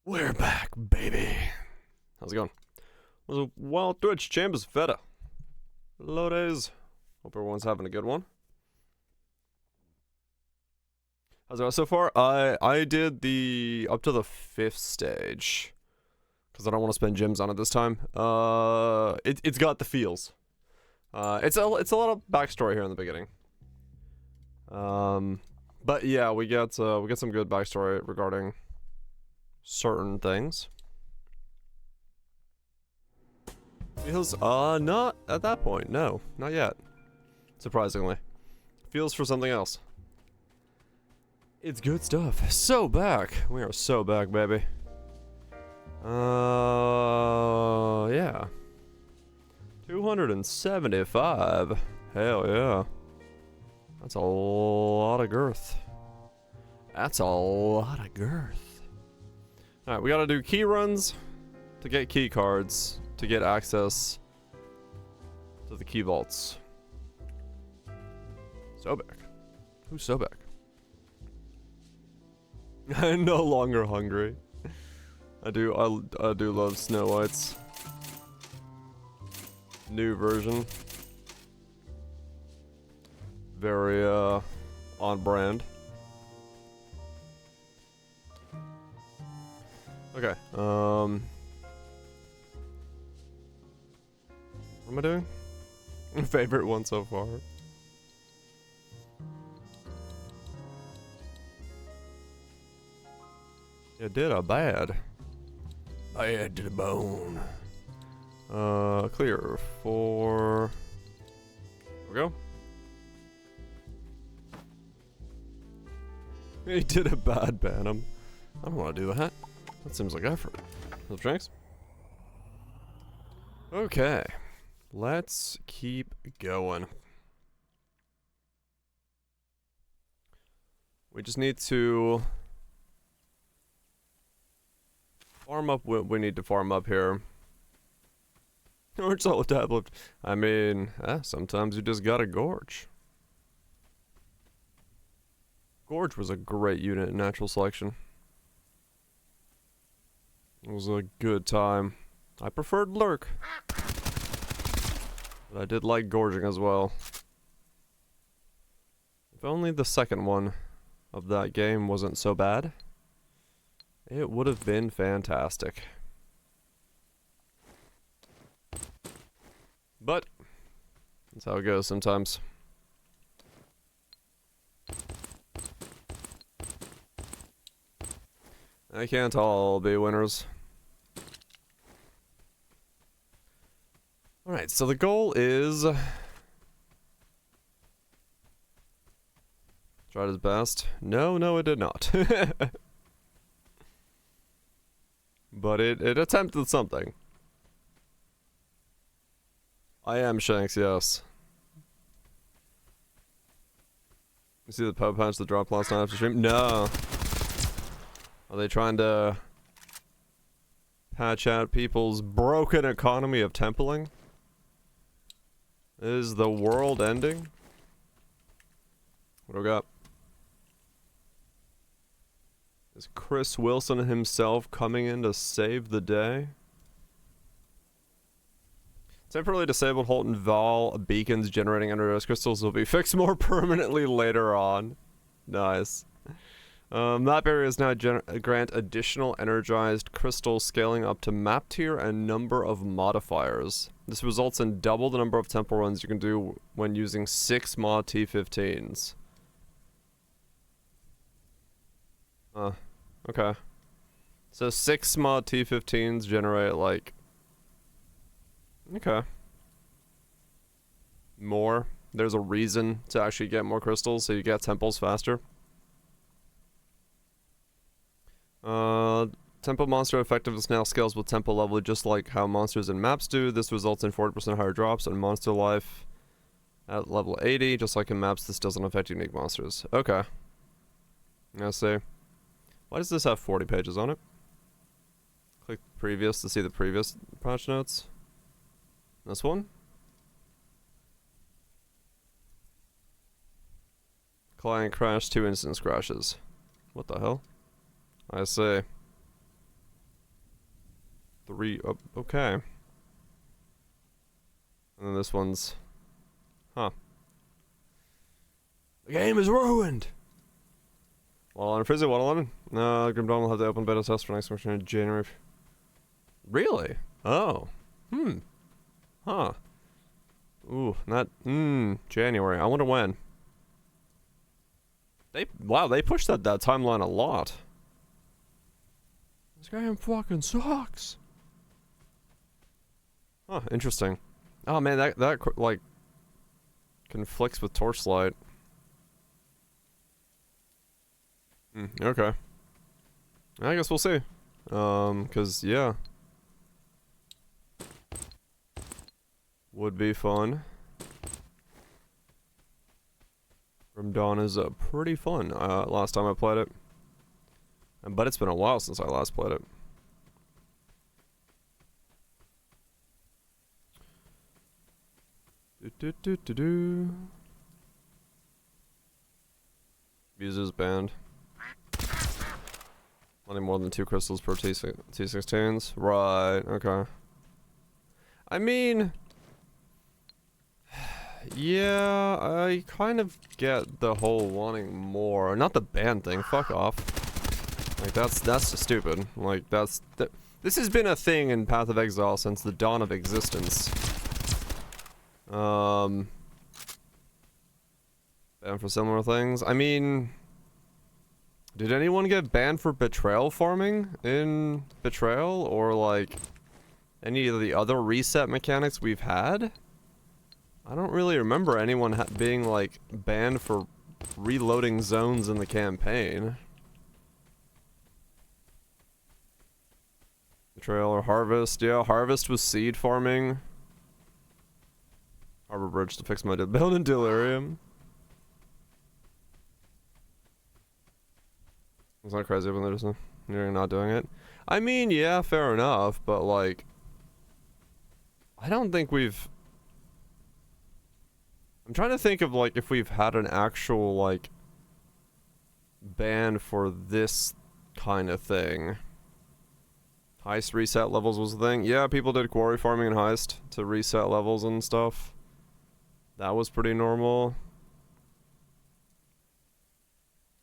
We're back, baby. How's it going? Was a wild Twitch Chambers Feta. Hello days. Hope everyone's having a good one. How's it going so far? I did the up to the 5th stage because I don't want to spend gems on it this time. It's got the feels. It's a lot of backstory here in the beginning. But yeah, we get some good backstory regarding certain things. Feels not at that point. No, not yet. Surprisingly, feels for something else. It's good stuff. So back. We are so back, baby. Yeah. 275. Hell yeah. That's a lot of girth. That's a lot of girth. Alright, we gotta do key runs to get key cards to get access to the key vaults. Sobek. Who's Sobek? I'm no longer hungry. I do love Snow White's new version. Very on brand. Okay. What am I doing? Favorite one so far. You did a bad. Bad to the bone. Clear for. There we go. He did a bad Bantam. I don't want to do that. That seems like effort. Those drinks. Okay. Let's keep going. We just need to farm up what we need to farm up here. Gorge all tablet. I mean, sometimes you just gotta gorge. Gorge was a great unit in natural selection. It was a good time. I preferred Lurk, but I did like gorging as well. If only the second one of that game wasn't so bad, it would have been fantastic. But that's how it goes sometimes. They can't all be winners. Alright, so the goal is tried his best. No, it did not. But it attempted something. I am Shanks, yes. You see the Pope Punch that dropped last night after stream? No. Are they trying to patch out people's broken economy of templing? Is the world ending? What do we got? Is Chris Wilson himself coming in to save the day? Temporarily disabled Holton Val beacons generating energized crystals will be fixed more permanently later on. Nice. Map areas now grant additional energized crystals scaling up to map tier and number of modifiers. This results in double the number of temple runs you can do when using 6 mod T15s. Okay. So 6 mod T15s generate like... Okay. More. There's a reason to actually get more crystals, so you get temples faster. Temple monster effectiveness now scales with temple level just like how monsters in maps do. This results in 40% higher drops and monster life at level 80. Just like in maps, this doesn't affect unique monsters. Okay. I see. Why does this have 40 pages on it? Click previous to see the previous patch notes. This one? Client crash, 2 instance crashes. What the hell? I see. 3. Oh, okay. And then this one's... Huh. The game is ruined! Well, on Frizzy 111, Grim Dawn will have the open beta test for next function in January. Really? Oh. Huh. Ooh, not, January. I wonder when. Wow, they pushed that timeline a lot. This game fucking sucks. Huh, interesting. Oh man, that like conflicts with Torchlight. Okay. I guess we'll see. Cause yeah. Would be fun. Grim Dawn is pretty fun. Last time I played it. But it's been a while since I last played it. Users banned. Only more than 2 crystals per T16s. Right, okay. I mean... Yeah, I kind of get the whole wanting more. Not the ban thing, fuck off. Like, that's just stupid. Like, this has been a thing in Path of Exile since the dawn of existence. Ban for similar things? I mean... Did anyone get banned for betrayal farming in Betrayal? Or, like, any of the other reset mechanics we've had? I don't really remember anyone being, like, banned for reloading zones in the campaign. Betrayal or Harvest? Yeah, Harvest was seed farming. Harbor Bridge to fix my build in Delirium. It's not crazy when they're just you're not doing it. I mean, yeah, fair enough, but, like... I don't think we've... I'm trying to think of, like, if we've had an actual, like, ban for this kind of thing. Heist reset levels was the thing. Yeah, people did quarry farming and heist to reset levels and stuff. That was pretty normal.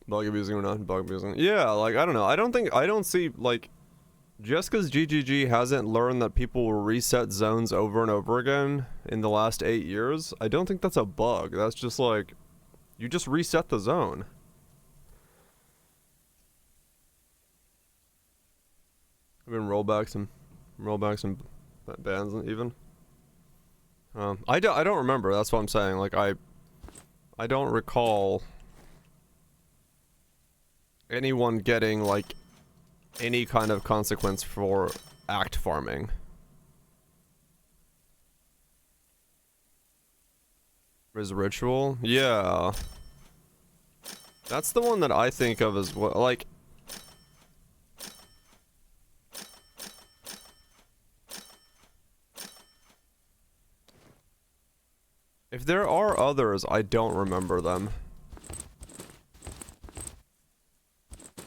Bug abusing or not bug abusing. Yeah, like, I don't know. I don't see, like, just because GGG hasn't learned that people will reset zones over and over again in the last 8 years, I don't think that's a bug. That's just like, you just reset the zone. I've been rollbacks and bans even. I don't remember. That's what I'm saying. Like, I don't recall anyone getting, like, any kind of consequence for act farming. Is Ritual? Yeah. That's the one that I think of as well. Like, if there are others, I don't remember them.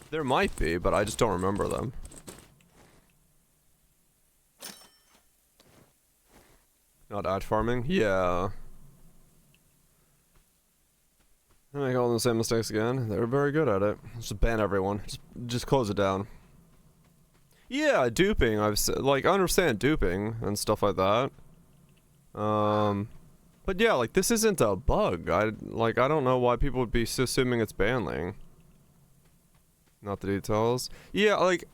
There might be, but I just don't remember them. Not act farming? Yeah. I make all the same mistakes again. They're very good at it. Just ban everyone. Just close it down. Yeah, duping. Like, I understand duping and stuff like that. But yeah, like, this isn't a bug. I don't know why people would be assuming it's banning. Not the details. Yeah, like,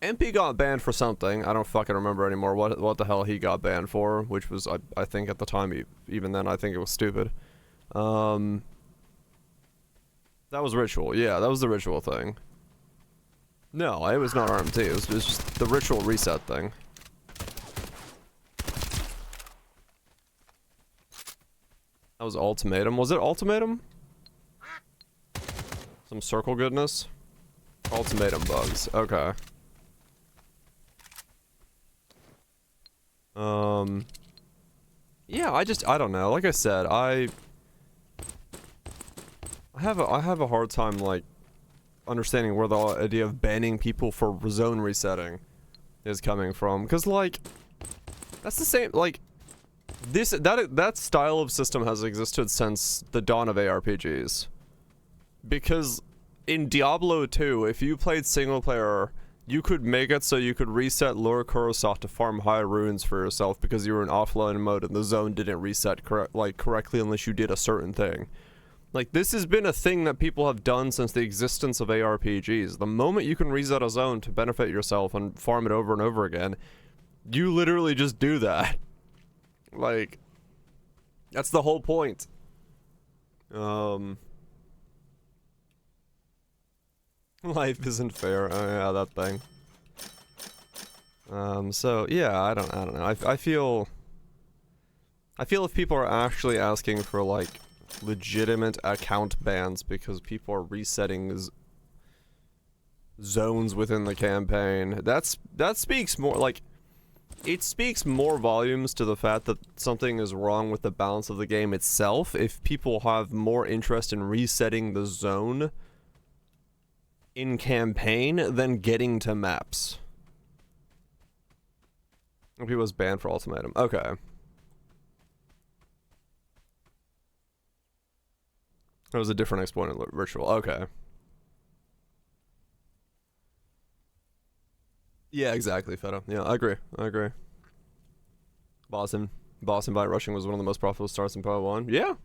MP got banned for something. I don't fucking remember anymore what the hell he got banned for, which was, I think at the time, even then, I think it was stupid. That was Ritual. Yeah, that was the Ritual thing. No, it was not RMT. It was just the Ritual reset thing. That was Ultimatum. Was it Ultimatum? Some circle goodness? Ultimatum bugs. Okay. Yeah, I don't know. Like I said, I have a hard time, like, understanding where the idea of banning people for zone resetting is coming from. Because, like, that's the same, like, that style of system has existed since the dawn of ARPGs. Because in Diablo 2, if you played single player, you could make it so you could reset Lure Kurosawa to farm high runes for yourself because you were in offline mode and the zone didn't reset correctly unless you did a certain thing. Like, this has been a thing that people have done since the existence of ARPGs. The moment you can reset a zone to benefit yourself and farm it over and over again, you literally just do that. Like, that's the whole point. Life isn't fair. Oh yeah, that thing. So yeah, I don't know. I feel if people are actually asking for, like, legitimate account bans because people are resetting zones within the campaign, that speaks more, like, it speaks more volumes to the fact that something is wrong with the balance of the game itself if people have more interest in resetting the zone in campaign than getting to maps. He was banned for ultimatum. Okay. It was a different exponent ritual. Okay. Yeah, exactly, Feta. Yeah, I agree. Boston by rushing was one of the most profitable starts in Power 1. Yeah.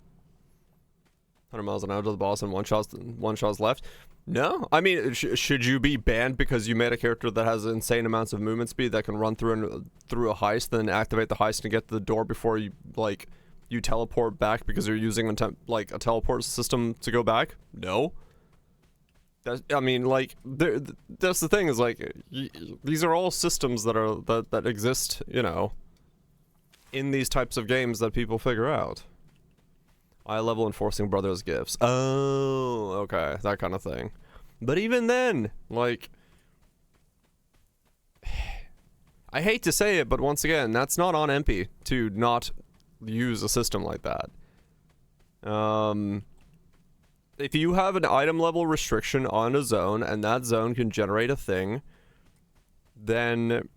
100 miles an hour to the boss and one shots left. No, I mean, should you be banned because you made a character that has insane amounts of movement speed that can run through a heist, then activate the heist and get to the door before you, like, you teleport back because you're using a teleport system to go back? No. I mean, like, that's the thing is, like, these are all systems that exist, you know, in these types of games that people figure out. Eye level enforcing brothers' gifts. Oh, okay, that kind of thing. But even then, like, I hate to say it, but once again, that's not on MP to not use a system like that. If you have an item level restriction on a zone and that zone can generate a thing, then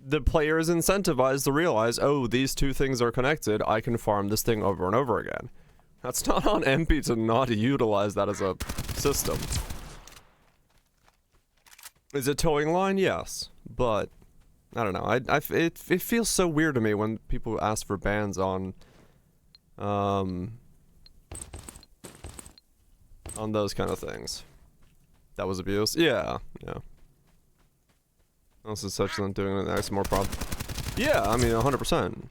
the player is incentivized to realize, oh, these two things are connected, I can farm this thing over and over again. That's not on MP to not utilize that as a system. Is it towing line? Yes. But, I don't know, it feels so weird to me when people ask for bans on those kind of things. That was abuse? Yeah. This is such than doing it next more problem. Yeah, I mean, 100%.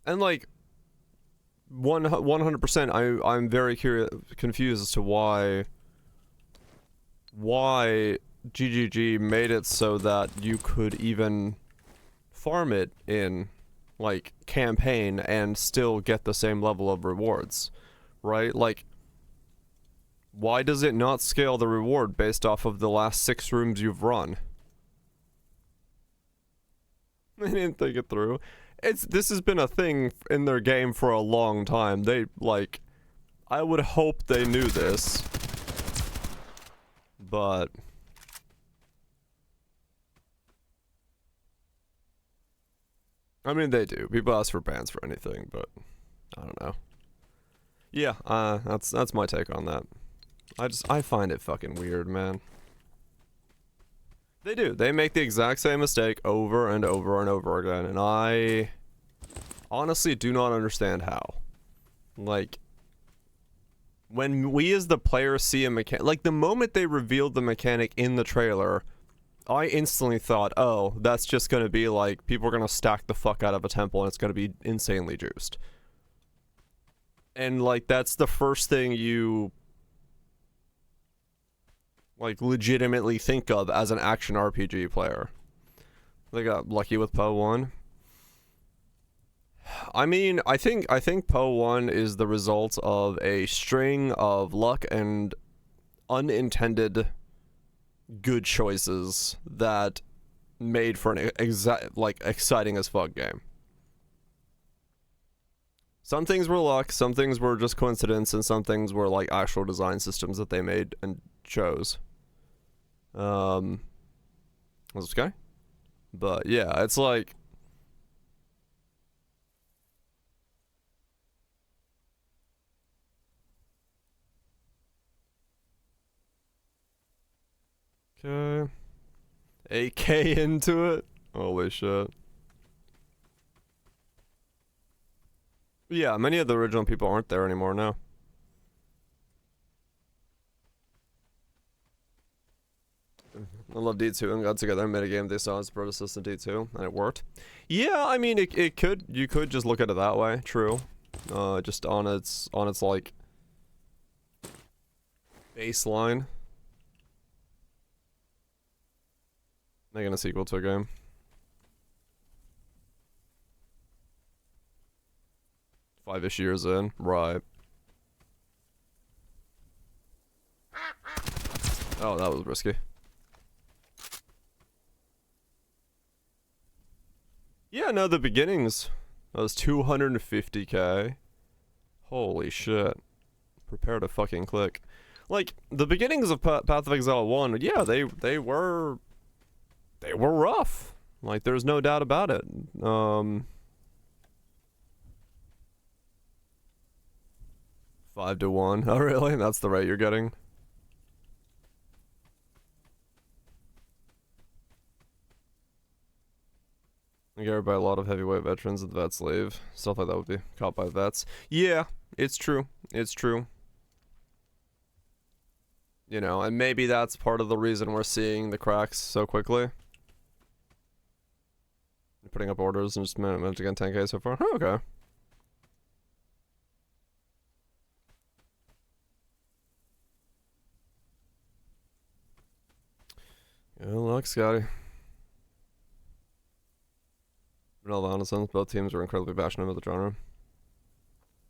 And, like, 100%, I'm very confused as to why GGG made it so that you could even farm it in, like, campaign and still get the same level of rewards, right? Like, why does it not scale the reward based off of the last 6 rooms you've run? They didn't think it through. This has been a thing in their game for a long time. They, like, I would hope they knew this. But I mean, they do. People ask for bans for anything, but I don't know. Yeah, that's my take on that. I find it fucking weird, man. They do. They make the exact same mistake over and over and over again, and I honestly do not understand how. Like, when we as the player see a mechanic, like the moment they revealed the mechanic in the trailer, I instantly thought, oh, that's just gonna be like, people are gonna stack the fuck out of a temple and it's gonna be insanely juiced. And like, that's the first thing you like legitimately think of as an action RPG player. They got lucky with Poe 1. I mean, I think Poe 1 is the result of a string of luck and unintended good choices that made for an exciting as fuck game. Some things were luck, some things were just coincidence, and some things were like actual design systems that they made and chose. Was this guy? But yeah, it's like. Okay. AK into it? Holy shit. Yeah, many of the original people aren't there anymore now. I love D2 and got together and made a game they saw as Broad Assistant D2 and it worked. Yeah, I mean it could, you could just look at it that way, true. Just on its like baseline. Making a sequel to a game. Five-ish years in, right. Oh, that was risky. Yeah, no, the beginnings. That was 250k. Holy shit. Prepare to fucking click. Like, the beginnings of Path of Exile 1, yeah, they were rough. Like, there's no doubt about it. 5-1. Oh, really? That's the rate you're getting? I get by a lot of heavyweight veterans that the vets leave. Stuff like that would be caught by vets. Yeah, it's true. It's true. You know, and maybe that's part of the reason we're seeing the cracks so quickly. Putting up orders and just managed to get 10k so far. Oh, okay. Good luck, Scotty. In all honesty, both teams are incredibly passionate about the genre.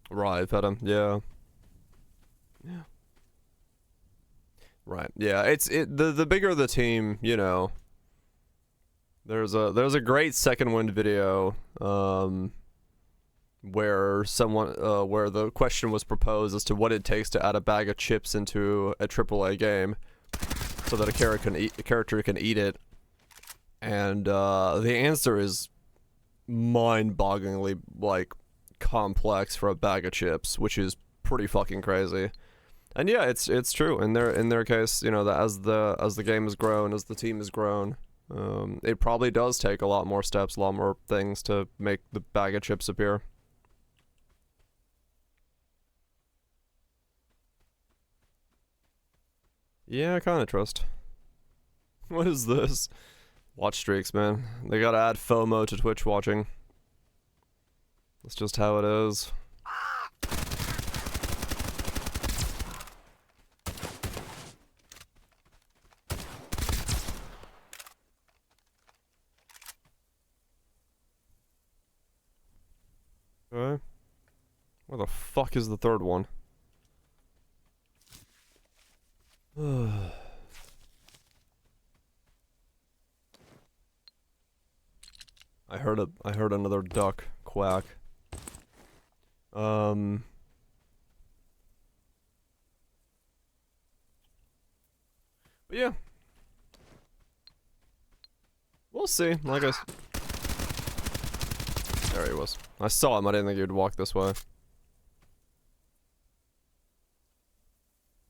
Right, Peta. Yeah. Yeah. Right. Yeah, the bigger the team, you know. There's a great Second Wind video where where the question was proposed as to what it takes to add a bag of chips into a AAA game so that a character can eat it. And the answer is mind-bogglingly like complex for a bag of chips, which is pretty fucking crazy. And yeah, it's true. In their case, you know, that as the game has grown, as the team has grown, it probably does take a lot more steps, a lot more things to make the bag of chips appear. Yeah, I kinda trust. What is this? Watch streaks, man. They gotta add FOMO to Twitch watching. That's just how it is. Okay. Where the fuck is the third one? I heard another duck quack. But yeah. We'll see. Like there he was. I saw him, I didn't think he'd walk this way.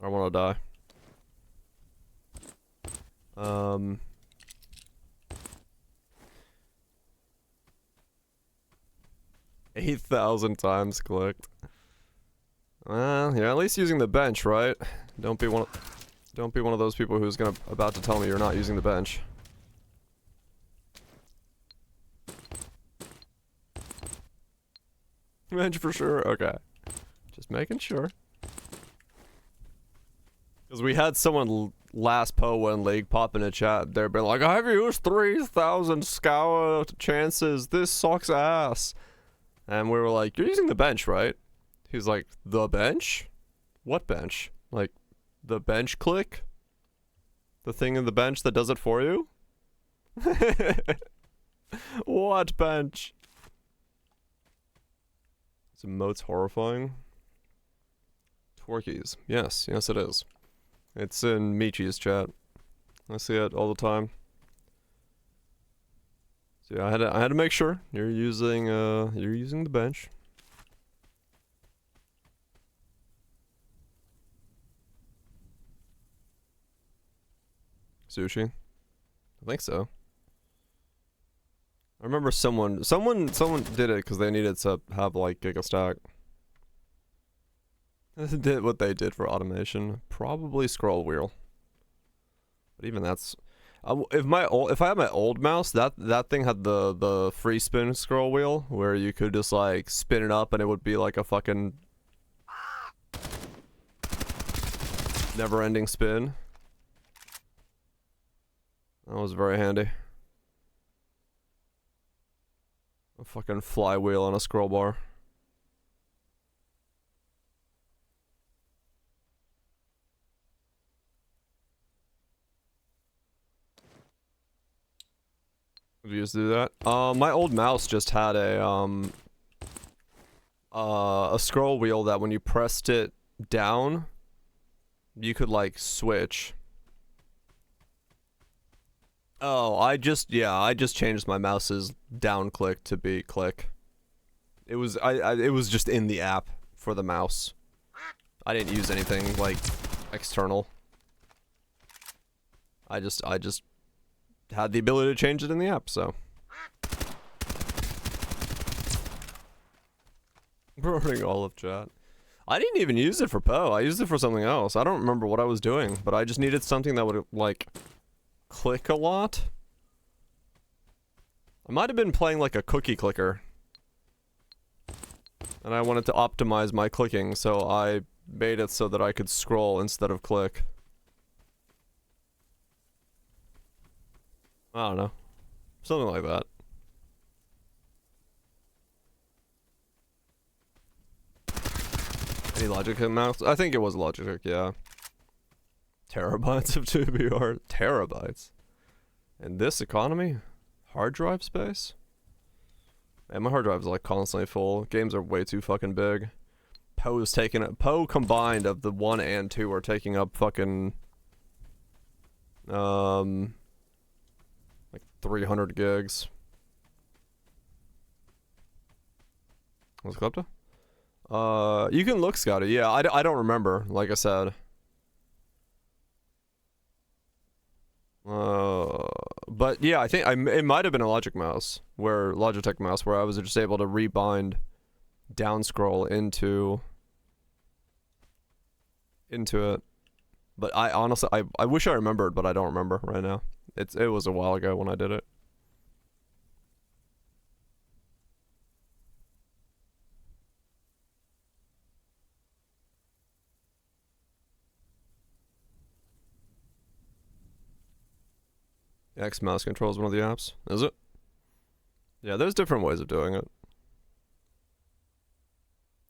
I wanna die. 8,000 times clicked. Well, you're at least using the bench, right? Don't be one of those people who's about to tell me you're not using the bench. Bench for sure? Okay. Just making sure. Because we had someone last POA in League pop in a chat. They've been like, I've used 3,000 scour chances. This sucks ass. And we were like, you're using the bench, right? He's like, the bench? What bench? Like, the bench click? The thing in the bench that does it for you? What bench? This emote's horrifying. Twerkies. Yes, yes it is. It's in Michi's chat. I see it all the time. So yeah, I had to make sure you're using the bench. Sushi? I think so. I remember someone did it because they needed to have like Giga Stack. Did what they did for automation. Probably scroll wheel. But even that's if I had my old mouse, that thing had the free spin scroll wheel where you could just like spin it up and it would be like a fucking never-ending spin. That was very handy. A fucking flywheel on a scroll bar. Did you just do that? My old mouse just had a scroll wheel that when you pressed it down, you could like switch. Oh, I just changed my mouse's down click to be click. It was it was just in the app for the mouse. I didn't use anything like external. I just had the ability to change it in the app, so. Burning all of chat. I didn't even use it for Poe. I used it for something else. I don't remember what I was doing, but I just needed something that would like click a lot. I might have been playing like a cookie clicker. And I wanted to optimize my clicking, so I made it so that I could scroll instead of click. I don't know. Something like that. Any Logitech mouse? I think it was Logitech, yeah. Terabytes of 2BR. Terabytes. In this economy? Hard drive space? Man, my hard drive is like constantly full. Games are way too fucking big. Poe's taking it. Poe combined of the 1 and 2 are taking up fucking like 300 gigs. What's Klepta? You can look, Scotty. Yeah, I don't remember, like I said. But yeah, I think it might have been a Logitech mouse where I was just able to rebind down scroll into it. But I honestly I wish I remembered, but I don't remember right now. It was a while ago when I did it. X mouse control is one of the apps. Is it? Yeah, there's different ways of doing it.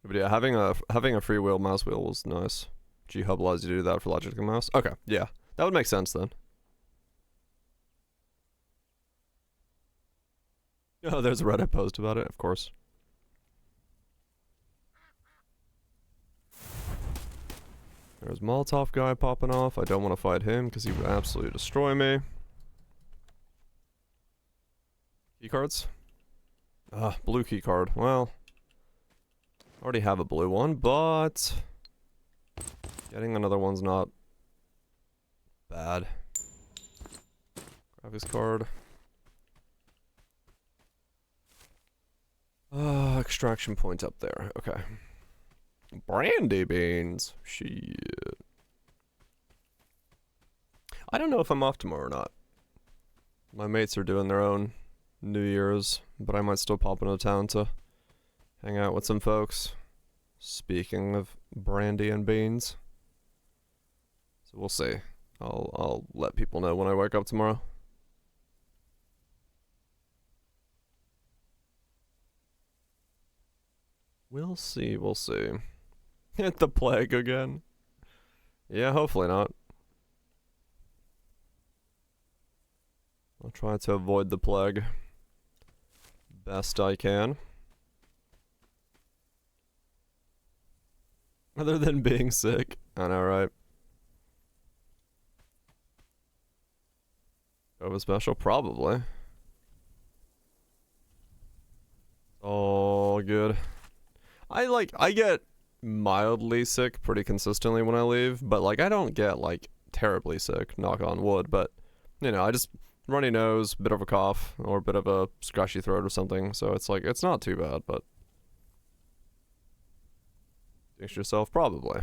But yeah, having a freewheel mouse wheel was nice. G-Hub allows you to do that for Logitech mouse. Okay, yeah. That would make sense then. Oh, there's a Reddit post about it, of course. There's Molotov guy popping off. I don't want to fight him because he would absolutely destroy me. Keycards? Blue keycard. Well, I already have a blue one, but getting another one's not bad. Graphics card. Extraction point up there. Okay. Brandy beans. Shit. I don't know if I'm off tomorrow or not. My mates are doing their own New Year's, but I might still pop into town to hang out with some folks. Speaking of brandy and beans. So we'll see. I'll let people know when I wake up tomorrow. We'll see, we'll see. Hit the plague again. Yeah, hopefully not. I'll try to avoid the plague best I can. Other than being sick. I know, right? Of a special? Probably. not good. I get mildly sick pretty consistently when I leave, but like I don't get like terribly sick, knock on wood, but you know, I just runny nose, bit of a cough, or a bit of a scratchy throat or something, so it's like, it's not too bad, but jinx yourself, probably.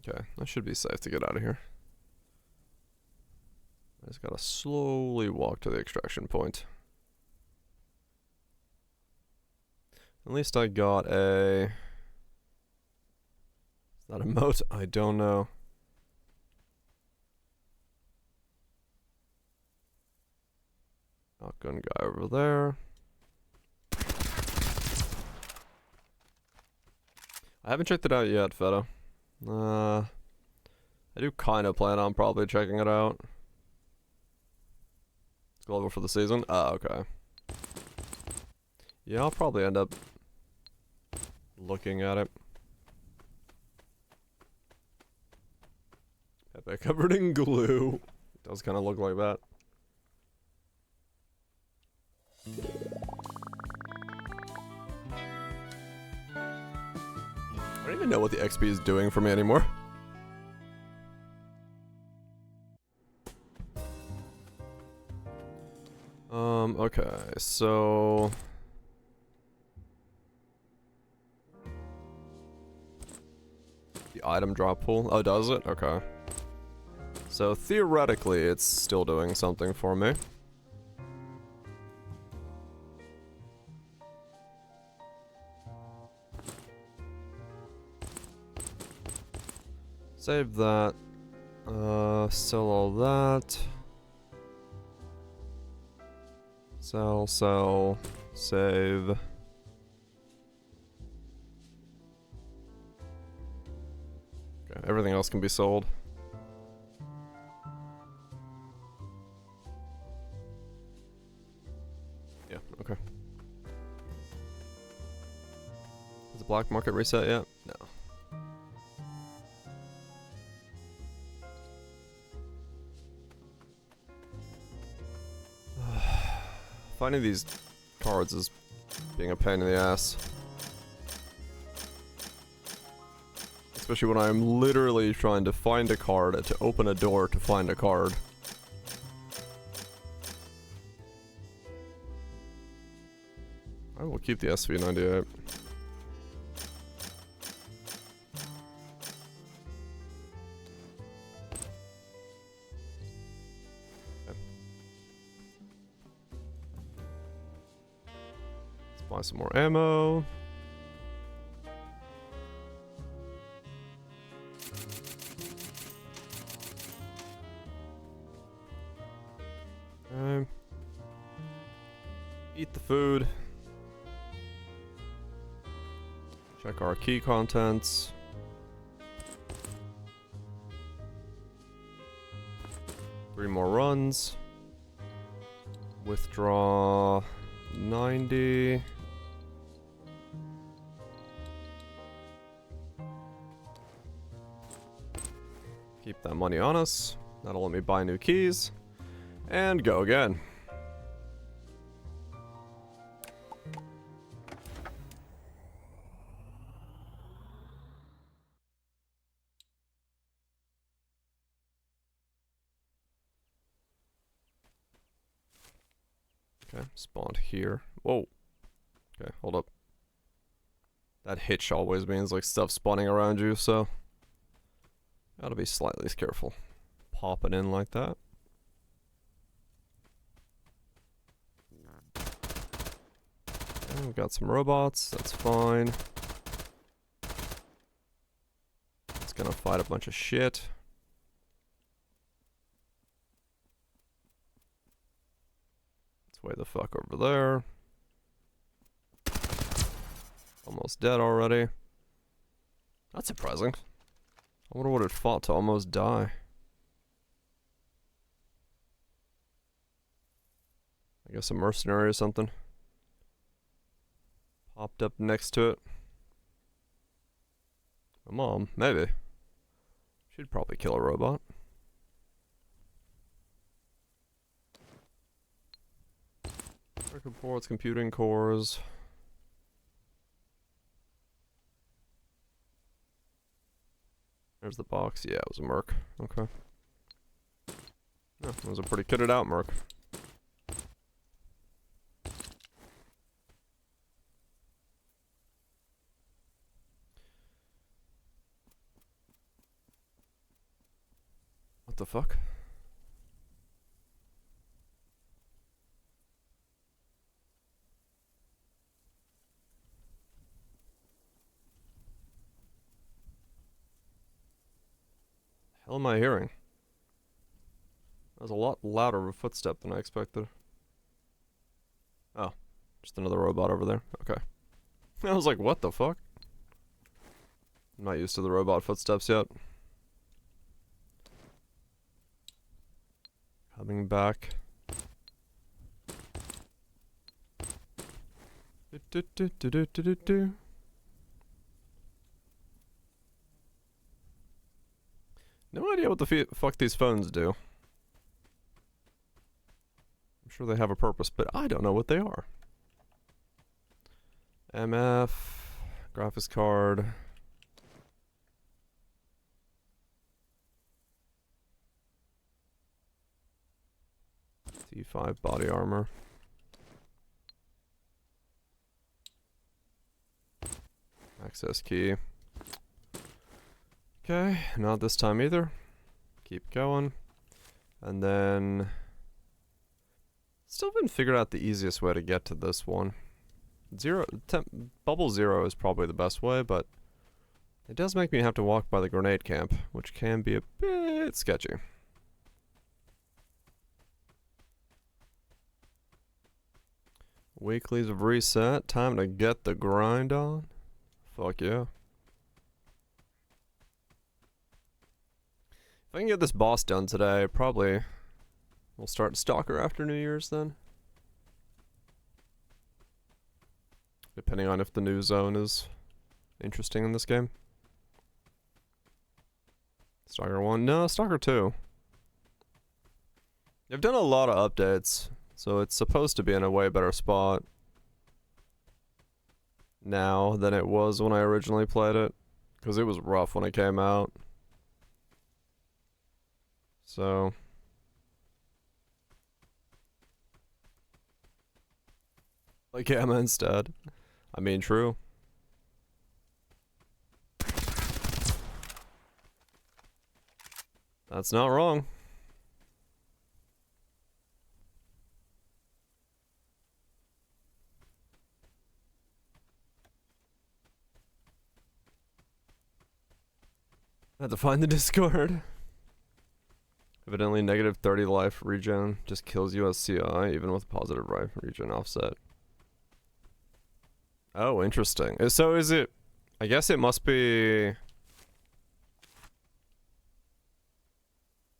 Okay, I should be safe to get out of here. I just gotta slowly walk to the extraction point. At least I got a... Is that a moat? I don't know. Shotgun guy over there. I haven't checked it out yet, Feta. I do kind of plan on probably checking it out. It's global for the season? Okay. Yeah, I'll probably end up looking at it. Pepe covered in glue. It does kind of look like that. I don't even know what the XP is doing for me anymore. Okay, so... The item drop pool? Oh, does it? Okay. So theoretically, it's still doing something for me. Save that. Sell all that. Sell, save. Okay, everything else can be sold. Yeah, okay. Has the black market reset yet? No. Finding these cards is being a pain in the ass. Especially when I'm literally trying to find a card to open a door to find a card. I will keep the SV98. Buy some more ammo. Okay. Eat the food. Check our key contents. Three more runs. Withdraw 90. Keep that money on us. That'll let me buy new keys. And go again. Okay, spawned here. Whoa. Okay, hold up. That hitch always means like stuff spawning around you, so gotta be slightly careful. Pop it in like that. And we've got some robots, that's fine. It's gonna fight a bunch of shit. It's way the fuck over there. Almost dead already. That's surprising. I wonder what it fought to almost die. I guess a mercenary or something. Popped up next to it. My mom, maybe. She'd probably kill a robot. Circuit boards, computing cores. There's the box. Yeah, it was a Merc. Okay. Yeah, it was a pretty kitted out Merc. What the fuck? The hell am I hearing? That was a lot louder of a footstep than I expected. Oh, just another robot over there. Okay. I was like, what the fuck? I'm not used to the robot footsteps yet. Coming back. No idea what the fuck these phones do. I'm sure they have a purpose, but I don't know what they are. MF, graphics card. T5 body armor. Access key. Okay, not this time either. Keep going. And then... Still haven't figured out the easiest way to get to this one. Bubble 0 is probably the best way, but... It does make me have to walk by the grenade camp, which can be a bit sketchy. Weeklies have reset. Time to get the grind on. Fuck yeah. If I can get this boss done today, probably we'll start Stalker after New Year's then. Depending on if the new zone is interesting in this game. Stalker 1? No, Stalker 2. They've done a lot of updates, so it's supposed to be in a way better spot now than it was when I originally played it, because it was rough when it came out. So like Gamma instead. I mean, true. That's not wrong. I had to find the Discord. Evidently negative 30 life regen just kills you as CI, even with positive life regen offset. Oh, interesting. So is it... I guess it must be...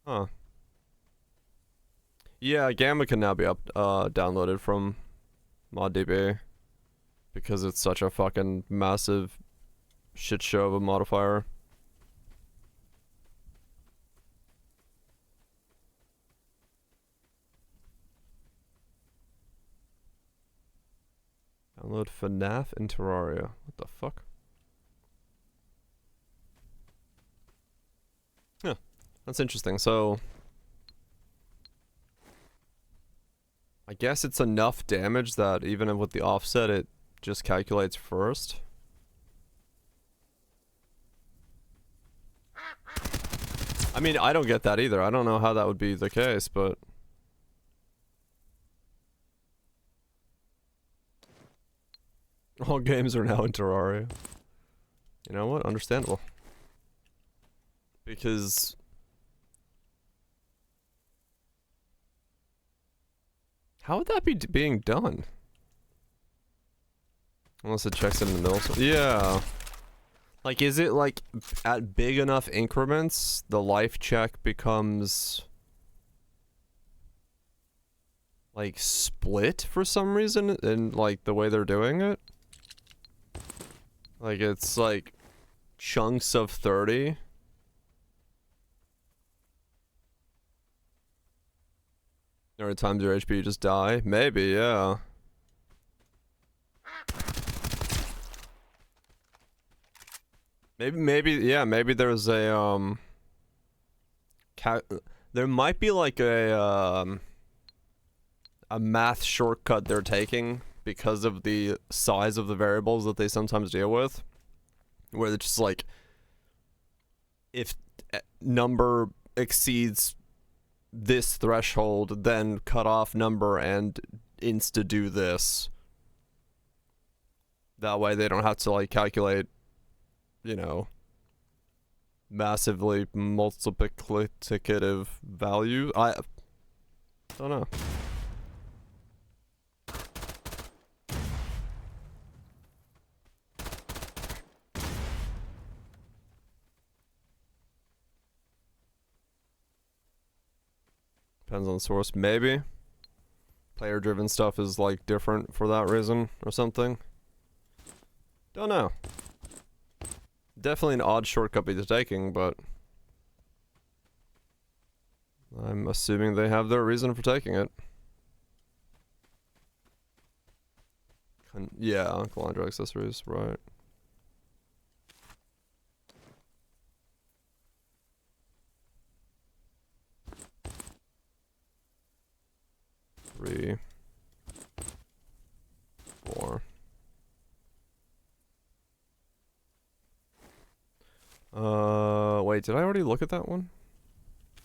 Huh. Yeah, Gamma can now be downloaded from ModDB. Because it's such a fucking massive shit show of a modifier. Download FNAF and Terraria. What the fuck? Yeah, that's interesting. So, I guess it's enough damage that even with the offset, it just calculates first. I mean, I don't get that either. I don't know how that would be the case, but... All games are now in Terraria. You know what? Understandable. Because... How would that be being done? Unless it checks it in the middle. So yeah. Like, is it like at big enough increments, the life check becomes like split for some reason in like the way they're doing it? Like it's like chunks of 30. Every time your HP you just die? Maybe, yeah. Maybe there's a there might be like a math shortcut they're taking because of the size of the variables that they sometimes deal with, where it's just like, if number exceeds this threshold, then cut off number and insta do this. That way they don't have to like calculate, you know, massively multiplicative value. I don't know. Depends on the source. Maybe player driven stuff is like different for that reason or something. Don't know. Definitely an odd shortcut they're taking, but I'm assuming they have their reason for taking it. Yeah, calandra accessories, right. Three, 4. Wait, did I already look at that one?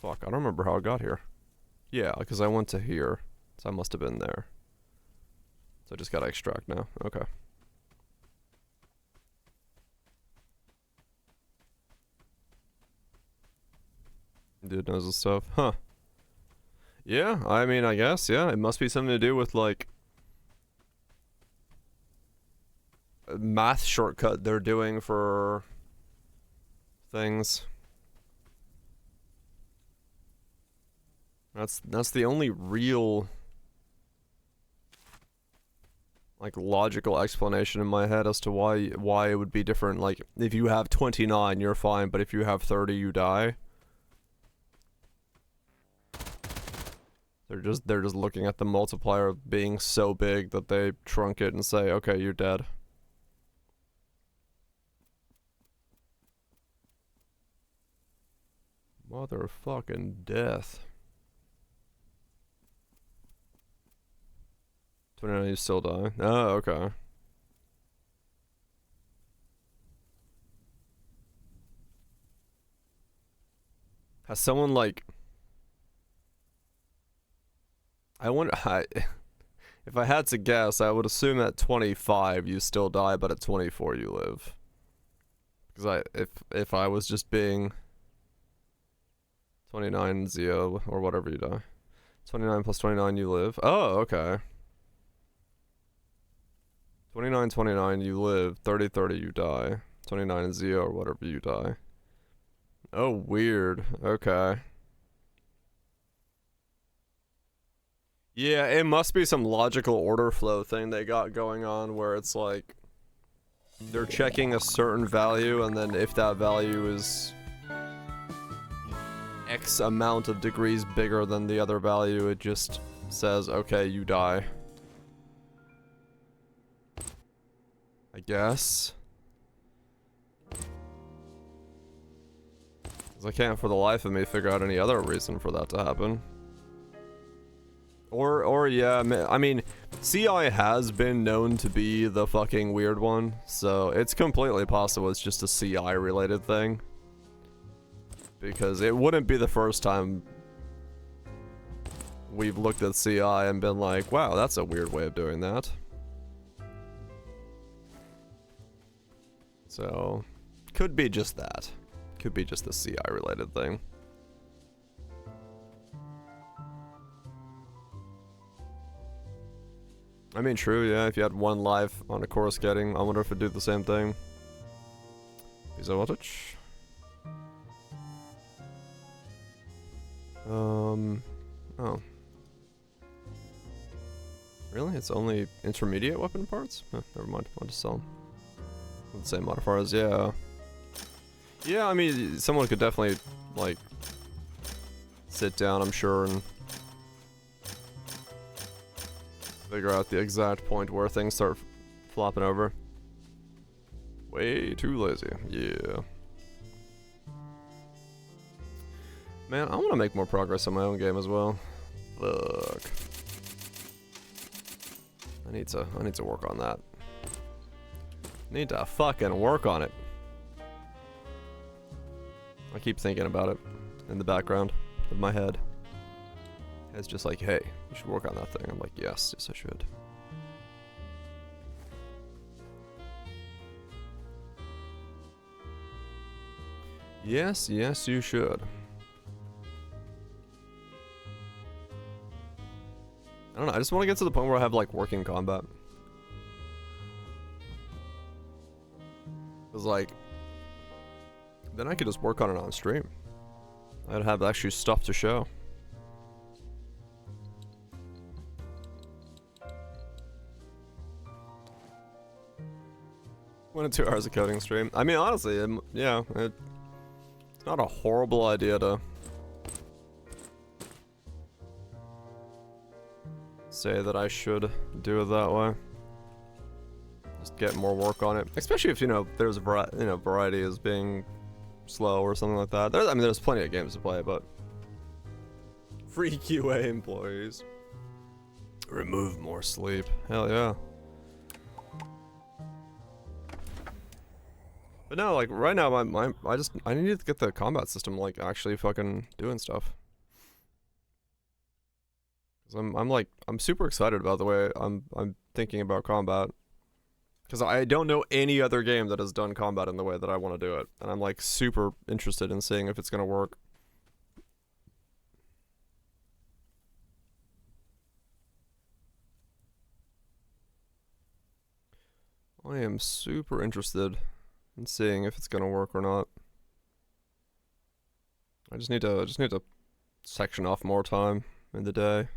Fuck, I don't remember how I got here. Yeah, because I went to here, so I must have been there. So I just gotta extract now. Okay. Dude knows his stuff. Huh. Yeah, I mean, I guess, yeah. It must be something to do with, like, a math shortcut they're doing for things. That's the only real, like, logical explanation in my head as to why it would be different. Like, if you have 29, you're fine, but if you have 30, you die. They're just looking at the multiplier being so big that they trunk it and say, okay, you're dead. Motherfucking death. 29, you still die. Oh, okay. Has someone, like, I wonder, if I had to guess, I would assume at 25 you still die, but at 24 you live. Because if I was just being 29 Zio, or whatever you die. 29 plus 29 you live. Oh, okay. 29, 29 you live. 30, 30 you die. 29 and Zio, or whatever you die. Oh, weird. Okay. Yeah, it must be some logical order flow thing they got going on where it's like they're checking a certain value, and then if that value is X amount of degrees bigger than the other value, it just says, okay, you die. I guess. Because I can't for the life of me figure out any other reason for that to happen. Or yeah, I mean, CI has been known to be the fucking weird one, so it's completely possible it's just a CI related thing. Because it wouldn't be the first time we've looked at CI and been like, wow, that's a weird way of doing that. So, could be just that. Could be just the CI related thing. I mean, true, yeah, if you had one life on a course getting, I wonder if it'd do the same thing. Is that voltage? Oh. Really? It's only intermediate weapon parts? Huh, never mind, I'll just sell them. With the same modifiers, yeah. Yeah, I mean, someone could definitely, like, sit down, I'm sure, and figure out the exact point where things start flopping over. Way too lazy. Yeah. Man, I want to make more progress on my own game as well. Fuck. I need to work on that. Need to fucking work on it. I keep thinking about it in the background of my head. It's just like, hey, you should work on that thing. I'm like, yes, yes I should. Yes, yes you should. I don't know, I just want to get to the point where I have like working combat. Cause like, then I could just work on it on stream. I'd have actually stuff to show. One and 2 hours of coding stream. I mean, honestly, yeah, it's not a horrible idea to say that I should do it that way. Just get more work on it, especially if, you know, there's a variety as being slow or something like that. I mean, there's plenty of games to play, but free QA employees. Remove more sleep. Hell yeah. But no, like right now, I need to get the combat system like actually fucking doing stuff. Cause I'm super excited about the way I'm thinking about combat. Cause I don't know any other game that has done combat in the way that I want to do it, and I'm like super interested in seeing if it's gonna work. I am super interested in seeing if it's gonna work or not. I just need to section off more time in the day.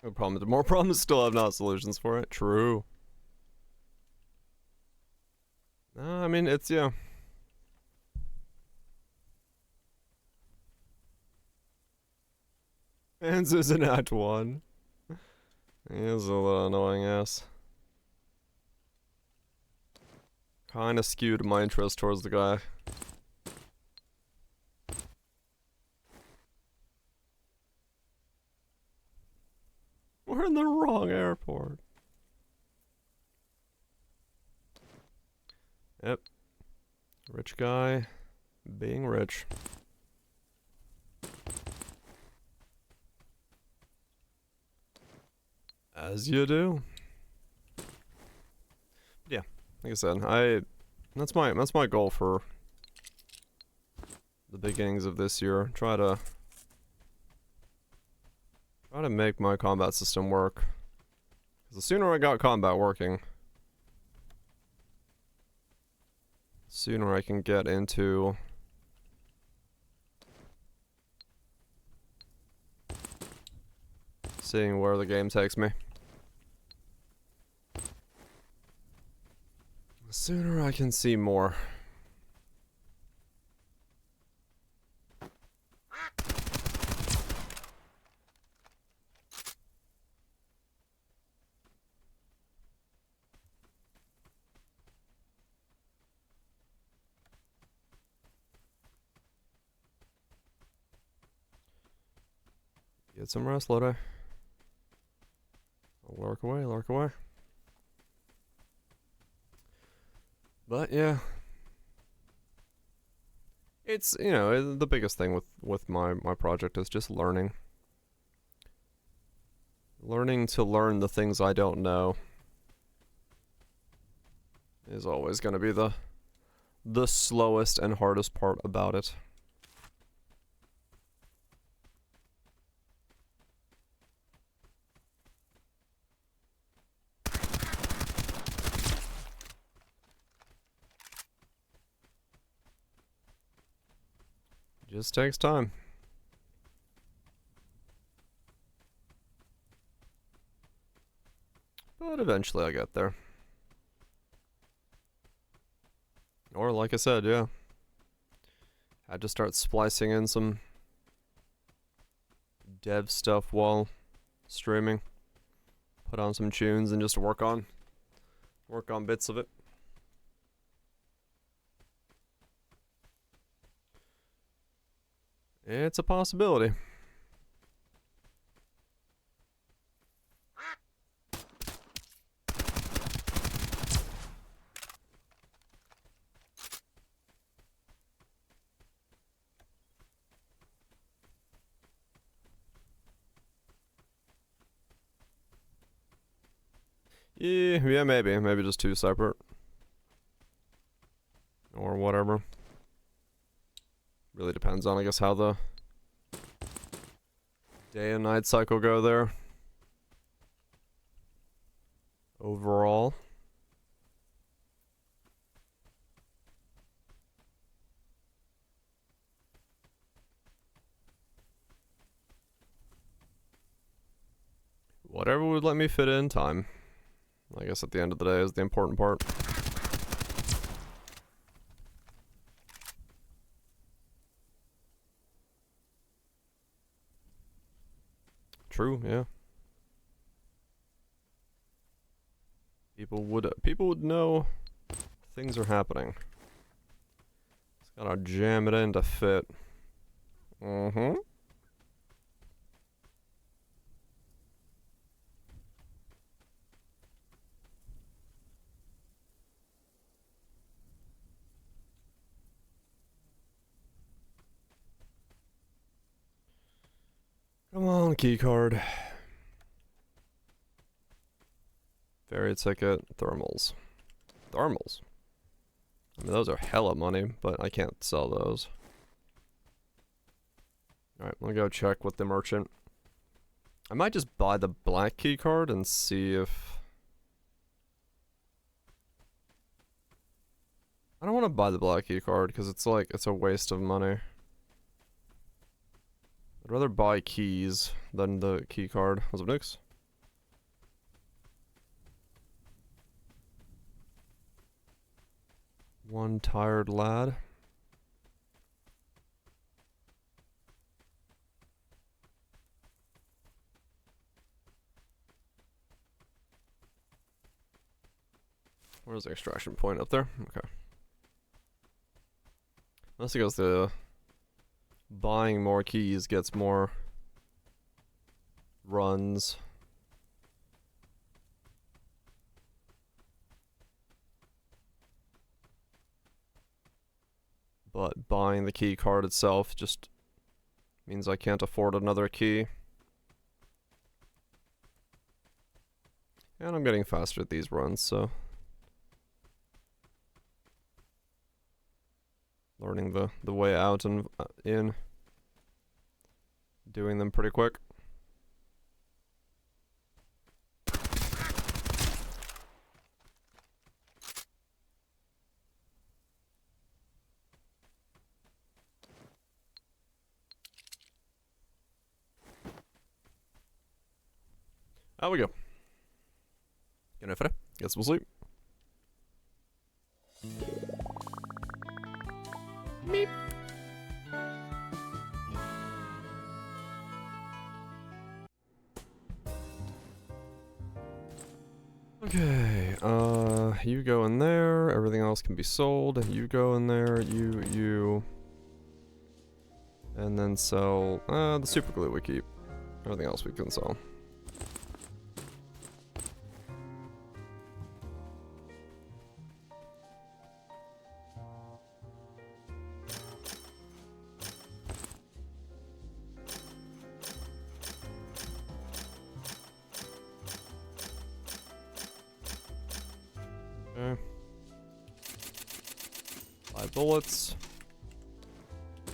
No problem. More problems still have not solutions for it. True. I mean, it's, yeah. Hands is an act 1. He is a little annoying ass. Kinda skewed my interest towards the guy. We're in the wrong airport. Yep. Rich guy being rich. As you do. Yeah, like I said, that's my goal for the beginnings of this year. Try to make my combat system work. Because the sooner I got combat working, the sooner I can get into seeing where the game takes me. The sooner I can see more. Get some rest, Lodi. Lurk away, lurk away. But yeah, it's, you know, the biggest thing with my project is just learning. Learning to learn the things I don't know is always going to be the slowest and hardest part about it. Just takes time. But eventually I'll get there. Or like I said, yeah. Had to start splicing in some dev stuff while streaming. Put on some tunes and just work on bits of it. It's a possibility. Yeah, maybe. Maybe just two separate. Or whatever. Really depends on, I guess, how the day and night cycle go there. Overall. Whatever would let me fit in time. I guess at the end of the day is the important part. True, yeah. People would know things are happening. Just gotta jam it in to fit. Mm-hmm. Come on, keycard. Ferry ticket, thermals. Thermals? I mean, those are hella money, but I can't sell those. Alright, let me go check with the merchant. I might just buy the black keycard and see if... I don't want to buy the black keycard because it's like, it's a waste of money. I'd rather buy keys than the keycard. What's up, Nix? One tired lad. Where's the extraction point? Up there? Okay. Unless it goes to buying more keys gets more runs. But buying the key card itself just means I can't afford another key. And I'm getting faster at these runs, so... learning the way out and in. Doing them pretty quick. Out we go. Good night, fella. Guess we'll sleep. Meep. Okay, you go in there, everything else can be sold, you go in there, you, and then sell, the super glue we keep, everything else we can sell. Okay. 5 bullets.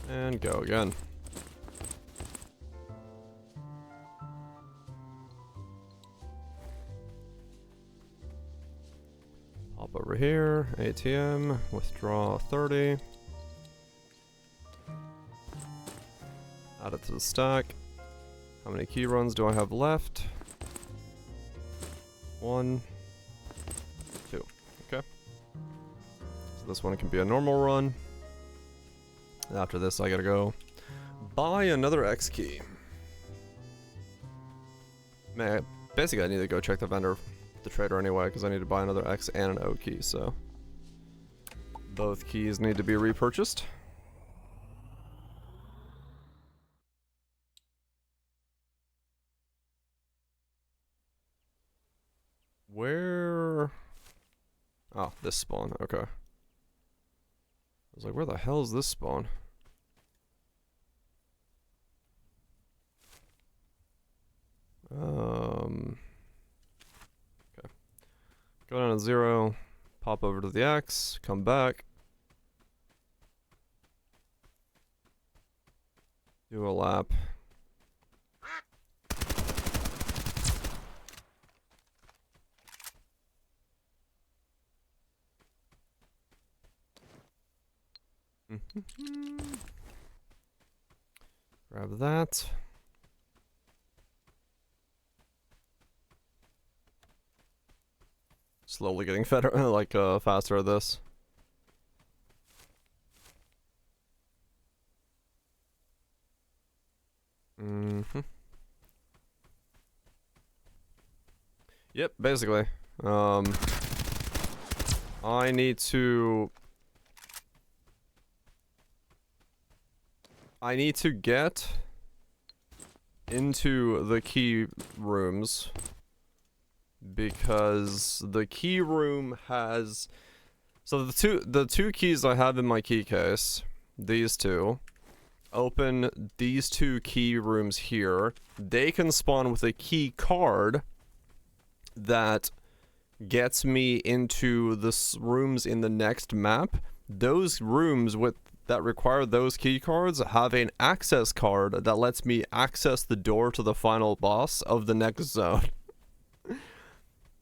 And go again. Hop over here, ATM, withdraw 30. Add it to the stack. How many key runs do I have left? 1. this one can be a normal run. After this, I gotta go buy another X key. Man, basically I need to go check the vendor, the trader anyway, because I need to buy another X and an O key, so both keys need to be repurchased. Where? Oh, this spawn, okay. I was like, where the hell is this spawn? Okay. Go down to 0, pop over to the X, come back. Do a lap. Grab that. Slowly getting better, like faster at this. Yep, basically. I need to get into the key rooms because the key room has, so the two keys I have in my key case, these two, open these two key rooms here. They can spawn with a key card that gets me into the rooms in the next map. Those rooms that require those key cards have an access card that lets me access the door to the final boss of the next zone.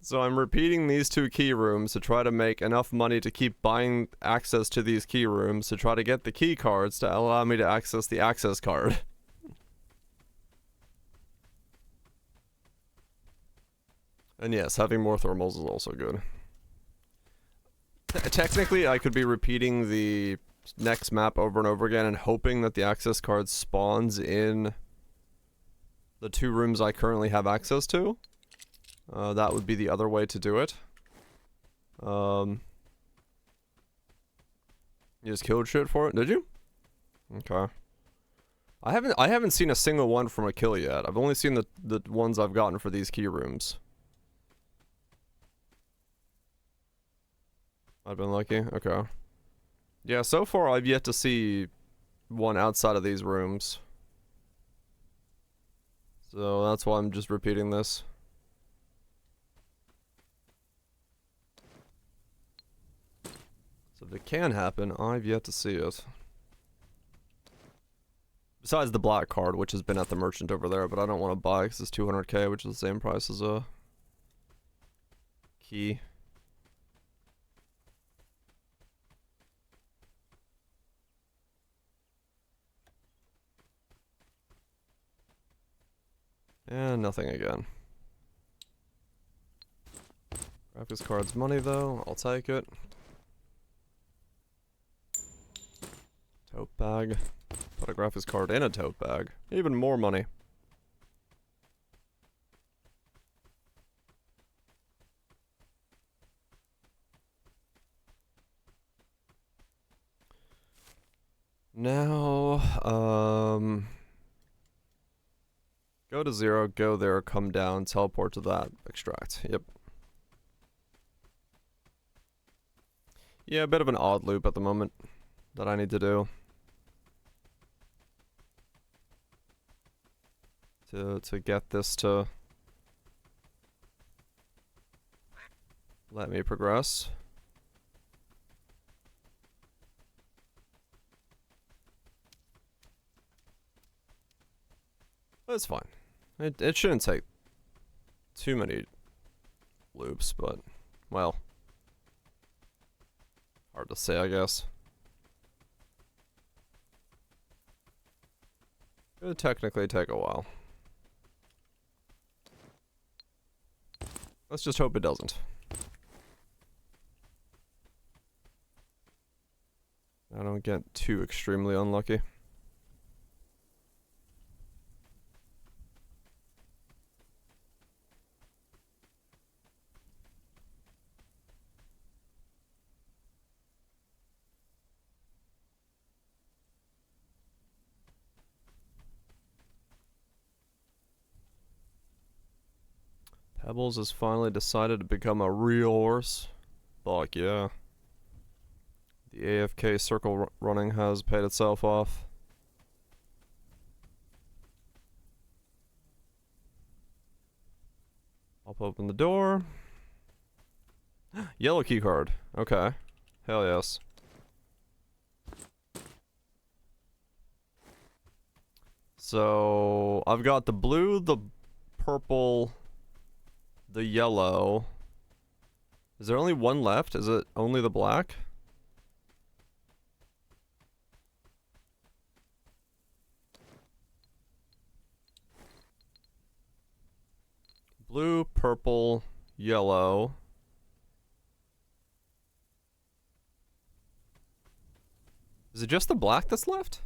So I'm repeating these two key rooms to try to make enough money to keep buying access to these key rooms to try to get the key cards to allow me to access the access card. And yes, having more thermals is also good. Technically, I could be repeating the next map over and over again and hoping that the access card spawns in the two rooms I currently have access to. That would be the other way to do it. You just killed shit for it, did you? Okay. I haven't seen a single one from a kill yet. I've only seen the ones I've gotten for these key rooms. I've been lucky? Okay. Yeah, so far I've yet to see one outside of these rooms. So that's why I'm just repeating this. So if it can happen, I've yet to see it. Besides the black card, which has been at the merchant over there, but I don't want to buy because it's 200k, which is the same price as a key. And nothing again. Graphics card's money though, I'll take it. Tote bag. Put a graphics card in a tote bag. Even more money. Now, go to 0, go there, come down, teleport to that, extract. Yep. Yeah, a bit of an odd loop at the moment that I need to do. To get this to let me progress. That's fine. It shouldn't take too many loops, but, well, hard to say, I guess. It would technically take a while. Let's just hope it doesn't. I don't get too extremely unlucky. Pebbles has finally decided to become a real horse. Fuck yeah. The AFK circle running has paid itself off. I'll open the door. Yellow key card. Okay. Hell yes. So I've got the blue, the purple, the yellow. Is there only one left? Is it only the black? Blue, purple, yellow. Is it just the black that's left?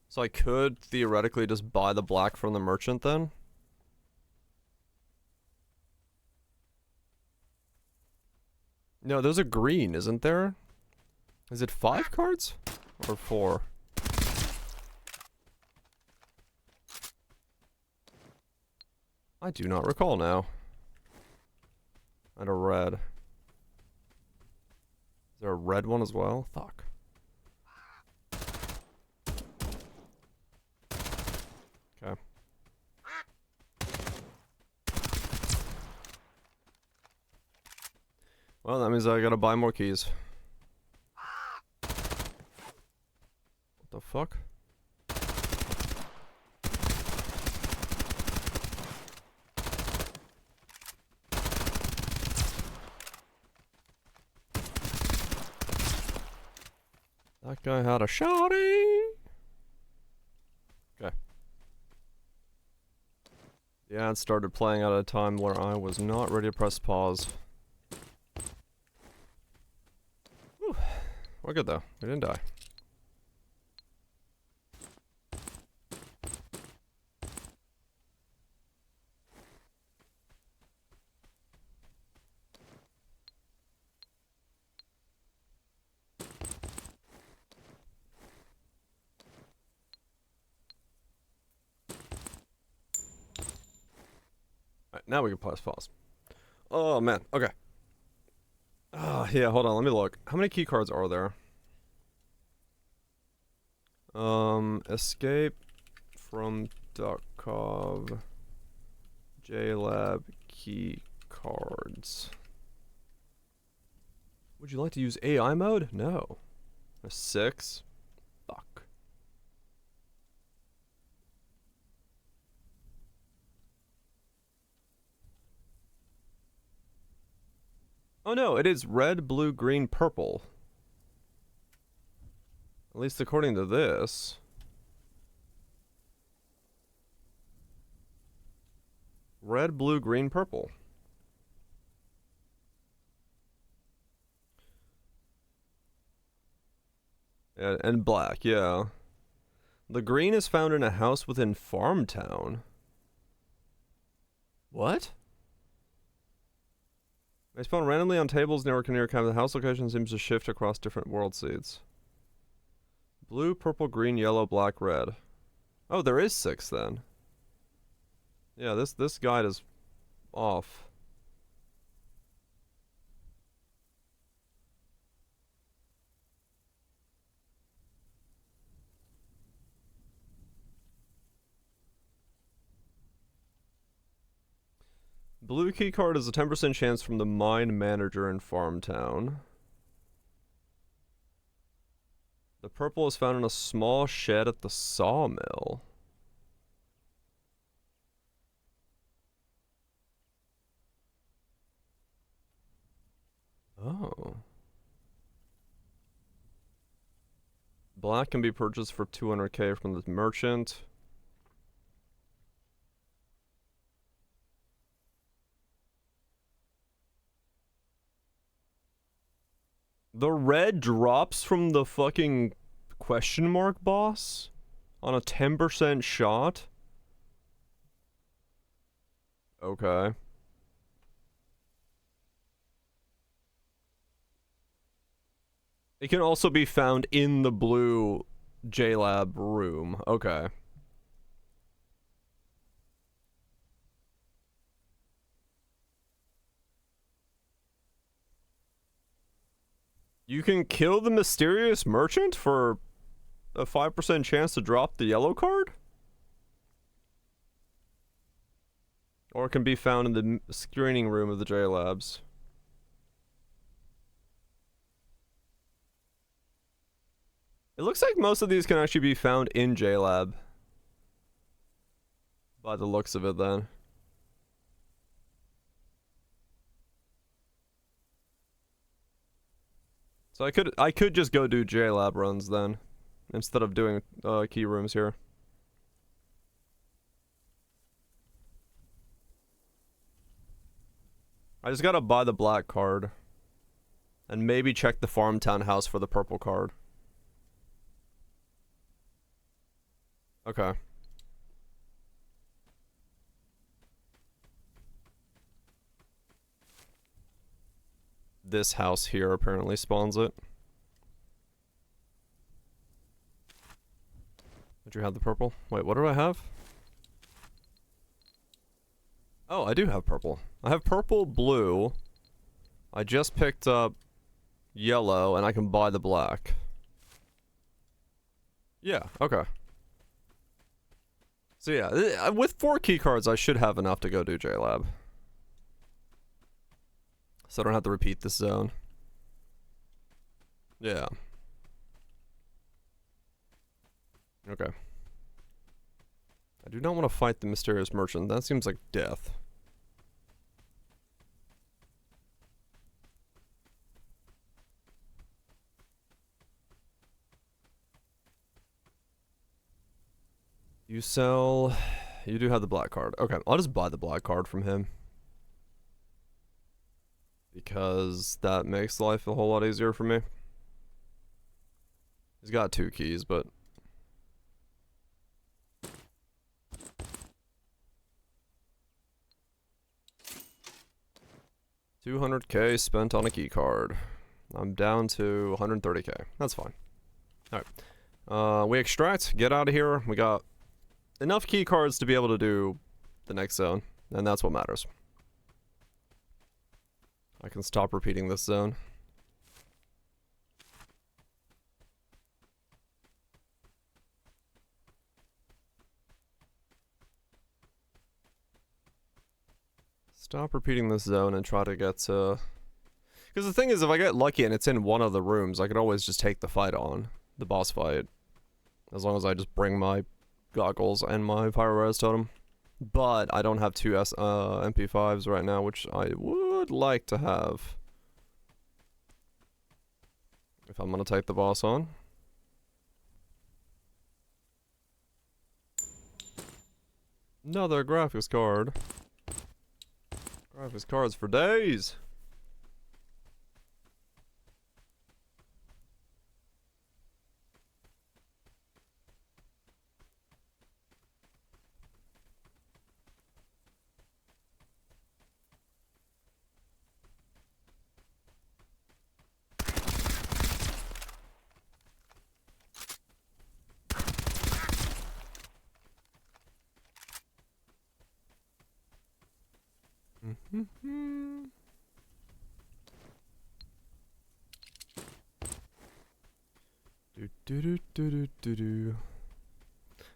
So I could theoretically just buy the black from the merchant then? No, there's a green, isn't there? Is it 5 cards? Or 4? I do not recall now. And a red. Is there a red one as well? Fuck. Okay. Well, that means I gotta buy more keys. What the fuck? That guy had a shotty! Okay. The ad started playing at a time where I was not ready to press pause. Whew. We're good though. We didn't die. Alright, now we can press pause. Oh man, okay. Yeah, hold on, let me look. How many key cards are there? Escape from Duckov. JLab key cards. Would you like to use AI mode? No. A 6? Fuck. Oh no, it is red, blue, green, purple. At least according to this. Red, blue, green, purple. And black, yeah. The green is found in a house within Farmtown. What? They spawn randomly on tables near camp. The house location seems to shift across different world seeds. Blue, purple, green, yellow, black, red. Oh, there is 6 then. Yeah, this guide is off. Blue key card is a 10% chance from the mine manager in Farmtown. The purple is found in a small shed at the sawmill. Oh. Black can be purchased for 200k from the merchant. The red drops from the fucking question mark boss on a 10% shot? Okay. It can also be found in the blue JLab room. Okay. You can kill the mysterious merchant for a 5% chance to drop the yellow card? Or it can be found in the screening room of the JLabs. It looks like most of these can actually be found in JLab. By the looks of it, then. So I could just go do JLab runs then, instead of doing key rooms here. I just gotta buy the black card. And maybe check the Farmtown house for the purple card. Okay. This house here apparently spawns it. Did you have the purple? Wait, what do I have? Oh, I do have purple. I have purple, blue. I just picked up yellow, and I can buy the black. Yeah, okay. So yeah, with 4 key cards, I should have enough to go do JLab. So I don't have to repeat this zone. Yeah. Okay. I do not want to fight the mysterious merchant. That seems like death. You sell... You do have the black card. Okay, I'll just buy the black card from him. Because that makes life a whole lot easier for me. He's got 2 keys, but... $200k spent on a key card. I'm down to 130k. That's fine. Alright. We extract, get out of here. We got enough key cards to be able to do the next zone, and that's what matters. I can stop repeating this zone. Stop repeating this zone and try to get to... Because the thing is, if I get lucky and it's in one of the rooms, I could always just take the fight on. The boss fight. As long as I just bring my goggles and my Pyro-Res Totem. But I don't have 2 MP5s right now, which I would like to have. If I'm gonna take the boss on. Another graphics card. Graphics cards for days.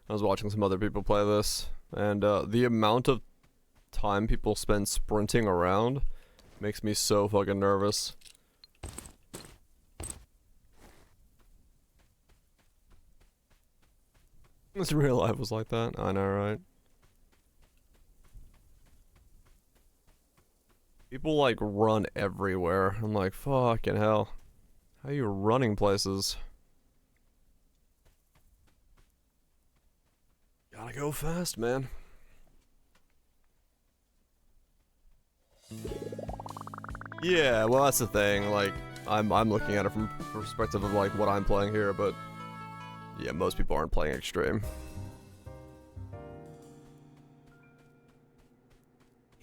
I was watching some other people play this, and the amount of time people spend sprinting around makes me so fucking nervous. This real life was like that. I know, right? People like run everywhere. I'm like, fucking hell. How are you running places? Gotta go fast, man. Yeah, well, that's the thing. Like, I'm looking at it from perspective of like what I'm playing here, but yeah, most people aren't playing extreme.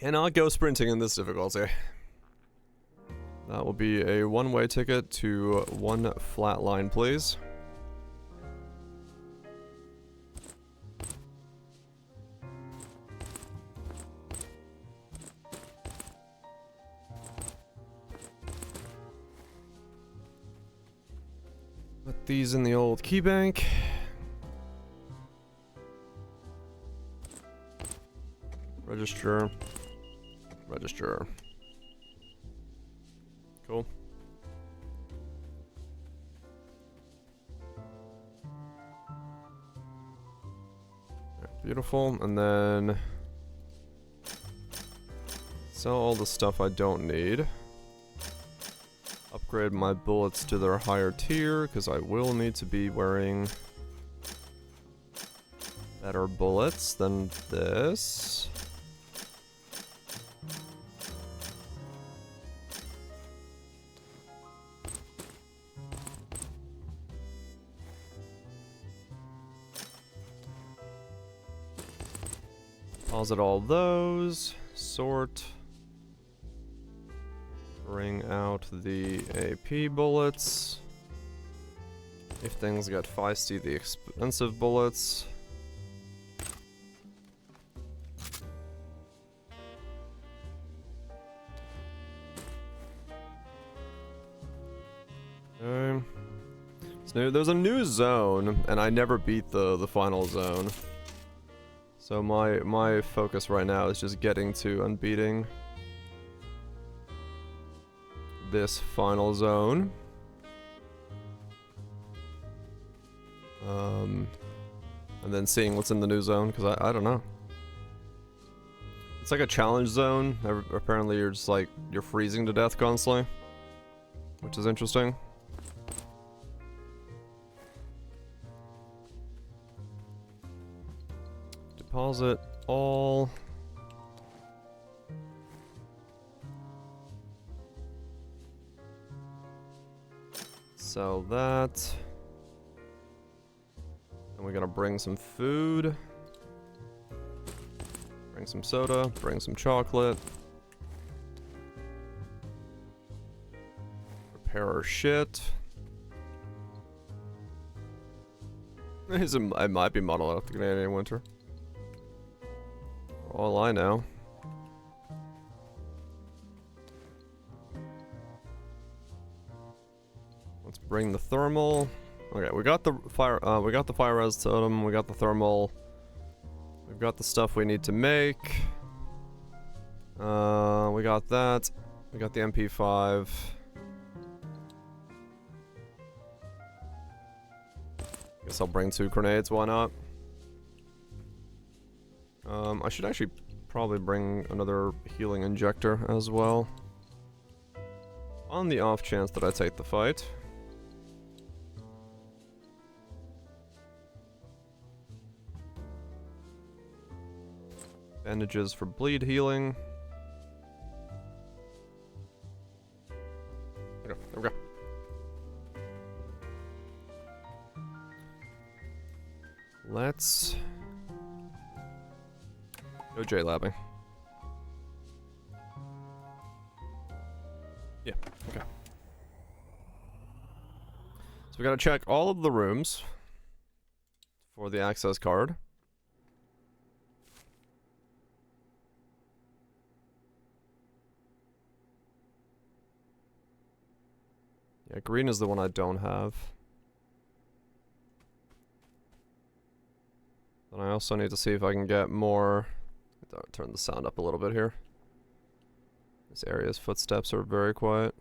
Cannot go sprinting in this difficulty. That will be a one-way ticket to one flat line, please. Put these in the old key bank. Register. Register. Cool. Right, beautiful. And then sell all the stuff I don't need. Upgrade my bullets to their higher tier, because I will need to be wearing better bullets than this. Deposit all those. Sort. Bring out the AP bullets. If things get feisty, the expensive bullets. Okay. So there's a new zone, and I never beat the final zone. So my focus right now is just getting to unbeating this final zone. And then seeing what's in the new zone, because I don't know. It's like a challenge zone. Apparently you're just like, you're freezing to death constantly, which is interesting. Deposit all. Sell that. And we gotta bring some food. Bring some soda. Bring some chocolate. Repair our shit. I might be modeled out the Canadian winter. For all I know. Let's bring the thermal. Okay, we got the fire. We got the fire res totem. We got the thermal. We've got the stuff we need to make. We got that. We got the MP5. Guess I'll bring 2 grenades. Why not? I should actually probably bring another healing injector as well. On the off chance that I take the fight. Bandages for bleed healing. There we go. Let's go J-labbing. Yeah, okay. So we gotta check all of the rooms for the access card. Yeah, green is the one I don't have. And I also need to see if I can get more. Turn the sound up a little bit here. This area's footsteps are very quiet.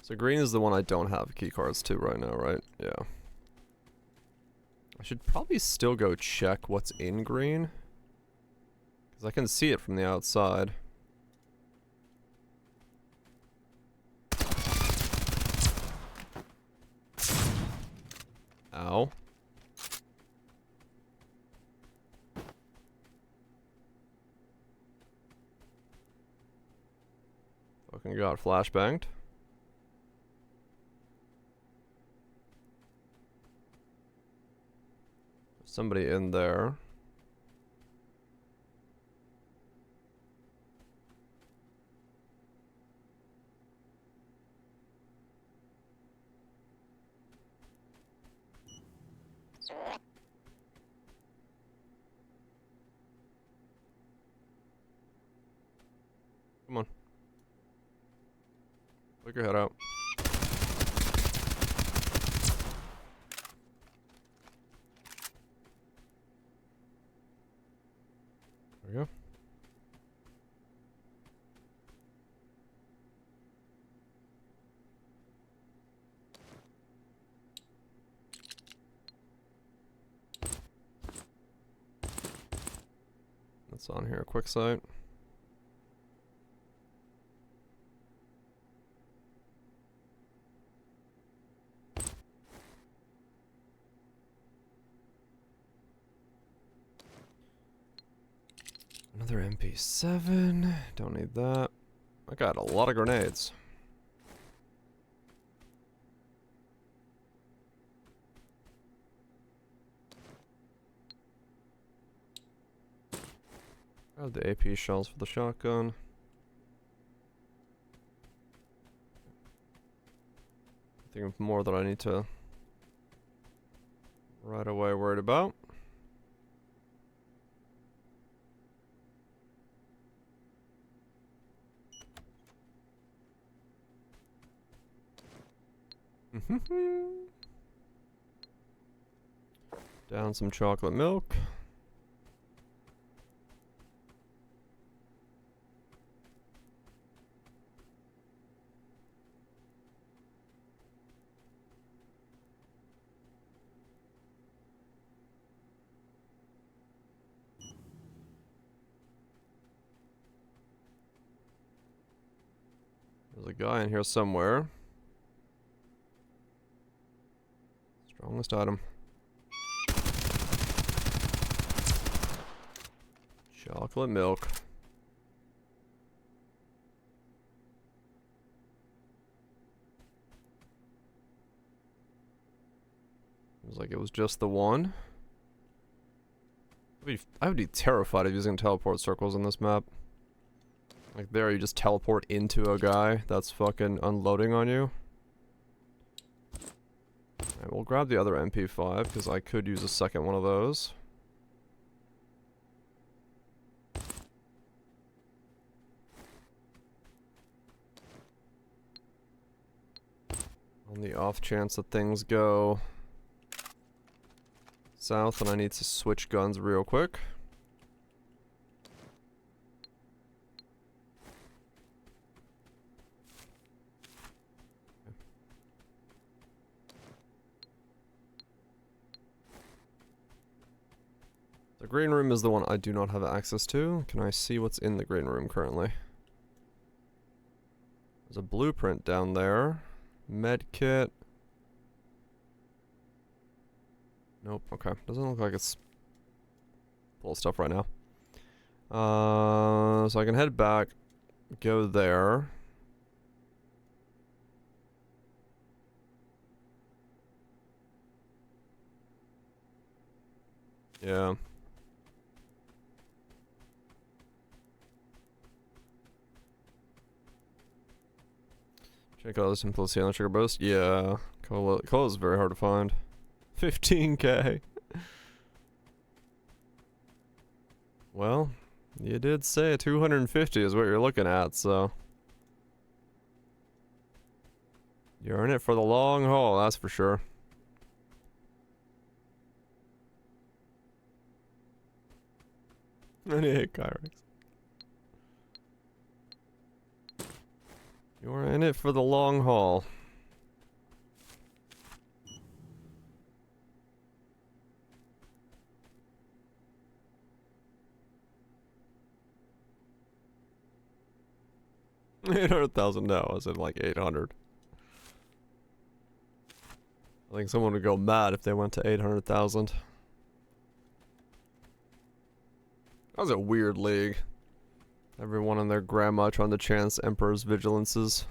So green is the one I don't have keycards to right now, right? Yeah. I should probably still go check what's in green. Because I can see it from the outside. Ow. Fucking got flashbanged. Somebody in there. Come on. Look your head out. There we go. That's on here, quick sight. Another MP7. Don't need that. I got a lot of grenades. Grab the AP shells for the shotgun. I think of more that I need to right away worried about. Down some chocolate milk. There's a guy in here somewhere. Strongest item. Chocolate milk. It was like it was just the one. I would be terrified of using teleport circles in this map. Like there, you just teleport into a guy that's fucking unloading on you. Alright, we'll grab the other MP5 because I could use a second one of those. On the off chance that things go south and I need to switch guns real quick. The green room is the one I do not have access to. Can I see what's in the green room currently? There's a blueprint down there. Med kit. Nope, okay. Doesn't look like it's full of stuff right now. So I can head back, go there. Yeah. Check out the simplicity on the trigger boost. Yeah. Cola is very hard to find. 15k. Well, you did say 250 is what you're looking at, so. You're in it for the long haul, that's for sure. I hate Kyrex. You're in it for the long haul. $800,000 now. I said like 800. I think someone would go mad if they went to 800,000. That was a weird league. Everyone and their grandma trying to chance Emperor's Vigilances.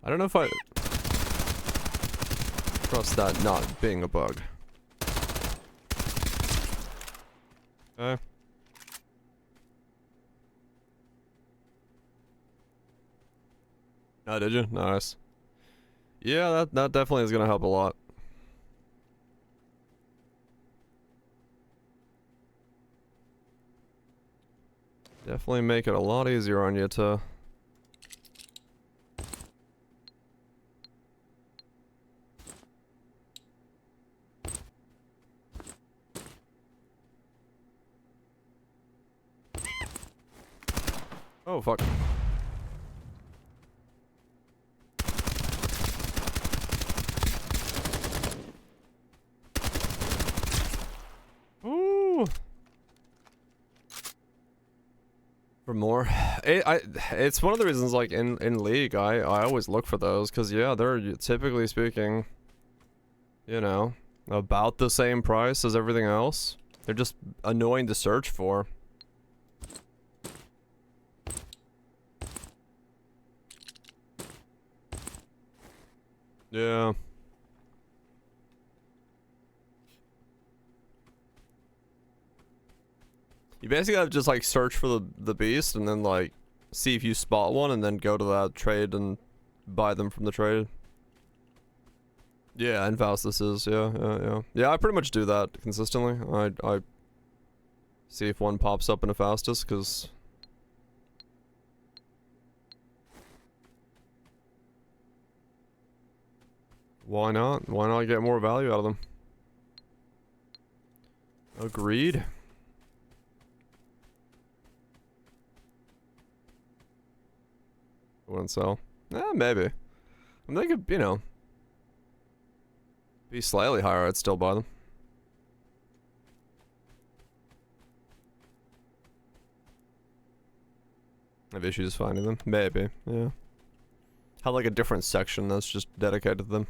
I don't know if I trust that not being a bug. Okay. Oh, did you? Nice. Yeah, that definitely is gonna help a lot. Definitely make it a lot easier on you to... Oh, fuck. Ooh. For more. It's one of the reasons, like, in League, I always look for those, because, yeah, they're typically speaking, you know, about the same price as everything else. They're just annoying to search for. Yeah. You basically have to just like search for the beast and then like see if you spot one and then go to that trade and buy them from the trade. Yeah, and Faustus is, yeah. Yeah, I pretty much do that consistently. I see if one pops up in a Faustus, because why not? Why not get more value out of them? Agreed. Wouldn't sell. Maybe. I mean, they could, you know, be slightly higher, I'd still buy them. I have issues finding them. Maybe, yeah. Have like a different section that's just dedicated to them.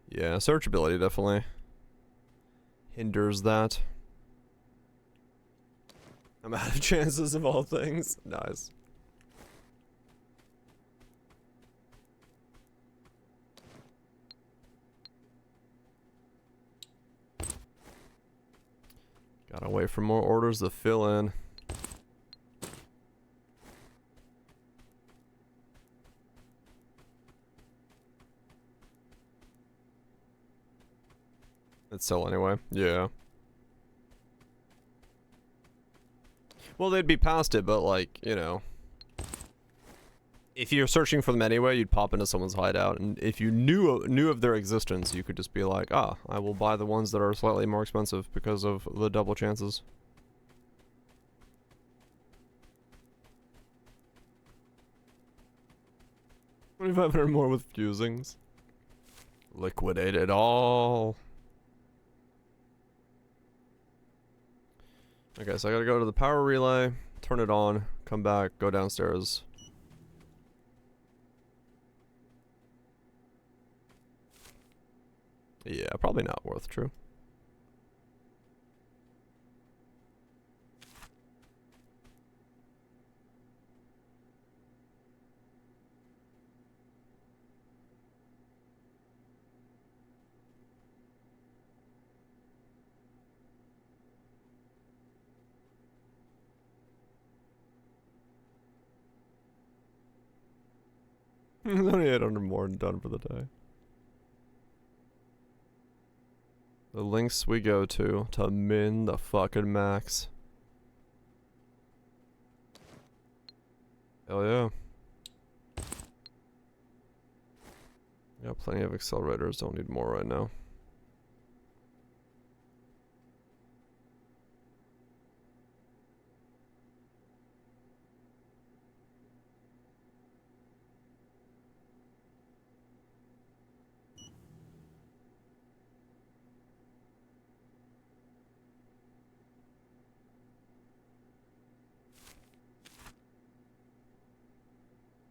Yeah, searchability definitely hinders that. I'm out of chances of all things. Nice. Gotta wait for more orders to fill in. It's sell anyway. Yeah. Well, they'd be past it, but like, you know, if you're searching for them anyway, you'd pop into someone's hideout, and if you knew of their existence, you could just be like, ah, I will buy the ones that are slightly more expensive because of the double chances. 2,500 more with fusings. Liquidate it all. Okay, so I gotta go to the power relay, turn it on, come back, go downstairs. Yeah, probably not worth true. Only 800 more and done for the day. The links we go to min the fucking max. Hell yeah. Got plenty of accelerators, don't need more right now.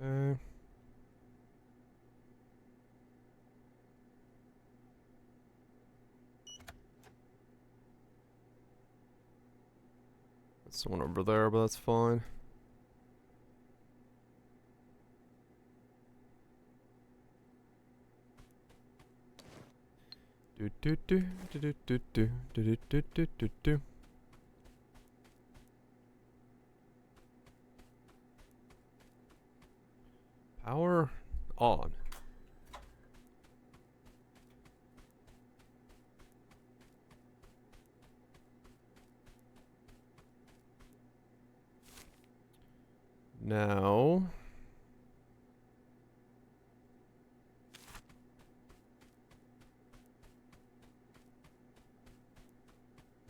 Okay. That's one over there, but that's fine. Do do do do do do do do do do do do. Power on. Now,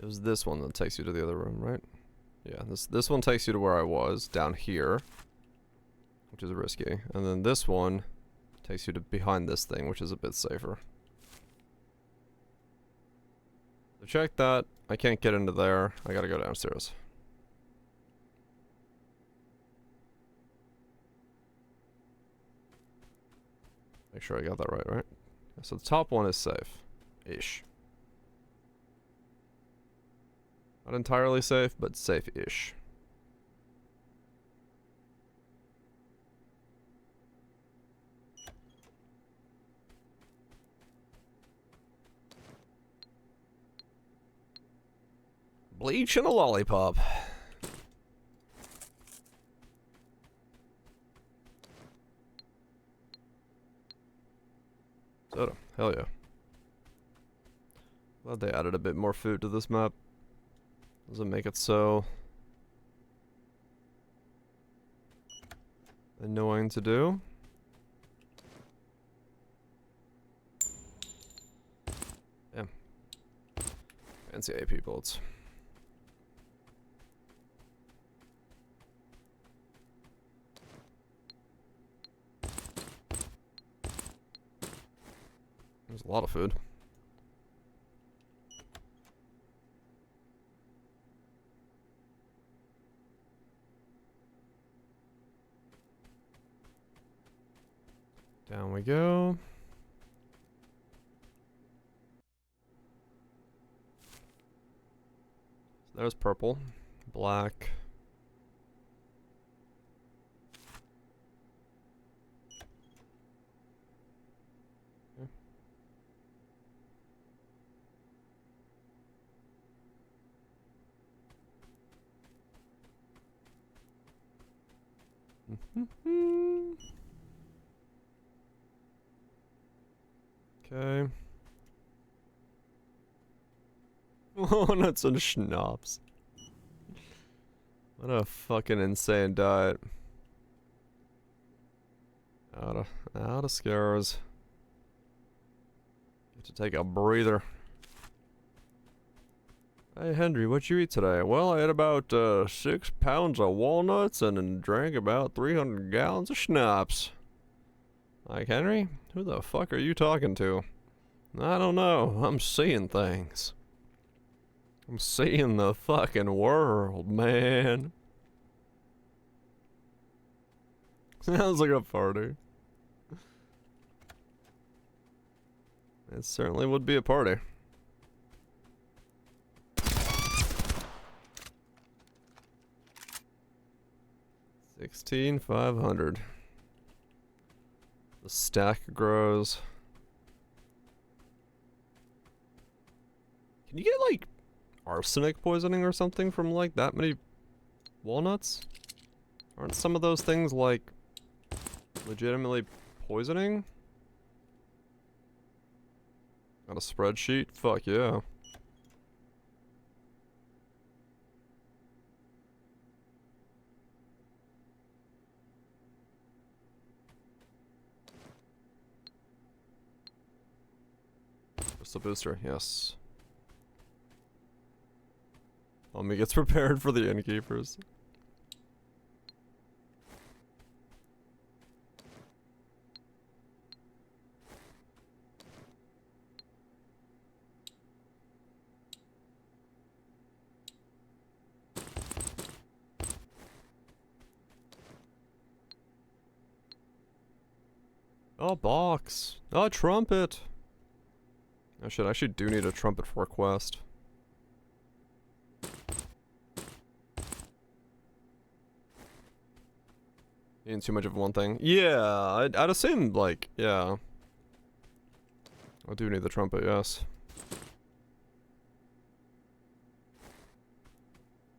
it was this one that takes you to the other room, right? Yeah, this one takes you to where I was, down here, which is risky. And then this one takes you to behind this thing, which is a bit safer. So check that. I can't get into there. I gotta go downstairs. Make sure I got that right? So the top one is safe-ish. Not entirely safe, but safe-ish. Bleach and a lollipop. Soda. Hell yeah. Glad they added a bit more food to this map. Doesn't make it so annoying to do. Damn. Fancy AP bullets. There's a lot of food. Down we go. So there's purple, black. Okay. Walnuts and schnapps. What a fucking insane diet. Out of scares. Get to take a breather. Hey Henry, what you eat today? Well, I ate about 6 pounds of walnuts and then drank about 300 gallons of schnapps. Like, Henry, who the fuck are you talking to? I don't know. I'm seeing things. I'm seeing the fucking world, man. Sounds like a party. It certainly would be a party. 16,500. The stack grows. Can you get like arsenic poisoning or something from like that many walnuts? Aren't some of those things like legitimately poisoning? Got a spreadsheet? Fuck yeah. Crystal booster, yes. Homie gets prepared for the innkeepers. Oh, box. Oh, trumpet. Oh shit, I actually do need a trumpet for a quest. Ain't too much of one thing. Yeah, I'd assume, like, yeah. I do need the trumpet, yes.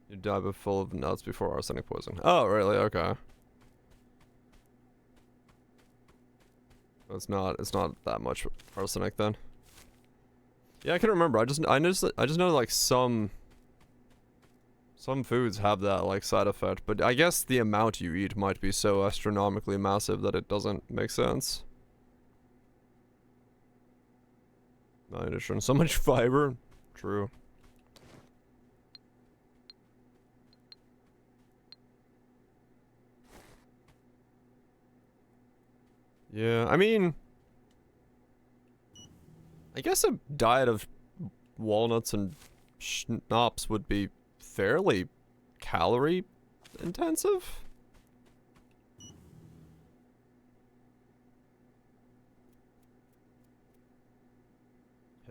You die but full of nuts before arsenic poison. Oh, really? Okay. It's not that much arsenic then. Yeah, I can remember. I just know like some foods have that like side effect, but I guess the amount you eat might be so astronomically massive that it doesn't make sense. Nutrition, so much fiber. True. Yeah, I mean, I guess a diet of walnuts and schnapps would be fairly calorie intensive.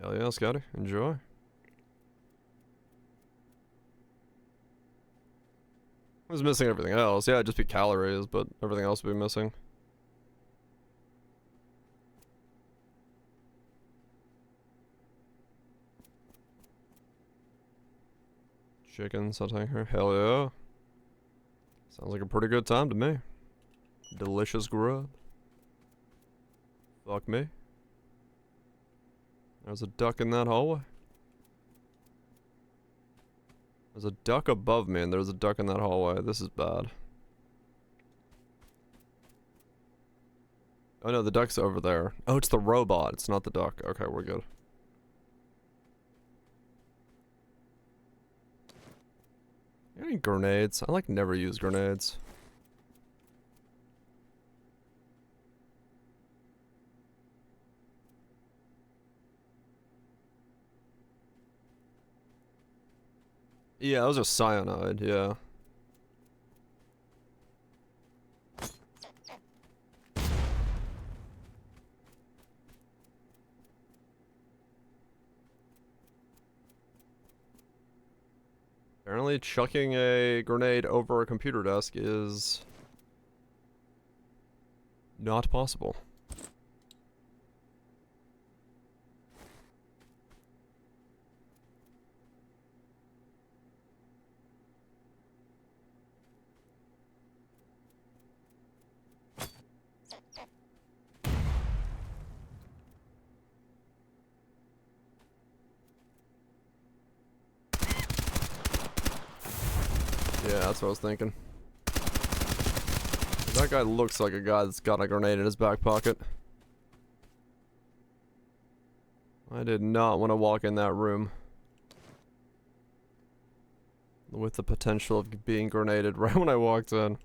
Hell yeah, Scotty, enjoy. I was missing everything else. Yeah, it'd just be calories, but everything else would be missing. Chicken sauteing her. Hell yeah. Sounds like a pretty good time to me. Delicious grub. Fuck me. There's a duck in that hallway. There's a duck above me and there's a duck in that hallway. This is bad. Oh no, the duck's over there. Oh, it's the robot. It's not the duck. Okay, we're good. Any grenades? I like never use grenades. Yeah, those are cyanide, yeah. Apparently chucking a grenade over a computer desk is not possible. Yeah, that's what I was thinking. That guy looks like a guy that's got a grenade in his back pocket. I did not want to walk in that room with the potential of being grenaded right when I walked in.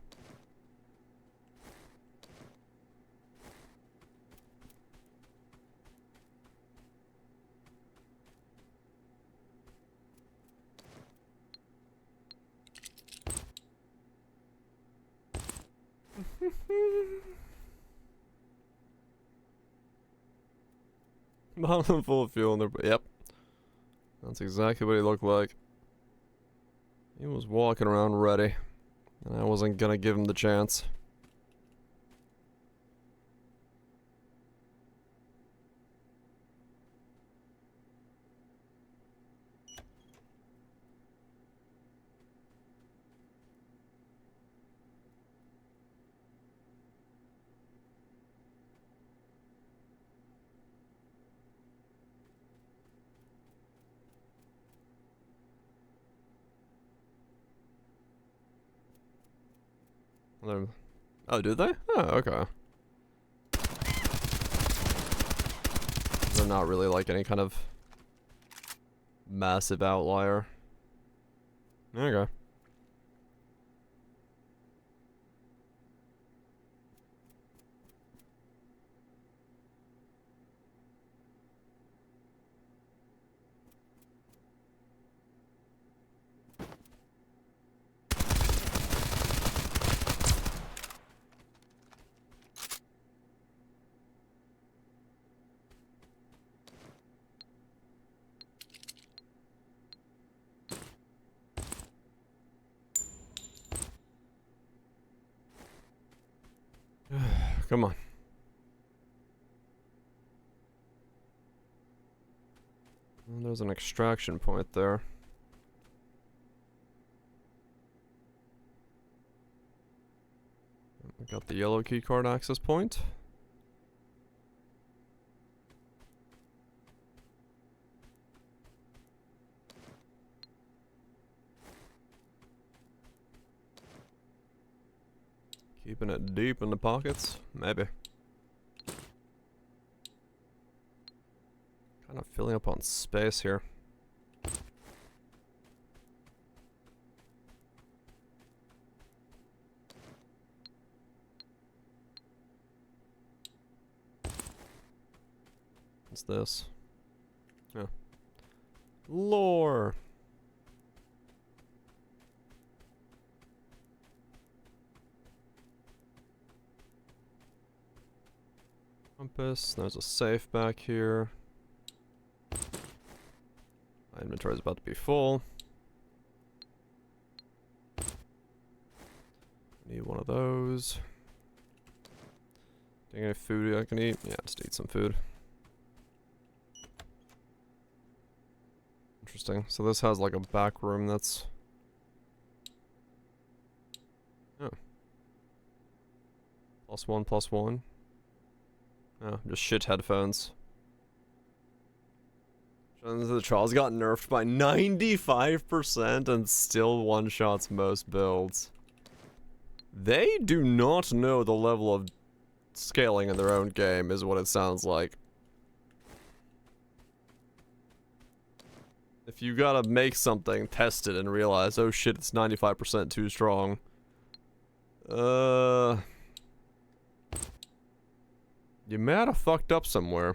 Bottle full of fuel in their... Yep. That's exactly what he looked like. He was walking around ready. And I wasn't gonna give him the chance. Oh, do they? Oh, okay. not really like any kind of massive outlier. Okay. Come on. Well, there's an extraction point there. We got the yellow keycard access point. Keeping it deep in the pockets? Maybe. Kind of filling up on space here. What's this? Yeah. Lore! Compass, there's a safe back here. My inventory is about to be full. Need one of those. Any food I can eat? Yeah, just eat some food. Interesting. So this has like a back room that's... Oh. +1, +1. Oh, just shit headphones. The Trials got nerfed by 95% and still one-shots most builds. They do not know the level of scaling in their own game, is what it sounds like. If you gotta make something, test it, and realize, oh shit, it's 95% too strong. You might have fucked up somewhere.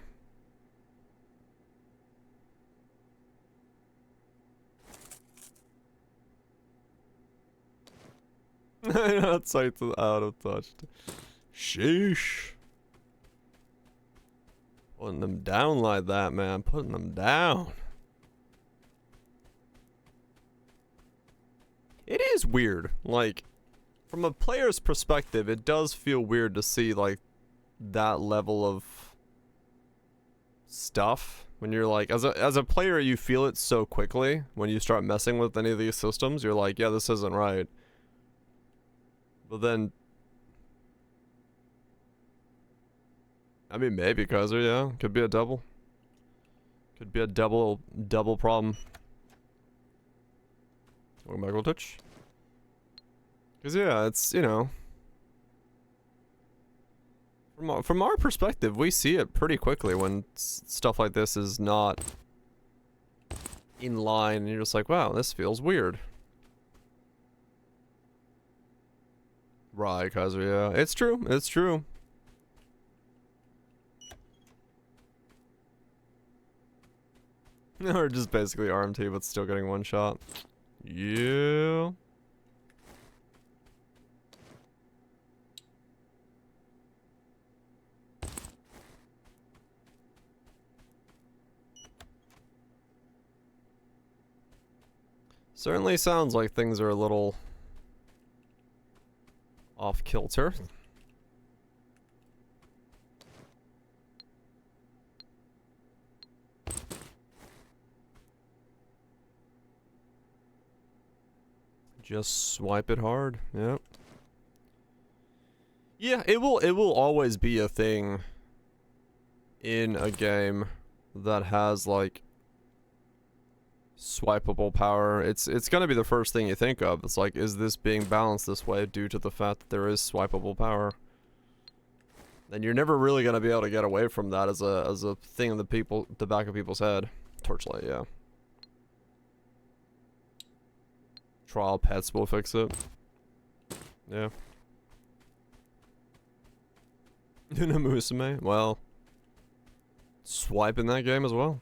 That site's out of touch. Sheesh. Putting them down like that, man. Putting them down. It is weird. Like, from a player's perspective, it does feel weird to see, like, that level of stuff. When you're like, as a player, you feel it so quickly. When you start messing with any of these systems, you're like, yeah, this isn't right. But then, I mean, maybe Kaiser, yeah, could be a double. Could be a double problem. Welcome back, Gold Touch. Cause yeah, it's, you know, from our perspective, we see it pretty quickly when stuff like this is not in line, and you're just like, wow, this feels weird. Right, Kaiser, yeah. It's true, it's true. Or just basically RMT, but still getting one shot. Yeah. Certainly sounds like things are a little off kilter. Just swipe it hard. Yep. Yeah, it will always be a thing in a game that has like swipeable power. It's gonna be the first thing you think of. It's like, is this being balanced this way due to the fact that there is swipeable power? then you're never really gonna be able to get away from that as a thing in the back of people's head. Torchlight, yeah. Trial pets will fix it. Yeah. Musume? Well, swipe in that game as well.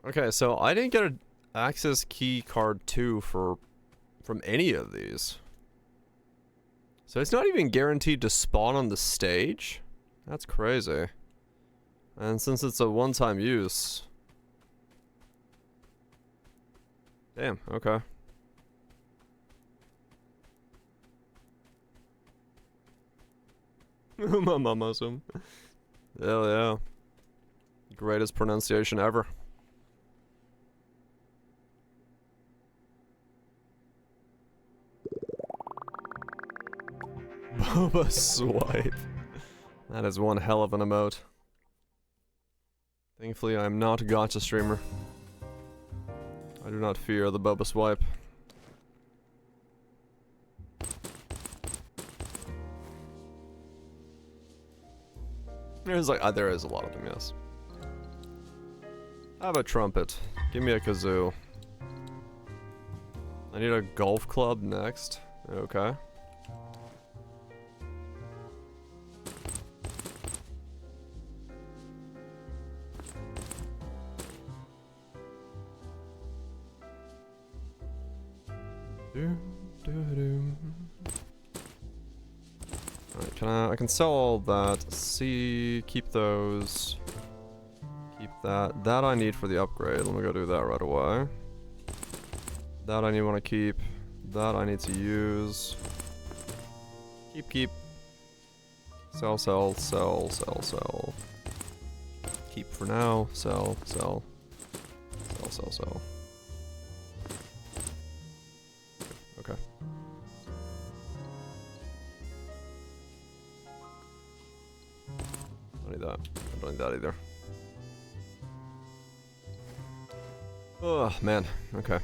Okay, so I didn't get an access key card 2 from any of these. So it's not even guaranteed to spawn on the stage? That's crazy. And since it's a one-time use... Damn, okay. Mamamasum. Hell yeah. Greatest pronunciation ever. Boba Swipe. That is one hell of an emote. Thankfully, I am not a gacha streamer. I do not fear the Boba Swipe. There's like, there is a lot of them, yes. I have a trumpet. Give me a kazoo. I need a golf club next. Okay. Alright, I can sell all that. See, keep those. Keep that. That I need for the upgrade. Let me go do that right away. That I want to keep. That I need to use. Keep. Sell. Keep for now. Sell. Okay. Don't need that. I don't need that either. Oh, man. Okay.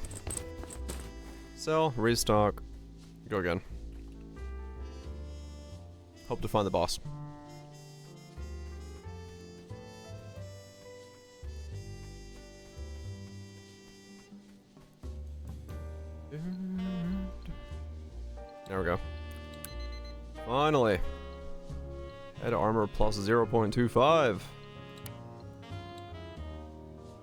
Sell, restock, go again. Hope to find the boss. There we go. Finally. Head armor plus 0.25.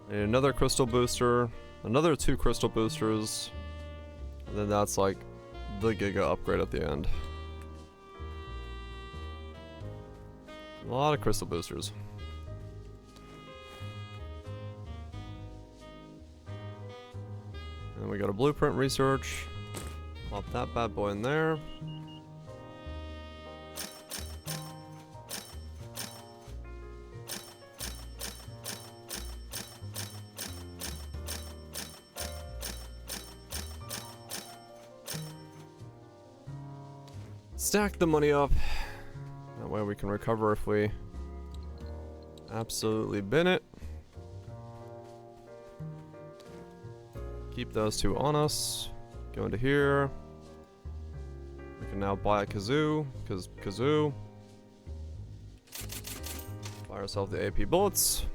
Need another crystal booster. Another 2 crystal boosters. And then that's like the Giga upgrade at the end. A lot of crystal boosters. And we got a blueprint research. Plop that bad boy in there. Stack the money up. That way we can recover if we absolutely bin it. Keep those 2 on us. Go into here. We can now buy a kazoo, because kazoo. Buy ourselves the AP bullets.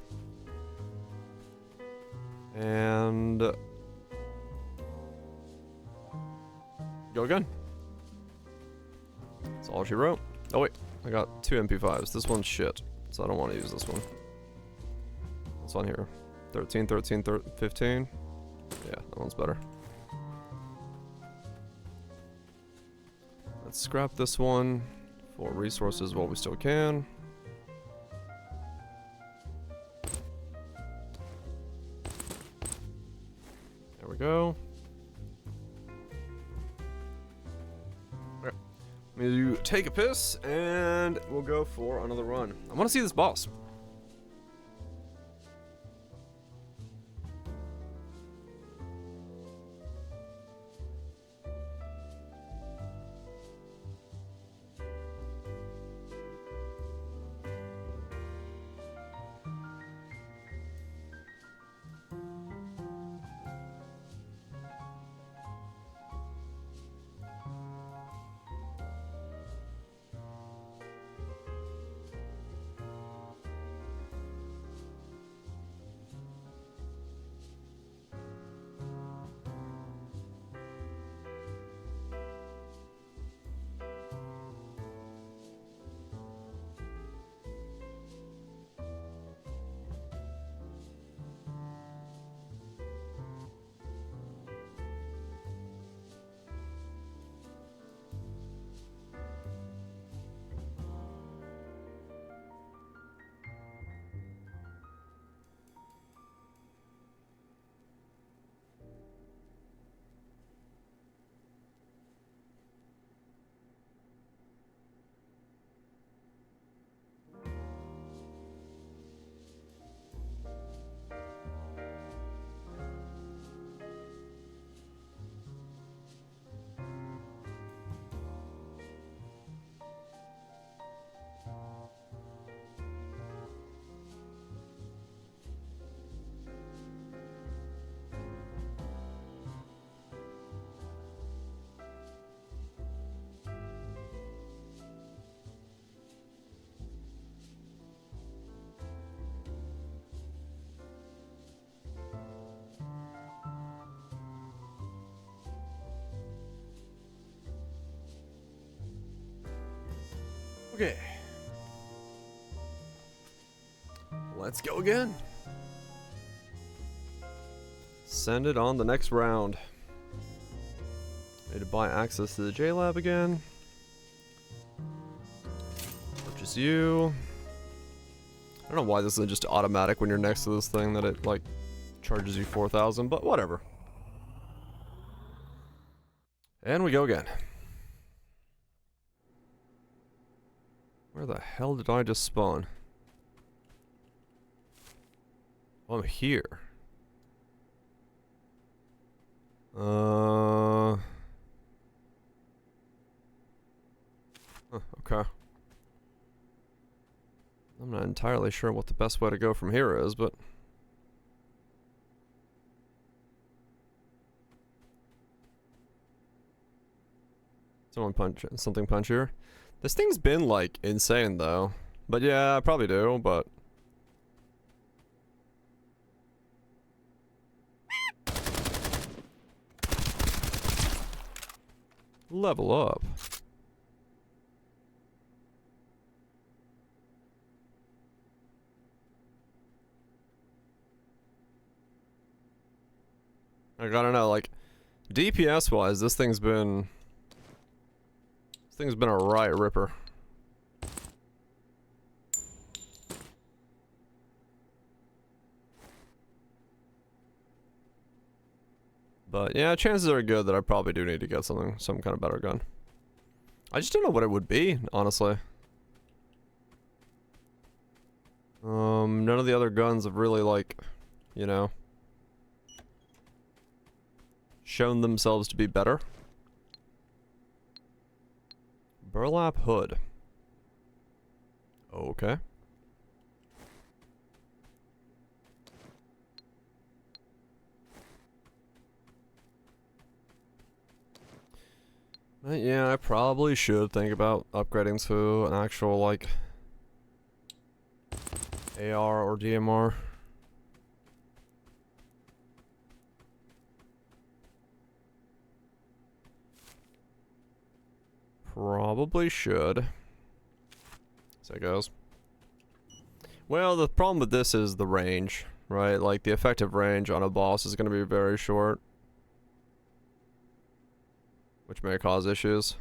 And go again. That's all she wrote. Oh wait, I got 2 MP5s. This one's shit, so I don't want to use this one. What's on here? 13, 15. Yeah, that one's better. Let's scrap this one for resources while we still can. There we go. Okay. I'm gonna take a piss and we'll go for another run. I want to see this boss. Okay. Let's go again. Send it on the next round. Need to buy access to the J-Lab again. Purchase you. I don't know why this isn't just automatic when you're next to this thing that it, like, charges you 4,000, but whatever. And we go again. Where the hell did I just spawn? I'm here. Okay. I'm not entirely sure what the best way to go from here is, but... something punchier. This thing's been, like, insane, though. But yeah, I probably do, but... Level up. I gotta know, like, DPS wise, this thing's been a right ripper. But yeah, chances are good that I probably do need to get some kind of better gun. I just don't know what it would be, honestly. None of the other guns have really, like, you know, shown themselves to be better. Burlap hood. Okay. Yeah, I probably should think about upgrading to an actual, like, AR or DMR. Probably should. So it goes. Well, the problem with this is the range, right? Like, the effective range on a boss is going to be very short, which may cause issues.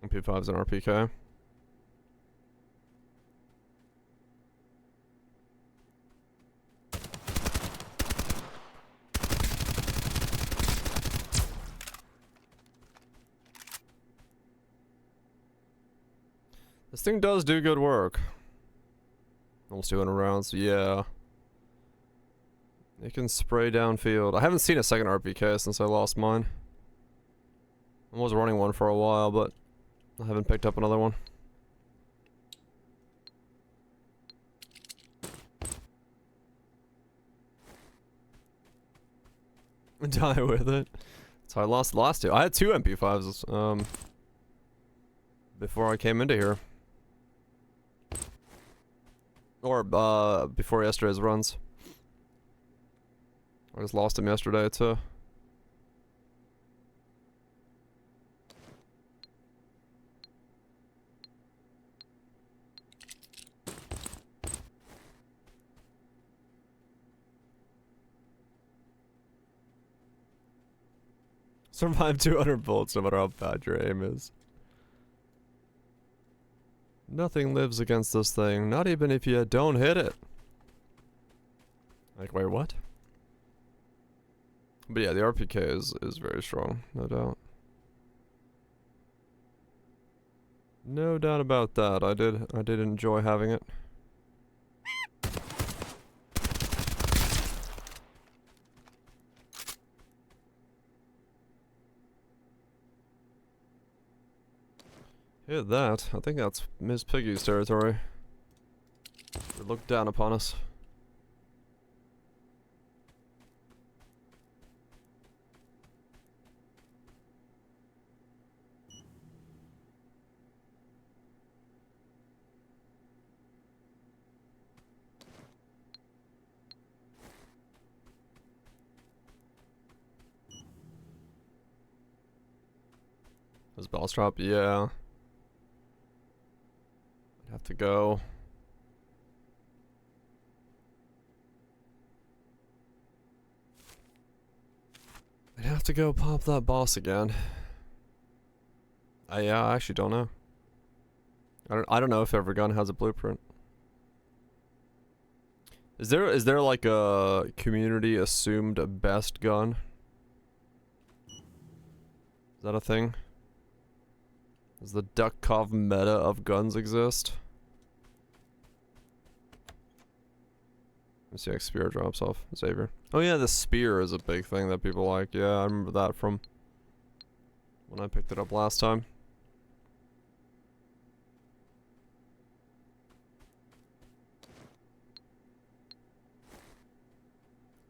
MP5's an RPK. This thing does do good work. Almost 200 rounds, yeah. It can spray downfield. I haven't seen a second RPK since I lost mine. I was running one for a while, but I haven't picked up another one. Die with it. So I lost the last two. I had two MP5s before I came into here. Or before yesterday's runs. I just lost him yesterday too. Survive 200 bullets no matter how bad your aim is. Nothing lives against this thing, not even if you don't hit it. Like, wait, what? But yeah, the RPK is very strong, no doubt. No doubt about that. I did enjoy having it. Hit that. I think that's Miss Piggy's territory. They look down upon us. This boss drop, yeah. I'd have to go. I'd have to go pop that boss again. Yeah, I actually don't know. I don't know if every gun has a blueprint. Is there like a community assumed best gun? Is that a thing? Does the Duckov meta of guns exist? Let's see, like spear drops off. Xavier. Oh yeah, the spear is a big thing that people like. Yeah, I remember that from when I picked it up last time.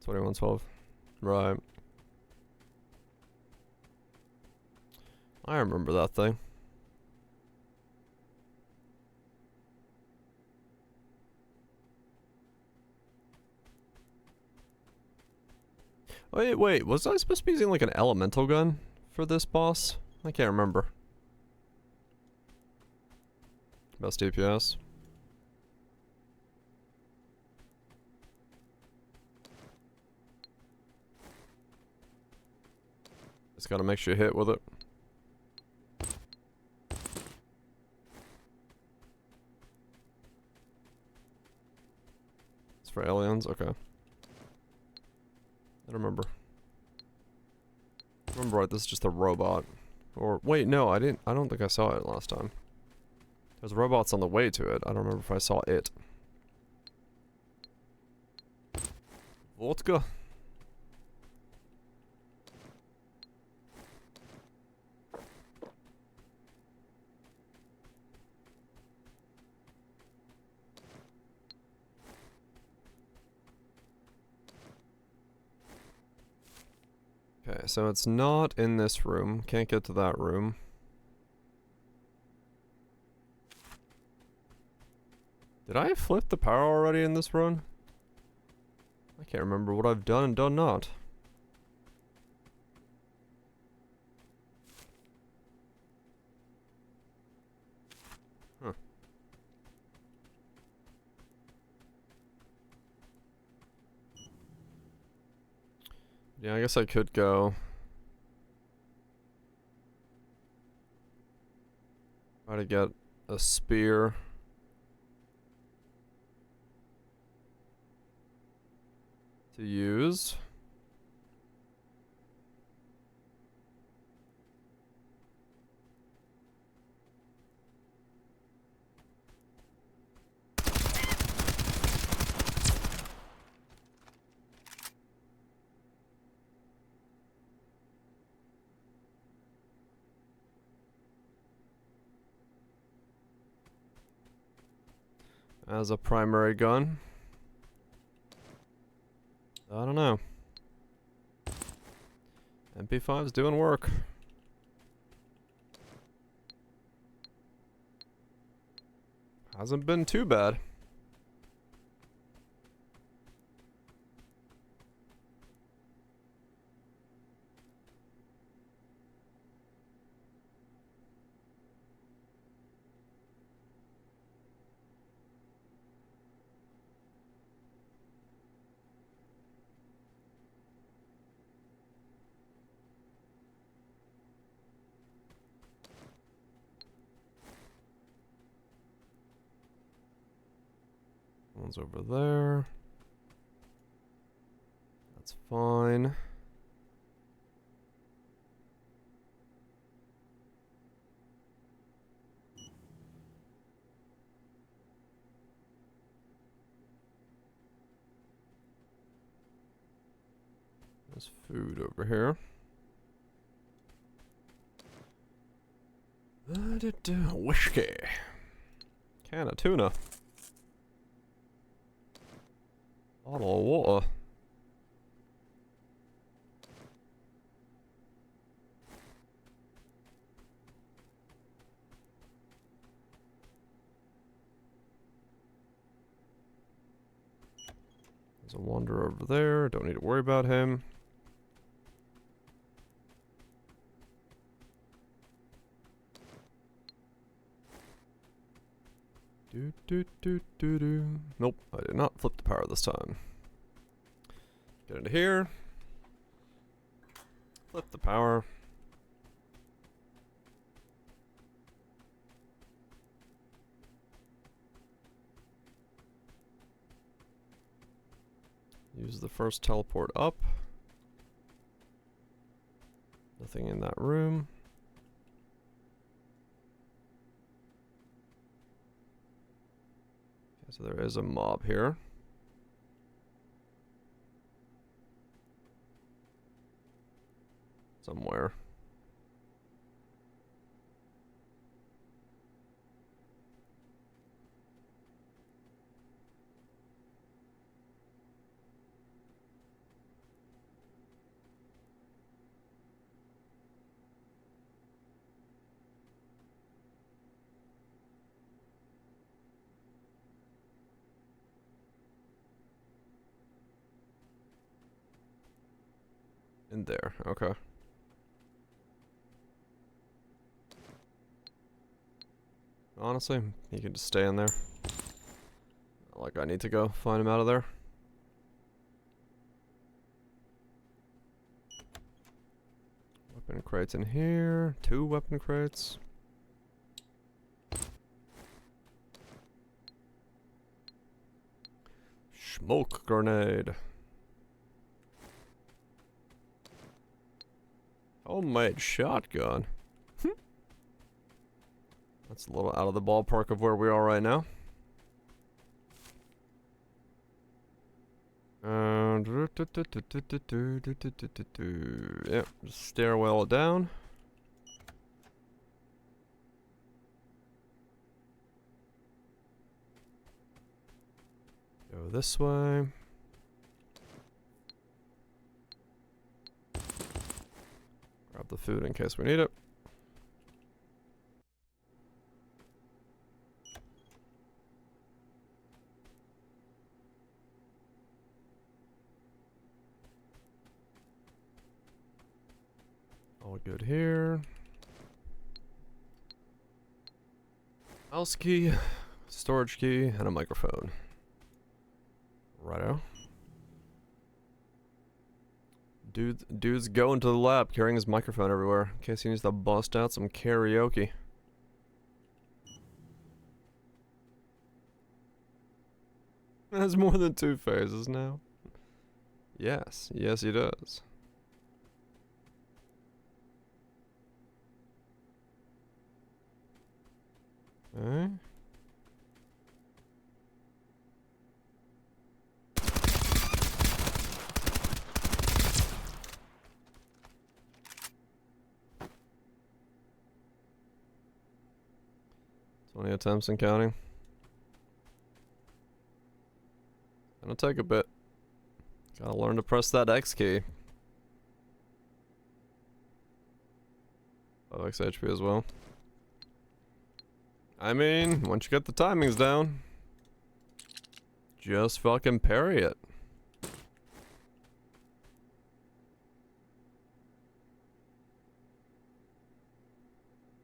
2112. Right. I remember that thing. Wait, was I supposed to be using like an elemental gun for this boss? I can't remember. Best DPS. Just gotta make sure you hit with it. It's for aliens? Okay. I don't remember. Remember right, this is just a robot. Or, wait, no, I don't think I saw it last time. There's robots on the way to it. I don't remember if I saw it. Vodka? Okay, so it's not in this room. Can't get to that room. Did I flip the power already in this run? I can't remember what I've done and done not. Huh. Yeah, I guess I could go. Try to get a spear. To use. As a primary gun. I don't know. MP5's doing work. Hasn't been too bad. One's over there. That's fine. There's food over here. Whiskey. Can of tuna. Bottle of water. There's a wanderer over there. Don't need to worry about him. Do do do do do. Nope, I did not flip the power this time. Get into here. Flip the power. Use the first teleport up. Nothing in that room. Okay, so there is a mob here. Somewhere. In there, okay. Honestly, he can just stay in there. Not like I need to go find him out of there. Weapon crates in here. 2 weapon crates. Smoke grenade. Homemade shotgun. That's a little out of the ballpark of where we are right now. Yep, just stairwell down. Go this way. Grab the food in case we need it. All good here. Mouse key, storage key, and a microphone. Righto. Dude's going to the lab carrying his microphone everywhere in case he needs to bust out some karaoke. Has more than 2 phases now. Yes, yes he does. Okay. Twenty attempts and counting. Gonna take a bit. Gotta learn to press that X key. 5x HP as well. I mean, once you get the timings down, just fucking parry it.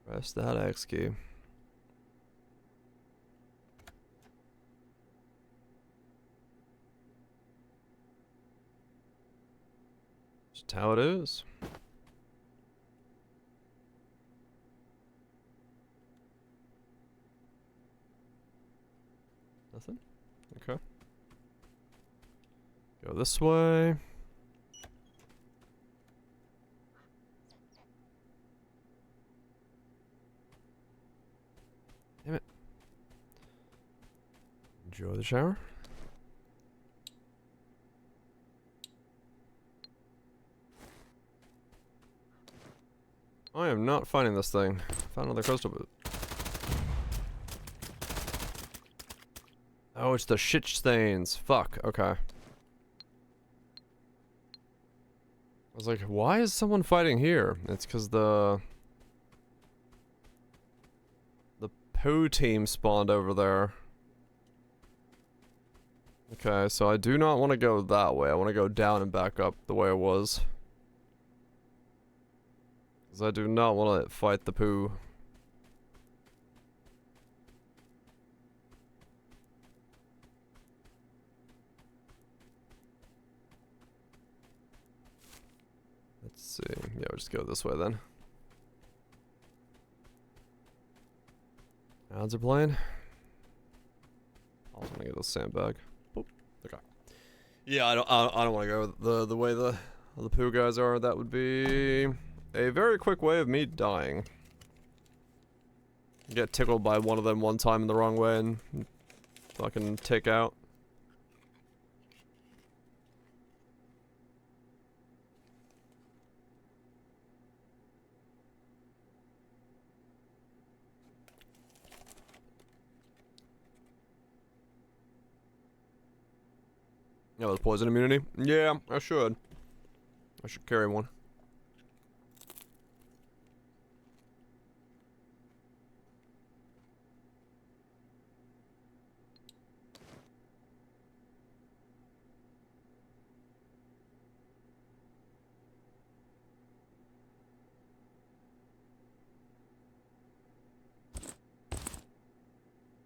Press that X key. Just how it is. Nothing? Okay. Go this way. Damn it. Enjoy the shower. I am not finding this thing. Found another coastal boot. Oh, it's the shit stains. Fuck, okay. I was like, why is someone fighting here? It's because the poo team spawned over there. Okay, so I do not want to go that way. I want to go down and back up the way it was. Because I do not want to fight the poo. I'll just go this way then. Odds are playing. I was gonna get a sandbag. Boop. Okay. Yeah, I don't want to go the way the poo guys are. That would be a very quick way of me dying. Get tickled by one of them one time in the wrong way and fucking tick out. Yeah, with poison immunity? Yeah, I should. I should carry one.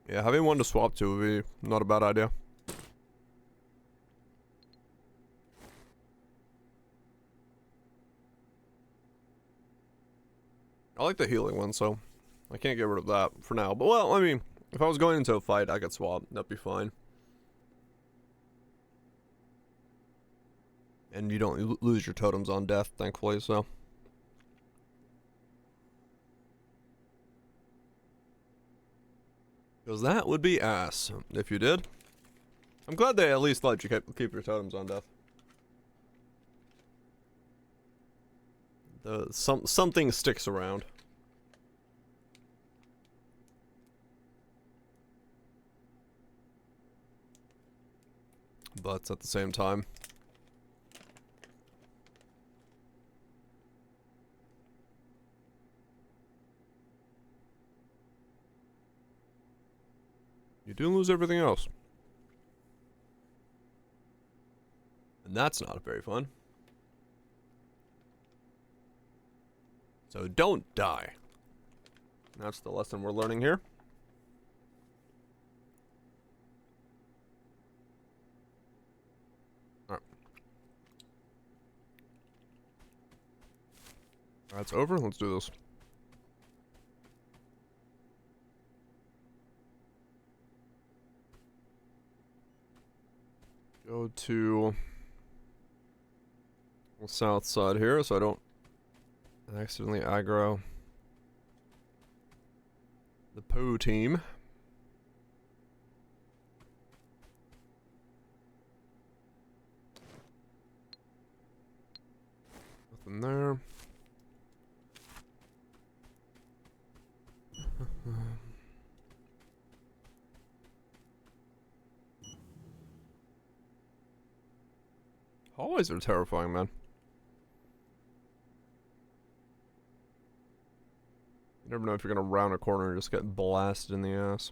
Yeah, having one to swap to would be not a bad idea. I like the healing one, so I can't get rid of that for now. But, well, I mean, if I was going into a fight, I could swap. That'd be fine. And you don't lose your totems on death, thankfully, so. Because that would be ass, if you did. I'm glad they at least let you keep your totems on death. Something sticks around. But at the same time, you do lose everything else. And that's not very fun. So don't die. That's the lesson we're learning here. Alright. That's over. Let's do this. Go to the south side here so I don't accidentally aggro the poo team. Nothing there. Hallways are terrifying, man. You never know if you're gonna round a corner and just get blasted in the ass.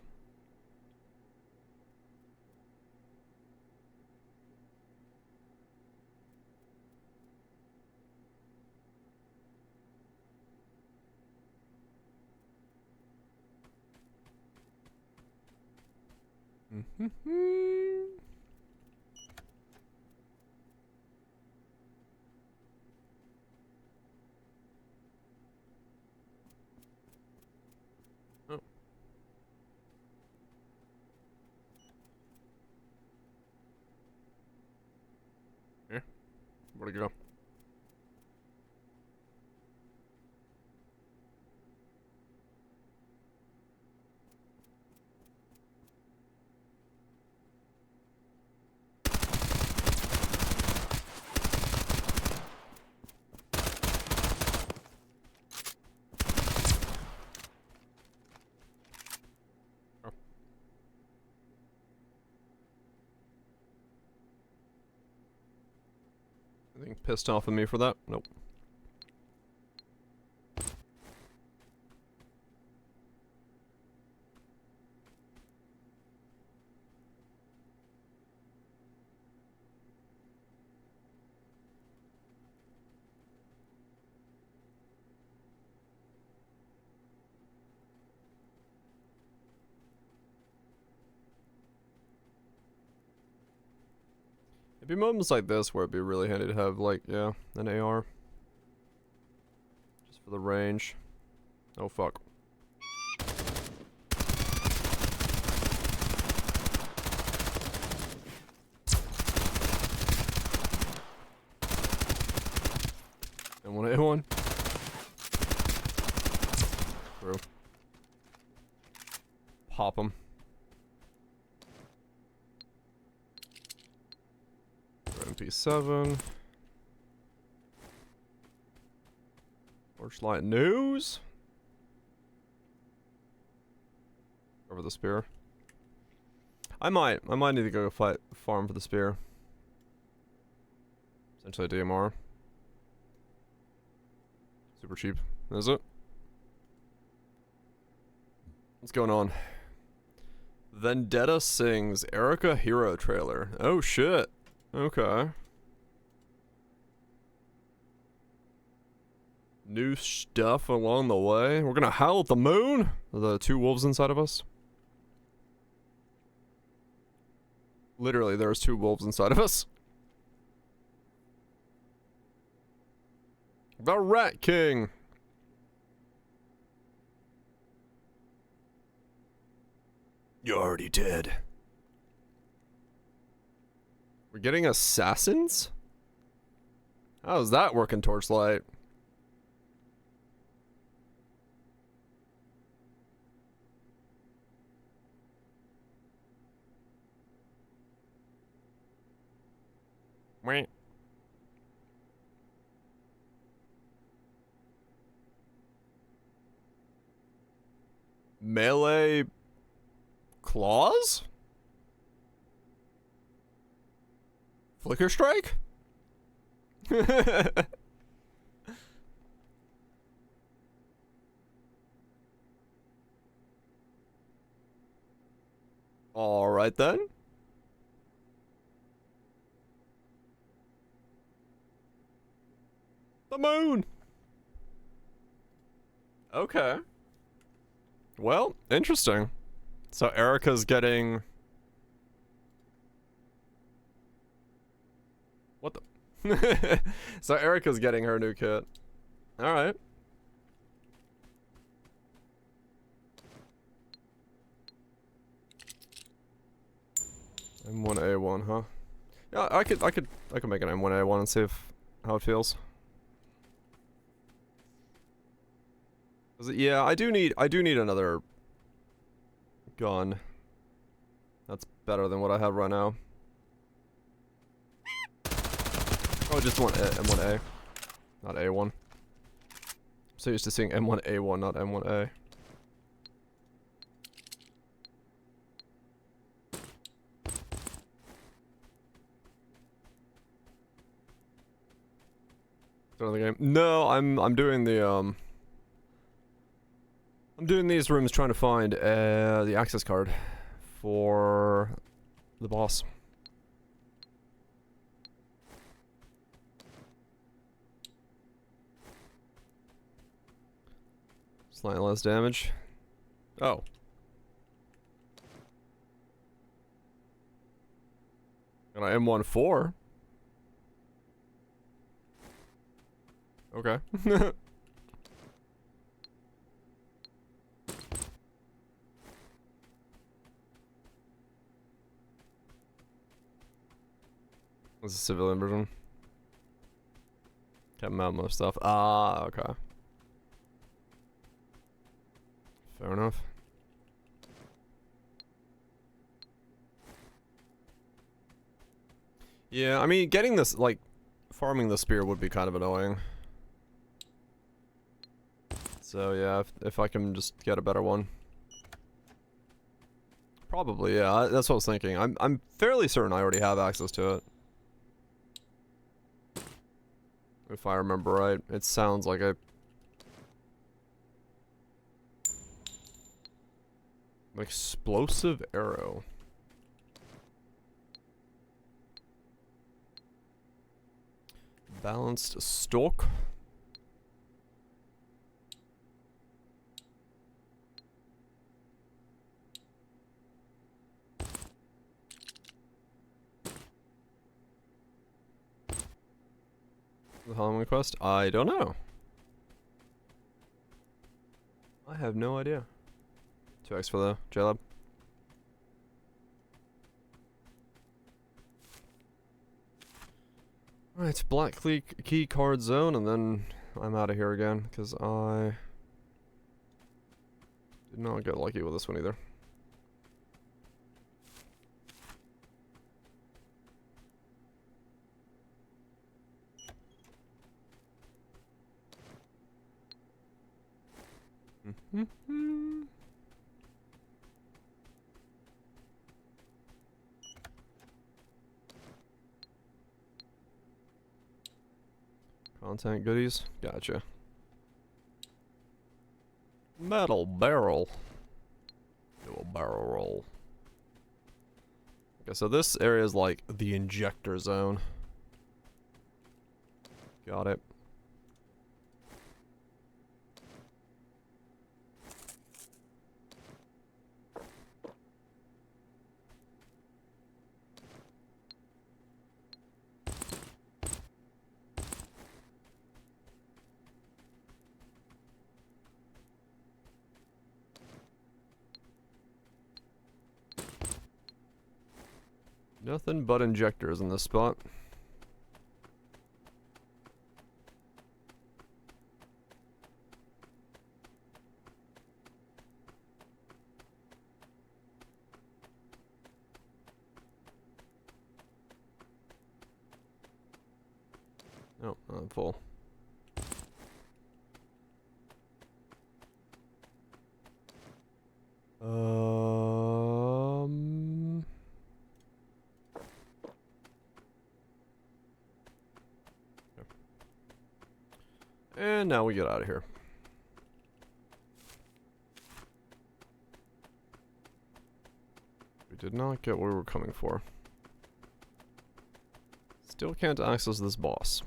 Oh. Here. Where'd it go? Anything pissed off at me for that? Nope. It'd be moments like this where it'd be really handy to have, like, yeah, an AR. for the range. Oh fuck. And one A1. Through. Pop him. MP7. Torchlight news. Over the spear. I might need to go farm for the spear. Essentially a DMR. Super cheap. Is it? What's going on? Vendetta sings Erica Hero trailer. Oh shit. Okay. New stuff along the way. We're gonna howl at the moon? The two wolves inside of us? Literally, there's two wolves inside of us. The Rat King. You're already dead. We're getting assassins? How's that working, Torchlight? Wait. Melee claws? Flicker strike? All right then. The moon. Okay. Well, interesting. So Erica's getting... What the... So Erica's getting her new kit. Alright. M1A1, huh? Yeah, I could make an M1A1 and see how it feels. Yeah, I do need another gun. That's better than what I have right now. Oh, just want M1A, not A1. I'm so used to seeing M1A1, not M1A. Another game? No, I'm doing the I'm doing these rooms trying to find the access card for the boss. Slightly less damage. Oh. And I M14. Okay. This is a civilian version. Can't mount most stuff. Ah, okay. Fair enough. Yeah, I mean, getting this, like, farming the spear would be kind of annoying. So yeah, if I can just get a better one. Probably, yeah, that's what I was thinking. I'm fairly certain I already have access to it. If I remember right, it sounds like a... explosive arrow. Balanced stalk. The Halloween quest? I don't know. I have no idea. 2x for the JLab. Alright, black key card zone, and then I'm out of here again, because I did not get lucky with this one either. Content goodies, gotcha. Metal barrel. Do a barrel roll. Okay, so this area is like the injector zone. Got it. Nothing but injectors in this spot. Oh, I'm full. And now we get out of here. We did not get what we were coming for. Still can't access this boss.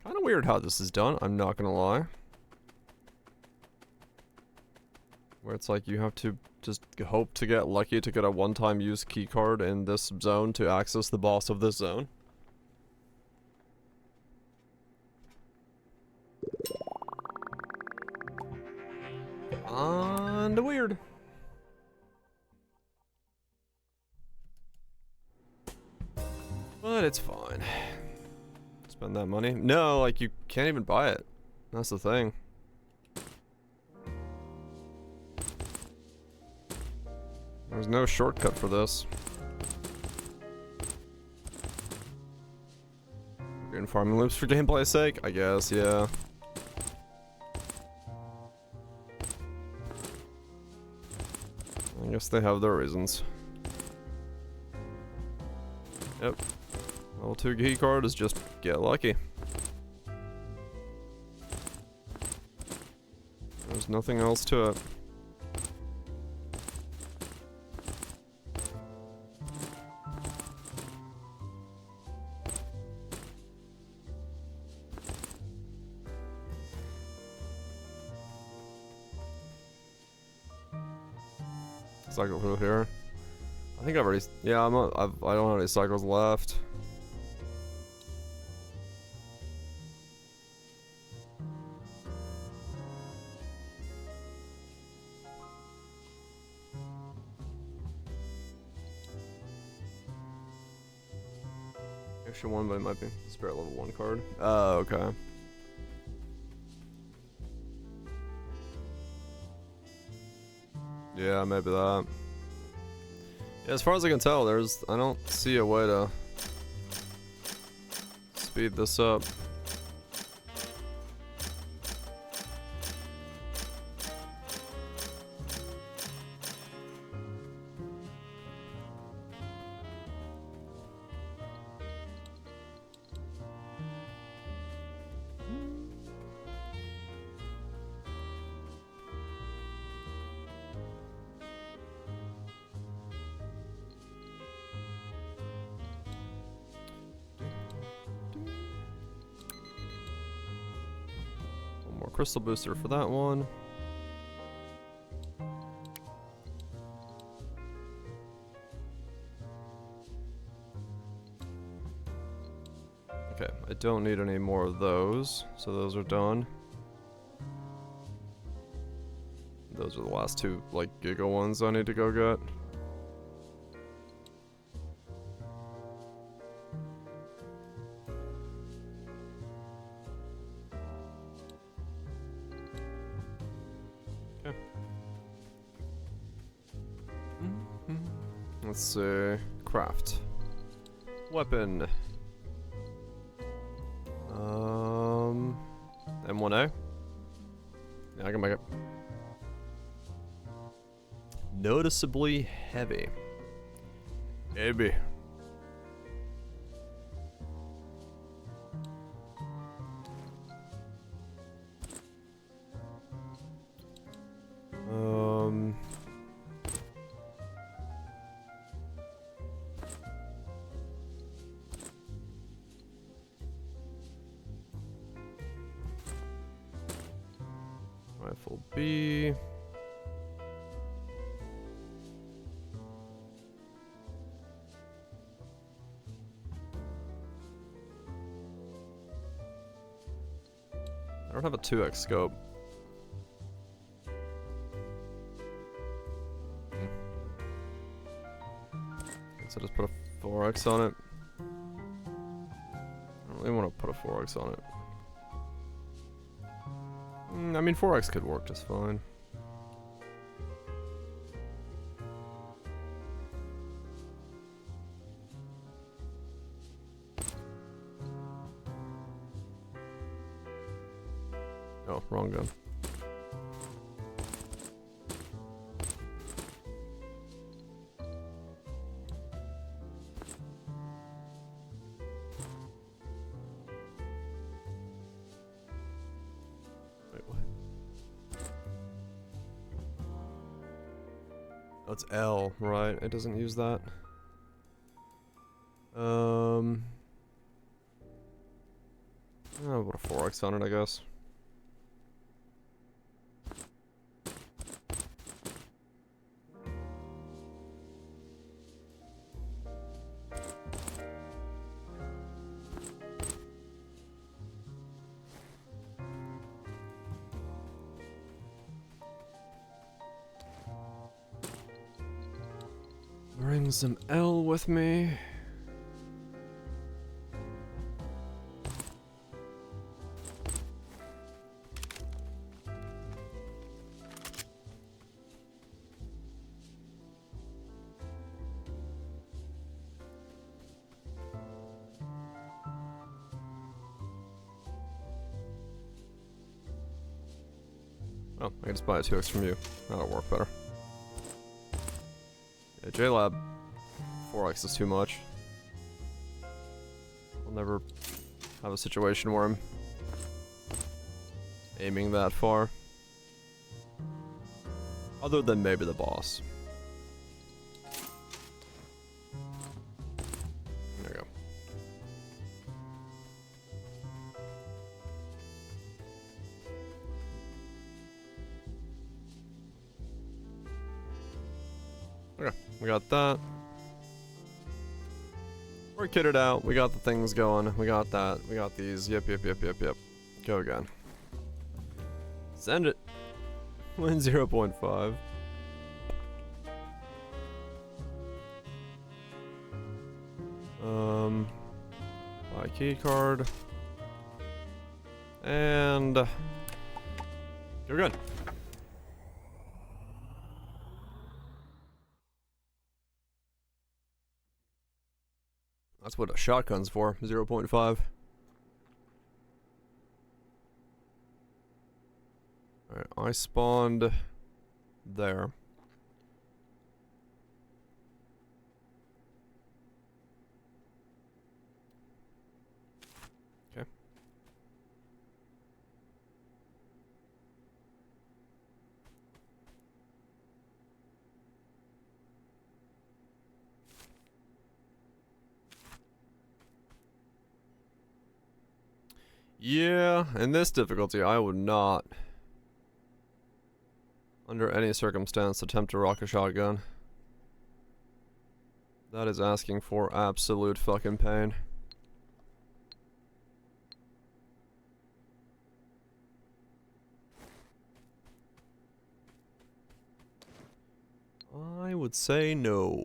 Kinda weird how this is done, I'm not gonna lie. Where it's like you have to just hope to get lucky to get a one-time use keycard in this zone to access the boss of this zone. And weird. But it's fine. Spend that money. No, like you can't even buy it. That's the thing. There's no shortcut for this. Green farming loops for gameplay's sake? I guess, yeah. I guess they have their reasons. Yep. Level 2 key card is just get lucky. There's nothing else to it. Cycle through here. I think I've already. Yeah, I don't have any cycles left. Extra one, but it might be spirit level 1 card. Oh, okay. Yeah, maybe that. Yeah, as far as I can tell, I don't see a way to speed this up. Crystal booster for that one. Okay, I don't need any more of those, so those are done. Those are the last two, like, giga ones I need to go get. Okay. Let's see. Craft. Weapon. M1A. Yeah, I can make it. Noticeably heavy. Heavy. Rifle B. I don't have a 2x scope. Guess I just put a 4x on it. I don't really want to put a 4x on it. I mean, 4x could work just fine. Oh, wrong gun. Wait, what? Oh, it's L, right? It doesn't use that. I'll put a 4x on it, I guess. Bring some L with me. Oh, I can just buy a 2x from you. That'll work better. Yeah, JLab 4x is too much. I'll never have a situation where I'm aiming that far. Other than maybe the boss. There you go. Okay, we got that. We're kitted out. We got the things going. We got that. We got these. Yep. Go again. Send it. Win 0.5. Buy key card. And you're good. That's what a shotgun's for, 0.5. Alright, I spawned there. Okay. Yeah, in this difficulty, I would not, under any circumstance, attempt to rock a shotgun. That is asking for absolute fucking pain. would say no.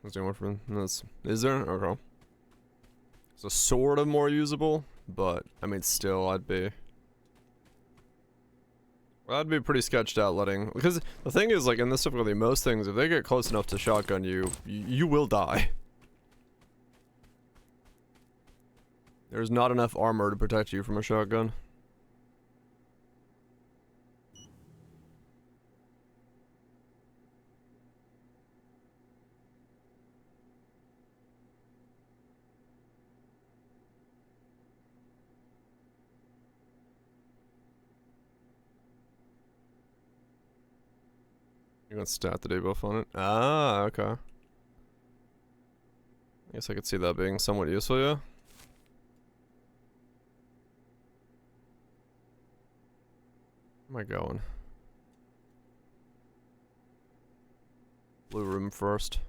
Is there more from this? Is there? Okay. So sort of more usable, but I mean, still, I'd be pretty sketched out letting, because the thing is, like, in this difficulty, most things, if they get close enough to shotgun you, you will die. There's not enough armor to protect you from a shotgun. You're gonna stat the debuff on it? Ah, okay. I guess I could see that being somewhat useful, yeah. Where am I going? Blue room first.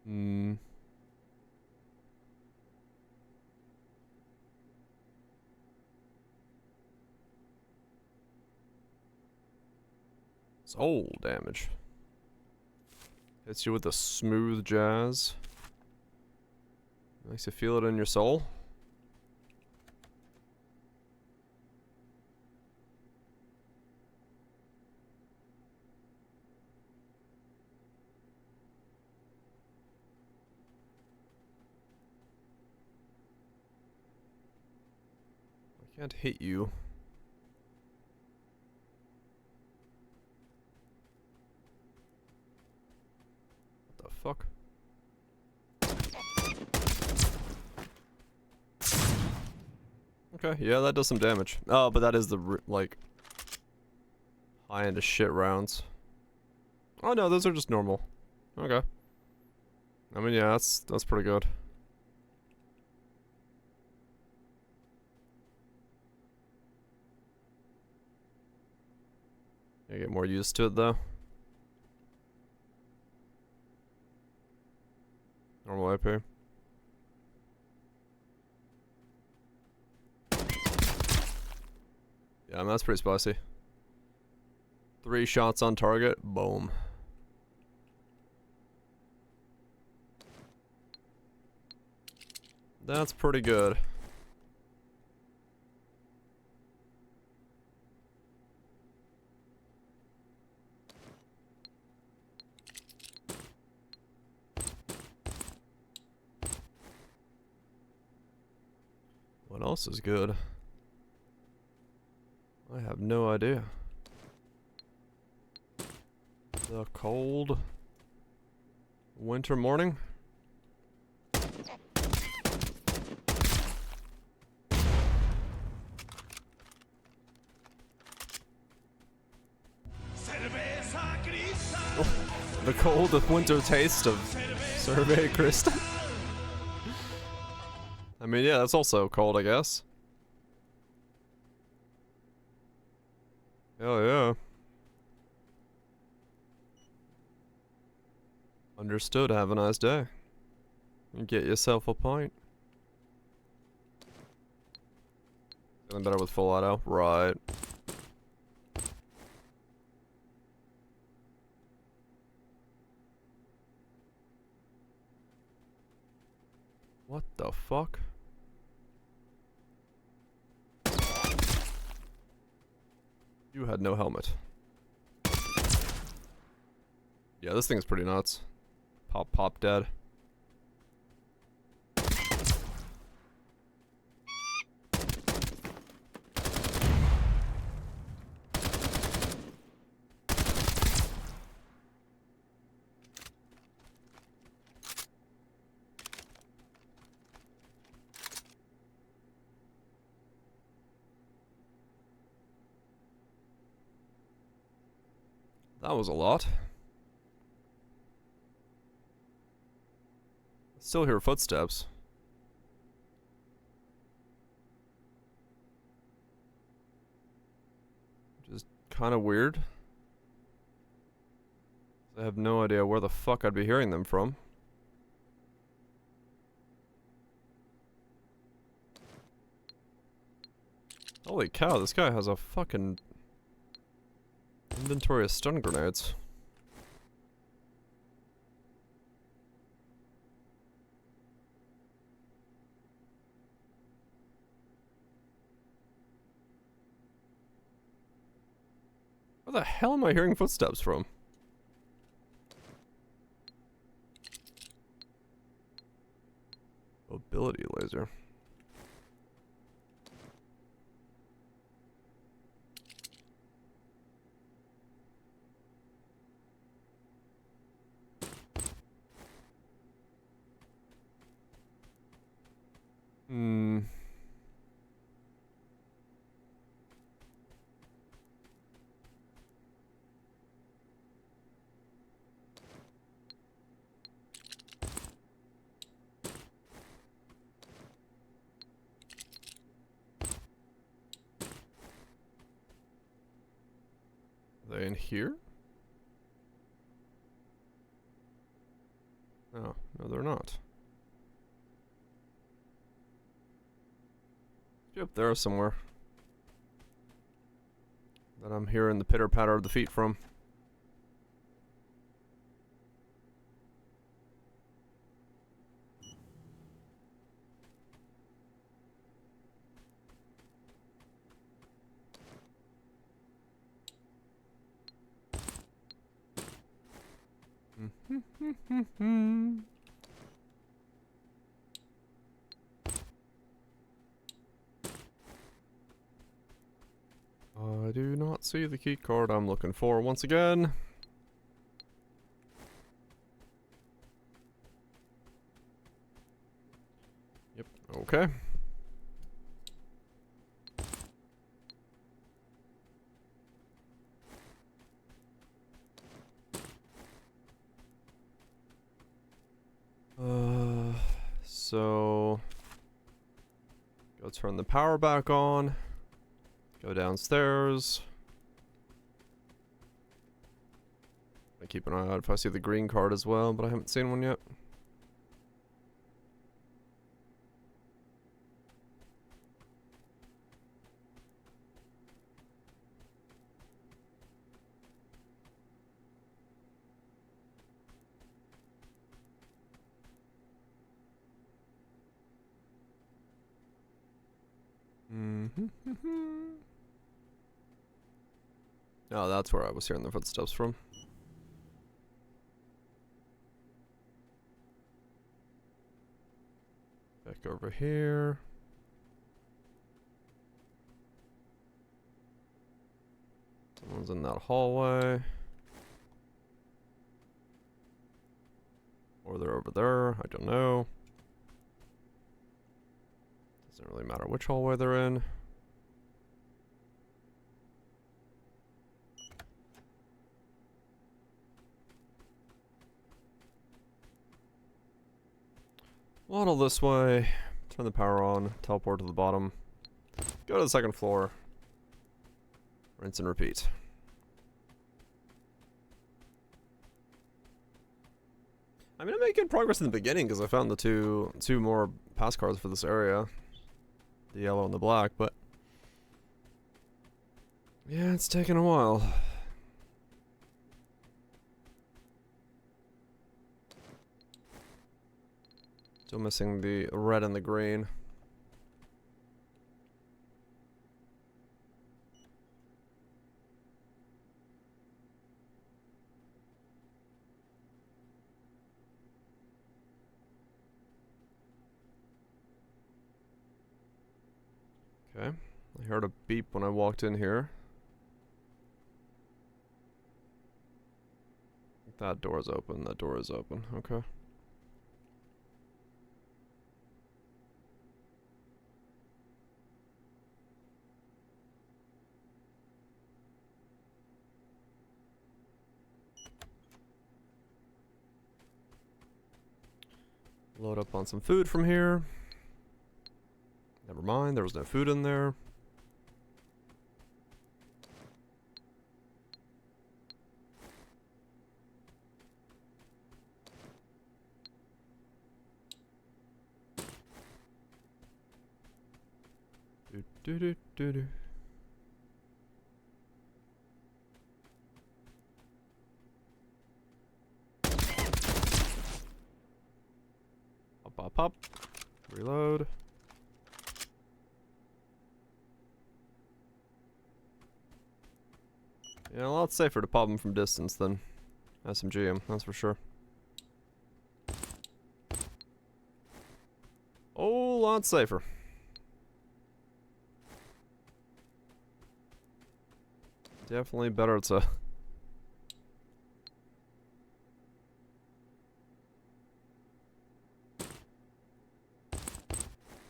Hmm. Soul damage. Hits you with the smooth jazz. Makes you feel it in your soul. I can't hit you. What the fuck? Okay, yeah, that does some damage. Oh, but that is the, like, high end of shit rounds. Oh no, those are just normal. Okay. I mean, yeah, that's pretty good. I get more used to it though. Normal AP. Yeah, I mean, that's pretty spicy. 3 shots on target, boom. That's pretty good. What else is good? I have no idea. The cold winter morning. The cold winter taste of Cerveza Crystal. I mean, yeah, that's also cold, I guess. Hell yeah. Understood. Have a nice day. And get yourself a pint. Feeling better with full auto? Right. What the fuck? You had no helmet. Yeah, this thing's pretty nuts. Pop dead. That was a lot. Still hear footsteps. Which is kind of weird. I have no idea where the fuck I'd be hearing them from. Holy cow, this guy has a fucking inventory of stun grenades. Where the hell am I hearing footsteps from? Mobility laser. Hmm. Are they in here? Oh, no they're not. Yep, there somewhere. That I'm hearing the pitter patter of the feet from. I do not see the key card I'm looking for once again. Yep, okay. So go turn the power back on. Go downstairs. I keep an eye out if I see the green card as well, but I haven't seen one yet. Oh, that's where I was hearing the footsteps from. Back over here. Someone's in that hallway. Or they're over there, I don't know. Doesn't really matter which hallway they're in. Waddle this way, turn the power on, teleport to the bottom, go to the second floor, rinse and repeat. I mean, I made good progress in the beginning because I found the two more pass cards for this area, the yellow and the black, but yeah, it's taken a while. Still missing the red and the green. Okay, I heard a beep when I walked in here. That door's open, that door is open, okay. Load up on some food from here. Never mind, there was no food in there. Do do do do. Pop pop pop. Reload. Yeah, a lot safer to pop them from distance than SMG 'em, that's for sure. Oh, lot safer. Definitely better to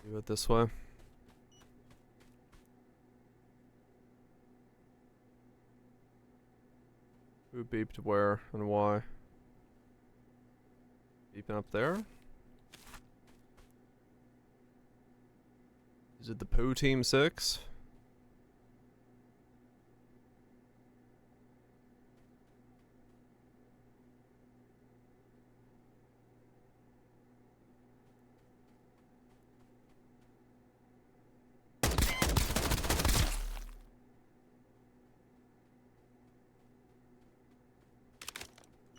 do it this way. Who beeped where and why? Beeping up there? Is it the Poo Team 6?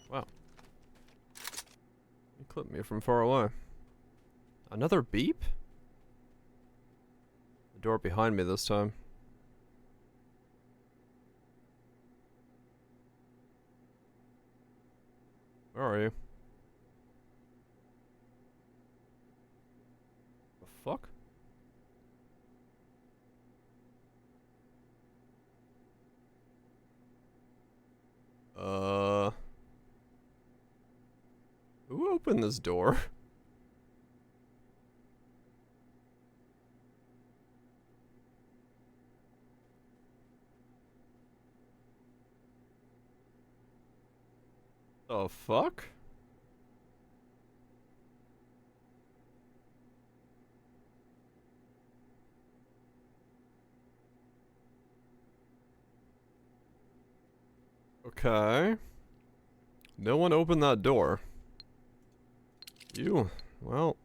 Wow. You clipped me from far away. Another beep? The door behind me this time. Where are you? The fuck? Who opened this door? The fuck? Okay. No one opened that door. You. Well.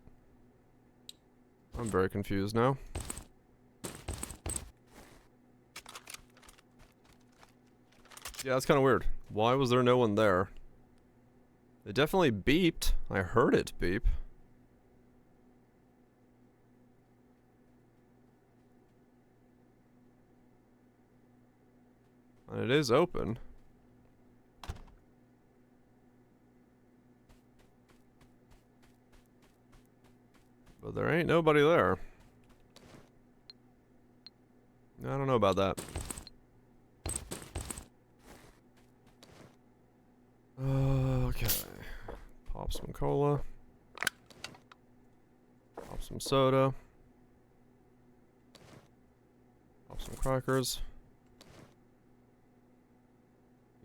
I'm very confused now. Yeah, that's kind of weird. Why was there no one there? It definitely beeped. I heard it beep. And it is open. But there ain't nobody there. I don't know about that. Okay. Pop some cola. Pop some soda. Pop some crackers.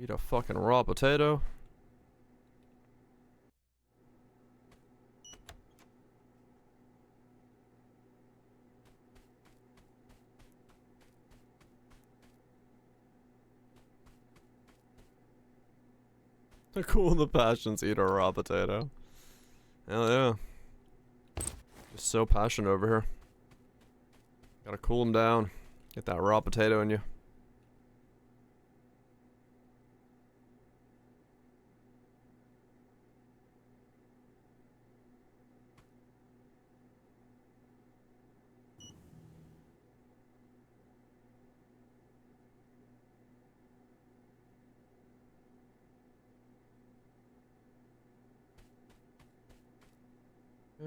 Eat a fucking raw potato. Cool the passions, eat a raw potato. Hell yeah. Just so passionate over here. Gotta cool them down. Get that raw potato in you.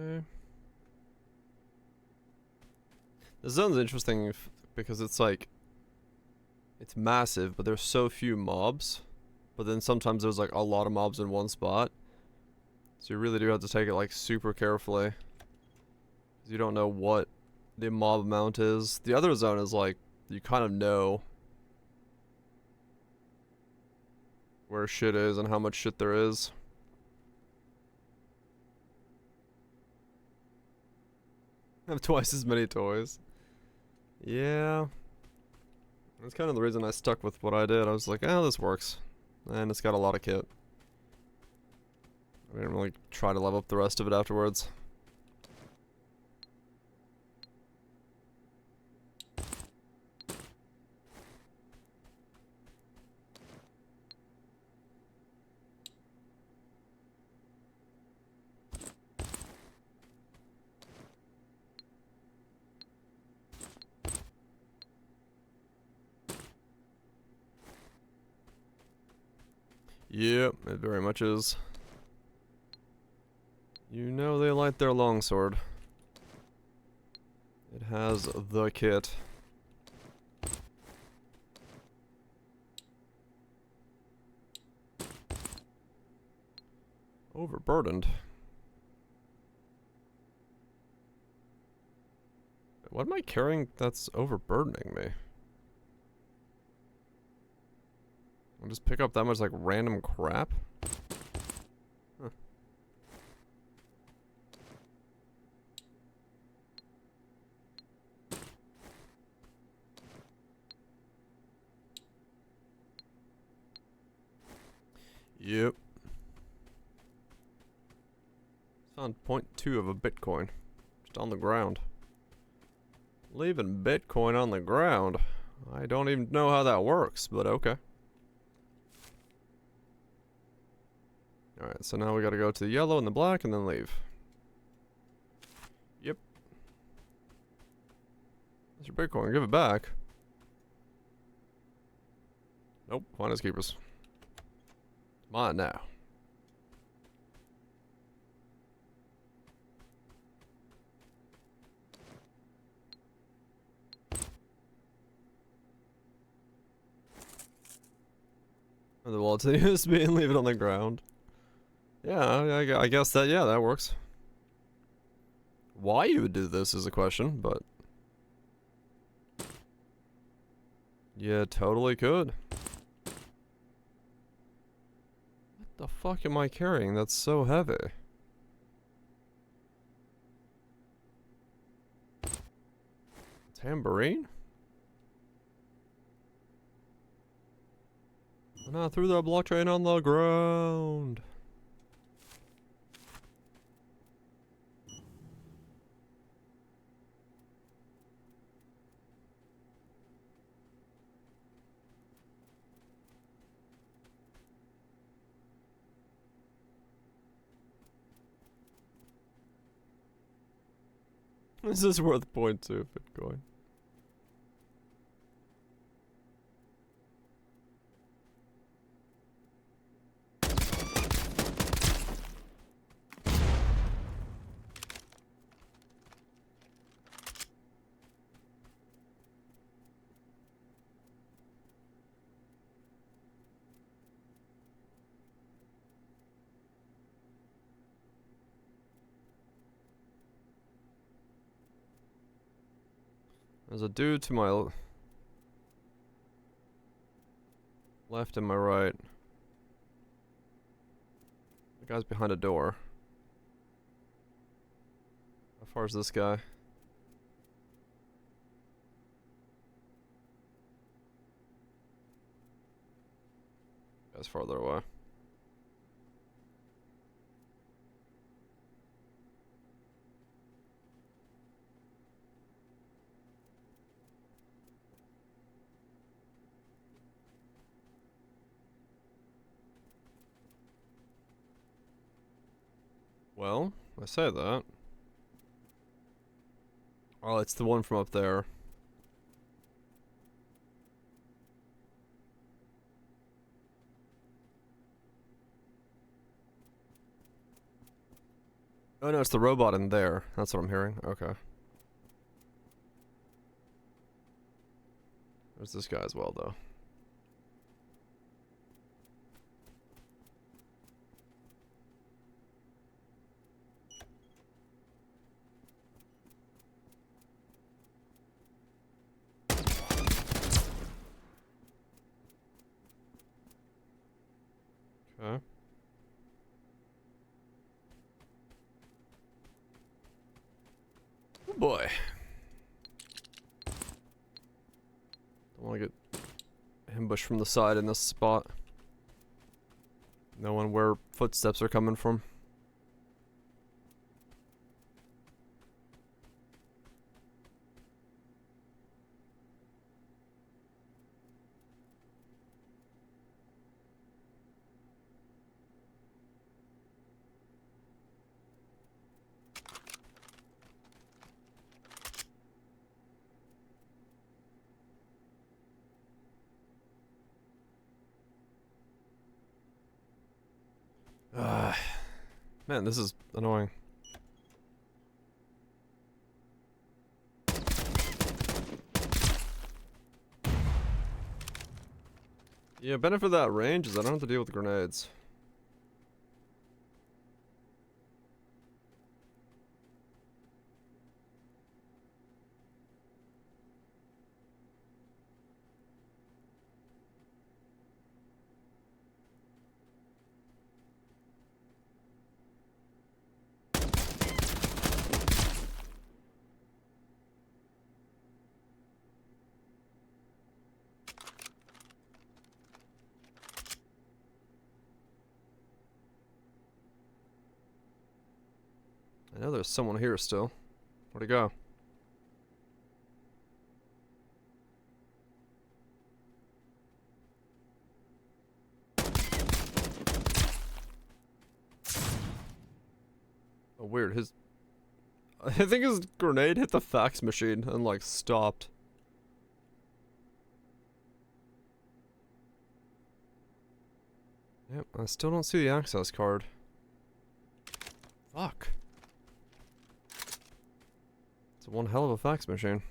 Okay. This zone's interesting because it's like, it's massive, but there's so few mobs. But then sometimes there's like a lot of mobs in one spot. So you really do have to take it like super carefully. 'Cause you don't know what the mob amount is. The other zone is like, you kind of know where shit is and how much shit there is. Have twice as many toys. Yeah. That's kind of the reason I stuck with what I did. I was like, oh, this works. And it's got a lot of kit. I didn't really try to level up the rest of it afterwards. Yep, it very much is. You know they like their longsword. It has the kit. Overburdened. What am I carrying that's overburdening me? I'll just pick up that much like random crap? Huh. Yep. Found 0.2 of a Bitcoin. Just on the ground. Leaving Bitcoin on the ground. I don't even know how that works, but okay. Alright, so now we gotta go to the yellow and the black and then leave. Yep. That's your Bitcoin, give it back. Nope, finders keepers. Come on now. And the wallet's in USB and leave it on the ground. Yeah, I guess that, yeah, that works. Why you would do this is a question, but... yeah, totally could. What the fuck am I carrying that's so heavy? Tambourine? And I threw that blockchain on the ground. This is worth 0.2 Bitcoin. There's a dude to my left and my right. The guy's behind a door. How far is this guy? Guy's farther away. Well, I say that. Oh, it's the one from up there. Oh no, it's the robot in there. That's what I'm hearing. Okay. There's this guy as well, though. Okay. boy. Don't want to get ambushed from the side in this spot. Knowing where footsteps are coming from. Man, this is annoying. Yeah, benefit of that range is I don't have to deal with grenades. I know there's someone here still. Where'd he go? Oh, weird. I think his grenade hit the fax machine and, like, stopped. Yep, I still don't see the access card. Fuck. It's one hell of a fax machine.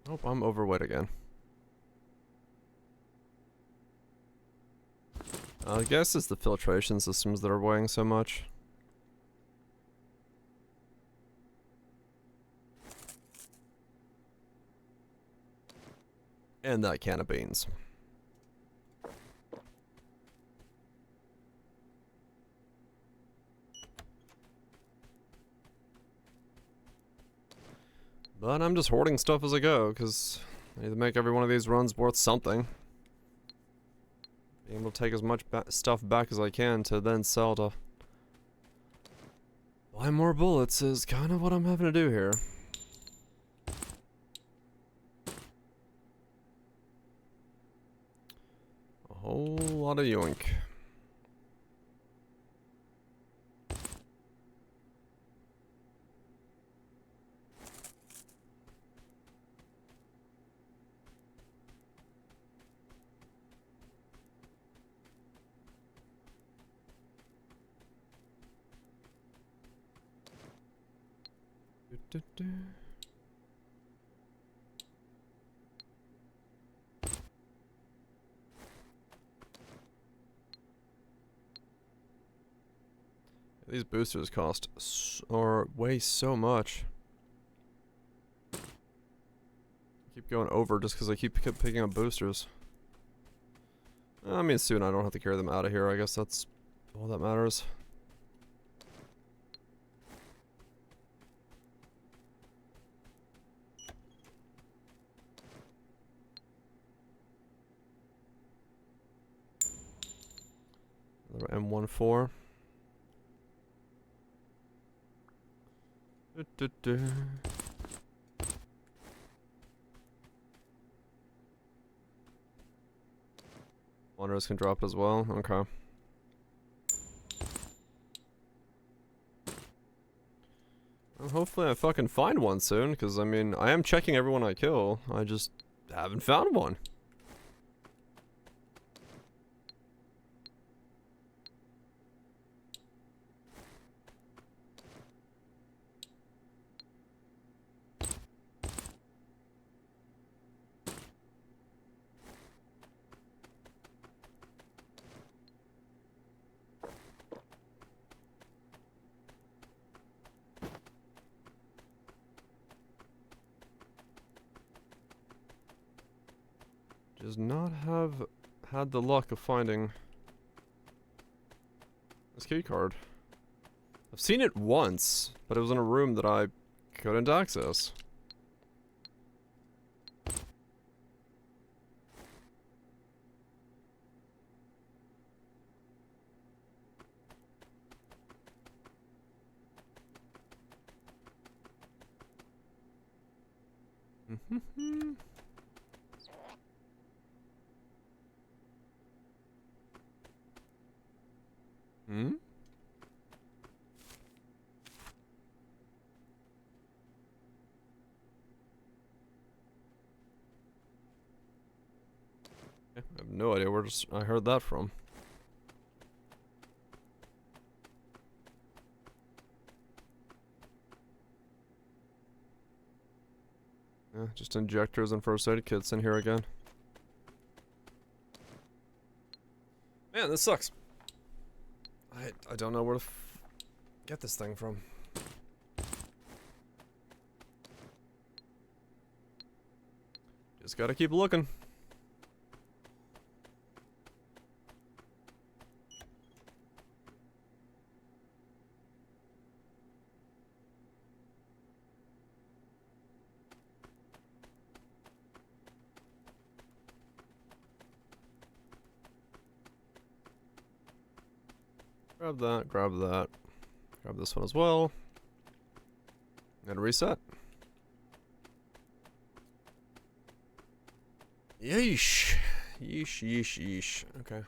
Nope, I'm overweight again. I guess it's the filtration systems that are weighing so much. And that can of beans. But I'm just hoarding stuff as I go, because I need to make every one of these runs worth something. Being able to take as much stuff back as I can to then sell to buy more bullets is kind of what I'm having to do here. A whole lot of yoink. These boosters cost or weigh so much. I keep going over just because I keep picking up boosters. I mean, soon I don't have to carry them out of here. I guess that's all that matters. Another M14. Wanderers can drop as well. Okay. Well, hopefully I fucking find one soon, because I mean, I am checking everyone I kill. I just haven't found one. does not have had the luck of finding this key card. I've seen it once, but it was in a room that I couldn't access. Mm-hmm. Hmm? I have no idea where I heard that from. Yeah, just injectors and first aid kits in here again. Man, this sucks. I don't know where to get this thing from. Just gotta keep looking. Grab that, grab that. Grab this one as well. And reset. Yeesh. Yeesh, yeesh, yeesh. Okay.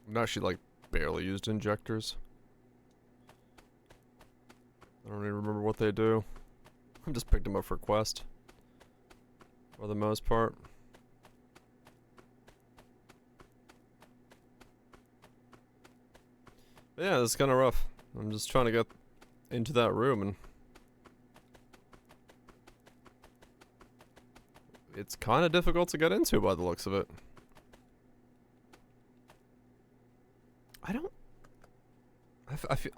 I've actually like barely used injectors. I don't even remember what they do. I just picked them up for quest. For the most part. But yeah, it's kind of rough. I'm just trying to get into that room and it's kind of difficult to get into by the looks of it.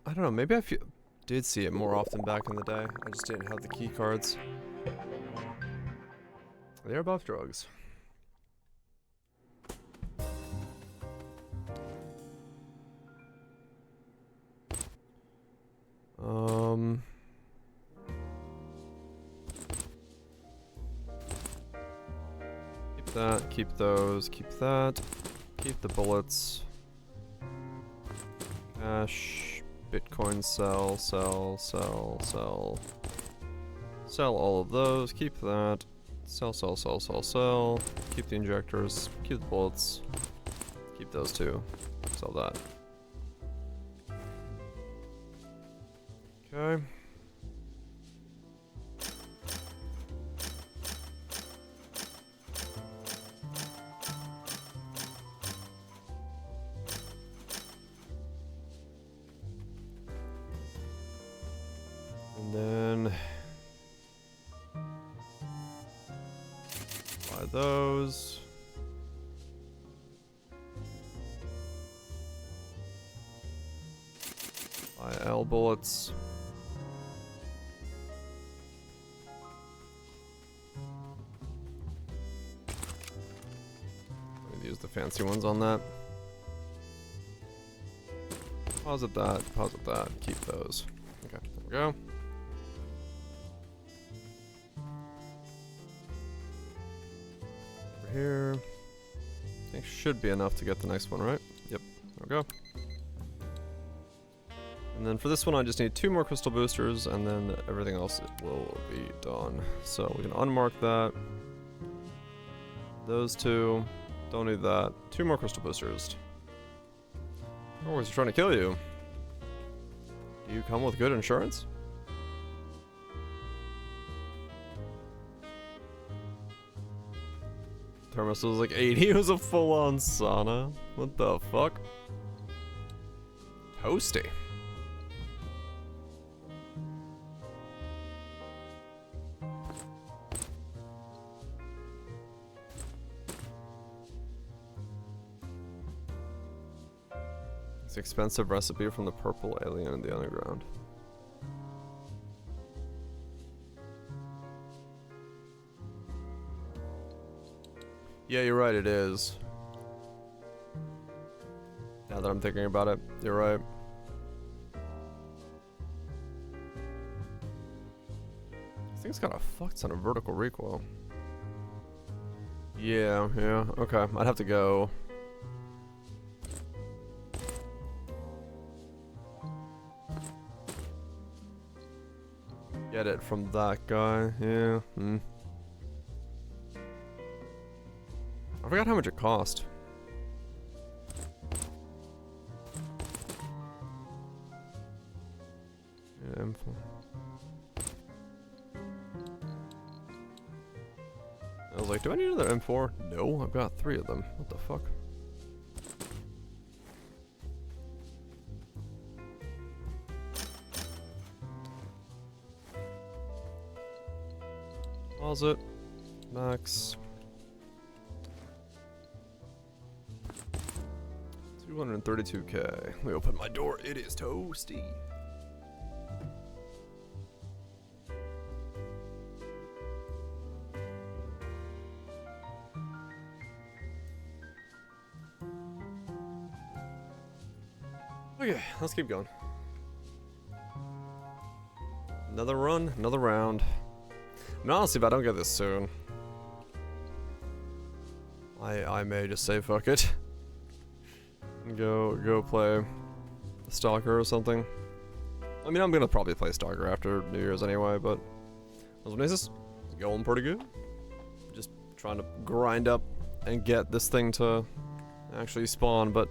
I don't know, maybe I did see it more often back in the day. I just didn't have the key cards. They're both drugs. Keep that, keep those, keep that. Keep the bullets. Cash, Bitcoin, sell, sell, sell, sell. Sell all of those, keep that. Sell, sell, sell, sell, sell. Keep the injectors, keep the bullets. Keep those two. Sell that. Okay. And then buy those. Buy L bullets. I'm gonna use the fancy ones on that. Deposit that, keep those. Okay, there we go. Over here. I think should be enough to get the next one, right? Yep, there we go. And then for this one I just need 2 more crystal boosters and then everything else will be done. So we can unmark that. Those 2. Don't need that. 2 more crystal boosters. Oh, he's trying to kill you. Do you come with good insurance? Thermos was like 80. It was a full-on sauna. What the fuck? Toasty. It's expensive recipe from the purple alien in the underground. Yeah, you're right, it is. Now that I'm thinking about it, you're right. This thing's got a fuck ton of vertical recoil. Yeah, okay. I'd have to go. Get it from that guy, yeah. I forgot how much it cost. Yeah, M4. I was like, do I need another M4? No, I've got 3 of them. What the fuck? Pause it. Max. 232k. Let me open my door. It is toasty. Okay, let's keep going. Another run, another round. And honestly, if I don't get this soon, I may just say fuck it. And go play Stalker or something. I mean, I'm gonna probably play Stalker after New Year's anyway, but this going pretty good. Just trying to grind up and get this thing to actually spawn, but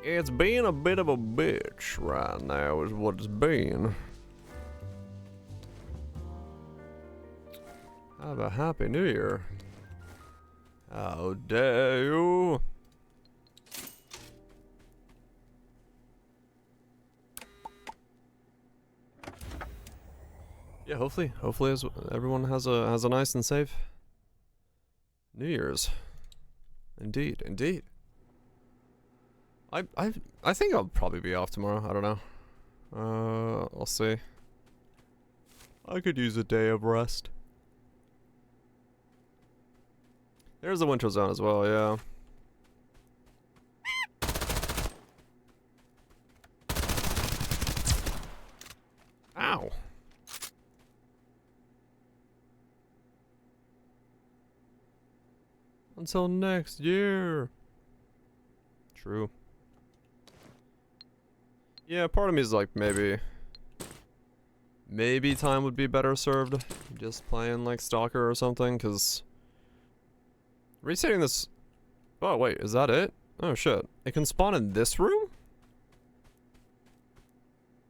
it's being a bit of a bitch right now is what it's been. Have a happy New Year. How dare you? Yeah, hopefully everyone has a nice and safe New Year's. Indeed. I think I'll probably be off tomorrow. I don't know. I'll see. I could use a day of rest. There's the winter zone as well, yeah. Ow. Until next year. True. Yeah, part of me is like, maybe time would be better served just playing like Stalker or something, because resetting this... Oh, wait, is that it? Oh, shit. It can spawn in this room?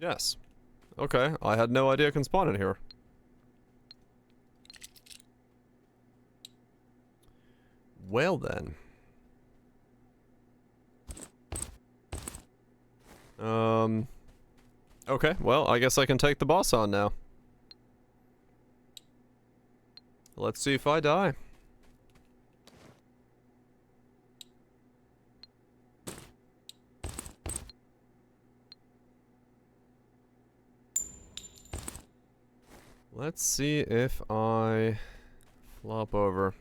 Yes. Okay, I had no idea it can spawn in here. Well then. Okay, well, I guess I can take the boss on now. Let's see if I die. Let's see if I flop over.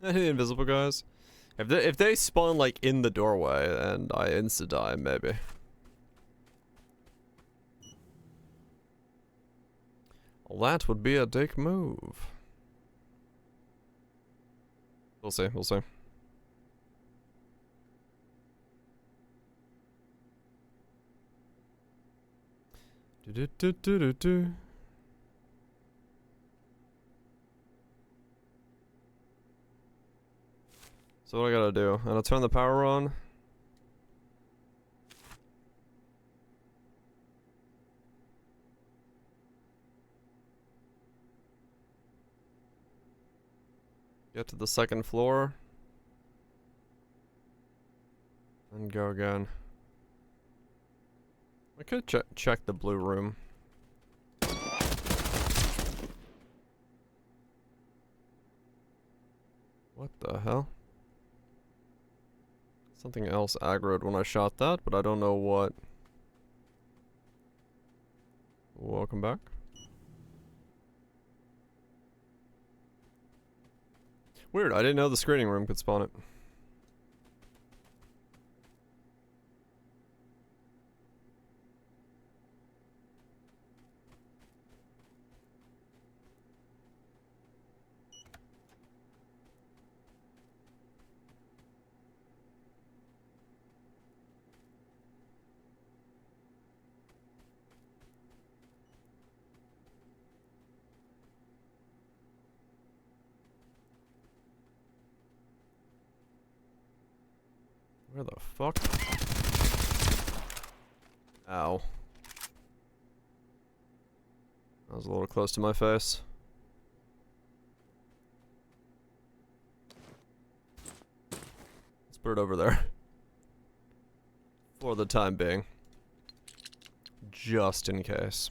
Any invisible guys? If they spawn like in the doorway and I insta die, maybe. Well, that would be a dick move. We'll see. Do. So what I gotta do? I gotta turn the power on. Get to the second floor. And go again. I could check the blue room. What the hell? Something else aggroed when I shot that, but I don't know what. Welcome back. Weird, I didn't know the screening room could spawn it. Where the fuck? Ow. That was a little close to my face. Let's put it over there. For the time being. Just in case.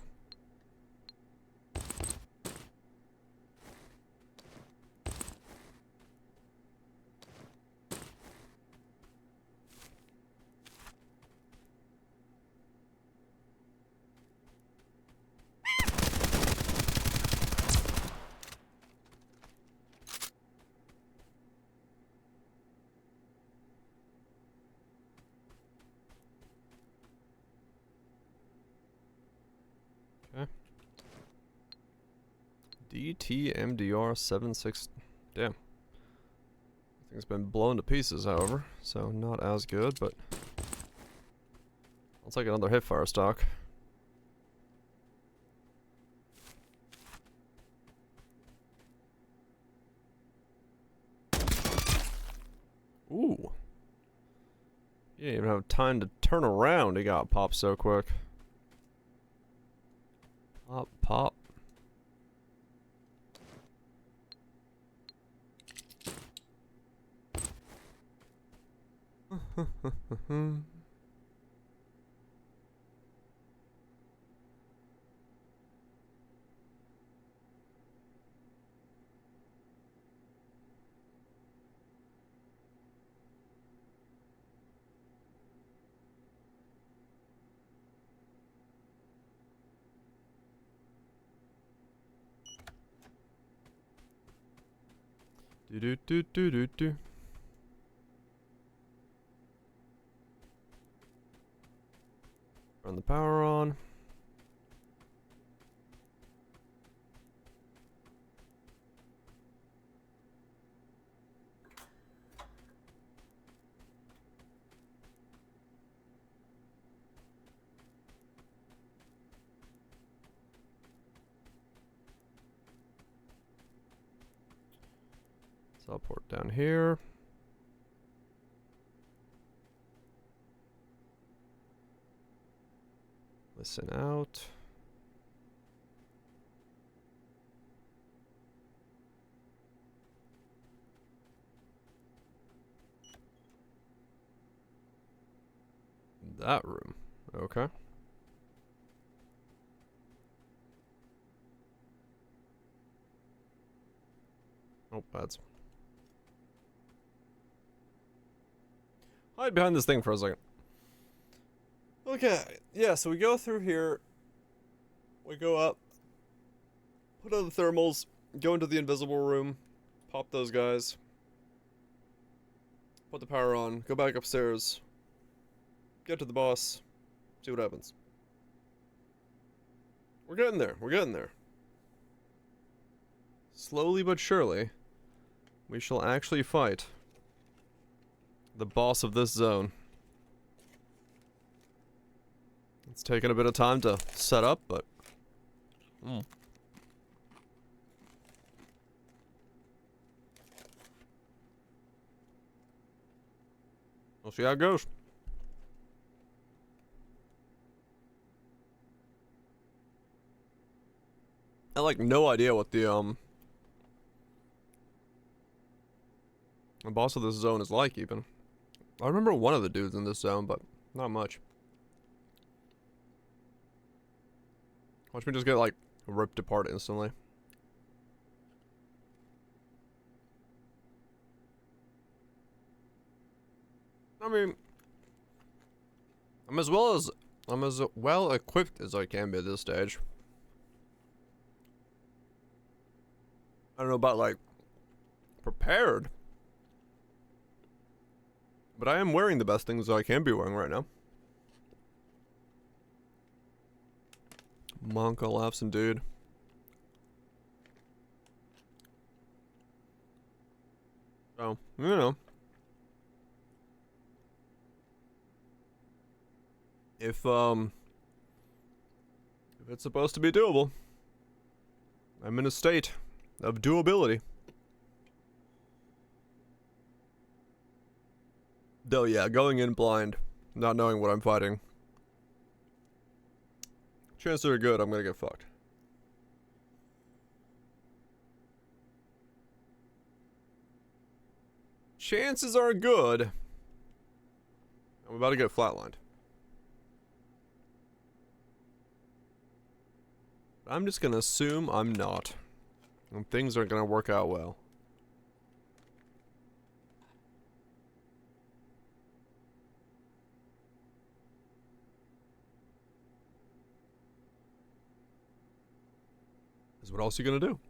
DTMDR76. Damn. Thing's been blown to pieces, however, so not as good, but I'll take another hipfire stock. Ooh. You didn't even have time to turn around. He got popped so quick. Pop, pop. Do do do do do do. Turn the power on. Teleport down here. Listen out. That room. Okay. Oh, that's. Hide behind this thing for a second. Okay, yeah, so we go through here. We go up. Put on the thermals. Go into the invisible room. Pop those guys. Put the power on. Go back upstairs. Get to the boss. See what happens. We're getting there. We're getting there. Slowly but surely, we shall actually fight the boss of this zone. It's taken a bit of time to set up, but we'll see how it goes. I like no idea what the boss of this zone is like even. I remember one of the dudes in this zone, but not much. Watch me just get like ripped apart instantly. I mean, I'm as well equipped as I can be at this stage. I don't know about like prepared, but I am wearing the best things I can be wearing right now. Monka laughs indeed. So, you know. If it's supposed to be doable, I'm in a state of doability. Though, yeah, going in blind, not knowing what I'm fighting. Chances are good I'm gonna get fucked. Chances are good I'm about to get flatlined. I'm just gonna assume I'm not. And things aren't gonna work out well. Because what else are you gonna do?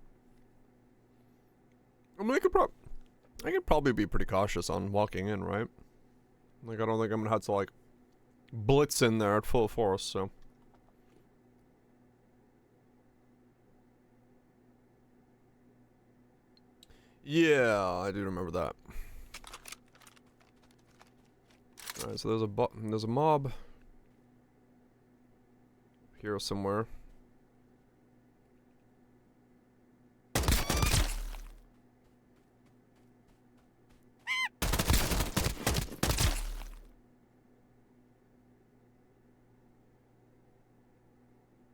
I mean, I could probably be pretty cautious on walking in, right? Like, I don't think I'm gonna have to, like, blitz in there at full force, so. Yeah, I do remember that. Alright, so there's a mob here somewhere.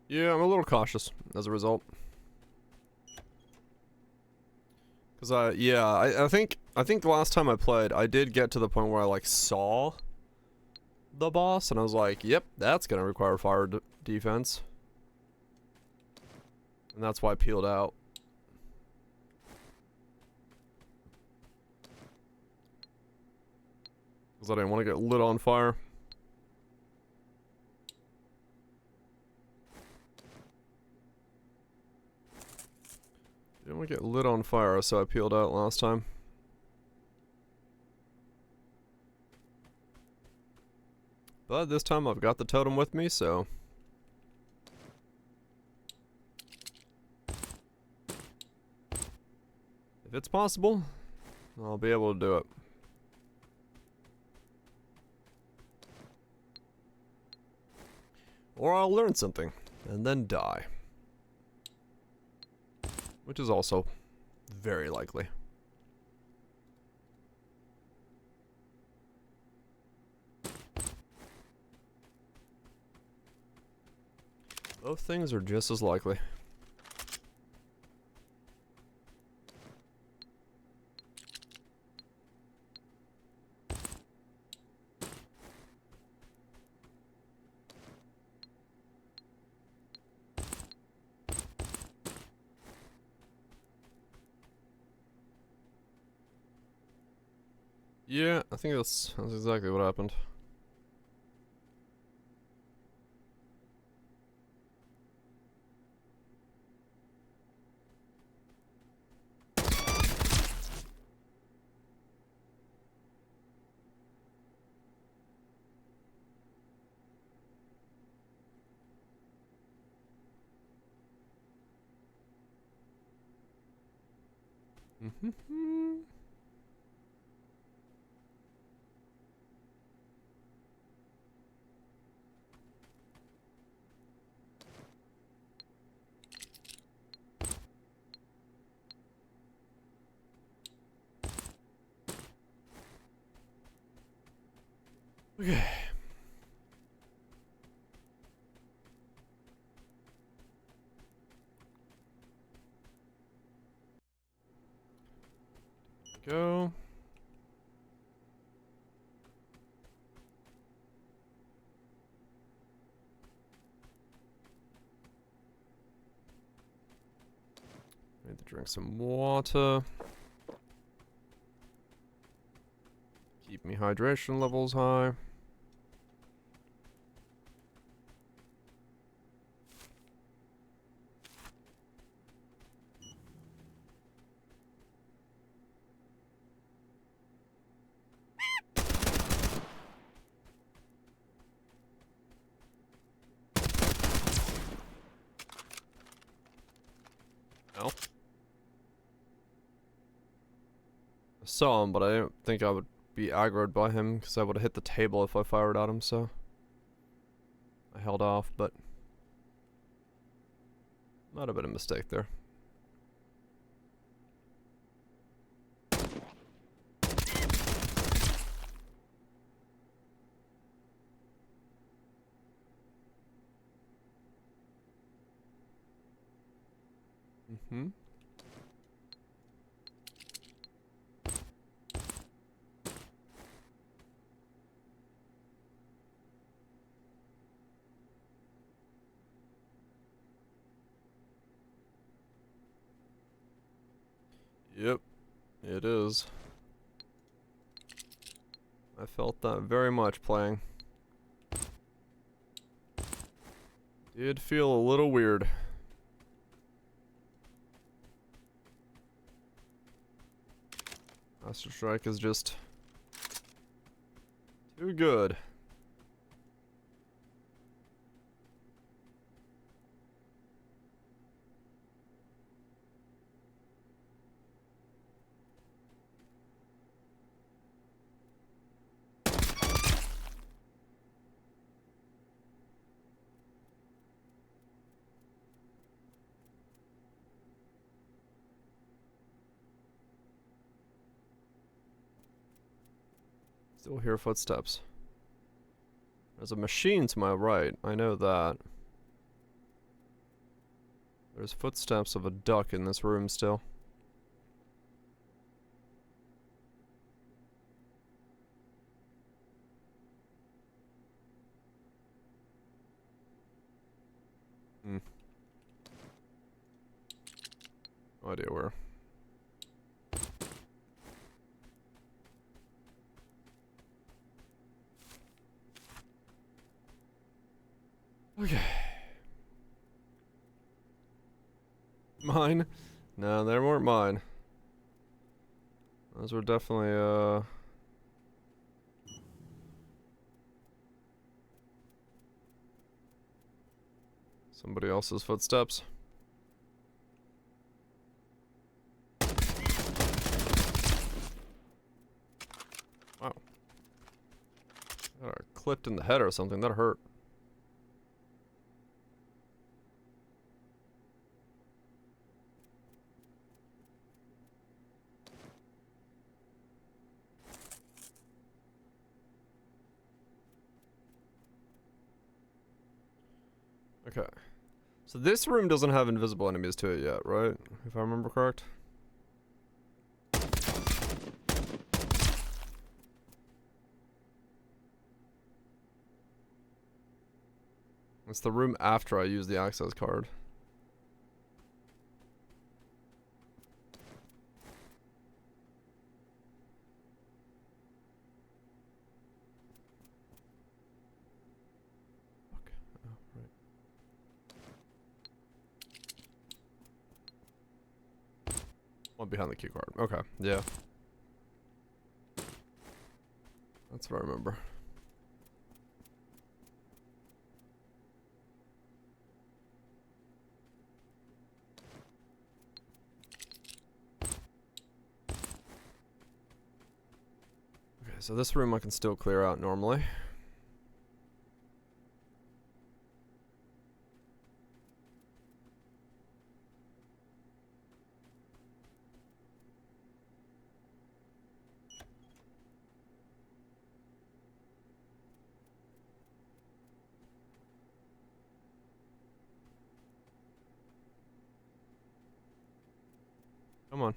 Yeah, I'm a little cautious as a result. Cause I think the last time I played, I did get to the point where I like saw the boss, and I was like, yep, that's gonna require fire defense. And that's why I peeled out. Cause I didn't want to get lit on fire. Didn't want to get lit on fire, so I peeled out last time. But this time I've got the totem with me, so. If it's possible, I'll be able to do it. Or I'll learn something, and then die. Which is also very likely. Both things are just as likely. Yeah, I think that's exactly what happened. Okay. Go. Need to drink some water. Keep me hydration levels high. No. I saw him, but I didn't think I would be aggroed by him because I would have hit the table if I fired at him, so I held off, but might have been a mistake there. Mm-hmm. Yep, it is. I felt that very much playing. Did feel a little weird. Master Strike is just too good. Still hear footsteps. There's a machine to my right. I know that. There's footsteps of a duck in this room still. Hmm. No idea where. Okay. Mine? No, they weren't mine. Those were definitely, somebody else's footsteps. Wow. Got clipped in the head or something. That hurt. Okay. So this room doesn't have invisible enemies to it yet, right? If I remember correct. It's the room after I use the access card. Fuck. Oh, right. One behind the key card. Okay, yeah. That's what I remember. Okay, so this room I can still clear out normally. Come on.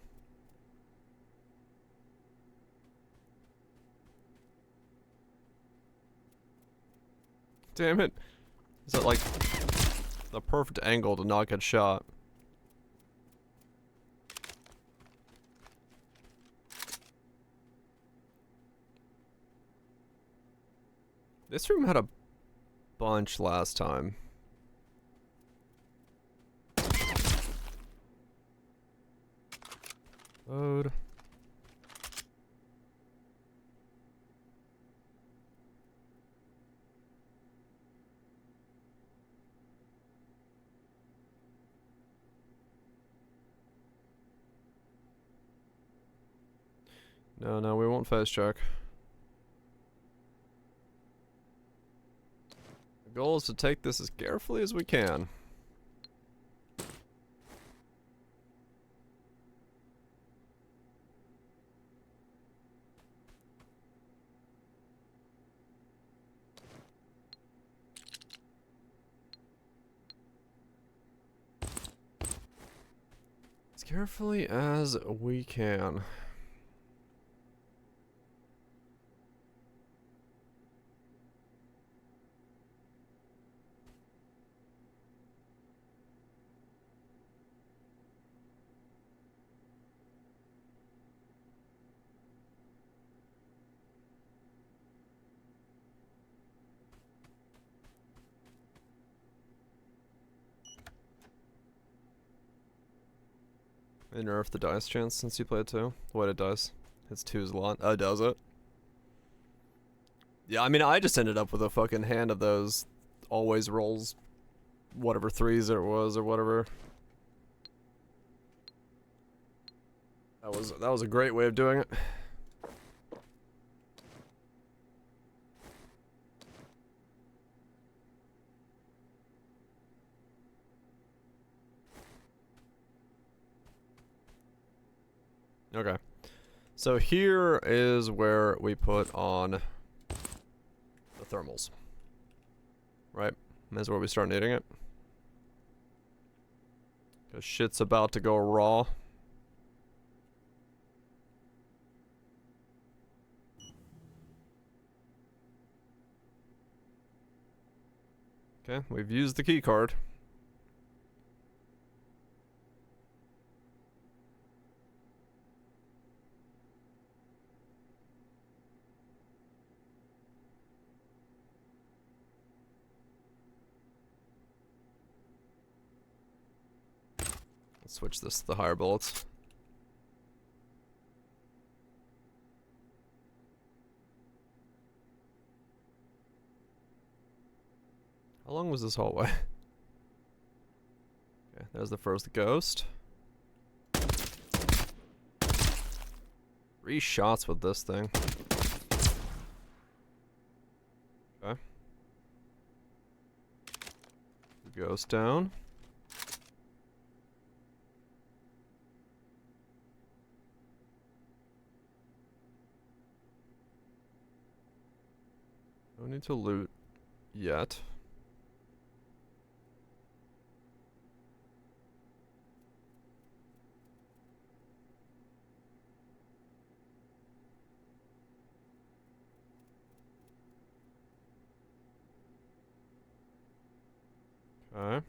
Damn it. Is that like the perfect angle to not get shot? This room had a bunch last time. Load. No, we won't phase check. The goal is to take this as carefully as we can. As carefully as we can. They nerfed the dice chance since you played 2. What it does. It's 2's a lot. Does it? Yeah, I mean, I just ended up with a fucking hand of those always rolls whatever 3s it was or whatever. That was a great way of doing it. Okay. So here is where we put on the thermals. Right? That's where we start needing it. Because shit's about to go raw. Okay, we've used the key card. Let's switch this to the higher bullets. How long was this hallway? Okay, there's the first ghost. 3 shots with this thing. Okay. The ghost down. No need to loot yet. Okay.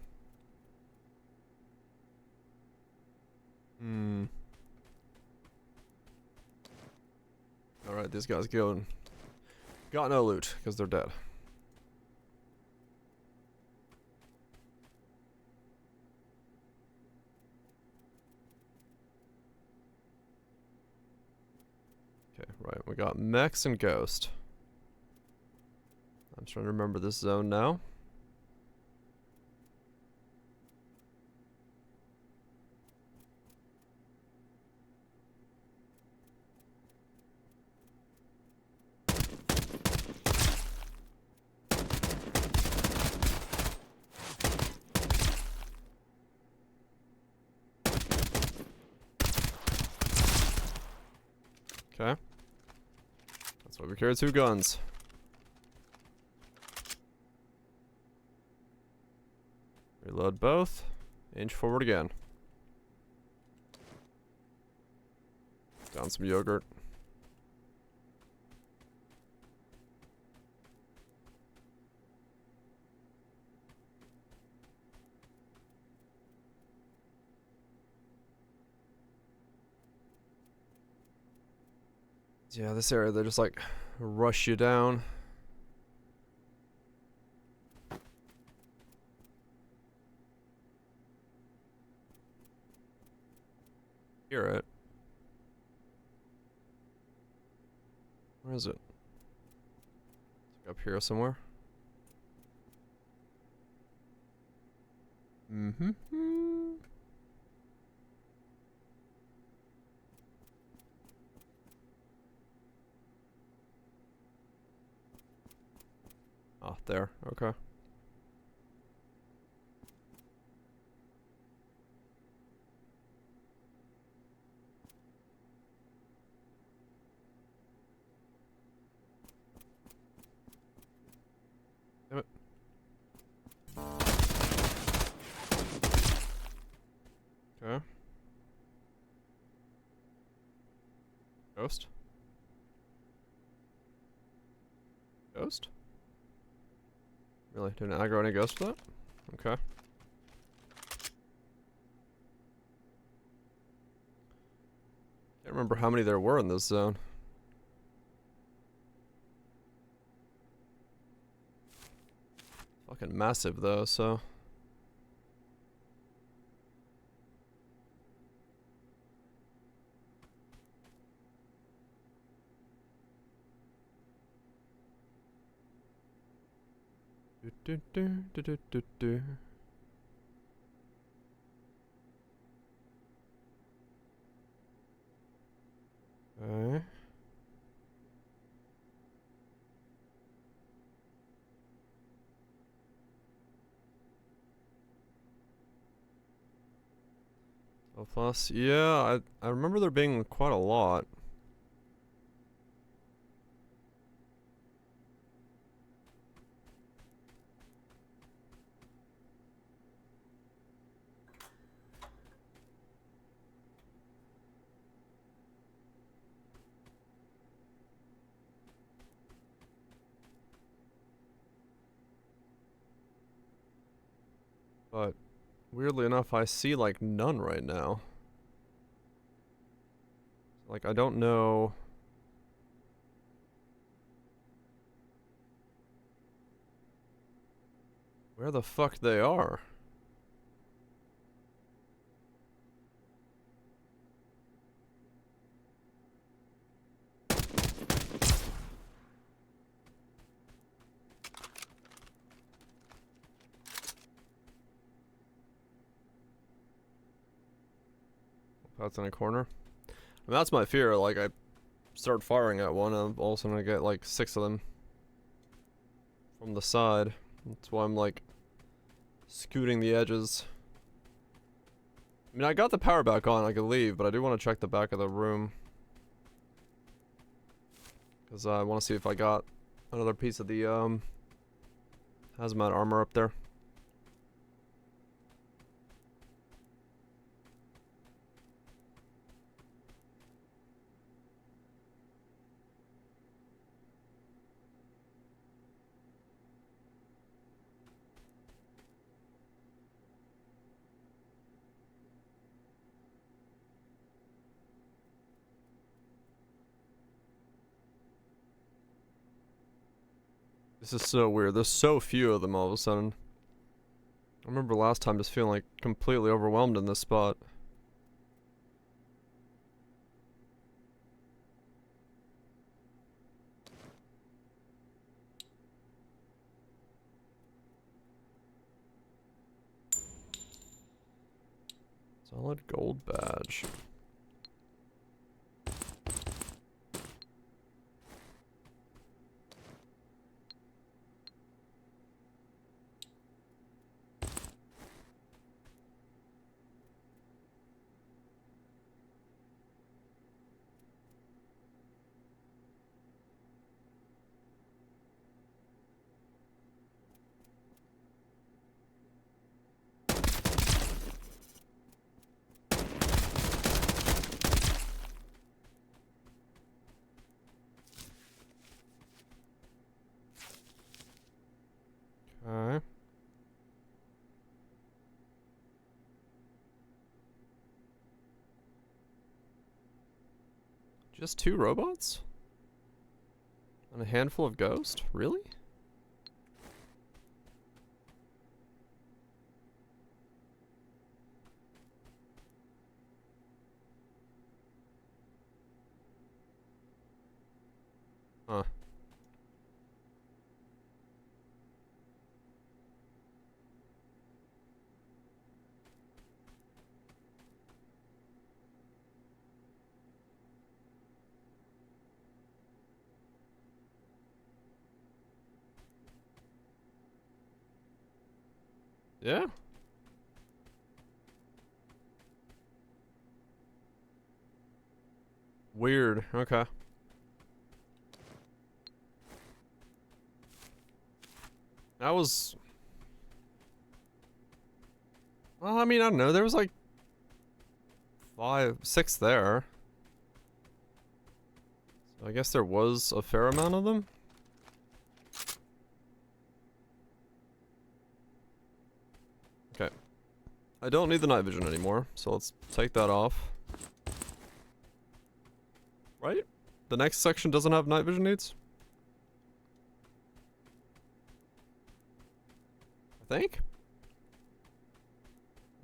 Alright, these guys going. Got no loot, because they're dead. Okay, right, we got mechs and ghost. I'm trying to remember this zone now. Okay. That's why we carry 2 guns. Reload both. Inch forward again. Down some yogurt. Yeah, this area, they just like rush you down. hear it. Where is it? It's up here somewhere. Mm-hmm. Oh, there. Okay. Damn it. Okay. Ghost? Ghost? Really? Didn't aggro any ghost for that? Okay. Can't remember how many there were in this zone. Fucking massive though, so. Do, do, do, do, do, do. Okay. Oh, plus, yeah, I remember there being quite a lot. But weirdly enough, I see like none right now. Like, I don't know where the fuck they are. That's in a corner. I mean, that's my fear. Like, I start firing at one, and all of a sudden I get like 6 of them from the side. That's why I'm like scooting the edges. I mean, I got the power back on. I could leave, but I do want to check the back of the room. Because I want to see if I got another piece of the hazmat armor up there. This is so weird. There's so few of them all of a sudden. I remember last time just feeling like completely overwhelmed in this spot. Solid gold badge. Okay. Just 2 robots? And a handful of ghosts? Really? Huh. Yeah. Weird. Okay. That was... Well, I mean, I don't know. There was like 5, 6 there. So I guess there was a fair amount of them. Okay. I don't need the night vision anymore, so let's take that off. Right? The next section doesn't have night vision needs? I think?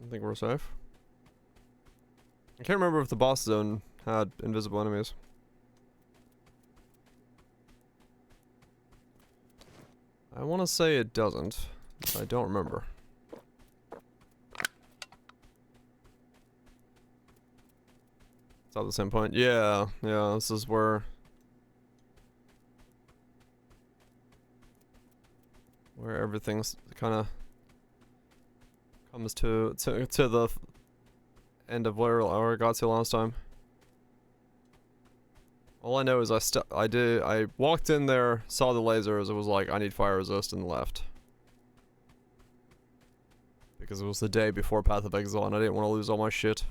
I think we're safe. I can't remember if the boss zone had invisible enemies. I want to say it doesn't. I don't remember. It's at the same point. Yeah, yeah, this is where everything's kind of comes to the end of where I got to last time. All I know is I walked in there, saw the lasers, it was like, I need fire resist, and left. Because it was the day before Path of Exile and I didn't want to lose all my shit.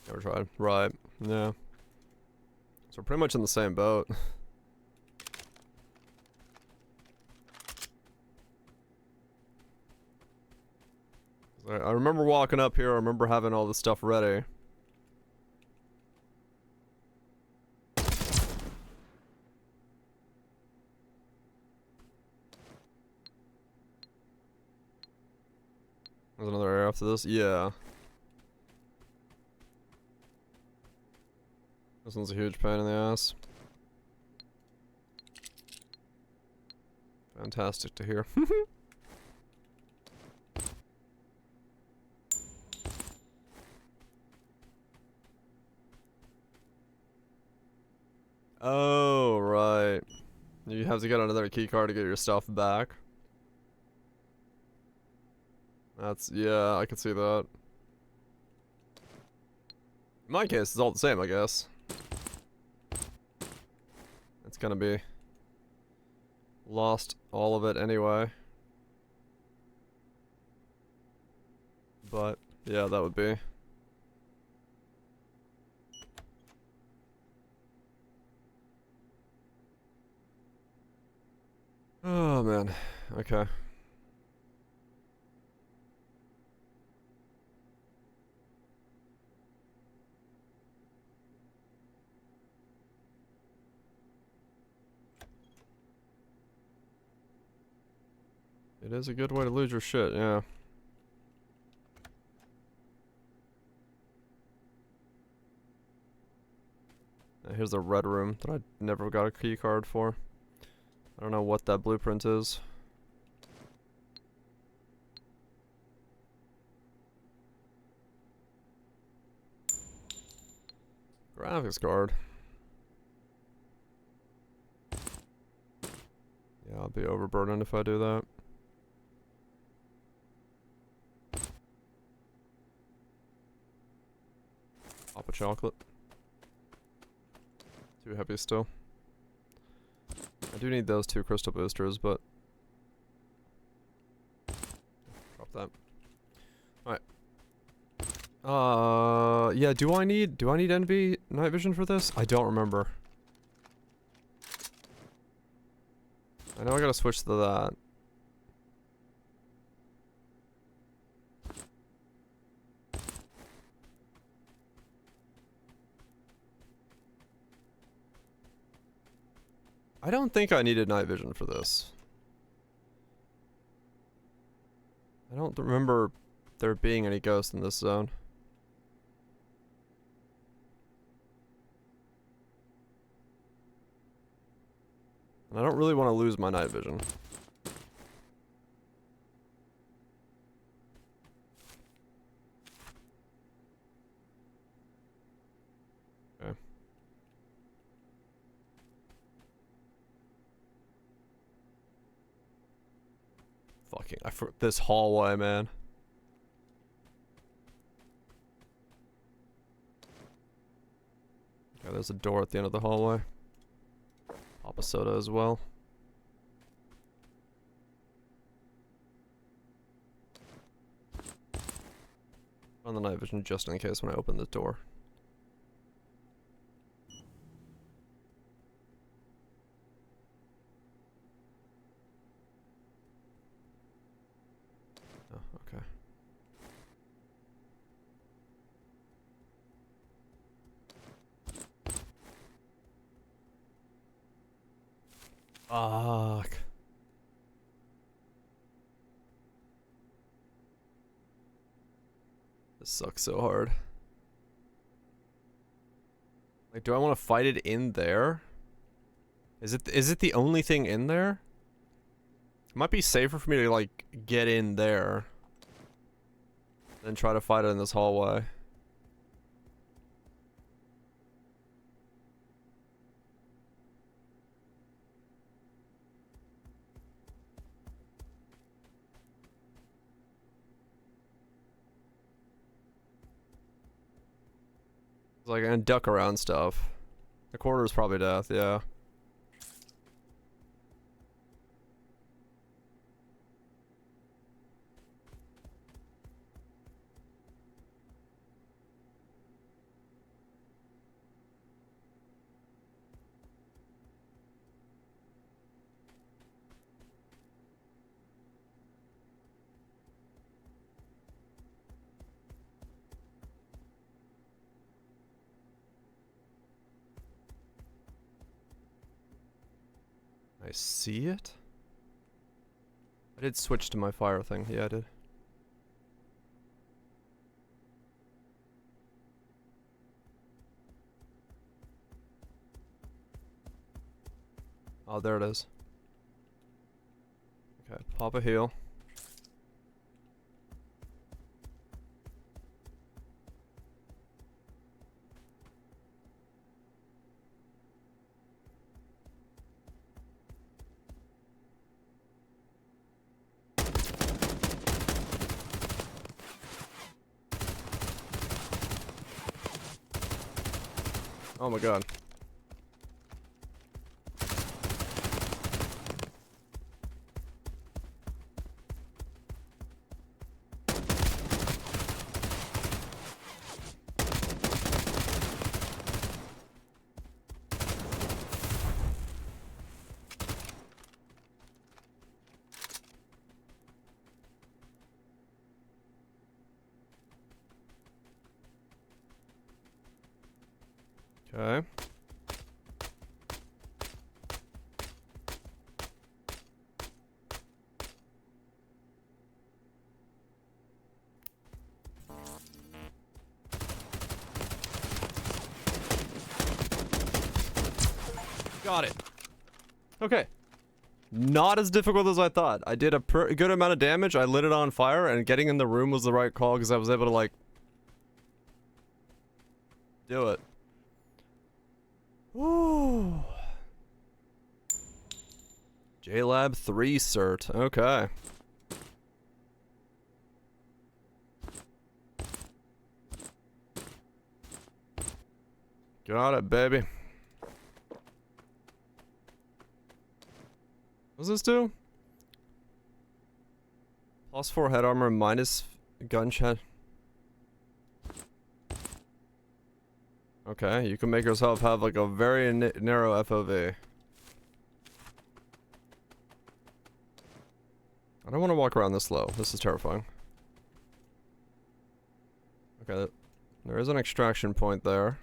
Never tried. Right. Yeah. So we're pretty much in the same boat. I remember walking up here, I remember having all this stuff ready. There's another area after this? Yeah. This one's a huge pain in the ass. Fantastic to hear. Oh, right. You have to get another key card to get your stuff back. That's, yeah, I can see that. In my case, it's all the same, I guess. It's gonna be lost all of it anyway. But, yeah, that would be. Oh, man. Okay. It is a good way to lose your shit, yeah. Here's a red room that I never got a key card for. I don't know what that blueprint is. Graphics card. Yeah, I'll be overburdened if I do that. Pop a chocolate. Too heavy still. I do need those 2 crystal boosters, but drop that. Alright. Yeah, do I need NV night vision for this? I don't remember. I know I gotta switch to that. I don't think I needed night vision for this. I don't remember there being any ghosts in this zone. And I don't really want to lose my night vision. Okay. Fucking, this hallway, man. Okay, there's a door at the end of the hallway. Pop a soda as well. On the night vision just in case when I open the door. Oh, okay. Fuck. This sucks so hard. Like, do I want to fight it in there? Is it the only thing in there? It might be safer for me to, like, get in there than try to fight it in this hallway. Like, I'm gonna duck around stuff. The corridor's probably death, yeah. I see it? I did switch to my fire thing. Yeah, I did. Oh, there it is. Okay, pop a heal. Oh my god. Okay. Got it. Okay. Not as difficult as I thought. I did a good amount of damage. I lit it on fire, and getting in the room was the right call because I was able to, like, do it. Woo. JLab 3 cert. Okay. Got it, baby. What's this do? +4 head armor, minus gunshot. Okay, you can make yourself have like a very narrow FOV. I don't want to walk around this low. This is terrifying. Okay, there is an extraction point there.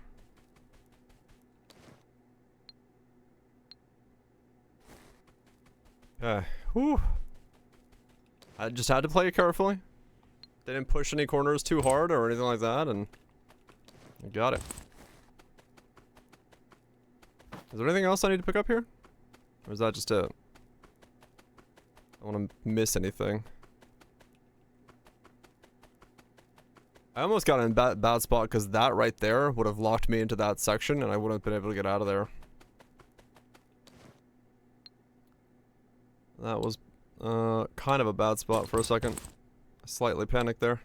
Okay, whew. I just had to play it carefully. They didn't push any corners too hard or anything like that, and I got it. Is there anything else I need to pick up here? Or is that just it? I don't want to miss anything. I almost got in a bad spot because that right there would have locked me into that section and I wouldn't have been able to get out of there. That was kind of a bad spot for a second. I slightly panicked there.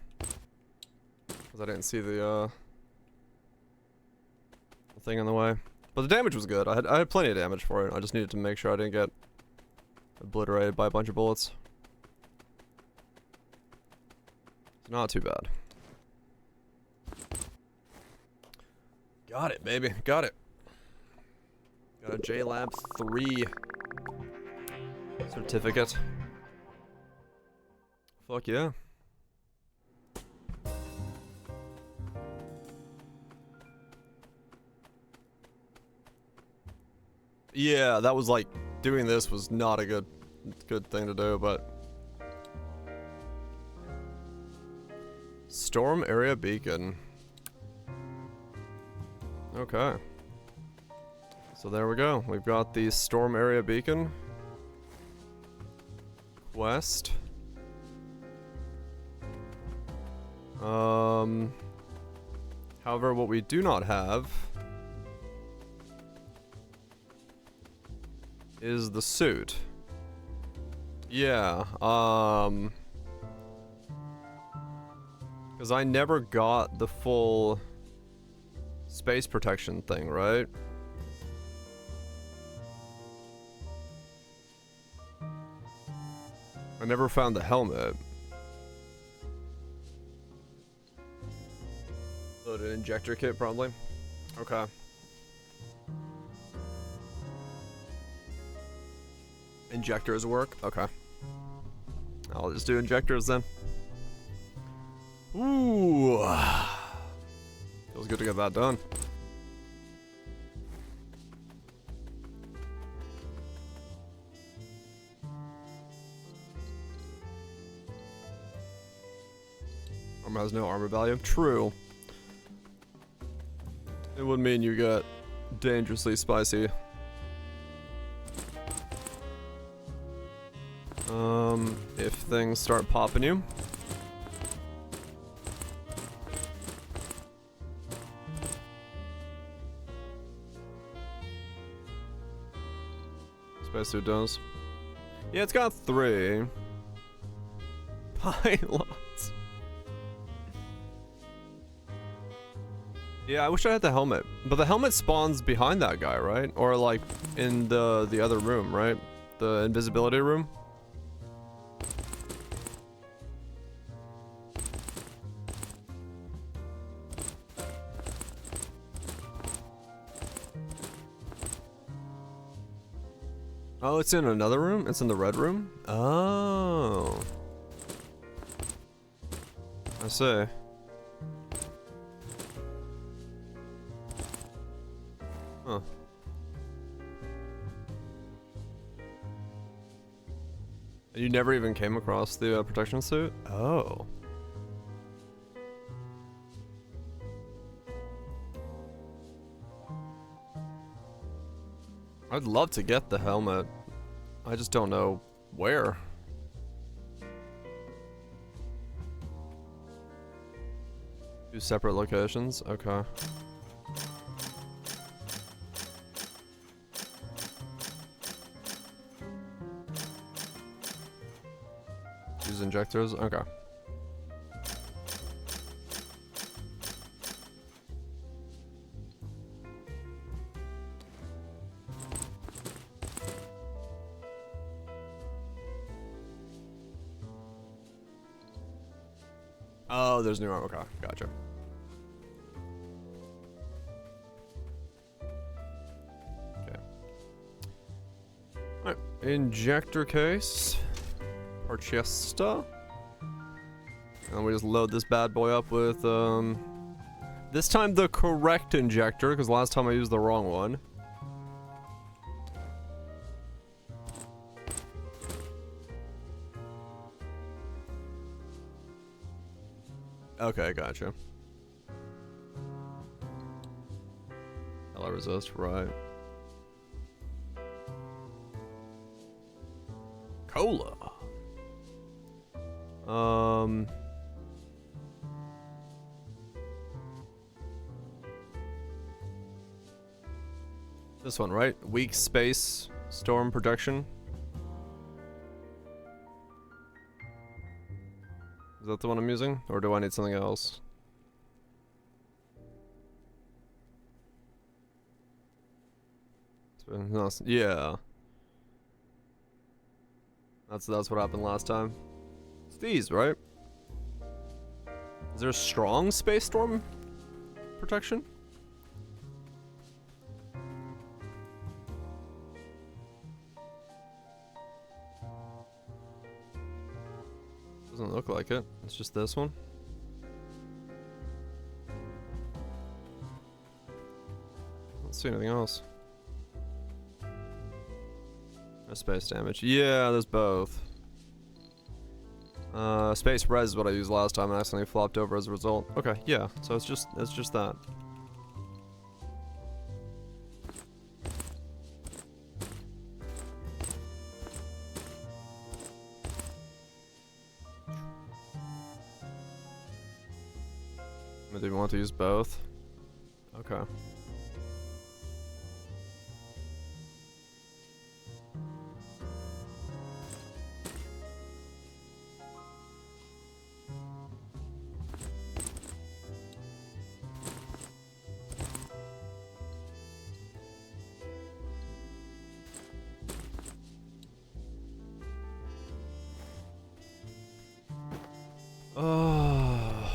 Because I didn't see the thing in the way. But the damage was good. I had plenty of damage for it. I just needed to make sure I didn't get obliterated by a bunch of bullets. It's not too bad. Got it, baby. Got it. Got a JLab 3 certificate. Fuck yeah. Yeah, that was like, doing this was not a good thing to do, but... Storm area beacon. Okay. So there we go. We've got the storm area beacon. Quest. However, what we do not have is the suit. Yeah, because I never got the full space protection thing, right? I never found the helmet. Load an injector kit, probably. Okay. Injectors work? Okay. I'll just do injectors then. Ooh. Feels good to get that done. Armor has no armor value. True. It would mean you get dangerously spicy. If things start popping you. Spacesuit does. Yeah, it's got 3 pilots. Yeah, I wish I had the helmet. But the helmet spawns behind that guy, right? Or like in the other room, right? The invisibility room. Oh, it's in another room? It's in the red room? Oh. I see. Huh. You never even came across the protection suit? Oh. I'd love to get the helmet. I just don't know where. Two separate locations? Okay. Use injectors? Okay. Oh, there's new armor. Okay, gotcha. Okay. Alright, injector case. Parchesta. And we just load this bad boy up with, this time the correct injector, because last time I used the wrong one. Okay, gotcha. Ally resist, right. Cola. This one, right? Weak space storm protection. Is that the one I'm using? Or do I need something else? Yeah. That's what happened last time. It's these, right? Is there a strong space storm protection? Doesn't look like it. It's just this one. I don't see anything else. No space damage. Yeah, there's both. Space res is what I used last time. I accidentally flopped over as a result. Okay, yeah. So it's just that. Do you want to use both? Okay.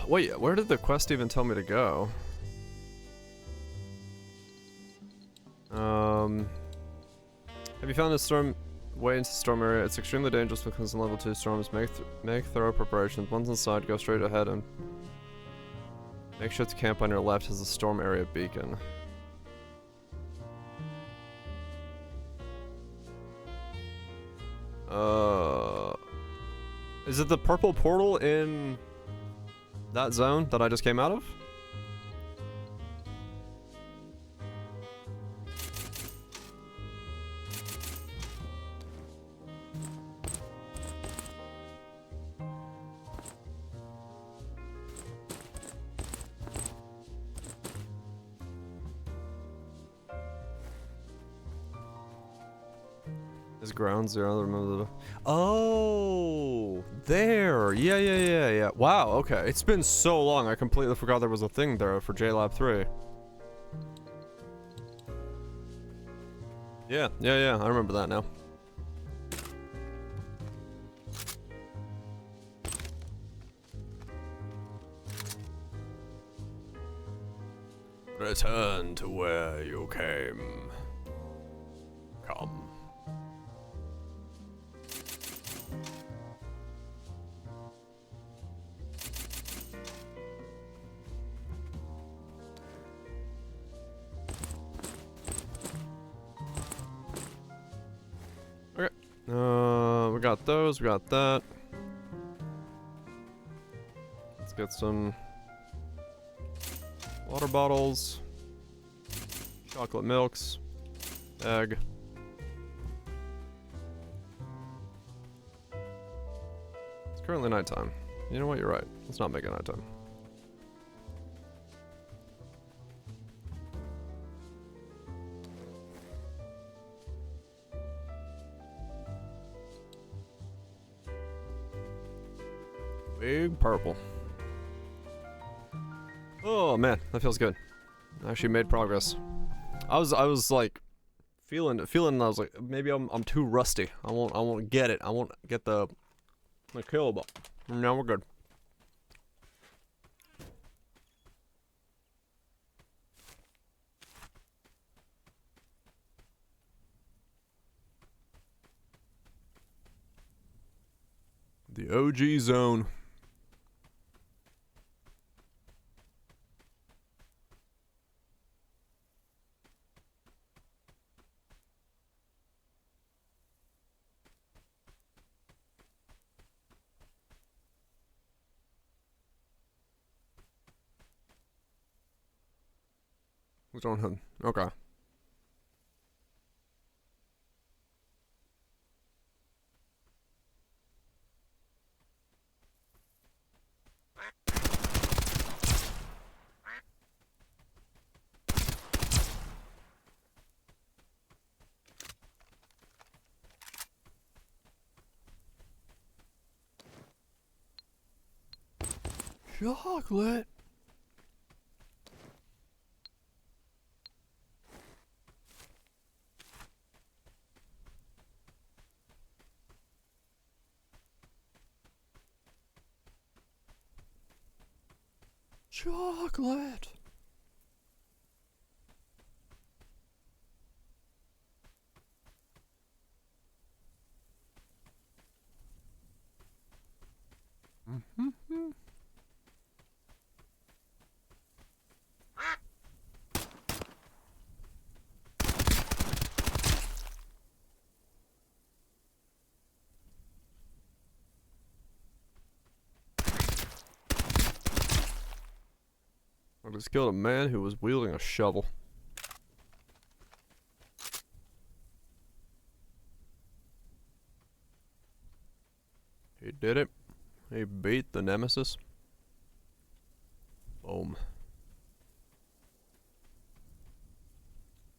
Wait, where did the quest even tell me to go? Have you found the storm way into the storm area? It's extremely dangerous because in level 2 storms. Make thorough preparations. Once inside, go straight ahead and make sure to camp on your left as the storm area beacon. Is it the purple portal in that zone that I just came out of? Is ground zero? Remember the... Oh, there. Yeah. Wow. Okay. It's been so long. I completely forgot there was a thing there for JLab 3. Yeah. I remember that now. Return to where you came. Come. Okay. We got those, we got that. Let's get some water bottles, chocolate milks, egg. It's currently nighttime. You know what? You're right. Let's not make it nighttime. Big purple. Oh man, that feels good. I actually made progress. I was like feeling I was like maybe I'm too rusty. I won't get it. I won't get the kill, but now we're good. The OG zone. What's on him? Okay. Chocolate. Chocolate. Mm-hmm. I just killed a man who was wielding a shovel. He did it. He beat the nemesis. Boom.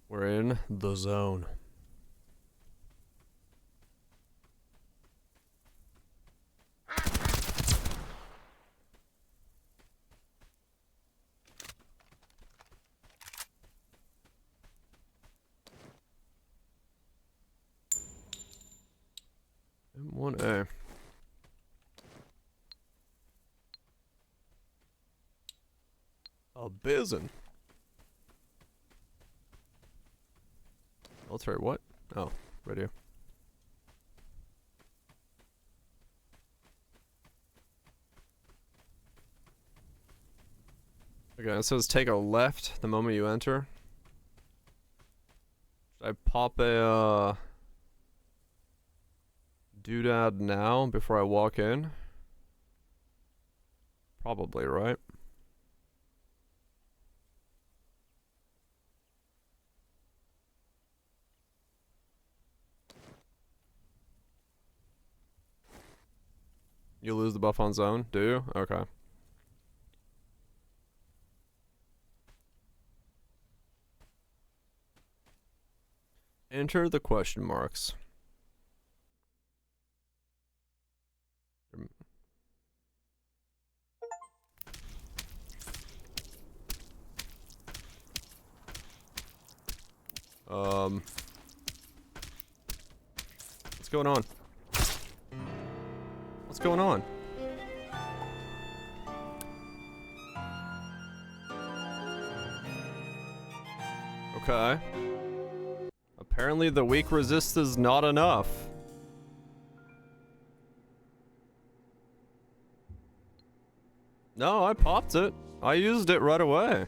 We're in the zone. M1A. A bizen. Military what? Oh, radio. Okay, it says take a left the moment you enter. Should I pop a doodad now before I walk in? Probably, right? You lose the buff on zone? Do you? Okay. Enter the question marks. What's going on? What's going on? Okay. Apparently the weak resist is not enough. No, I popped it. I used it right away.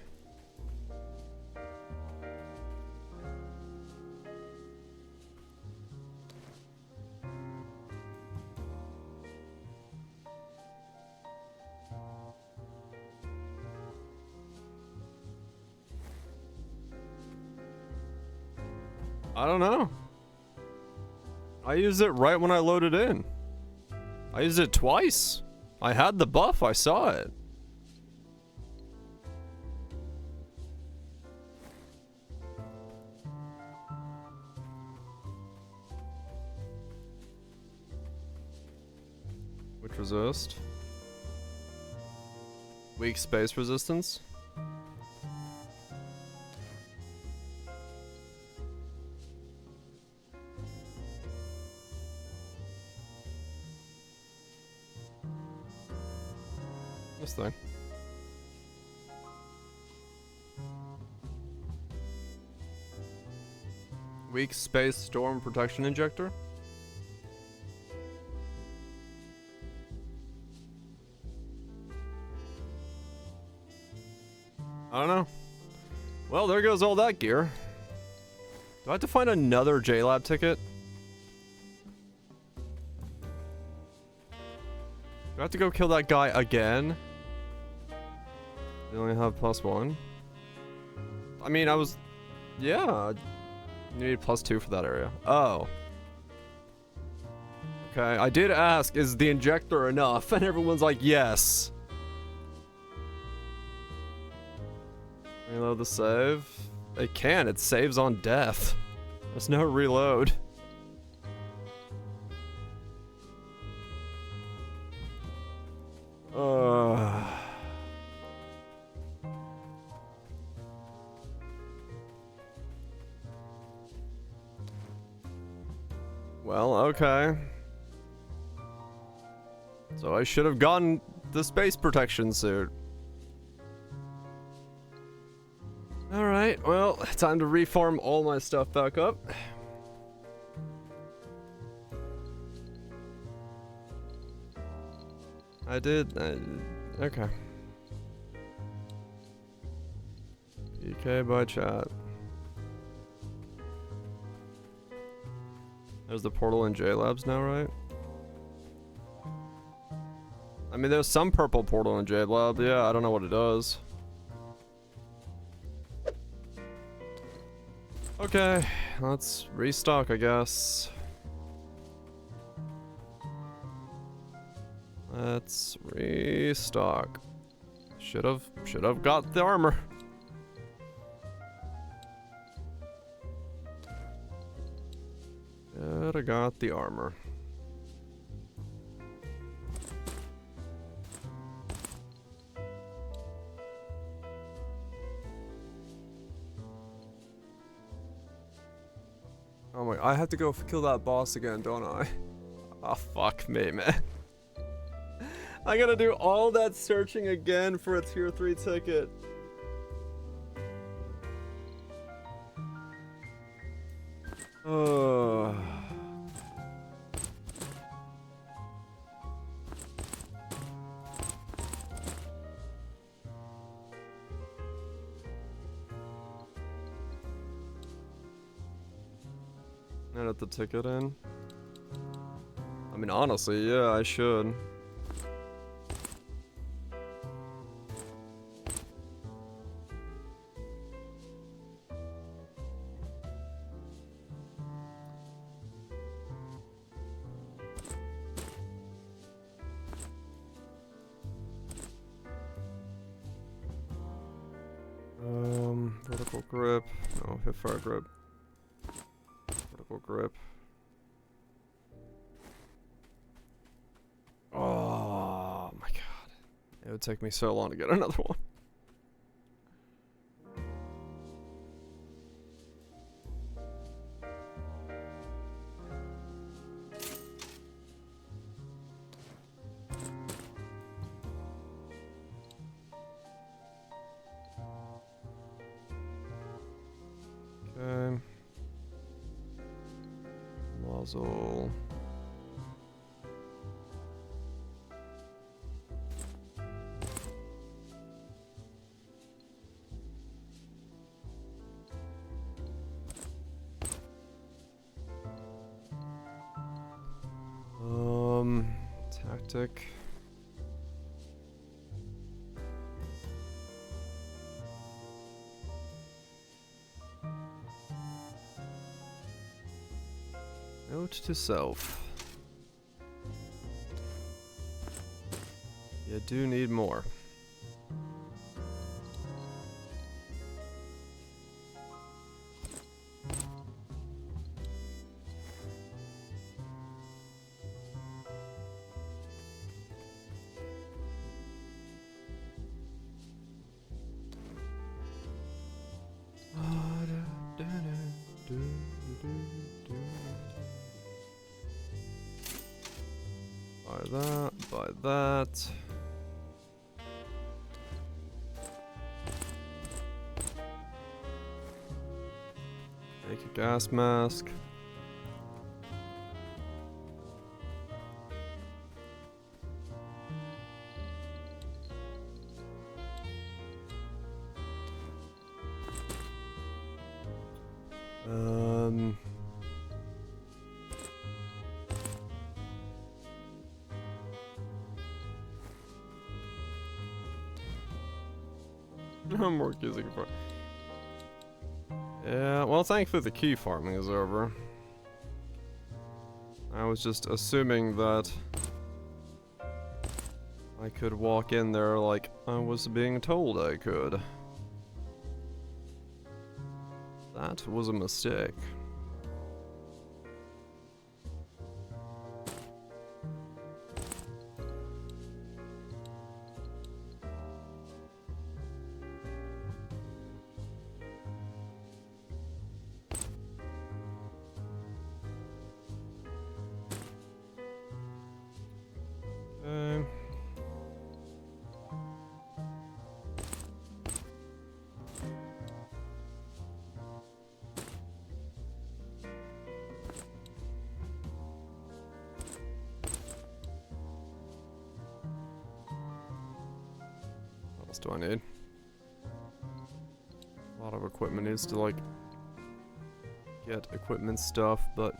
I don't know. I used it right when I loaded in. I used it twice. I had the buff, I saw it. Which resist? Weak space resistance? This thing. Weak space storm protection injector? I don't know. Well, there goes all that gear. Do I have to find another JLab ticket? Do I have to go kill that guy again? We only have +1. I mean, I was... Yeah. You need +2 for that area. Oh. Okay, I did ask, is the injector enough? And everyone's like, yes. Reload the save. It can, it saves on death. There's no reload. Well, okay. So I should have gotten the space protection suit. Alright, well, time to reform all my stuff back up. I did, okay. PK by chat. There's the portal in J-Labs now, right? I mean, there's some purple portal in J-Lab. Yeah, I don't know what it does. Okay, let's restock, I guess. Let's restock. Should have got the armor. Should have got the armor. Oh my, I have to go kill that boss again, don't I? Oh, fuck me, man. I gotta do all that searching again for a tier 3 ticket. Edit the ticket in. I mean, honestly, yeah, I should. Vertical grip. No, hip fire grip. Vertical grip. Oh my god. It would take me so long to get another one. Okay. Muzzle. Tactic. Note to self. You do need more. Buy that. Make a gas mask. I'm more using for. Yeah, well, thankfully the key farming is over. I was just assuming that I could walk in there like I was being told I could. That was a mistake. Okay. What else do I need? A lot of equipment needs to, like, get equipment stuff, but...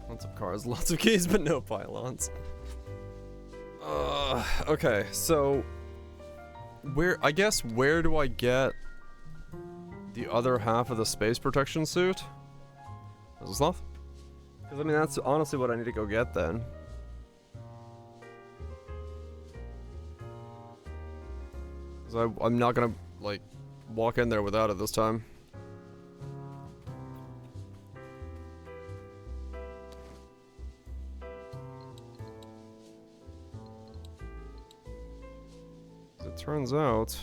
Lots of cars, lots of keys, but no pylons. Okay, so... I guess, where do I get the other half of the space protection suit? Is this love? Because, I mean, that's honestly what I need to go get, then. Because I'm not gonna, like, walk in there without it this time. Turns out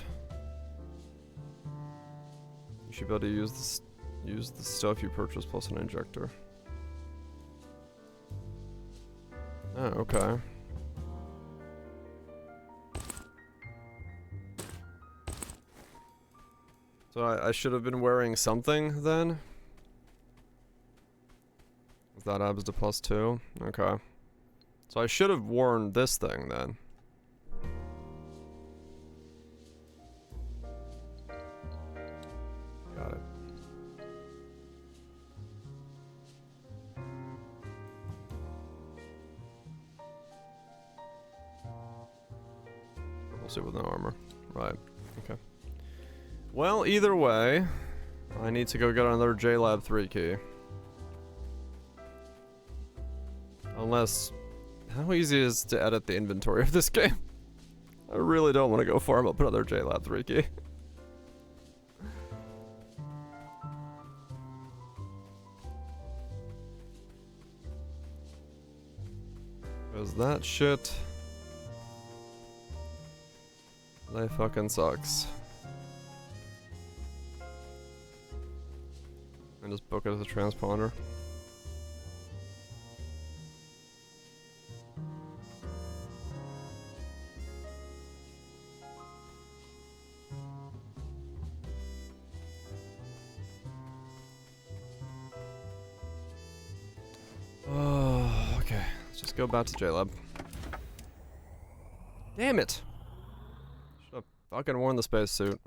you should be able to use the stuff you purchased plus an injector. Oh, okay. So I should have been wearing something then? Is that abs to +2? Okay. So I should have worn this thing then. Got it. Purple suit with no armor. Right. Okay. Well, either way, I need to go get another JLab 3 key. Unless... How easy is it to edit the inventory of this game? I really don't want to go farm up another JLab 3 key. Because that shit... They fucking sucks. And just book it as a transponder. Oh, okay. Let's just go back to JLab. Damn it! Should have fucking worn the spacesuit.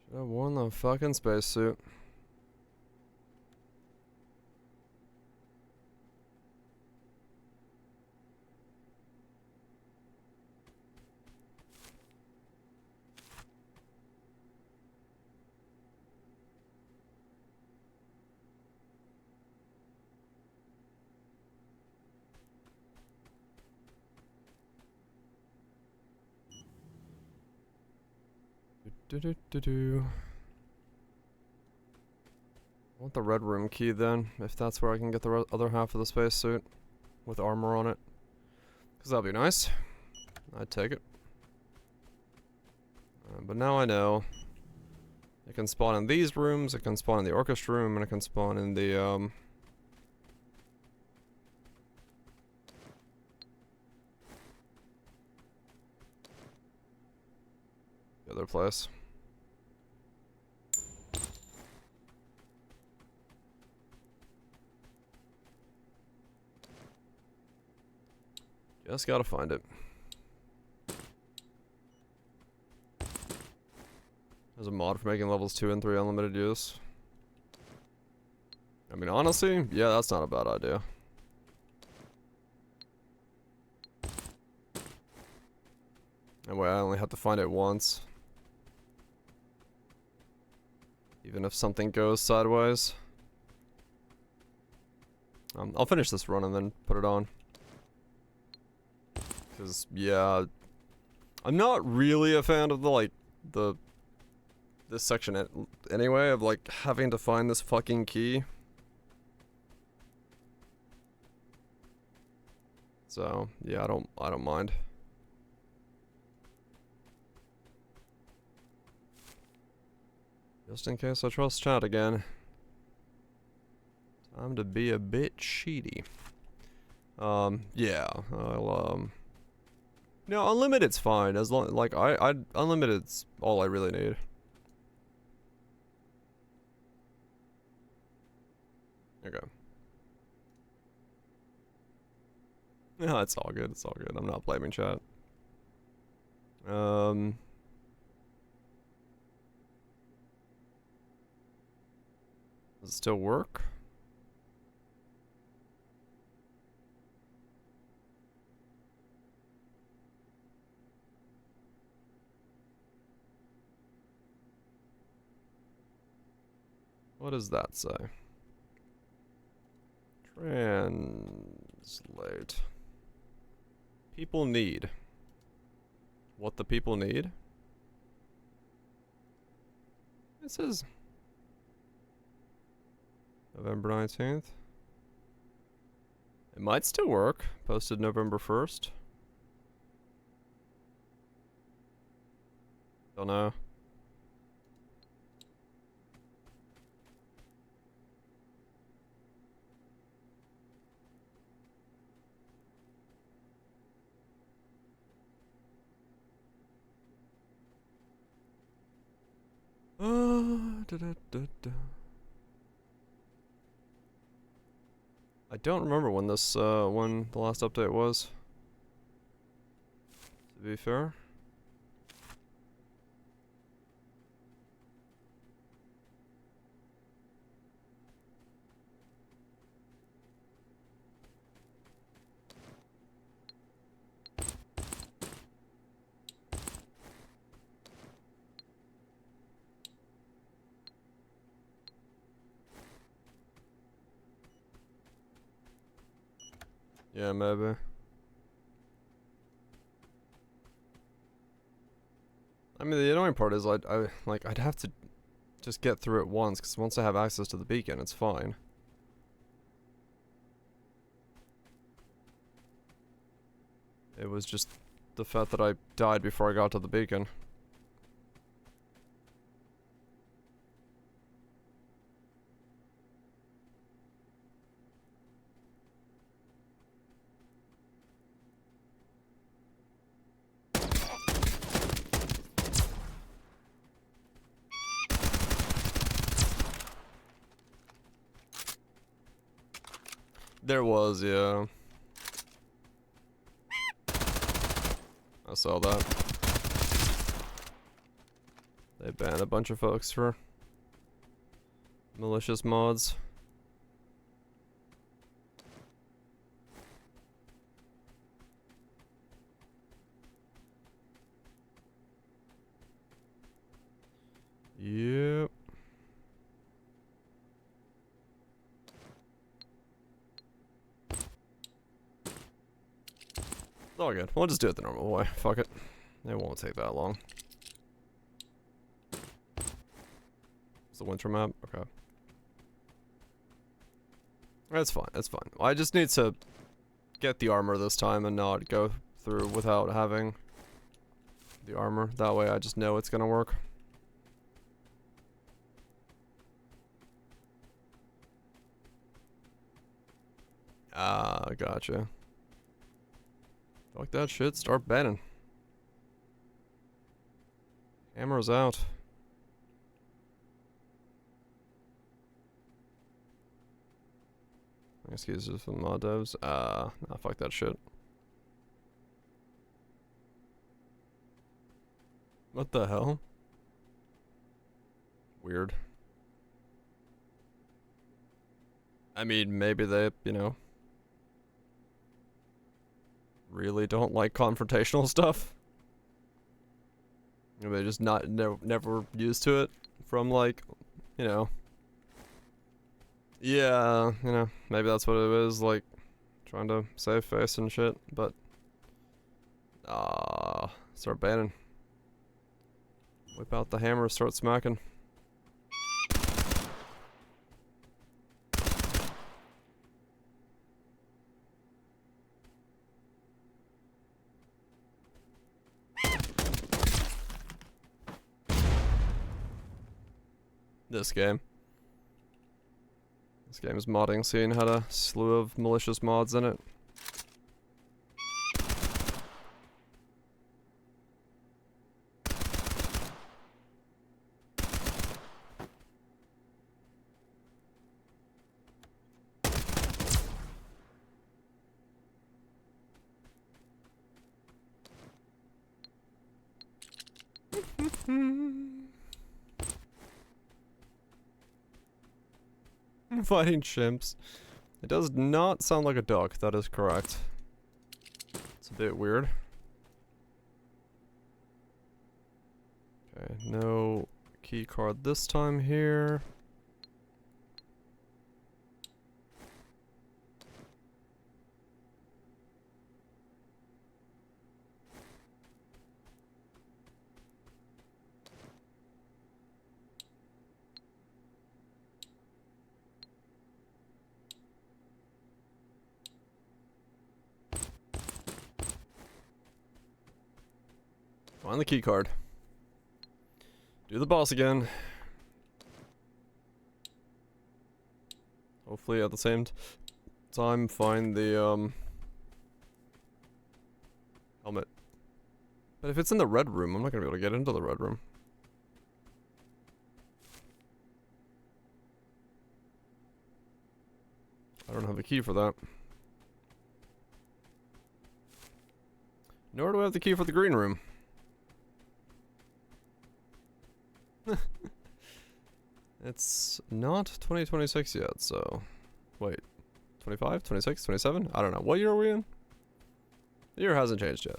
Should have worn the fucking spacesuit. I want the red room key then, if that's where I can get the other half of the spacesuit with armor on it. Because that'll be nice. I'd take it. But now I know. It can spawn in these rooms, it can spawn in the orchestra room, and it can spawn in the, the other place. Just gotta find it. There's a mod for making levels 2 and 3 unlimited use. I mean, honestly, yeah, that's not a bad idea. Anyway, I only have to find it once. Even if something goes sideways. I'll finish this run and then put it on. Because, yeah, I'm not really a fan of this section anyway, of like having to find this fucking key. So, yeah, I don't mind. Just in case I trust chat again. Time to be a bit cheaty. Yeah, no, unlimited's fine, as long, like, unlimited's all I really need. Okay. Yeah, it's all good, I'm not blaming chat. Does it still work? What does that say? Translate. People need. What the people need? It says November 19th. It might still work. Posted November 1st. Don't know. I don't remember when when the last update was. To be fair. Yeah, maybe. I mean, the annoying part is I'd have to just get through it once, because once I have access to the beacon, it's fine. It was just the fact that I died before I got to the beacon. There was, yeah. I saw that. They banned a bunch of folks for malicious mods. Yep. It's all good. We'll just do it the normal way. Fuck it. It won't take that long. It's the winter map? Okay. That's fine, that's fine. I just need to get the armor this time and not go through without having the armor. That way I just know it's gonna work. Ah, gotcha. Fuck that shit, start banning. Camera's out. Excuses for the mod devs. Nah, fuck that shit. What the hell? Weird. I mean, maybe they, you know, really don't like confrontational stuff. They're just never used to it from, like, you know. Yeah, you know, maybe that's what it is, like, trying to save face and shit, but... start banning. Whip out the hammer, start smacking. This game. This game's modding scene had a slew of malicious mods in it. Fighting chimps. It does not sound like a duck, that is correct. It's a bit weird. Okay, no key card this time here. Find the key card. Do the boss again. Hopefully at the same time find the helmet. But if it's in the red room, I'm not gonna be able to get into the red room. I don't have the key for that. Nor do I have the key for the green room. It's not 2026 yet, so... Wait. 25? 26? 27? I don't know. What year are we in? The year hasn't changed yet.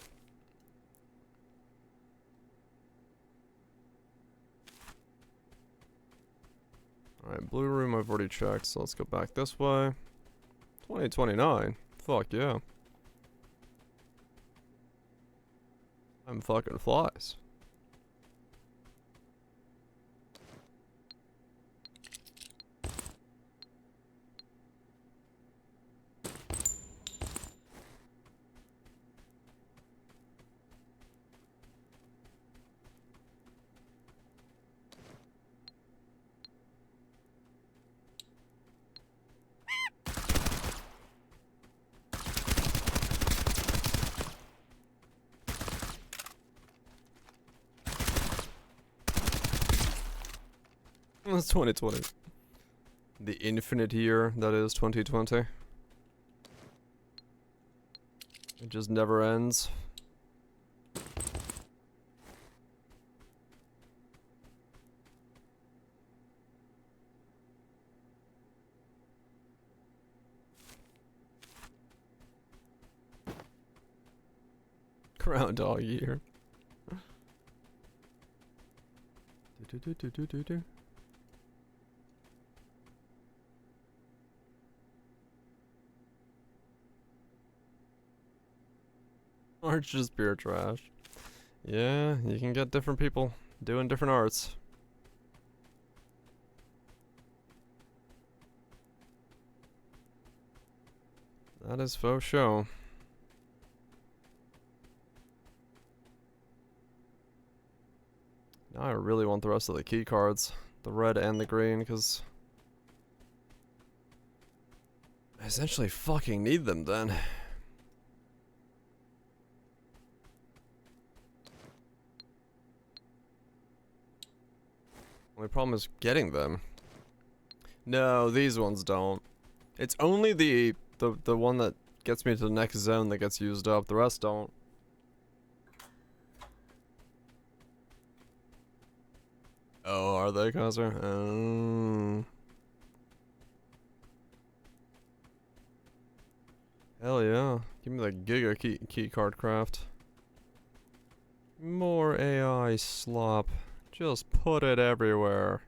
Alright, blue room I've already checked, so let's go back this way. 2029? Fuck yeah. I'm fucking flies. It's 2020. The infinite year that is 2020. It just never ends. Groundhog year. Do. Art's just pure trash. Yeah, you can get different people doing different arts. That is faux show. Now I really want the rest of the key cards. The red and the green, because... I essentially fucking need them then. Only problem is getting them. No, these ones don't. It's only the one that gets me to the next zone that gets used up. The rest don't. Oh, are they, Cosser? Oh. Hell yeah. Give me the Giga key card craft. More AI slop. Just put it everywhere.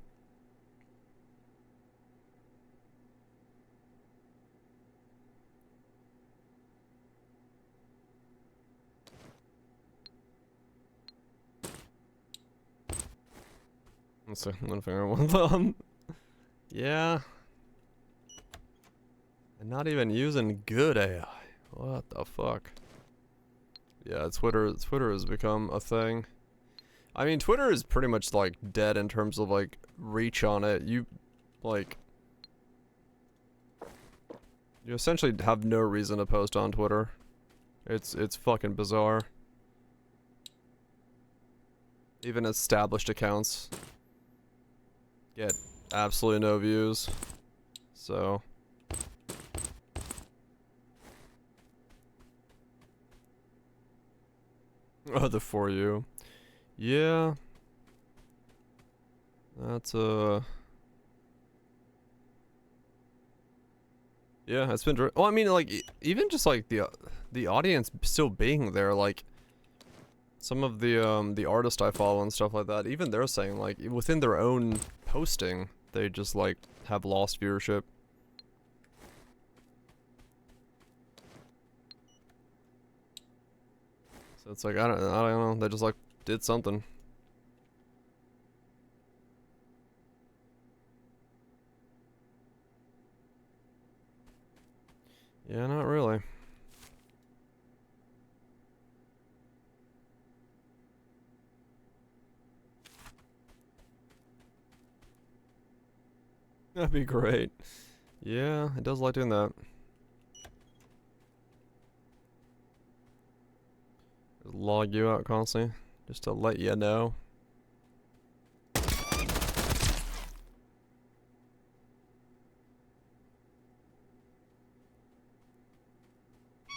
Let's see, one finger, one thumb. Yeah. And not even using good AI. What the fuck? Yeah, Twitter has become a thing. I mean, Twitter is pretty much like dead in terms of like reach on it. You essentially have no reason to post on Twitter. It's fucking bizarre. Even established accounts get absolutely no views. So oh, the For You. Yeah. That's yeah, it's been well, I mean, like even just like the audience still being there, like some of the artists I follow and stuff like that, even they're saying like within their own posting, they just like have lost viewership. So it's like I don't know, they just like did something. Yeah, not really. That'd be great. Yeah, it does like doing that. Just log you out constantly, just to let you know.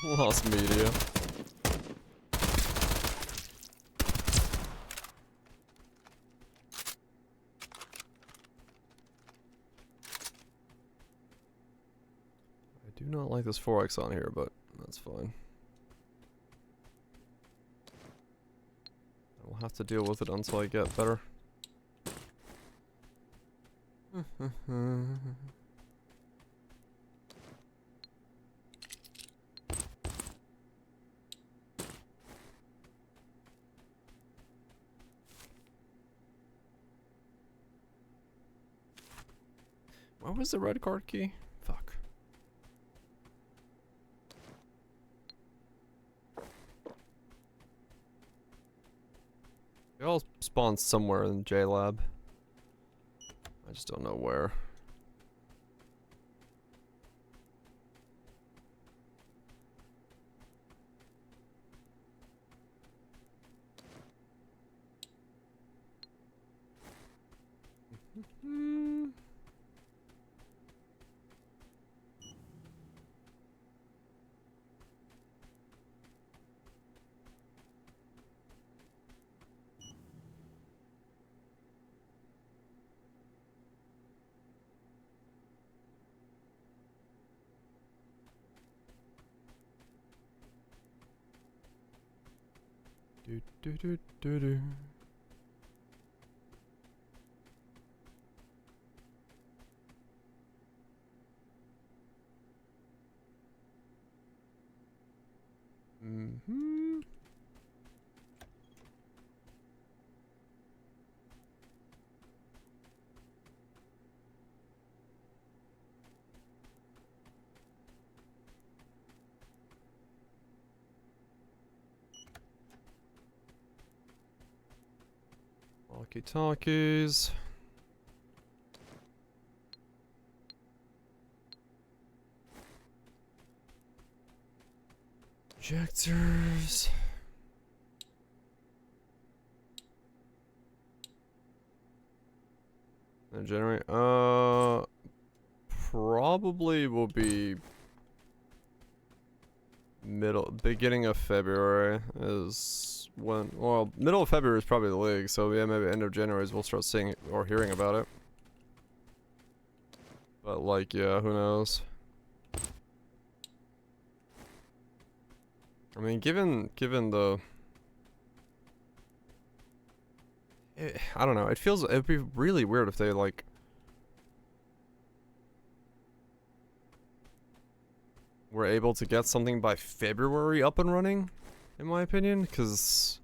Lost media. I do not like this 4x on here, but that's fine. I will have to deal with it until I get better. What was the red card key? Fuck. They all spawn somewhere in JLab. I just don't know where. Do do do do do. Mm-hmm. Walkie talkies. Projectors. And generate. Probably will be beginning of February is when, well, middle of February is probably the league, so yeah, maybe end of January we'll start seeing or hearing about it. But like, yeah, who knows? I mean, given the, I don't know. It'd be really weird if they like were able to get something by February up and running, in my opinion, because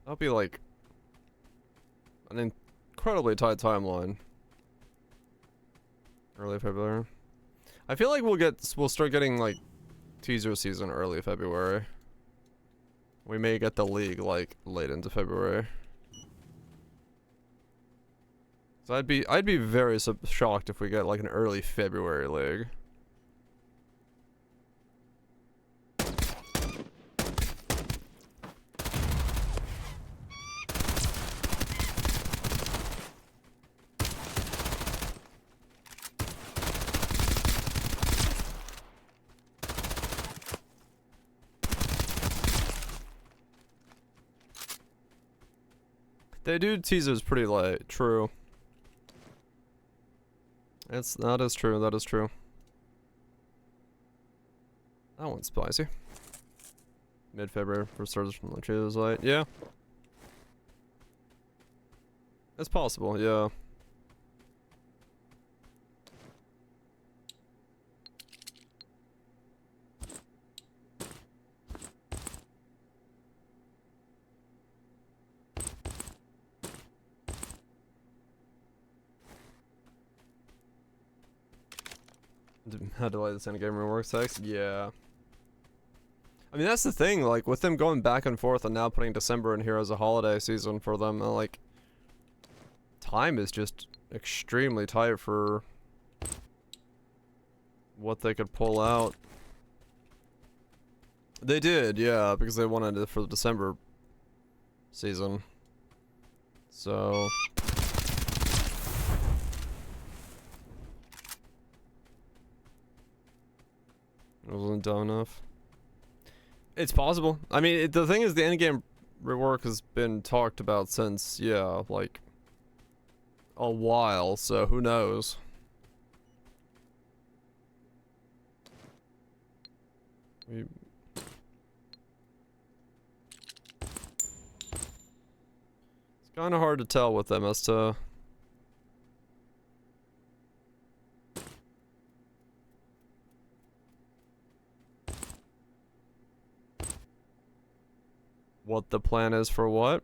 that'll be like an incredibly tight timeline. Early February. I feel like we'll start getting like teaser season early February. We may get the league like late into February. So I'd be very shocked if we get like an early February league. They do teasers pretty late, true. That is true, that is true. That one's spicy. Mid-February for starters from the trailers light, yeah. It's possible, yeah. How delay this endgame reworks text? Yeah. I mean, that's the thing, like, with them going back and forth and now putting December in here as a holiday season for them, like, time is just extremely tight for what they could pull out. They did, yeah, because they wanted it for the December season. So... it wasn't done enough. It's possible. I mean, the thing is, the endgame rework has been talked about since, yeah, like, a while, so who knows? It's kind of hard to tell with them as to... what the plan is for what?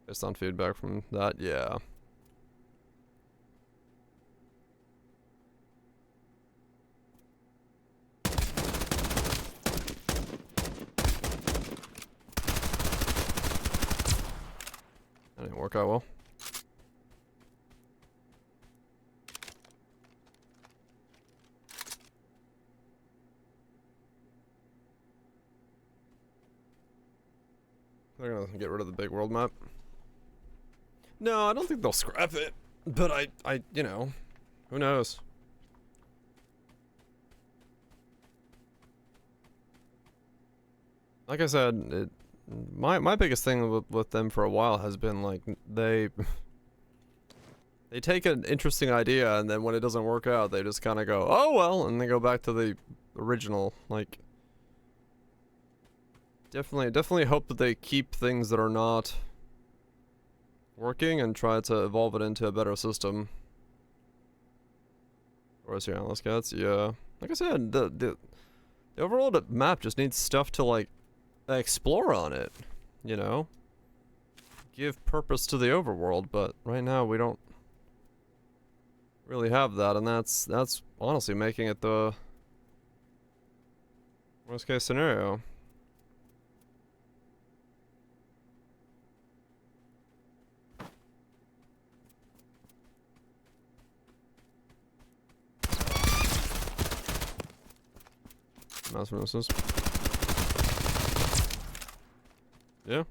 Based on feedback from that, yeah. That didn't work out well. They're gonna get rid of the big world map. No, I don't think they'll scrap it. But you know, who knows? Like I said, my biggest thing with them for a while has been like they take an interesting idea and then when it doesn't work out, they just kind of go, oh well, and they go back to the original. Like, definitely hope that they keep things that are not working and try to evolve it into a better system. Where's your analyst cats? Yeah. Like I said, the overall map just needs stuff to like explore on it, you know? Give purpose to the overworld, but right now we don't really have that, and that's honestly making it the worst case scenario. Mouse misses. Yeah.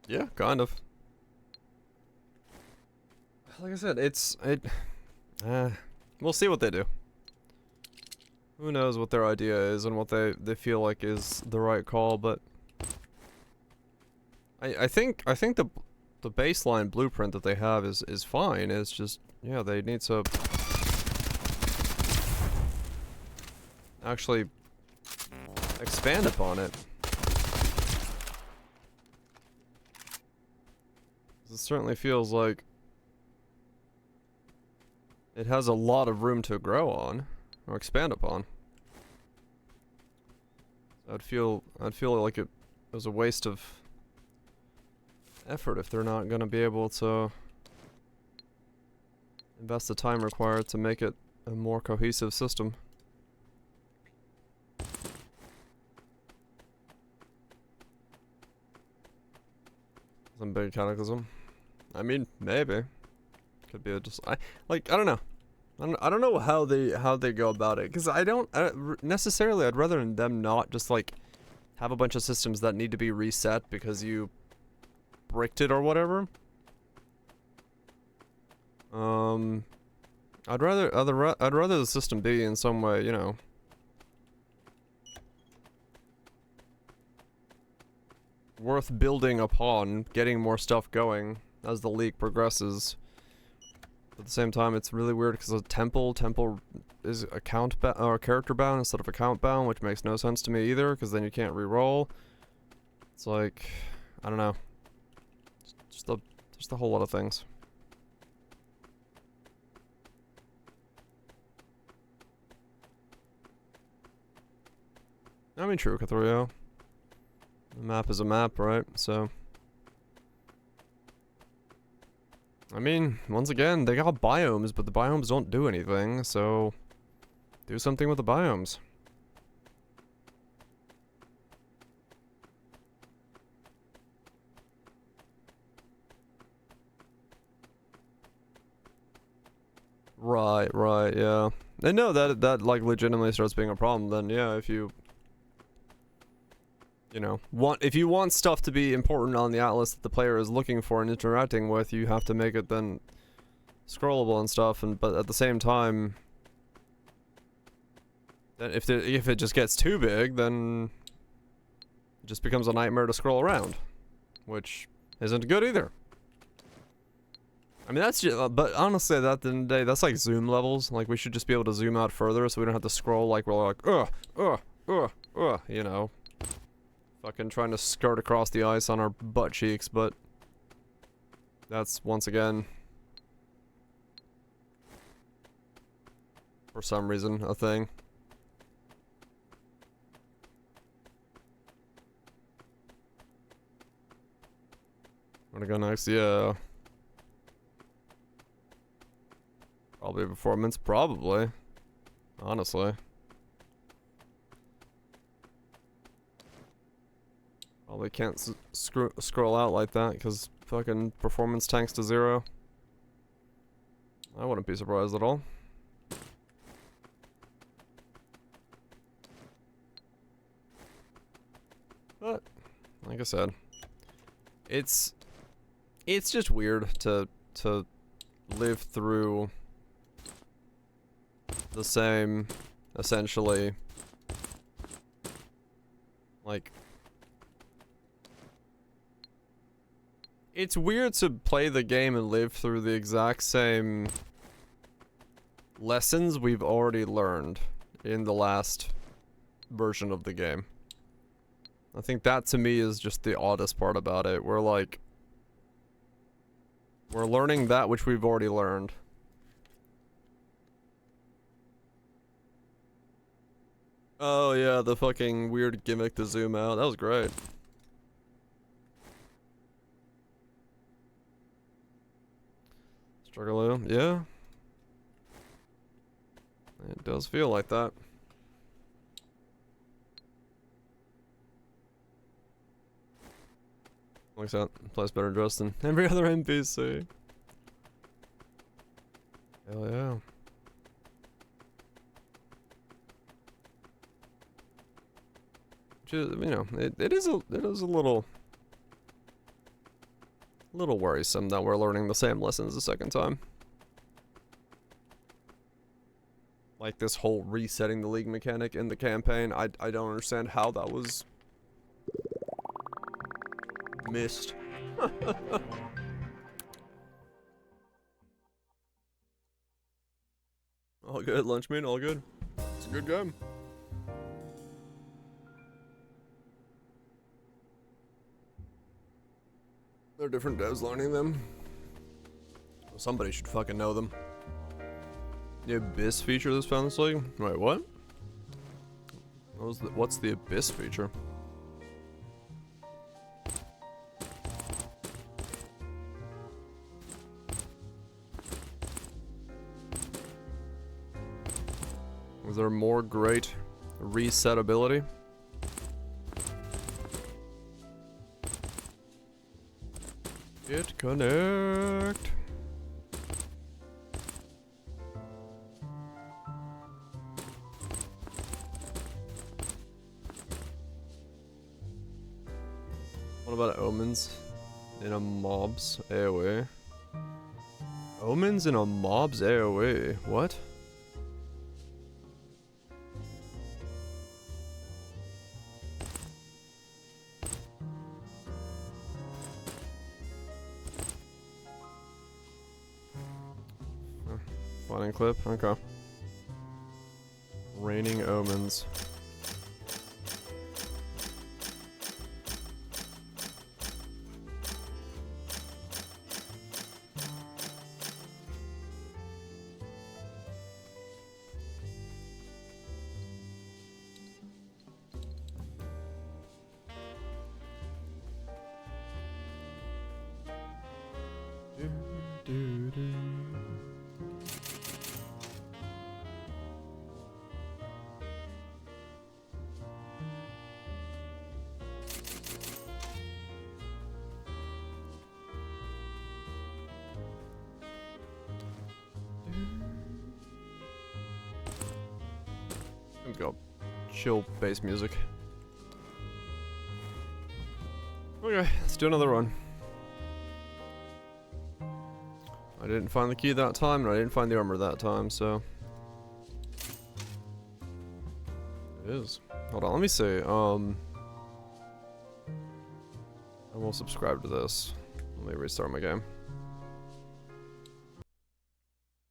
Yeah, kind of. Like I said, we'll see what they do. Who knows what their idea is and what they feel like is the right call, but I think the baseline blueprint that they have is fine. It's just, yeah, they need to actually expand upon it. It certainly feels like it has a lot of room to grow on or expand upon. I'd feel like it was a waste of effort if they're not going to be able to invest the time required to make it a more cohesive system. Some big cataclysm. I mean, maybe. Could be a just I don't know. I don't know how they go about it, because I don't necessarily. I'd rather them not just like have a bunch of systems that need to be reset because you bricked it or whatever. I'd rather the system be in some way, you know, worth building upon, getting more stuff going as the league progresses. At the same time, it's really weird because a temple is account or character bound instead of account bound, which makes no sense to me either, because then you can't re-roll. It's like, I don't know, just a whole lot of things. I mean, true, Cathurio. A map is a map, right? So, I mean, once again, they got biomes, but the biomes don't do anything, so do something with the biomes. Right, yeah. And no, that like legitimately starts being a problem, then yeah, if you know, if you want stuff to be important on the atlas that the player is looking for and interacting with, you have to make it then scrollable and stuff, but at the same time, if it just gets too big, then it just becomes a nightmare to scroll around, which isn't good either. I mean, that's just, but honestly, at the end of the day, that's like zoom levels. Like, we should just be able to zoom out further so we don't have to scroll like we're like, you know, fucking trying to skirt across the ice on our butt cheeks, but that's, once again, for some reason, a thing. Wanna go next? Yeah. Probably performance, probably. Honestly. Probably can't scroll out like that because fucking performance tanks to 0. I wouldn't be surprised at all. But, like I said, it's just weird to live through the same, essentially, like, it's weird to play the game and live through the exact same lessons we've already learned in the last version of the game. I think that to me is just the oddest part about it. We're like, we're learning that which we've already learned. Oh yeah, the fucking weird gimmick to zoom out. That was great. Struggle, yeah. It does feel like that. Looks out, plays better dressed than every other NPC. Hell yeah. Which is, you know, it is a little worrisome that we're learning the same lessons a second time. Like this whole resetting the league mechanic in the campaign, I don't understand how that was missed. All good, lunch meat, all good. It's a good game. There are different devs learning them. Somebody should fucking know them. The Abyss feature that's found this league? Wait, what? What's the Abyss feature? Was there more great resetability? Git connect. What about omens in a mob's AoE? Omens in a mob's AoE? What? Fighting clip? Okay. Raining omens. Go chill bass music. Okay, let's do another run. I didn't find the key that time, and I didn't find the armor that time, so it is. Hold on, let me see. I will subscribe to this. Let me restart my game.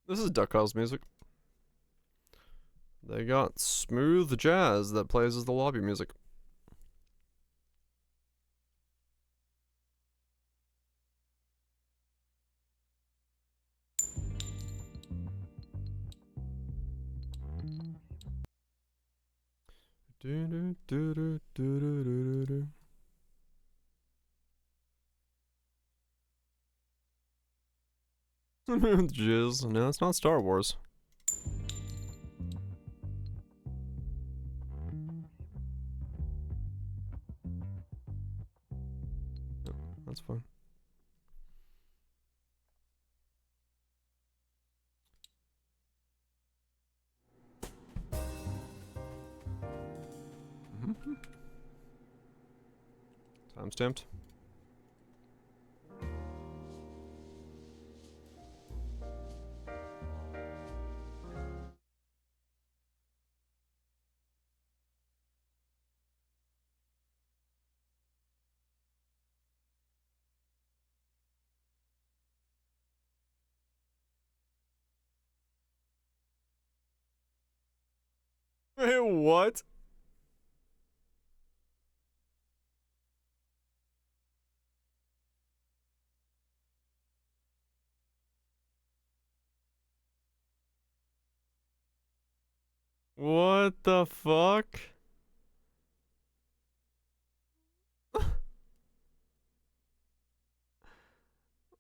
This is Duckhouse music. They got smooth jazz that plays as the lobby music. Jizz. No, it's not Star Wars. That's fine. Time-stamped. Hey, what? What the fuck?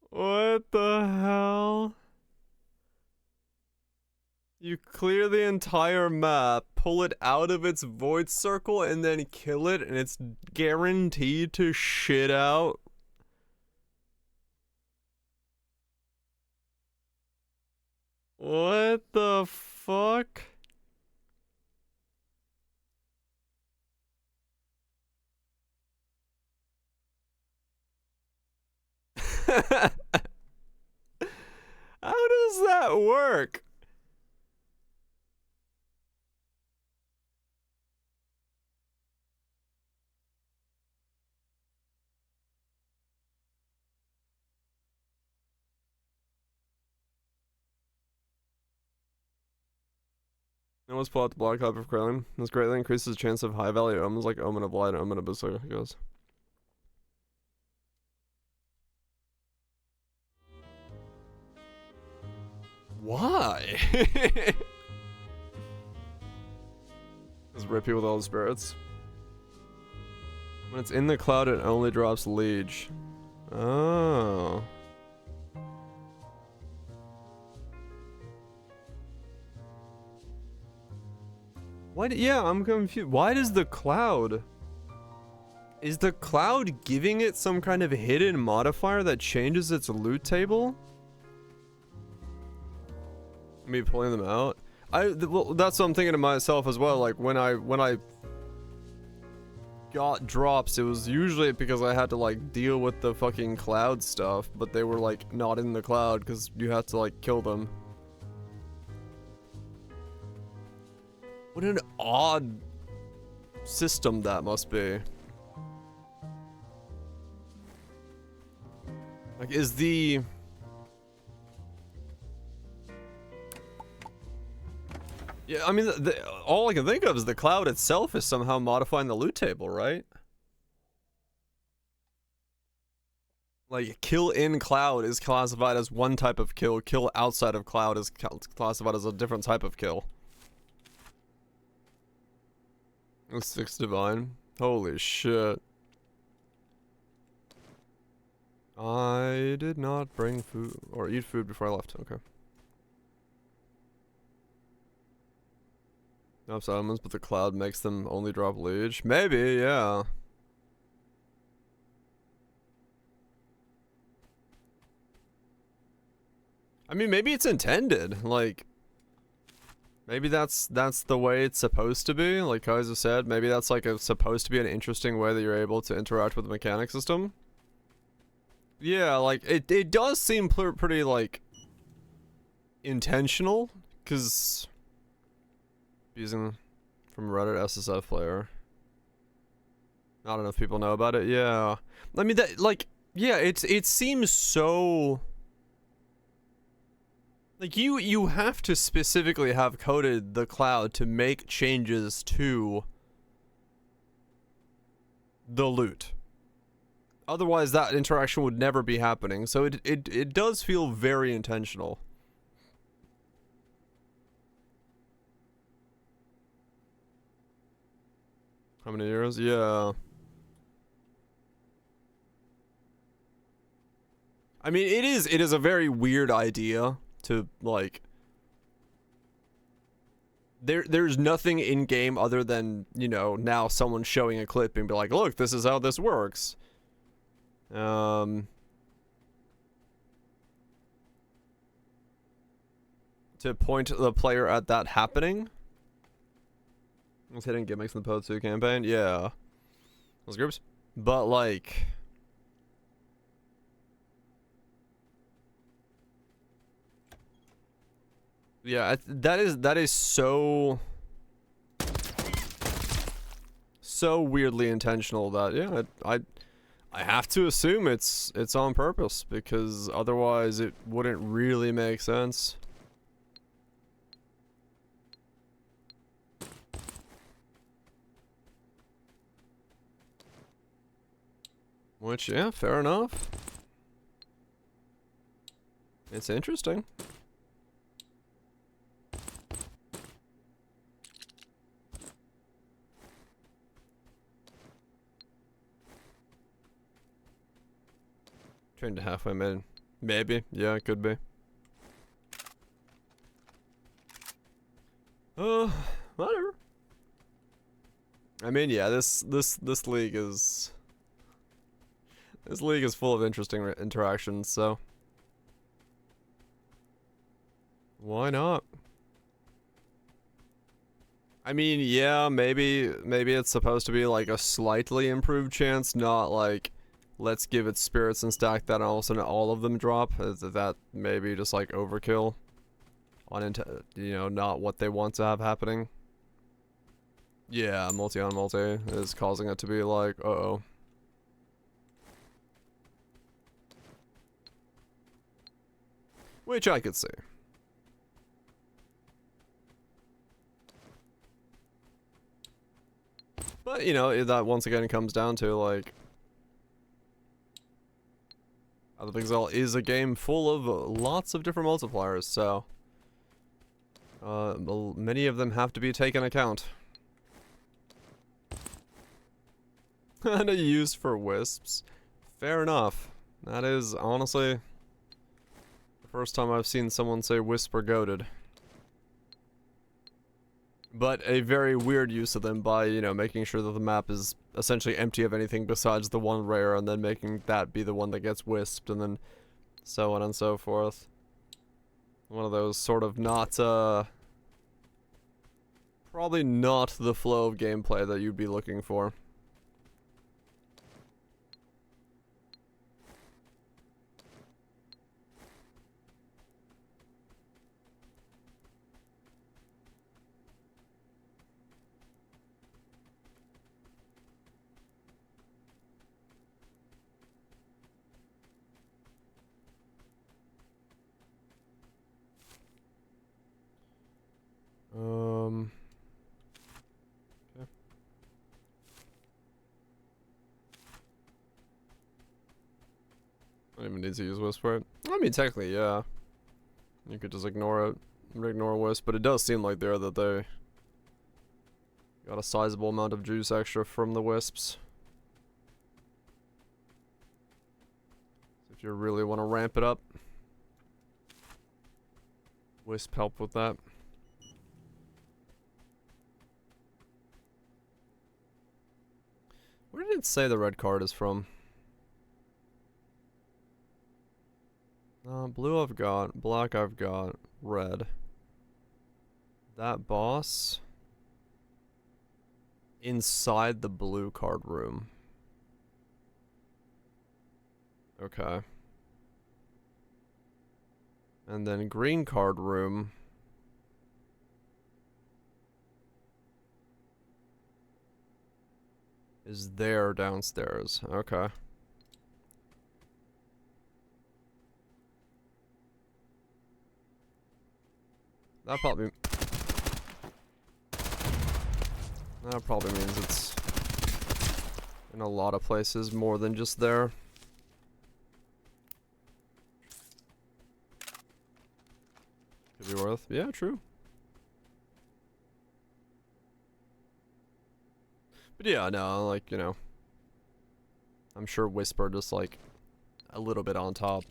What the hell? You clear the entire map, pull it out of its void circle, and then kill it, and it's guaranteed to shit out? What the fuck? And let's pull out the Black Hive of Krallium. This greatly increases the chance of high value omens like Omen of Light and Omen of Berserker, I guess. Why? Just rip you with all the spirits. When it's in the cloud, it only drops Liege. Oh. Why? Yeah, I'm confused. Why does the cloud? Is the cloud giving it some kind of hidden modifier that changes its loot table? Me pulling them out. Well, that's what I'm thinking to myself as well. Like when I got drops, it was usually because I had to like deal with the fucking cloud stuff, but they were like not in the cloud because you had to like kill them. What an odd system that must be. Like, is the... Yeah, I mean, all I can think of is the cloud itself is somehow modifying the loot table, right? Like, kill in cloud is classified as one type of kill, kill outside of cloud is classified as a different type of kill. 6 divine. Holy shit. I did not bring food or eat food before I left. Okay. No summons, but the cloud makes them only drop Liege. Maybe, yeah. I mean, maybe it's intended. Like, maybe that's the way it's supposed to be. Like Kaiser said, maybe that's like supposed to be an interesting way that you're able to interact with the mechanic system. Yeah, like it does seem pretty like intentional, because using from Reddit SSF player. Not enough people know about it. Yeah, I mean that like yeah, it seems so. Like you have to specifically have coded the cloud to make changes to the loot. Otherwise that interaction would never be happening. So it does feel very intentional. How many years? Yeah. I mean it is a very weird idea to like there's nothing in game other than, you know, now someone showing a clip and be like, look, this is how this works. To point the player at that happening. I was hitting gimmicks in the Poe 2 campaign. Yeah. Those groups. But like yeah, that is so weirdly intentional that yeah, I have to assume it's on purpose, because otherwise it wouldn't really make sense. Which yeah, fair enough. It's interesting. Trained to halfway mid. Maybe. Yeah, it could be. Whatever. I mean, yeah, this league is full of interesting interactions, so why not? I mean, yeah, maybe it's supposed to be like a slightly improved chance, not like let's give it spirits and stack that and all of a sudden all of them drop. Is that maybe just like overkill on you know, not what they want to have happening. Yeah, multi on multi is causing it to be like, uh-oh. Which I could see. But, you know, that once again comes down to, like, Out of Exile is a game full of lots of different multipliers, so many of them have to be taken account. And a use for wisps. Fair enough. That is honestly the first time I've seen someone say wisp are goated. But a very weird use of them by, you know, making sure that the map is essentially empty of anything besides the one rare, and then making that be the one that gets wisped, and then so on and so forth. One of those sort of not, probably not the flow of gameplay that you'd be looking for. Okay. I don't even need to use Wisp for it. I mean, technically, yeah. You could just ignore it. Ignore Wisp, but it does seem like there that they got a sizable amount of juice extra from the Wisps. So if you really want to ramp it up, Wisp help with that. Where did it say the red card is from? Blue I've got, black I've got, red. That boss inside the blue card room. Okay. And then green card room. Is there downstairs. Okay. That probably means it's in a lot of places more than just there. Could be worth. Yeah, true. But yeah, no, like, you know, I'm sure Whisper just like a little bit on top.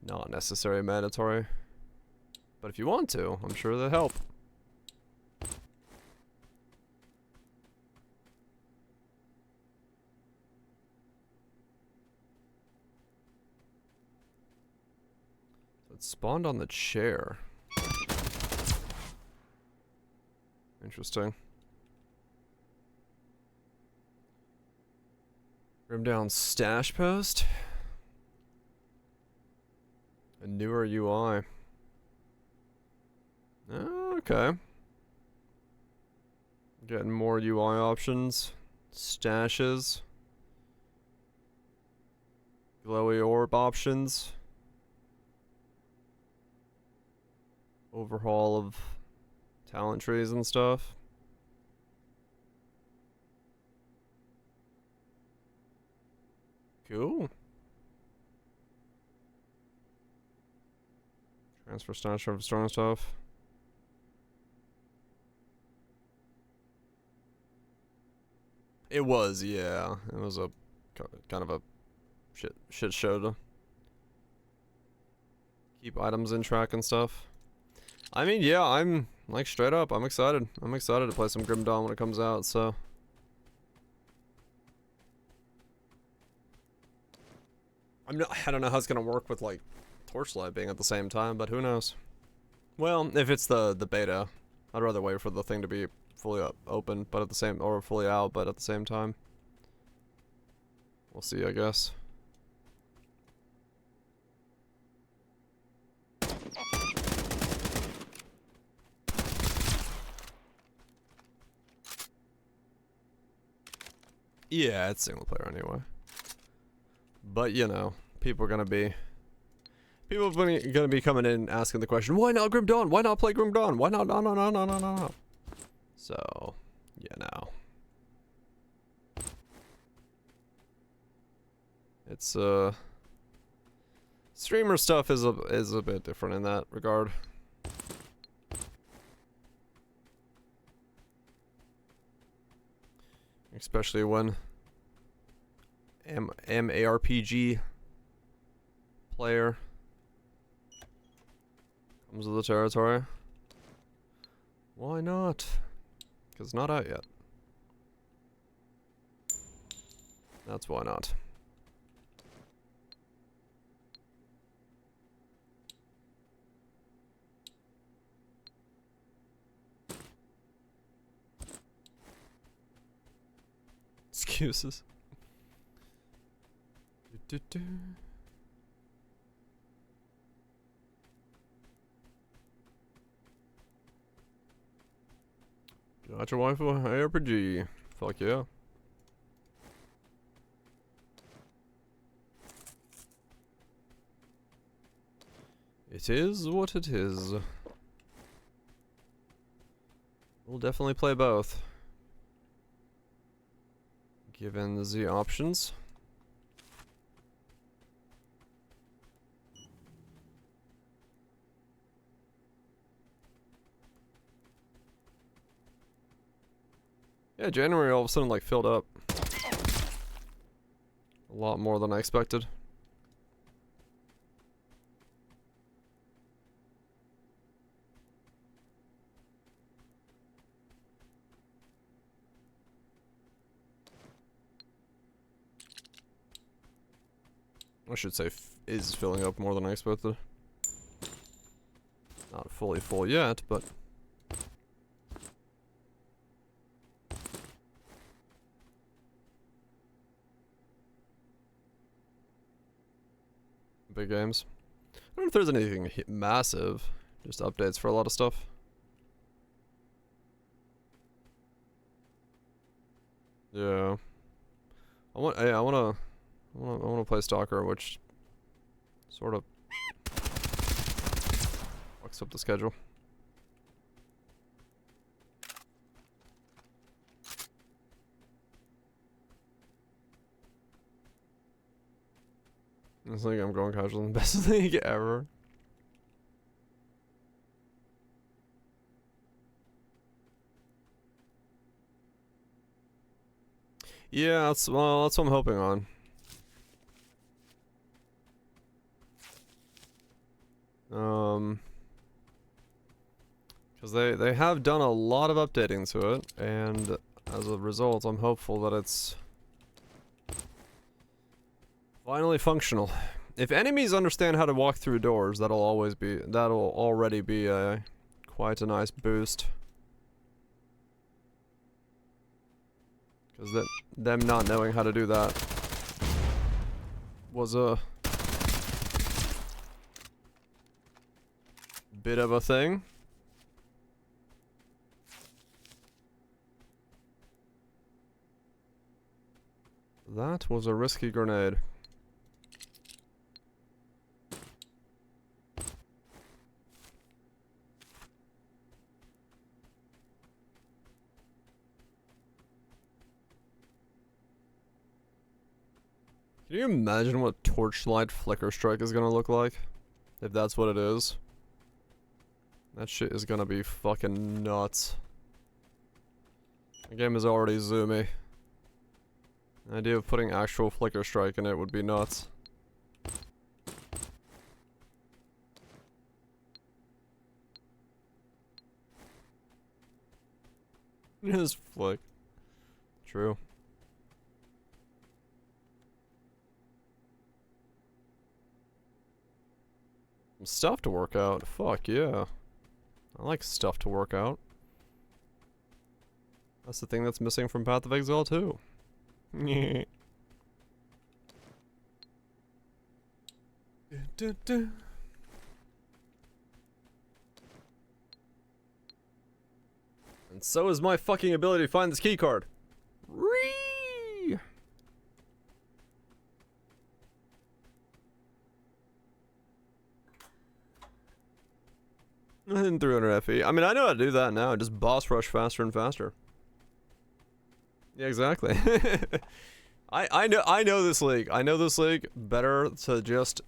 Not necessarily mandatory. But if you want to, I'm sure that'll help. So it spawned on the chair. Interesting. Grimdown stash post. A newer UI. Okay. Getting more UI options. Stashes. Glowy orb options. Overhaul of talent trees and stuff. Cool. Transfer stash of strong stuff. It was, yeah. It was a kind of a shit show to keep items in track and stuff. I mean, yeah, I'm like straight up, I'm excited. I'm excited to play some Grim Dawn when it comes out, so. I don't know how it's gonna work with like Torchlight being at the same time, but who knows? Well, if it's the beta, I'd rather wait for the thing to be fully open, but at the same, or fully out, but at the same time. We'll see, I guess. Yeah, it's single player anyway. But you know, people are gonna be coming in asking the question, why not Grim Dawn? Why not play Grim Dawn? Why not? No. So, you know. It's streamer stuff is a bit different in that regard. Especially when MARPG player comes with the territory. Why not? Because it's not out yet. That's why not. Excuses. Gotcha waifu RPG. Fuck yeah. It is what it is. We'll definitely play both. Given the options. Yeah, January all of a sudden like filled up. A lot more than I expected. I should say is filling up more than I expected. Not fully full yet, but big games. I don't know if there's anything massive, just updates for a lot of stuff. Yeah. I wanna play Stalker, which sort of fucks up the schedule. It's like I'm going casual in the best league ever. Yeah, that's what I'm hoping on. Because they have done a lot of updating to it, and as a result, I'm hopeful that it's finally functional. If enemies understand how to walk through doors, that'll already be quite a nice boost. Because them not knowing how to do that was a bit of a thing. That was a risky grenade. Can you imagine what Torchlight Flicker Strike is gonna look like? If that's what it is. That shit is gonna be fucking nuts. The game is already zoomy. The idea of putting actual Flicker Strike in it would be nuts. Just flick. True. Some stuff to work out. Fuck yeah. I like stuff to work out. That's the thing that's missing from Path of Exile too. And so is my fucking ability to find this key card. Whee! And 300 FE. I mean, I know how to do that now. Just boss rush faster and faster. Yeah, exactly. I know this league. I know this league better to just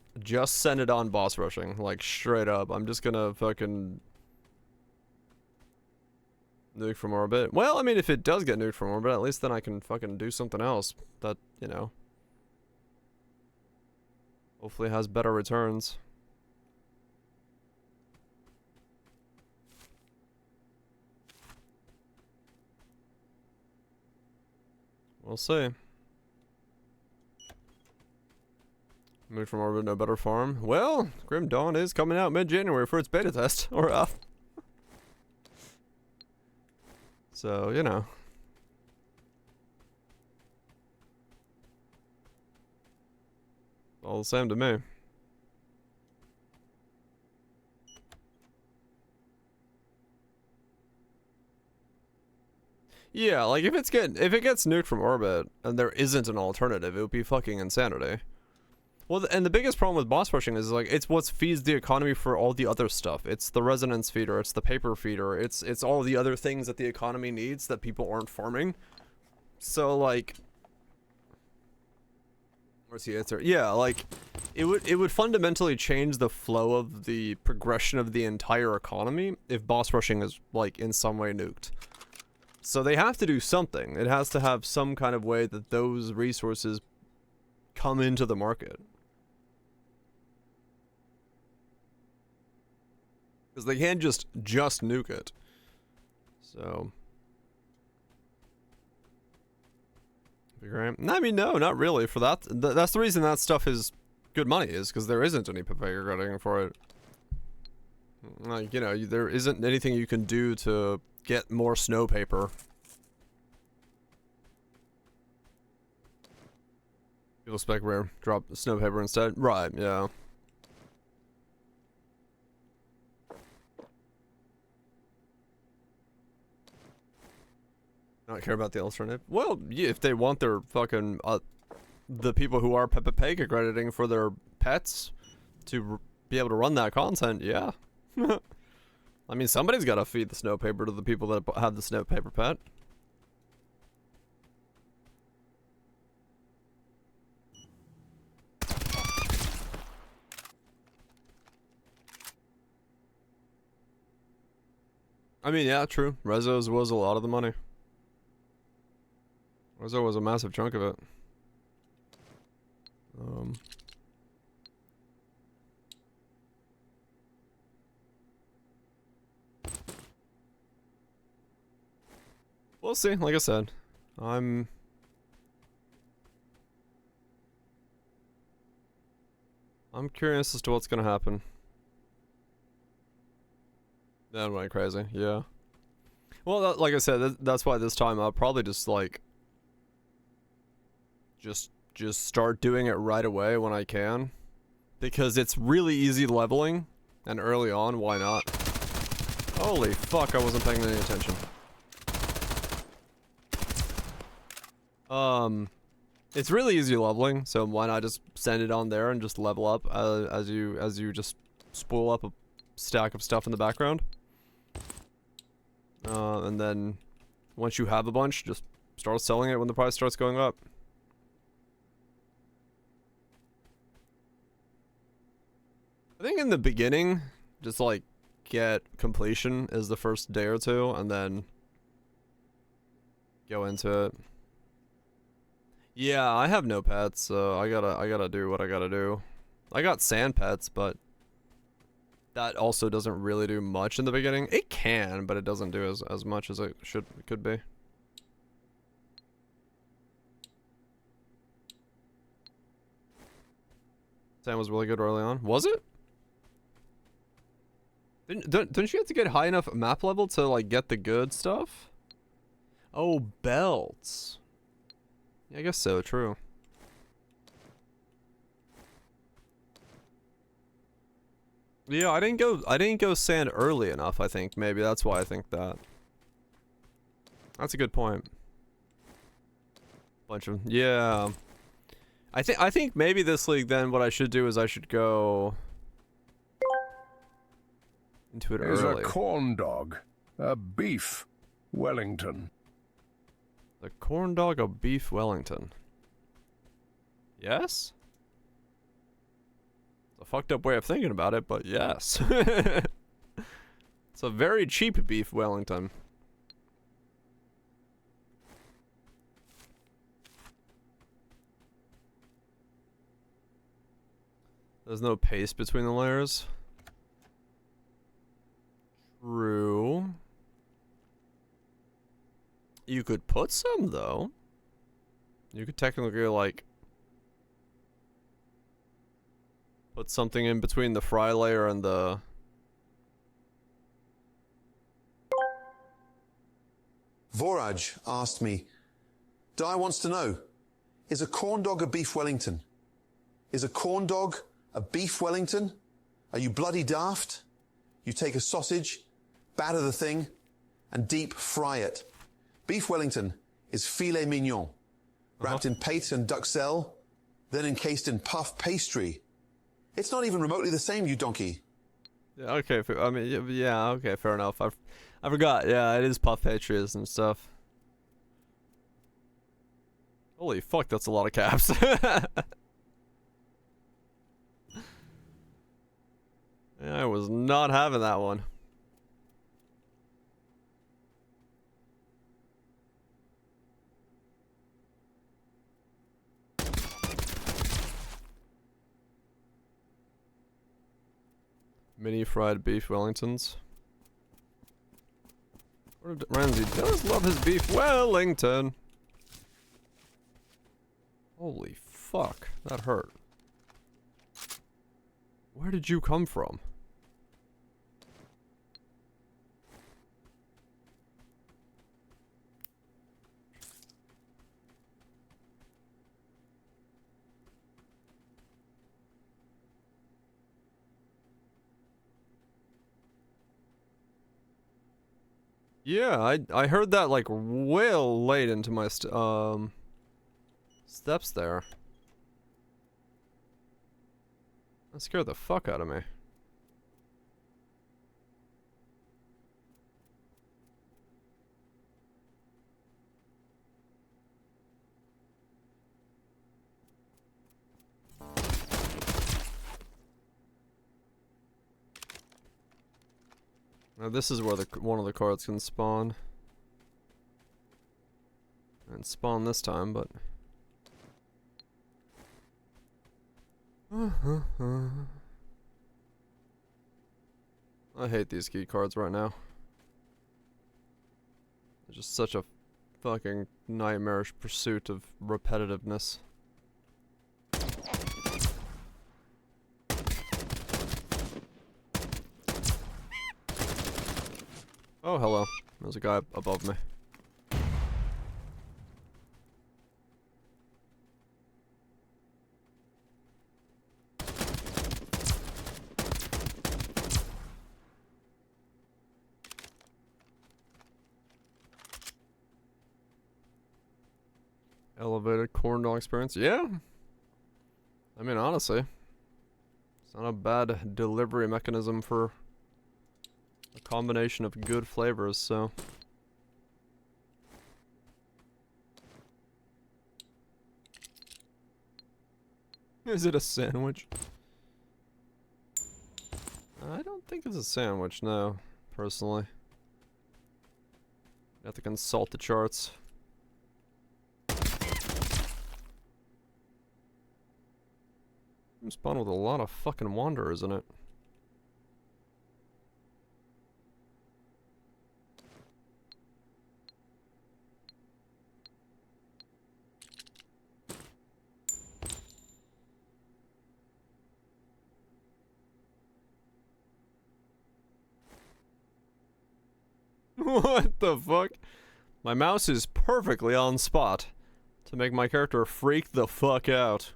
send it on boss rushing, like straight up. I'm just gonna fucking nuke from orbit. Well, I mean, if it does get nuked from orbit, at least then I can fucking do something else that, you know, hopefully has better returns. We'll see. Moved from orbit, no better farm. Well, Grim Dawn is coming out mid-January for its beta test, or so, you know. All the same to me. Yeah, like if it gets nuked from orbit and there isn't an alternative, it would be fucking insanity. Well, and the biggest problem with boss rushing is like it's what feeds the economy for all the other stuff. It's the resonance feeder, it's the paper feeder, it's all the other things that the economy needs that people aren't farming. So like, where's the answer? Yeah, like it would fundamentally change the flow of the progression of the entire economy if boss rushing is like in some way nuked. So they have to do something. It has to have some kind of way that those resources come into the market. Because they can't just nuke it. So. I mean, no, not really. For that, that's the reason that stuff is good money, is because there isn't any paper grading for it. Like, you know, there isn't anything you can do to get more snow paper. People spec rare, drop snow paper instead. Right, yeah. Not care about the alternative? Well, yeah, if they want their fucking, the people who are Peppa Pig accrediting for their pets to be able to run that content, yeah. I mean, somebody's got to feed the snow paper to the people that have the snow paper pet. I mean, yeah, true. Rezo's was a lot of the money. Rezo was a massive chunk of it. We'll see. Like I said, I'm curious as to what's gonna happen. That went crazy. Yeah. Well, like I said, that's why this time I'll probably just like just start doing it right away when I can, because it's really easy leveling, and early on, why not? Holy fuck! I wasn't paying any attention. It's really easy leveling, so why not just send it on there and just level up as you just spool up a stack of stuff in the background. And then once you have a bunch, just start selling it when the price starts going up. I think in the beginning, just like get completion is the first day or two, and then go into it. Yeah, I have no pets, so I gotta do what I gotta do. I got sand pets, but that also doesn't really do much in the beginning. It can, but it doesn't do as much as it could be. Sand was really good early on. Was it? Don't you have to get high enough map level to like get the good stuff? Oh, belts. Yeah, I guess so, true. Yeah, I didn't go sand early enough, I think. Maybe that's why I think that. That's a good point. Bunch of, yeah. I think maybe this league then what I should do is I should go into it early. Is a corn dog, a beef Wellington. The corn dog of beef Wellington. Yes? It's a fucked up way of thinking about it, but yes. It's a very cheap beef Wellington. There's no paste between the layers. True. You could put some, though. You could technically, like, put something in between the fry layer and the... Voraj asked me, Di wants to know, is a corn dog a beef Wellington? Is a corn dog a beef Wellington? Are you bloody daft? You take a sausage, batter the thing, and deep fry it. Beef Wellington is filet mignon, wrapped in pate and duxelle, then encased in puff pastry. It's not even remotely the same, you donkey. Yeah, okay, I mean, yeah, okay, fair enough. I forgot, yeah, it is puff pastries and stuff. Holy fuck, that's a lot of caps. Yeah, I was not having that one. Mini fried beef Wellingtons. Ramsay does love his beef Wellington. Holy fuck, that hurt. Where did you come from? Yeah, I heard that like well late into my steps there. That scared the fuck out of me. Now this is where one of the cards can spawn. And spawn this time, but... I hate these key cards right now. They're just such a fucking nightmarish pursuit of repetitiveness. Oh, hello. There's a guy above me. Elevated corn dog experience. Yeah. I mean, honestly, it's not a bad delivery mechanism for a combination of good flavors, so. Is it a sandwich? I don't think it's a sandwich, no, personally. You have to consult the charts. I'm spawned with a lot of fucking wanderers in it. What the fuck? My mouse is perfectly on spot to make my character freak the fuck out.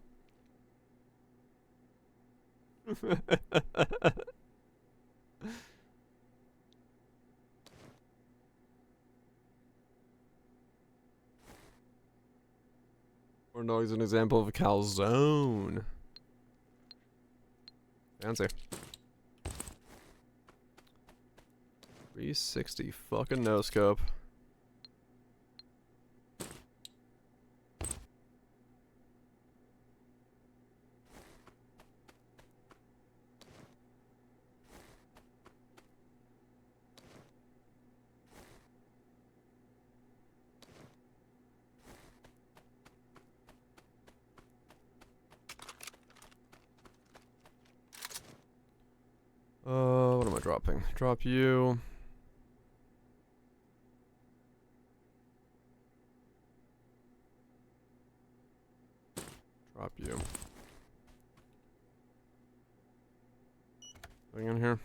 Corn dog is an example of a calzone. Fancy. 360 fucking no scope. dropping? Drop you. Drop you. Going in here.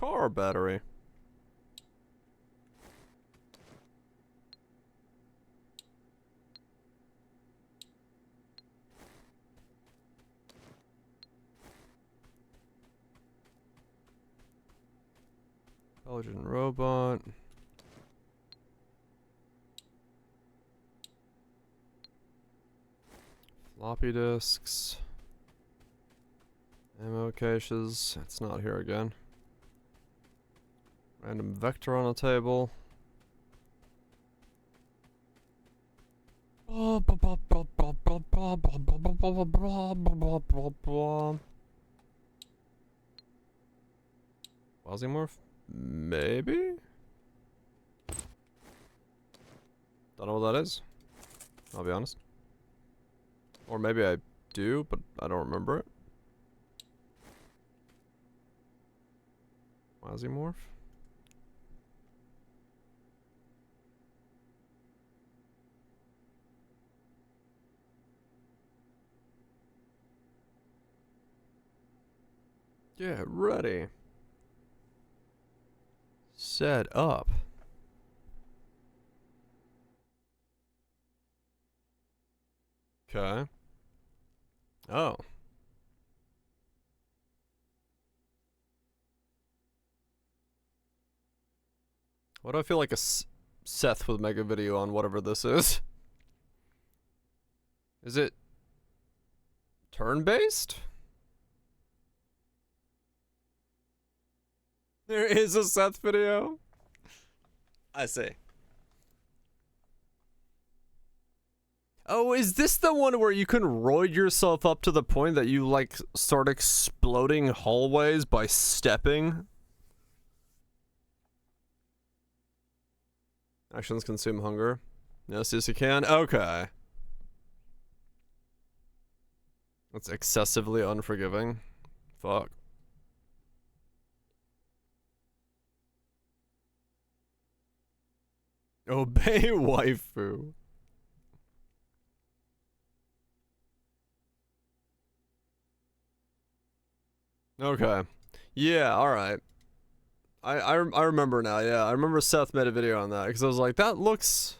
Car battery. Intelligent robot. Floppy disks. Ammo caches. It's not here again. Random vector on a table. Quasimorph? Maybe? Don't know what that is. I'll be honest. Or maybe I do, but I don't remember it. Quasimorph? Get ready. Set up. Okay. Oh. Why do I feel like a Seth would make a video on whatever this is? Is it turn-based? There is a Seth video? I see. Oh, is this the one where you can roid yourself up to the point that you, like, start exploding hallways by stepping? Actions consume hunger. Yes, yes you can. Okay. That's excessively unforgiving. Fuck. Obey waifu. Okay. Yeah, alright. I remember now, yeah. I remember Seth made a video on that, because I was like, that looks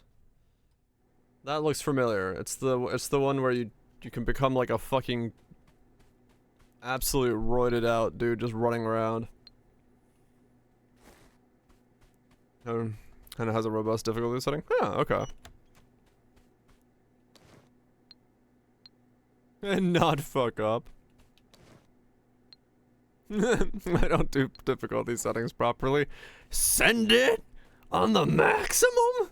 familiar. It's the one where you can become like a fucking absolute roided out dude just running around. And it has a robust difficulty setting. Yeah, okay. And not fuck up. I don't do difficulty settings properly. Send it on the maximum?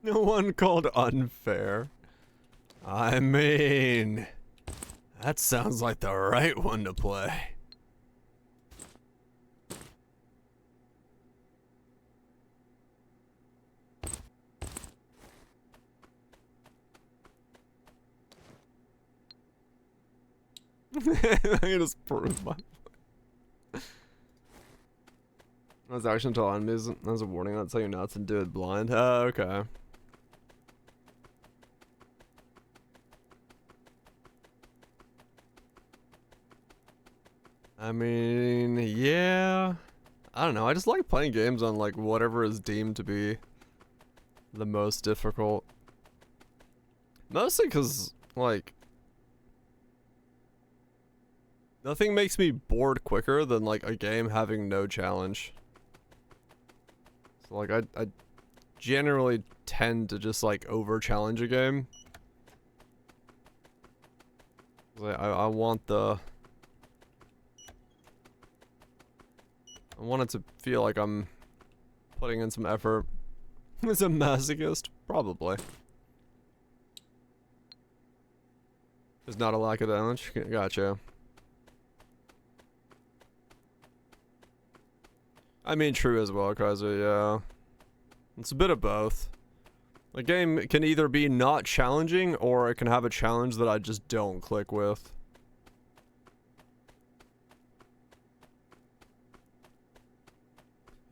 No one called unfair. I mean, that sounds like the right one to play. I can just prove my That's action until on is that's a warning, I'll tell you not to do it blind. Oh, okay. I mean, yeah. I don't know, I just like playing games on like whatever is deemed to be the most difficult. Mostly cause like nothing makes me bored quicker than like a game having no challenge. So like I generally tend to just like over challenge a game. I want it to feel like I'm putting in some effort. As a masochist? Probably. There's not a lack of damage? Gotcha. I mean, true as well, Kaiser, yeah. It's a bit of both. The game can either be not challenging, or it can have a challenge that I just don't click with.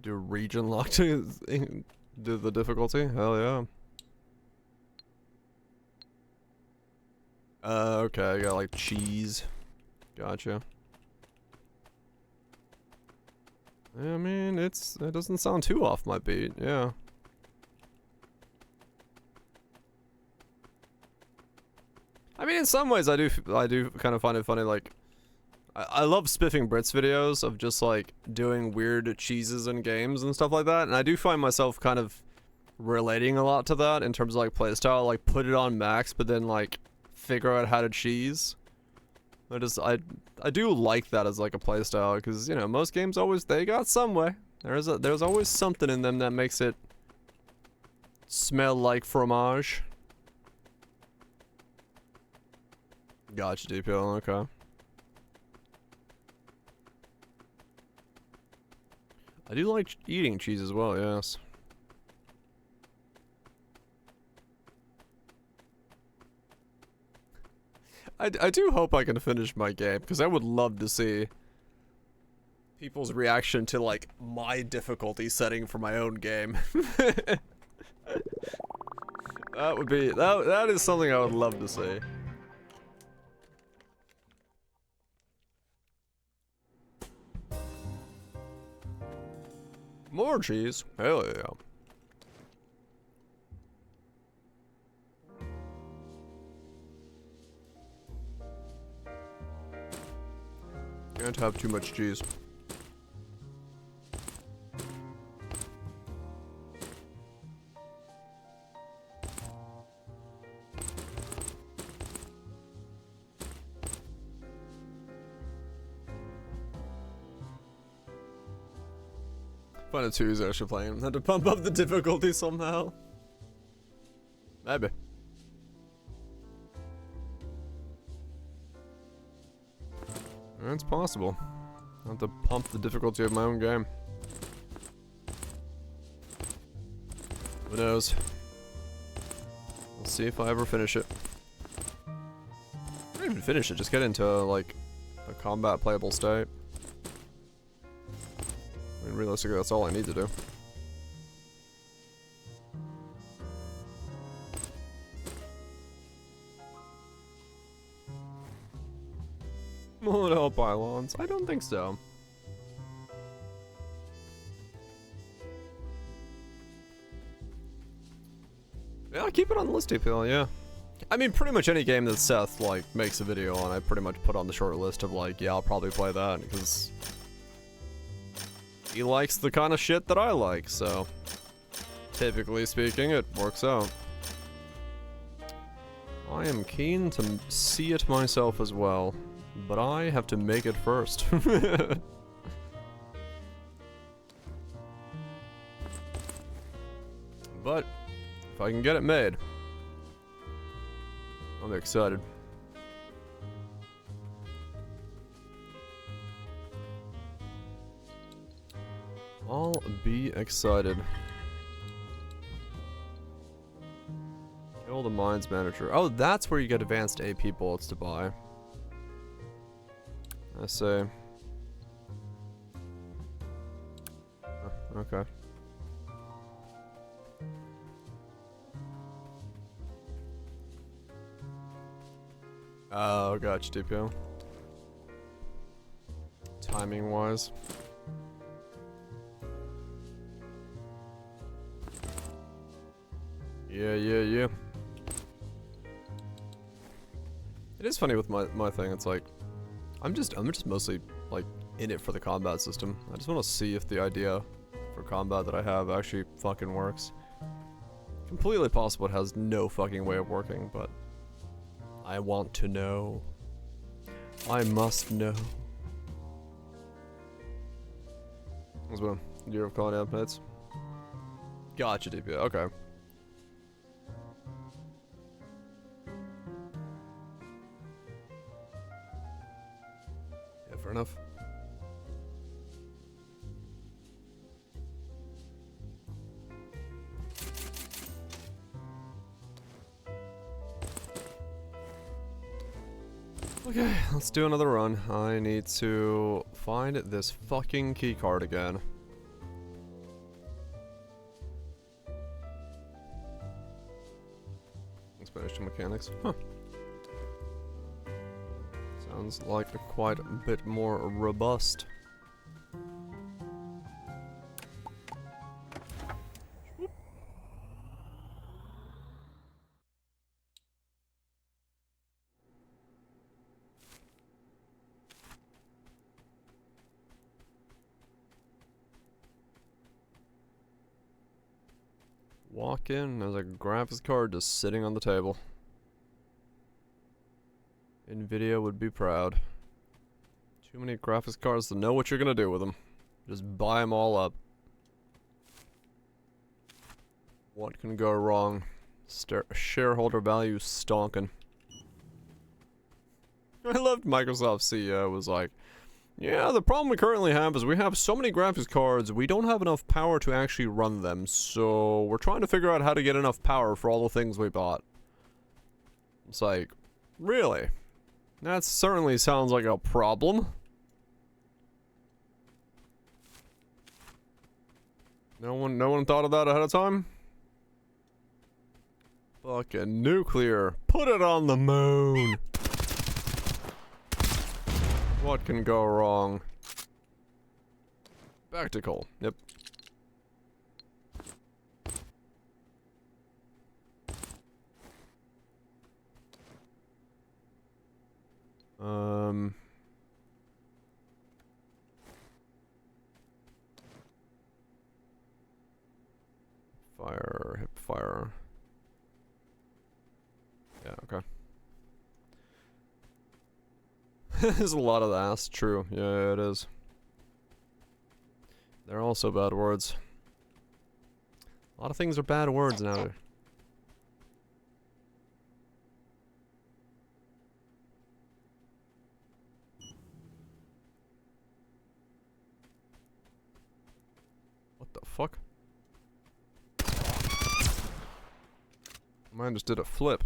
Do region lock to do the difficulty? Hell yeah. Okay, I got like cheese. Gotcha. I mean, it doesn't sound too off my beat, yeah. I mean, in some ways, I do kind of find it funny. Like, I love Spiffing Brits videos of just like doing weird cheeses in games and stuff like that, and I do find myself kind of relating a lot to that in terms of like playstyle. Like, put it on max, but then like figure out how to cheese. I do like that as like a playstyle, because you know most games they got some way. There's always something in them that makes it smell like fromage. Gotcha, DPL, okay. I do like eating cheese as well, yes. I do hope I can finish my game, because I would love to see people's reaction to, like, my difficulty setting for my own game. That would be, that is something I would love to see. More cheese? Hell yeah. Can't have too much cheese. Final 2 is actually playing. Had to pump up the difficulty somehow. Maybe. It's possible. I have to pump the difficulty of my own game. Who knows? We'll see if I ever finish it. I don't even finish it, just get into, like, a combat playable state. I mean, realistically, that's all I need to do. Molotov pylons? I don't think so. Yeah, keep it on the list, DPL, yeah. I mean, pretty much any game that Seth, like, makes a video on, I pretty much put on the short list of, like, yeah, I'll probably play that, because he likes the kind of shit that I like, so typically speaking, it works out. I am keen to see it myself as well, but I have to make it first. But if I can get it made, I'm excited. I'll be excited. Kill the mines manager. Oh, that's where you get advanced AP bullets to buy. I see. Oh, okay. Oh, gotcha, DPO. Timing wise. Yeah. It is funny with my thing, it's like I'm just mostly like in it for the combat system. I just want to see if the idea for combat that I have actually fucking works. Completely possible it has no fucking way of working, but I want to know. I must know. What's one? Year of calling out nights. Gotcha, DPO. Okay. Yeah, fair enough. Okay, let's do another run. I need to find this fucking key card again. Explanation mechanics. Huh. Sounds like quite a bit more robust. Walk in, there's a graphics card just sitting on the table. Nvidia would be proud. Too many graphics cards to know what you're gonna do with them. Just buy them all up. What can go wrong? Shareholder value stonking. I loved Microsoft CEO was like, yeah, the problem we currently have is we have so many graphics cards, we don't have enough power to actually run them, so we're trying to figure out how to get enough power for all the things we bought. It's like, really? That certainly sounds like a problem. No one thought of that ahead of time? Fucking nuclear. Put it on the moon. What can go wrong? Spectacle. Yep. Fire, hip fire. Yeah, okay. There's a lot of that. That's true. Yeah, it is. They're also bad words. A lot of things are bad words now. What the fuck? Mine just did a flip.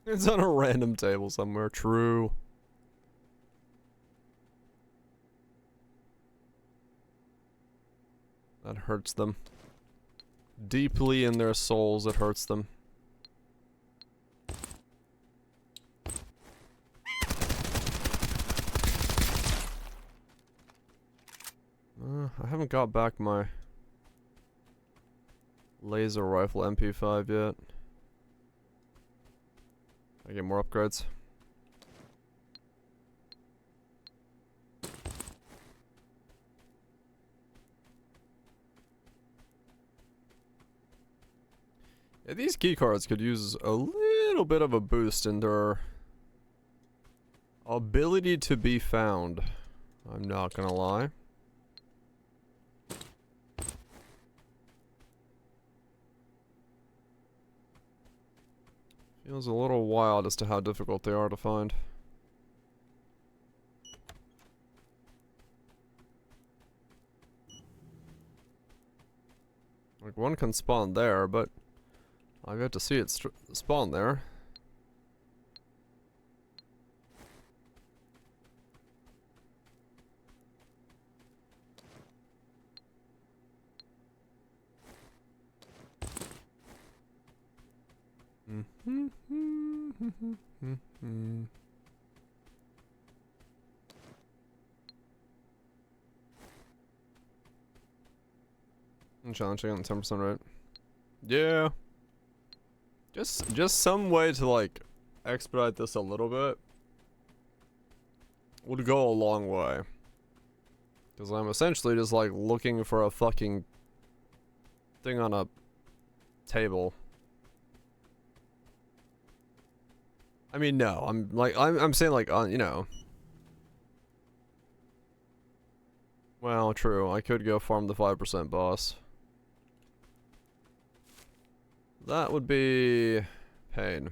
It's on a random table somewhere. True. That hurts them. Deeply in their souls, it hurts them. I haven't got back my laser rifle MP5 yet. I get more upgrades. Yeah, these keycards could use a little bit of a boost in their ability to be found. I'm not gonna lie. Feels a little wild as to how difficult they are to find. Like, one can spawn there, but I've yet to see it spawn there. I'm challenging on 10% right. Yeah. Just some way to like expedite this a little bit would go a long way. Because I'm essentially just like looking for a fucking thing on a table. I mean, no, I'm saying like, you know. Well, true, I could go farm the 5% boss. That would be pain.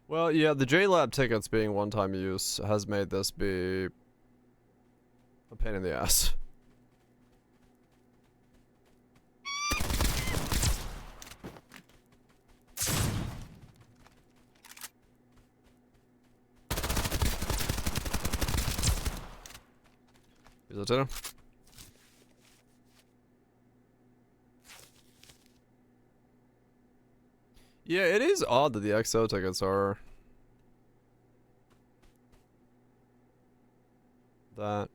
Well, yeah, the JLab tickets being one-time use has made this be a pain in the ass. Is it dinner? Yeah, it is odd that the XO tickets are that.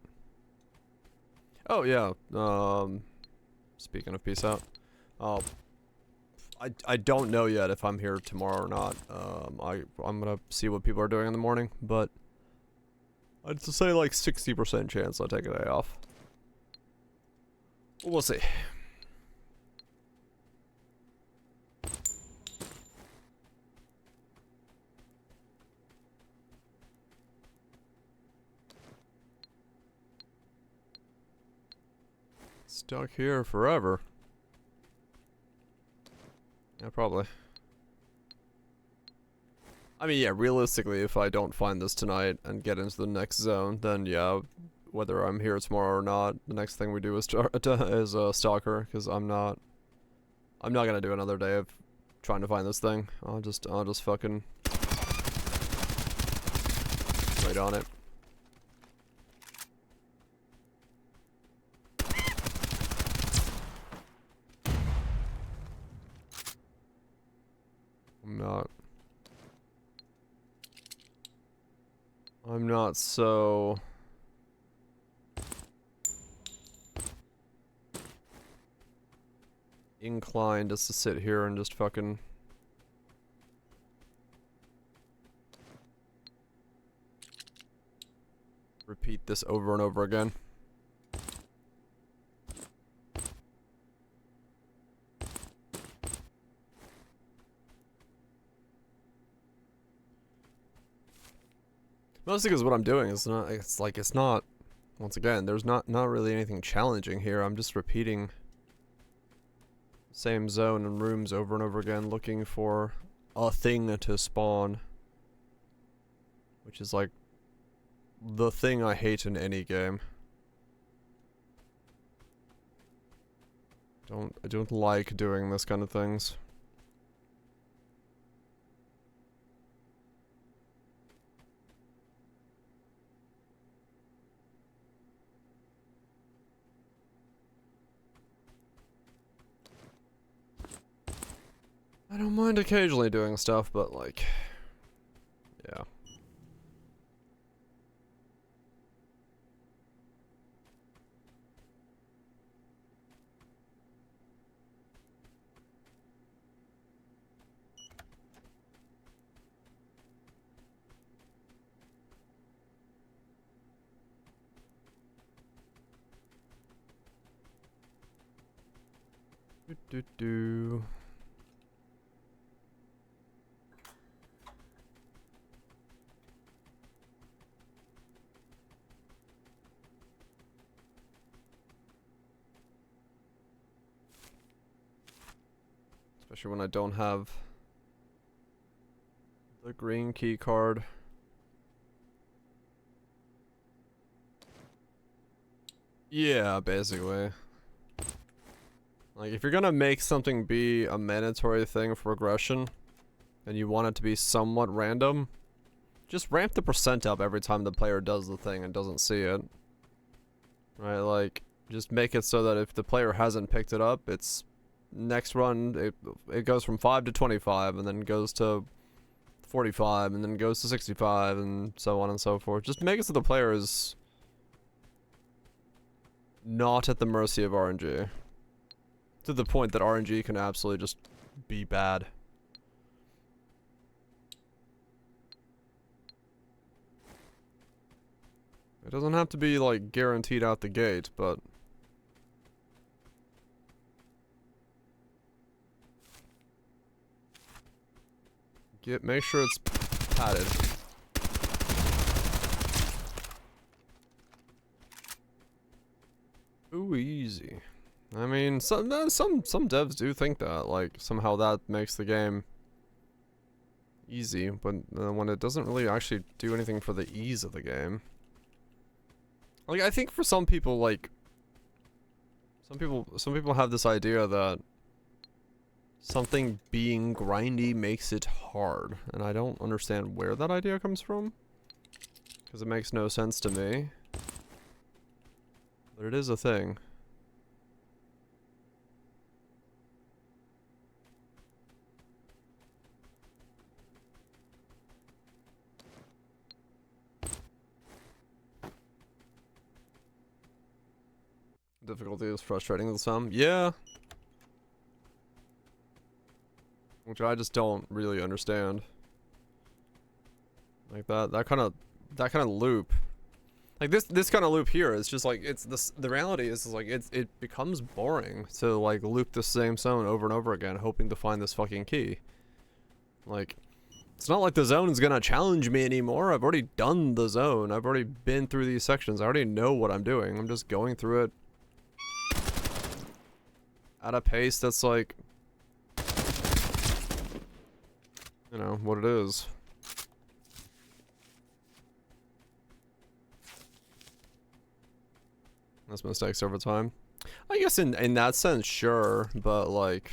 Oh yeah. Speaking of peace out. I don't know yet if I'm here tomorrow or not. I'm gonna see what people are doing in the morning, but I'd say like 60% chance I'll take a day off. We'll see. Stuck here forever. Yeah, probably. I mean, yeah, realistically, if I don't find this tonight and get into the next zone, then yeah, whether I'm here tomorrow or not, the next thing we do is Stalker, because I'm not gonna do another day of trying to find this thing. I'll just fucking right on it. I'm not so inclined just to sit here and just fucking repeat this over and over again. Mostly because what I'm doing is not, it's not, once again, there's not really anything challenging here. I'm just repeating same zone and rooms over and over again, looking for a thing to spawn. Which is like the thing I hate in any game. I don't like doing this kind of things. I don't mind occasionally doing stuff, but like, yeah. Do. Especially when I don't have the green key card. Yeah, basically. Like, if you're gonna make something be a mandatory thing for progression, and you want it to be somewhat random, just ramp the percent up every time the player does the thing and doesn't see it. Right, like, just make it so that if the player hasn't picked it up, it's next run, it goes from 5 to 25, and then goes to 45, and then goes to 65, and so on and so forth. Just make it so the player is not at the mercy of RNG. To the point that RNG can absolutely just be bad. It doesn't have to be, like, guaranteed out the gate, but make sure it's padded. Ooh, easy. I mean, some devs do think that, like, somehow that makes the game easy, but when it doesn't really actually do anything for the ease of the game. Like, I think for some people, like, some people have this idea that something being grindy makes it hard, and I don't understand where that idea comes from, because it makes no sense to me. But it is a thing. Difficulty is frustrating to some. Yeah. Which I just don't really understand. Like that kind of loop. Like this kind of loop here is just like the reality is like it becomes boring to like loop the same zone over and over again hoping to find this fucking key. Like it's not like the zone is gonna challenge me anymore. I've already done the zone. I've already been through these sections. I already know what I'm doing. I'm just going through it at a pace that's like, you know, what it is. That's mistakes over time. I guess in that sense, sure, but like,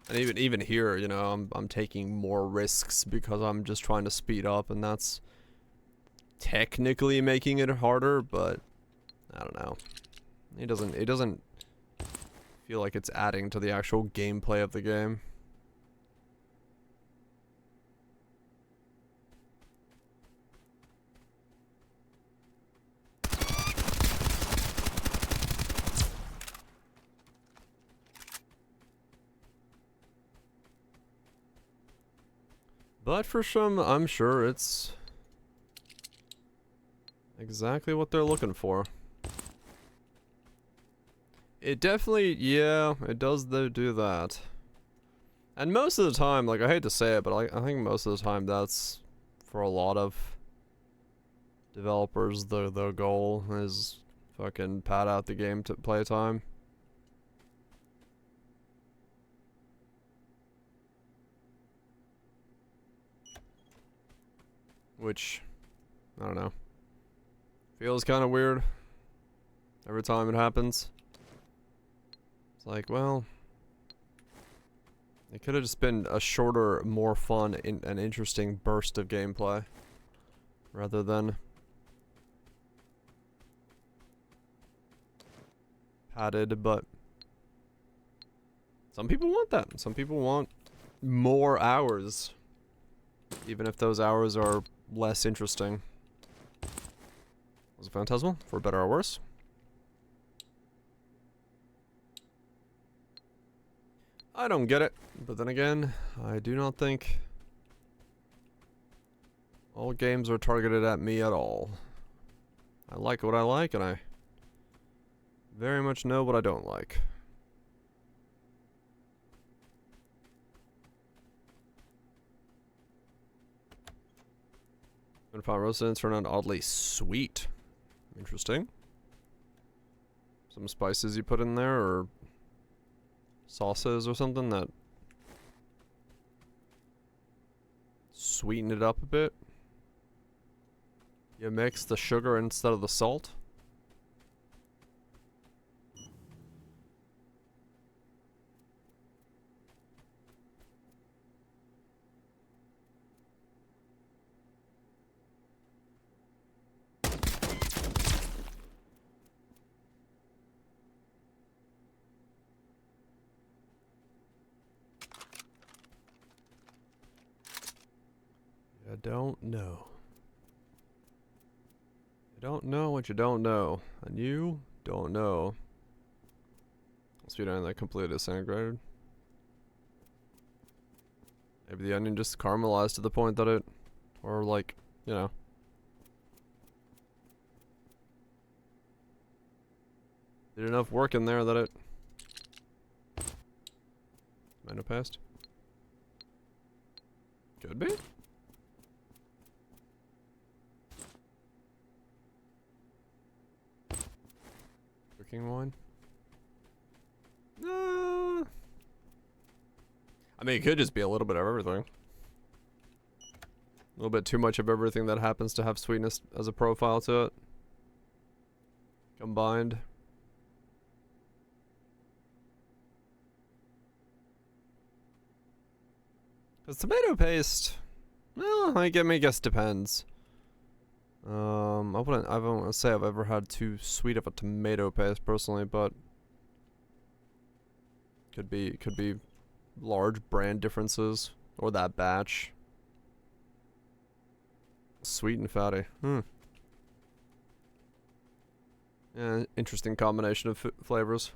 and even here, you know, I'm taking more risks because I'm just trying to speed up, and that's technically making it harder, but I don't know. It doesn't feel like it's adding to the actual gameplay of the game. But for some, I'm sure it's exactly what they're looking for. It definitely, yeah, it does do that. And most of the time, like, I hate to say it, but I think most of the time that's, for a lot of developers, the goal is fucking pad out the game to play time. Which, I don't know, feels kind of weird every time it happens. It's like, well, it could have just been a shorter, more fun and interesting burst of gameplay rather than padded. But some people want that. Some people want more hours, even if those hours are less interesting. Was it Phantasmal, for better or worse? I don't get it, but then again, I do not think all games are targeted at me at all. I like what I like, and I very much know what I don't like. Upon roasted, turn out oddly sweet. Interesting. Some spices you put in there, or sauces or something that sweeten it up a bit. You mix the sugar instead of the salt. I don't know. You don't know what you don't know. And you don't know. Let's be done that completely disintegrated. Maybe the onion just caramelized to the point that it, or like, you know. Did enough work in there that it might have passed. Could be. Cooking wine? I mean, it could just be a little bit of everything. A little bit too much of everything that happens to have sweetness as a profile to it. Combined. Because tomato paste, well, I guess depends. I wouldn't say I've ever had too sweet of a tomato paste personally, but could be large brand differences or that batch. Sweet and fatty. Yeah, interesting combination of flavors.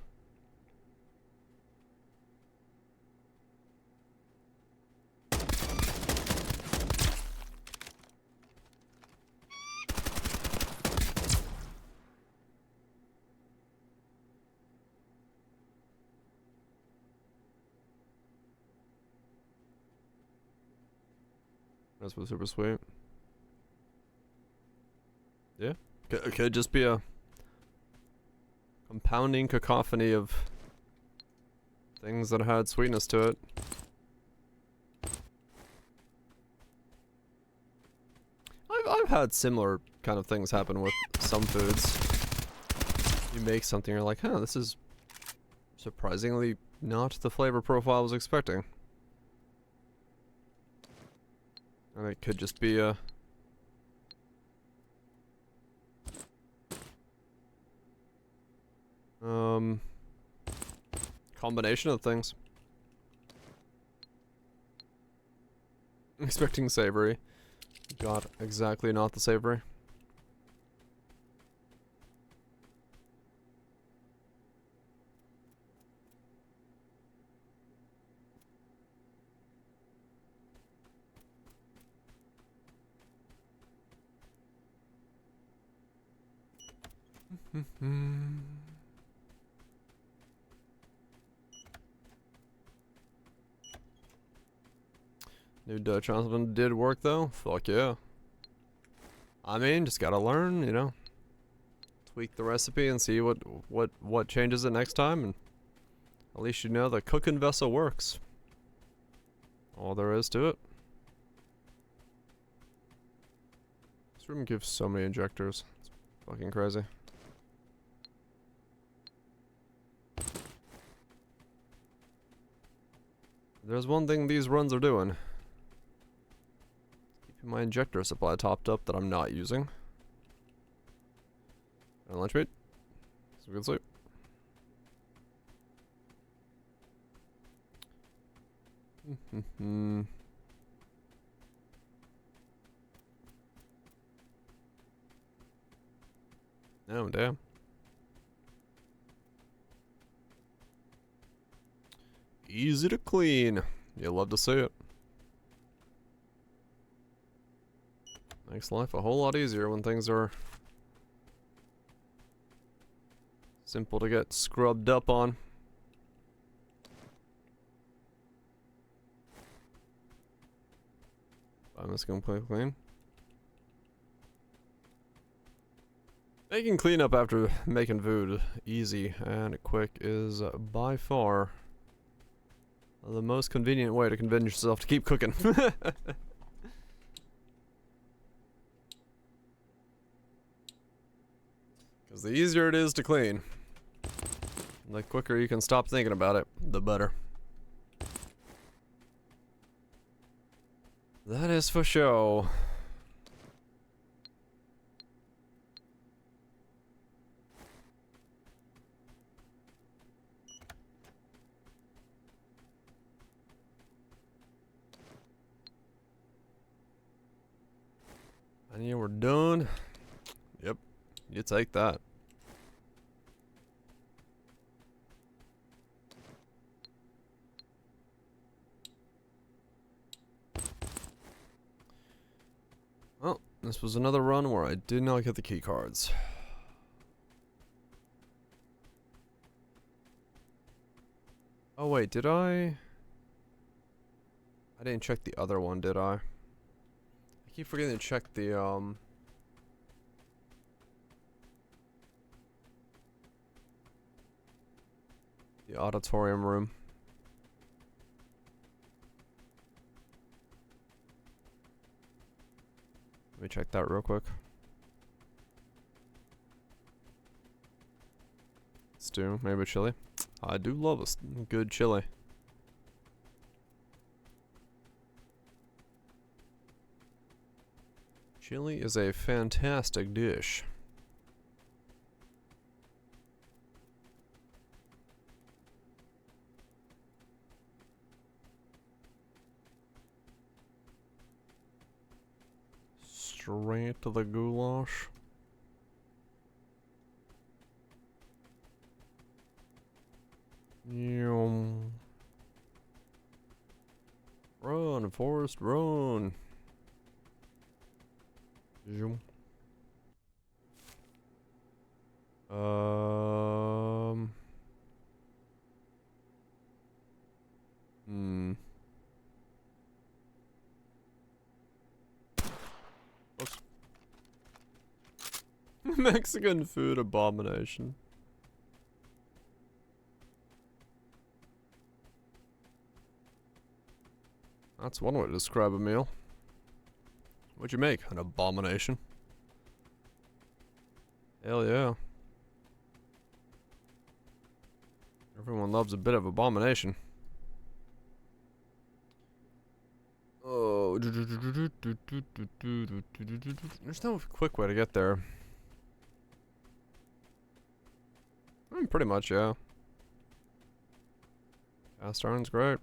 That's what's super sweet. Yeah. Could just be a compounding cacophony of things that had sweetness to it. I've had similar kind of things happen with some foods. You make something, you're like, huh, this is surprisingly not the flavor profile I was expecting. And it could just be a combination of things. Expecting savory. Got exactly not the savory. New Dutch oven did work though. Fuck yeah. I mean, just gotta learn, you know. Tweak the recipe and see what changes it next time, and at least you know the cooking vessel works. All there is to it. This room gives so many injectors. It's fucking crazy. There's one thing these runs are doing. Keeping my injector supply topped up that I'm not using. And lunch meat. Some good sleep. Oh, damn. Easy to clean. You'll love to see it. Makes life a whole lot easier when things are simple to get scrubbed up on. I'm just completely clean. Making cleanup after making food easy and quick is by far the most convenient way to convince yourself to keep cooking. Because the easier it is to clean, the quicker you can stop thinking about it, the better. That is for sure. And you were done. Yep, you take that. Well, this was another run where I did not get the key cards. Oh wait, did I? I didn't check the other one, did I? I keep forgetting to check the auditorium room. Let me check that real quick. Stew, maybe chili. I do love a good chili. Chili is a fantastic dish. Straight to the goulash. Yum. Run, Forrest, run. Zoom. Hmm. Whoops. Mexican food abomination. That's one way to describe a meal. What'd you make? An abomination? Hell yeah. Everyone loves a bit of abomination. Oh, there's no quick way to get there. Pretty much, yeah. Cast iron's great.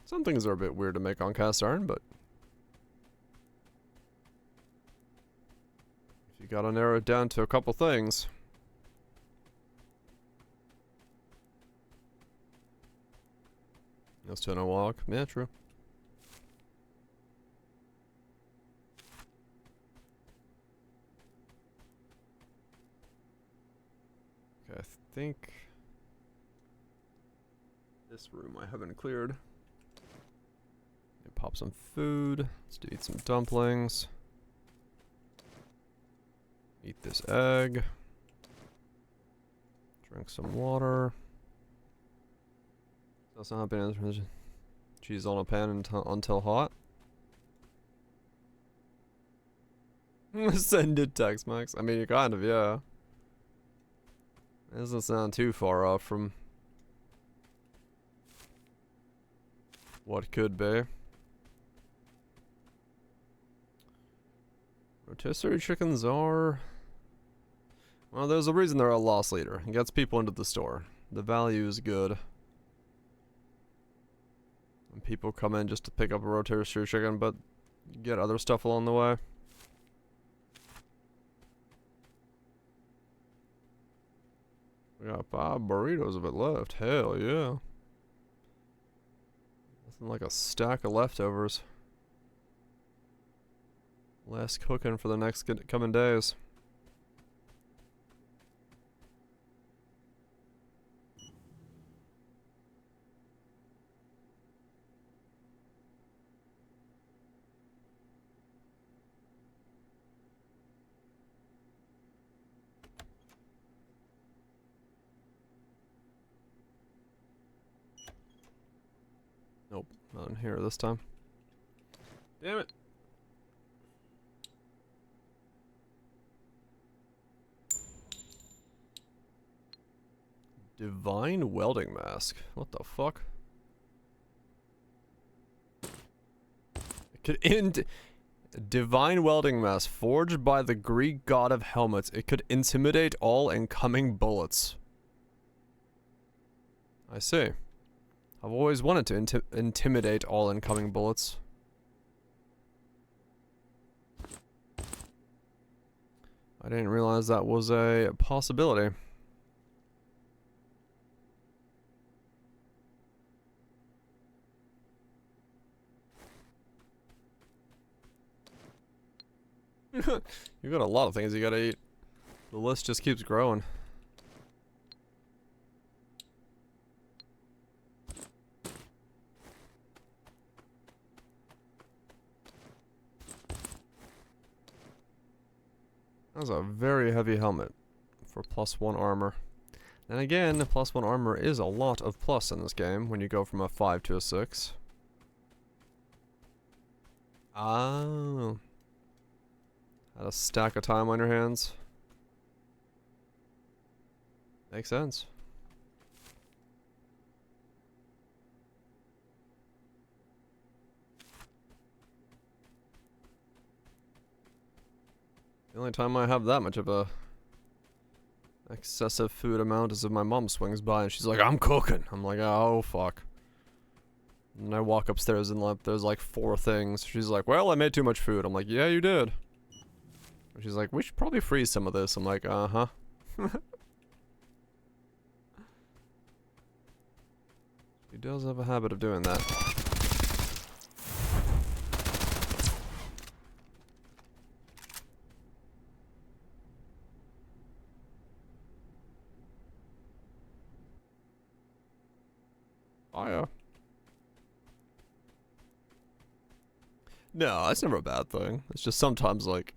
Some things are a bit weird to make on cast iron, but if you gotta narrow it down to a couple things. That's 10 a walk. Yeah, true. Okay, I think this room I haven't cleared. Pop some food. Let's eat some dumplings. Eat this egg. Drink some water. That's not been cheese on a pan until hot. Send it Tex-Mex. I mean, you kind of, yeah. It doesn't sound too far off from what could be. Rotisserie chickens are... Well, there's a reason they're a loss leader. It gets people into the store. The value is good. And people come in just to pick up a rotisserie chicken, but get other stuff along the way. We got 5 burritos of it left. Hell yeah. Nothing like a stack of leftovers. Less cooking for the next coming days. Nope, not in here this time. Damn it. Divine welding mask. What the fuck? It could end. Divine welding mask forged by the Greek god of helmets. It could intimidate all incoming bullets. I see. I've always wanted to intimidate all incoming bullets. I didn't realize that was a possibility. You got a lot of things you gotta eat. The list just keeps growing. That's a very heavy helmet for +1 armor. And again, +1 armor is a lot of plus in this game when you go from a 5 to a 6. Oh. Had a stack of time on your hands. Makes sense. only time I have that much of a excessive food amount is if my mom swings by and she's like, I'm cooking. I'm like, oh fuck. And I walk upstairs and like, there's like 4 things. She's like, well, I made too much food. I'm like, yeah, you did. And she's like, we should probably freeze some of this. I'm like, uh-huh. She does have a habit of doing that. Oh yeah. No, that's never a bad thing. It's just sometimes, like,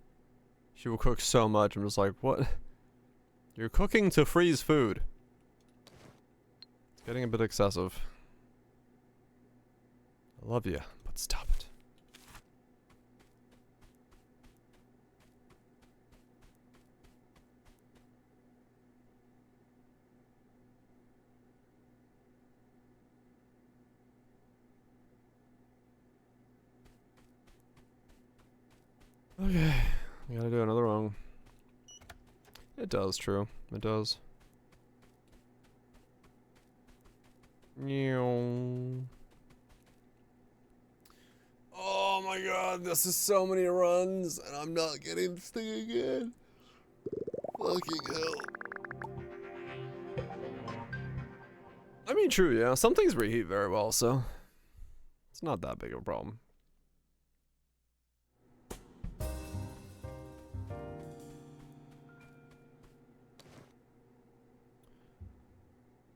she will cook so much, I'm just like, what? You're cooking to freeze food. It's getting a bit excessive. I love you, but stop it. Okay, I gotta do another one. It does, true. It does. Oh my god, this is so many runs, and I'm not getting this thing again. Fucking hell. I mean, true, yeah. Some things reheat very well, so it's not that big of a problem.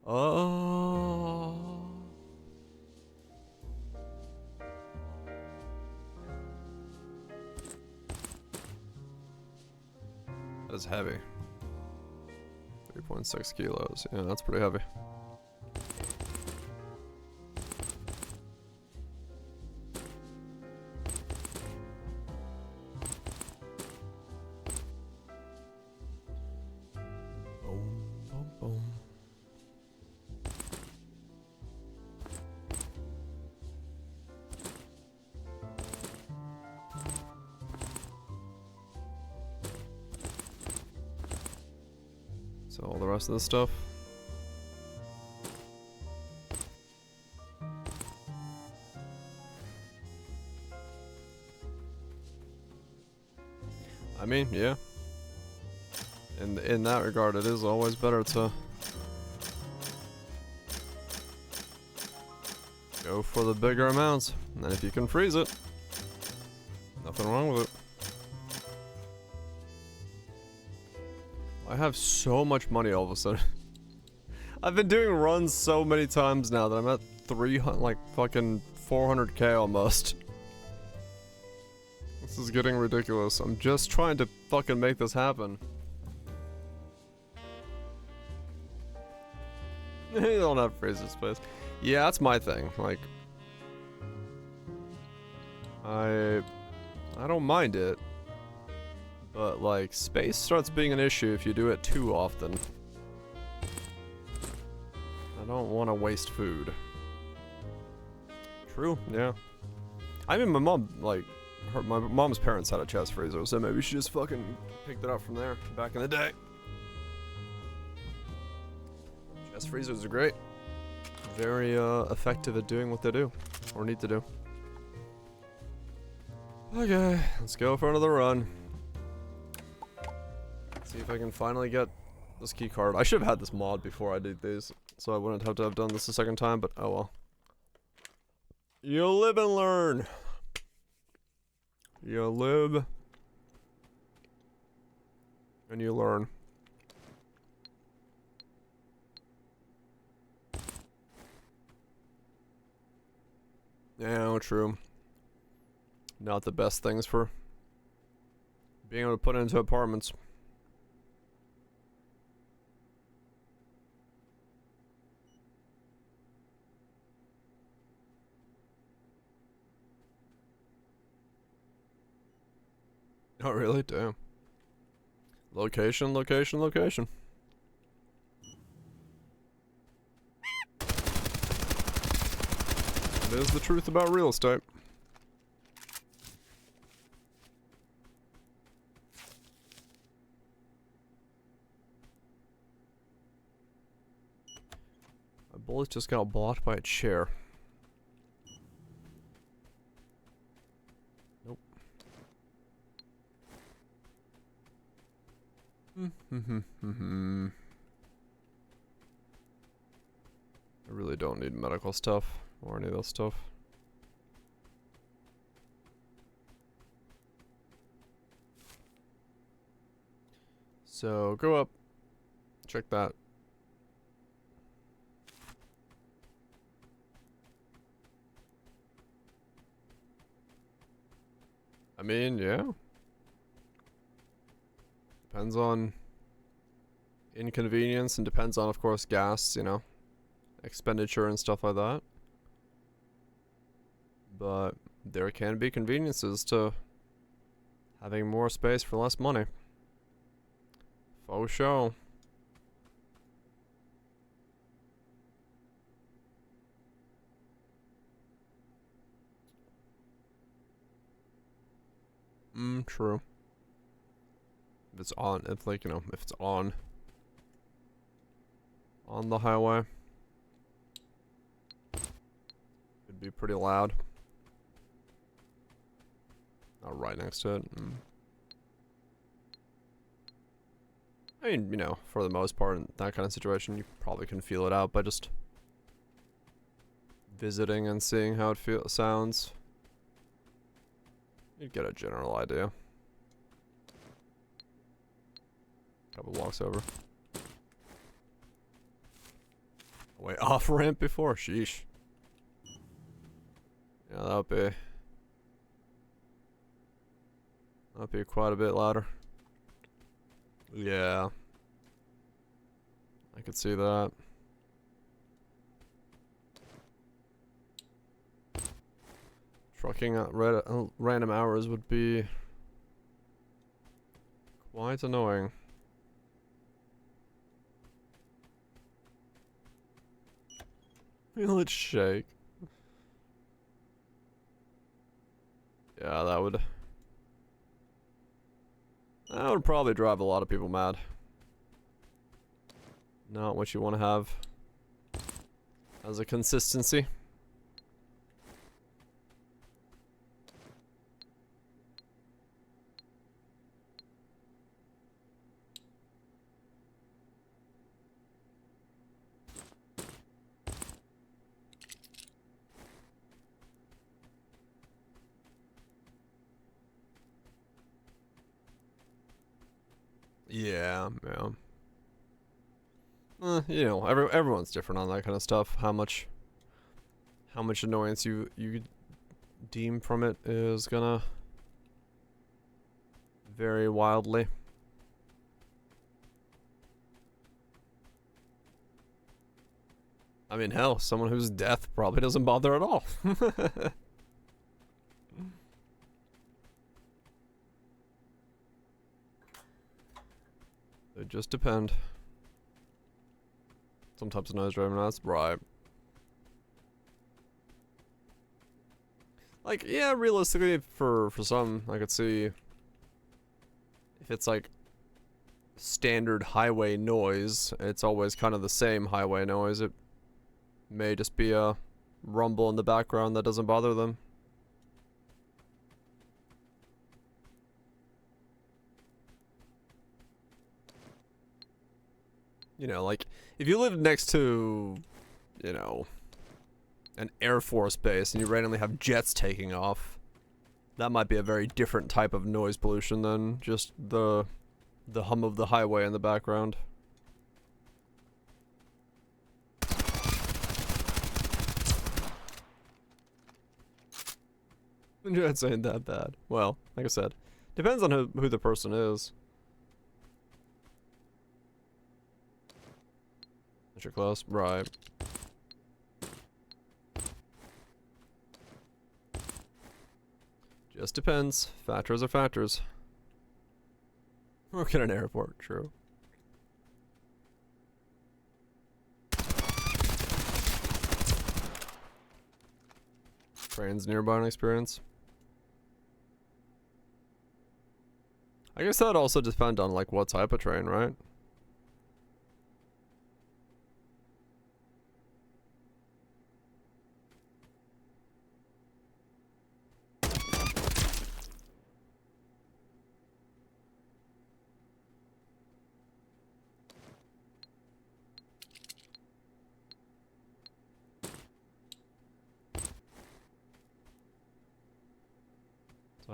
Oh. That is heavy. 3.6 kilos. Yeah, that's pretty heavy. Boom, boom, boom. So all the rest of this stuff. I mean, yeah. In that regard, it is always better to go for the bigger amounts. And then if you can freeze it, nothing wrong with it. I have so much money all of a sudden. I've been doing runs so many times now that I'm at 300, like fucking 400k almost. This is getting ridiculous. I'm just trying to fucking make this happen. You don't have freezer space. Yeah, that's my thing. Like, I don't mind it. But, like, space starts being an issue if you do it too often. I don't want to waste food. True, yeah. I mean, my mom, like, my mom's parents had a chest freezer, so maybe she just fucking picked it up from there back in the day. Chest freezers are great. Very, effective at doing what they do, or need to do. Okay, let's go for another run. See if I can finally get this key card. I should have had this mod before I did these, so I wouldn't have to have done this a second time, but oh well. You live and learn. You live and you learn. Yeah, true. Not the best things for being able to put into apartments. Oh, really? Damn. Location, location, location. It is the truth about real estate. bullet just got blocked by a chair. Nope. I really don't need medical stuff or any of that stuff. So go up, check that. I mean, yeah. Depends on inconvenience and depends on, of course, gas, you know, expenditure and stuff like that. But there can be conveniences to having more space for less money. Faux show. True. If it's on, if like, you know, if it's on the highway, it'd be pretty loud. Not right next to it. I mean, you know, for the most part, in that kind of situation, you probably can feel it out by just visiting and seeing how it sounds. You'd get a general idea. Couple walks over. Wait, off ramp before? Sheesh. Yeah, that'd be quite a bit louder. Yeah. I could see that. Trucking at random hours would be quite annoying. Feel it shake. Yeah, that would probably drive a lot of people mad. Not what you want to have as a consistency. Yeah, yeah. You know, everyone's different on that kind of stuff. How much annoyance you deem from it is gonna vary wildly. I mean, hell, someone who's deaf probably doesn't bother at all. It just depends. Sometimes a nose driving, that's right. Like, yeah, realistically, for some, I could see if it's like standard highway noise, it's always kind of the same highway noise. It may just be a rumble in the background that doesn't bother them. You know, like, if you live next to, you know, an Air Force base and you randomly have jets taking off, that might be a very different type of noise pollution than just the hum of the highway in the background. Jets ain't that bad. Well, like I said, depends on who the person is. You're close, right? Just depends. Factors are factors. Work at an airport, true. Trains nearby an experience. I guess that'd also depend on like what type of train, right?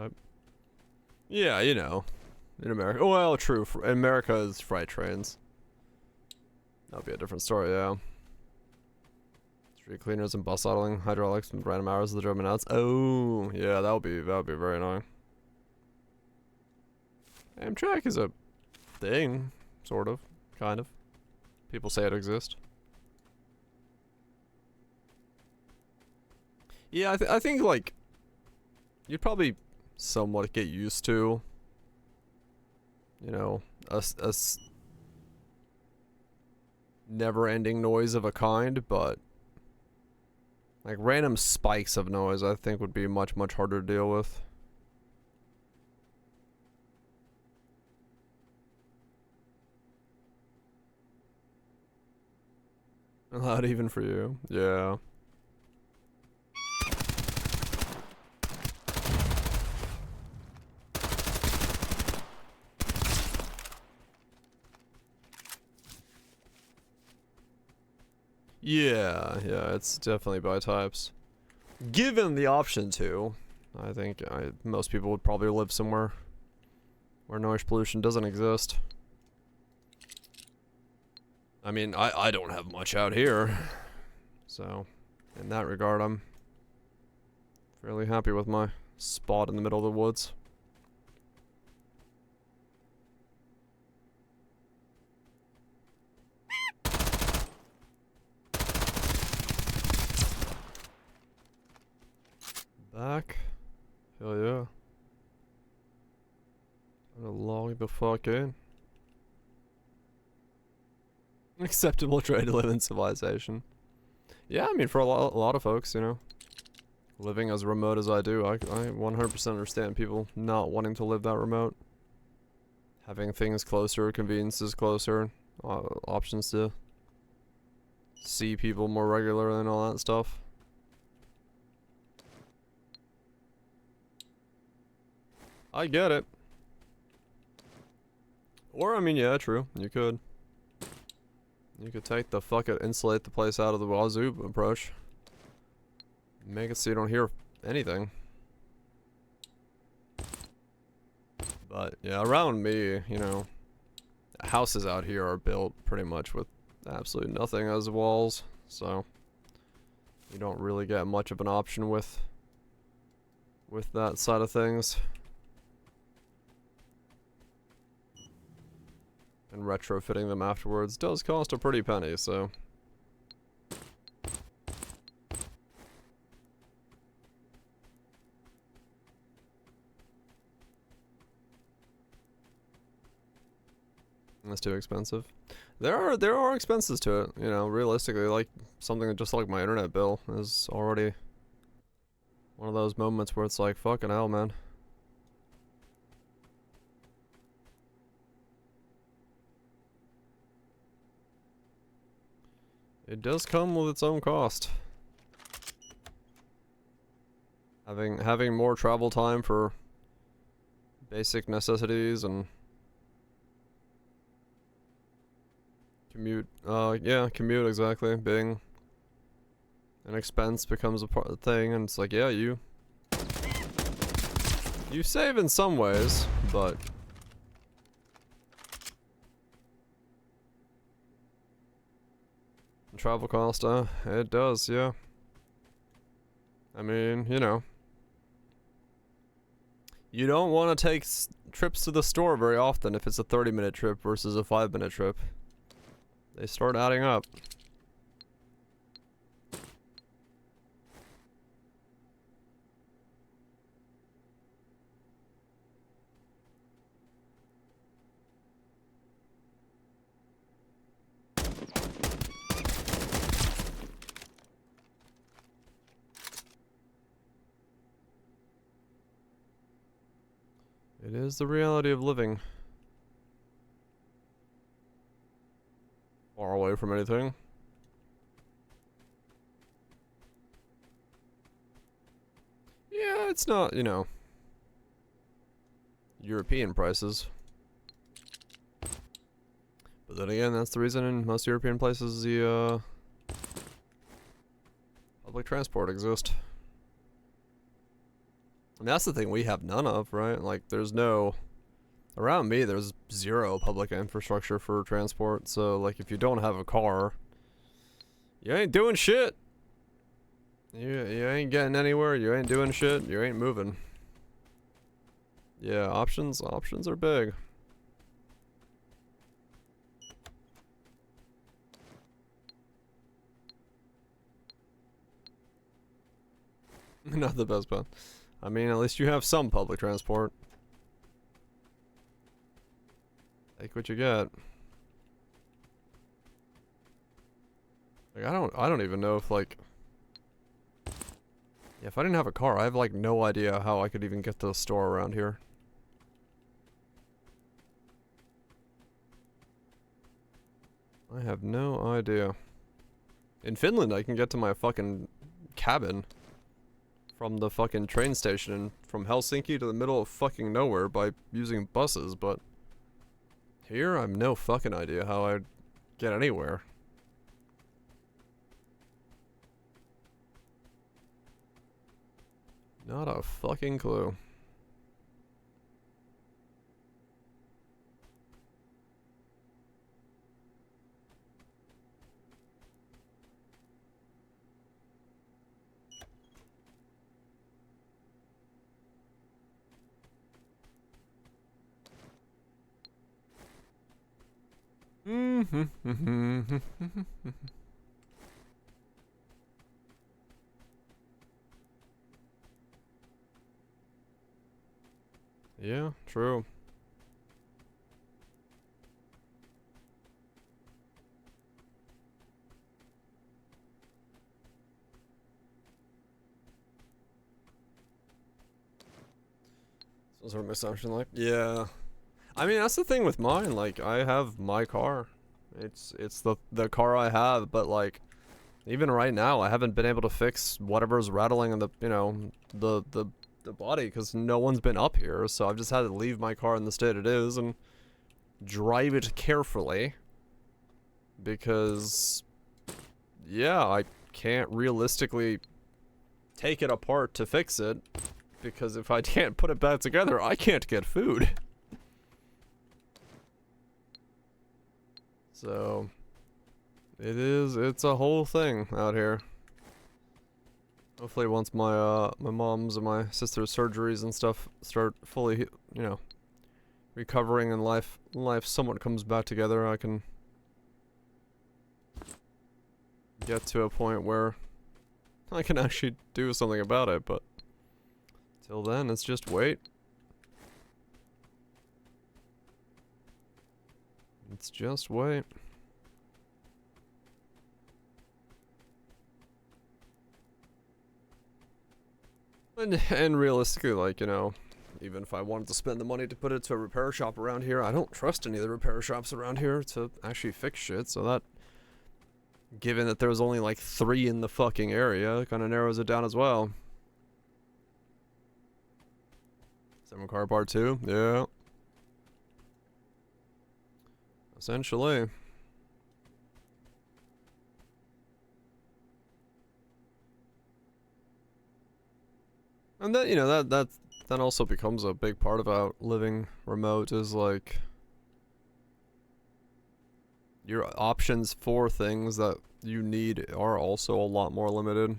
But yeah, you know, in America. Well, true. America's freight trains. That'll be a different story, yeah. Street cleaners and bus idling, hydraulics, and random hours of the German outs. Oh, yeah, that would be very annoying. Amtrak is a thing, sort of, kind of. People say it exists. Yeah, I think like you'd probably somewhat get used to, you know, a never-ending noise of a kind, but like random spikes of noise, I think would be much harder to deal with. Loud even for you, yeah. Yeah, it's definitely by types. Given the option to, I think most people would probably live somewhere where noise pollution doesn't exist. I mean, I don't have much out here, so in that regard, I'm fairly happy with my spot in the middle of the woods. Back? Hell yeah. I'm gonna log the fuck in. Acceptable trade to live in civilization. Yeah, I mean, for a lot of folks, you know, living as remote as I do, I 100% understand people not wanting to live that remote. Having things closer, conveniences closer, options to see people more regularly and all that stuff. I get it. Or, I mean, yeah, true, you could. You could take the fuck it, insulate the place out of the wazoo approach. Make it so you don't hear anything. But, yeah, around me, you know, houses out here are built pretty much with absolutely nothing as walls, so you don't really get much of an option with that side of things. And retrofitting them afterwards does cost a pretty penny, so. That's too expensive. There are expenses to it, you know, realistically, like something just like my internet bill is already one of those moments where it's like, fucking hell, man. It does come with its own cost. Having more travel time for basic necessities and commute. Yeah, commute exactly. Being an expense becomes a thing, and it's like, yeah, you save in some ways, but travel cost, it does, yeah. I mean, you know, you don't want to take trips to the store very often if it's a 30-minute trip versus a 5-minute trip. They start adding up. It is the reality of living far away from anything. Yeah, it's not, you know, European prices. But then again, that's the reason in most European places the public transport exists. I mean, that's the thing we have none of, right? Like, there's no... Around me, there's zero public infrastructure for transport, so, like, if you don't have a car, you ain't doing shit. You ain't getting anywhere, you ain't doing shit, you ain't moving. Yeah, options are big. Not the best bet. I mean, at least you have some public transport. Take what you get. Like, I don't even know if, like... Yeah, if I didn't have a car, I have, like, no idea how I could even get to the store around here. I have no idea. In Finland, I can get to my fucking cabin from the fucking train station from Helsinki to the middle of fucking nowhere by using buses, but here I have no fucking idea how I'd get anywhere. Not a fucking clue. Yeah, true. Some sort of assumption, like, yeah. I mean, that's the thing with mine. Like, I have my car. It's the car I have, but like, even right now, I haven't been able to fix whatever's rattling in the, you know, the body because no one's been up here. So I've just had to leave my car in the state it is and drive it carefully because, yeah, I can't realistically take it apart to fix it because if I can't put it back together, I can't get food. So, it's a whole thing out here. Hopefully once my, my mom's and my sister's surgeries and stuff start fully, you know, recovering and life somewhat comes back together, I can get to a point where I can actually do something about it, but till then, it's just wait. It's just wait. And realistically, like, you know, even if I wanted to spend the money to put it to a repair shop around here, I don't trust any of the repair shops around here to actually fix shit, so that, given that there's only like 3 in the fucking area, kind of narrows it down as well. 7 car part 2, yeah. Essentially. And that, you know, that also becomes a big part about living remote is like your options for things that you need are also a lot more limited.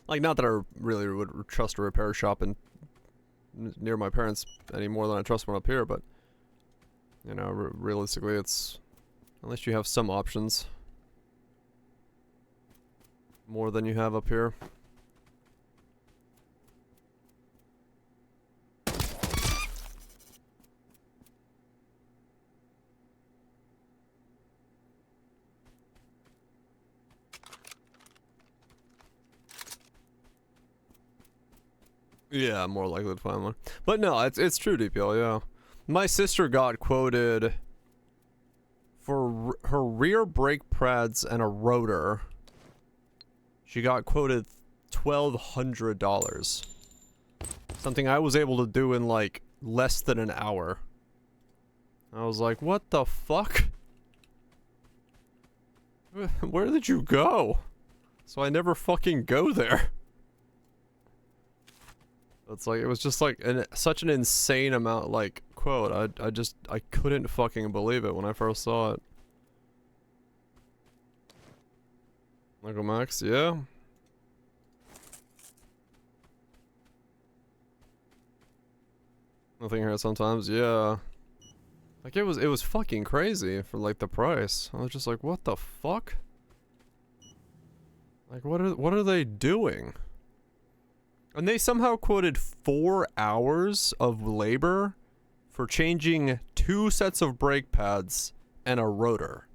Like, not that I really would trust a repair shop in near my parents any more than I trust one up here, but you know, realistically, it's at least you have some options more than you have up here. Yeah, more likely to find one. But no, it's true, DPL, yeah. My sister got quoted for her rear brake pads and a rotor. She got quoted $1,200. Something I was able to do in like less than an hour. I was like, what the fuck? Where did you go? So I never fucking go there. It's like, it was just like such an insane amount, like, quote. I couldn't fucking believe it when I first saw it. Michael Max, yeah. Nothing here sometimes, yeah. Like, it was fucking crazy for, like, the price. I was just like, what the fuck? Like, what are they doing? And they somehow quoted 4 hours of labor for changing 2 sets of brake pads and a rotor.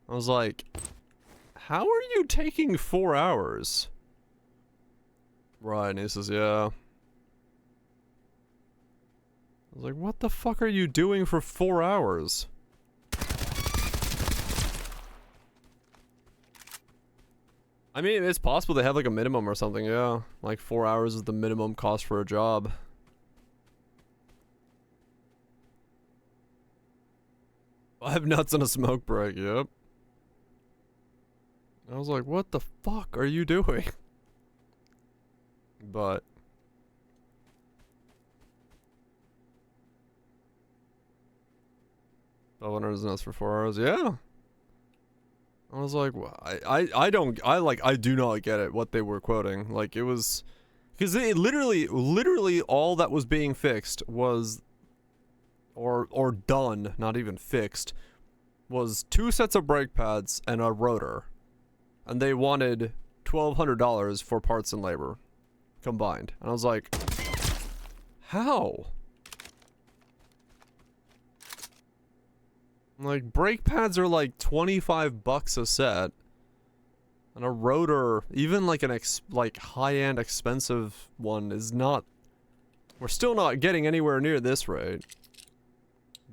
I was like, how are you taking 4 hours? Right, and he says, yeah. I was like, what the fuck are you doing for 4 hours? I mean, it's possible they have like a minimum or something, yeah. Like 4 hours is the minimum cost for a job. Five nuts and a smoke break, yep. I was like, what the fuck are you doing? But 500 nuts for 4 hours, yeah. I was like, well, I do not get it, what they were quoting. Like, it was, because it literally all that was being fixed was, or done, not even fixed, was 2 sets of brake pads and a rotor. And they wanted $1,200 for parts and labor combined. And I was like, how? Like, brake pads are like $25 a set. And a rotor, even like an high-end expensive one, is not, we're still not getting anywhere near this rate.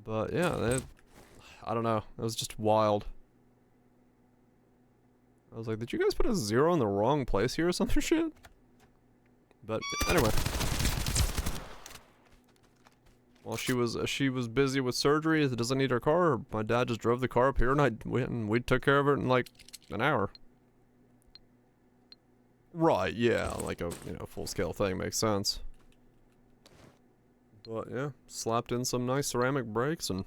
But yeah, I don't know, it was just wild. I was like, did you guys put a 0 in the wrong place here or some shit? But anyway. While she was busy with surgery, it doesn't need her car. My dad just drove the car up here, and I went and we took care of it in like an hour. Right? Yeah, like a full scale thing makes sense. But yeah, slapped in some nice ceramic brakes, and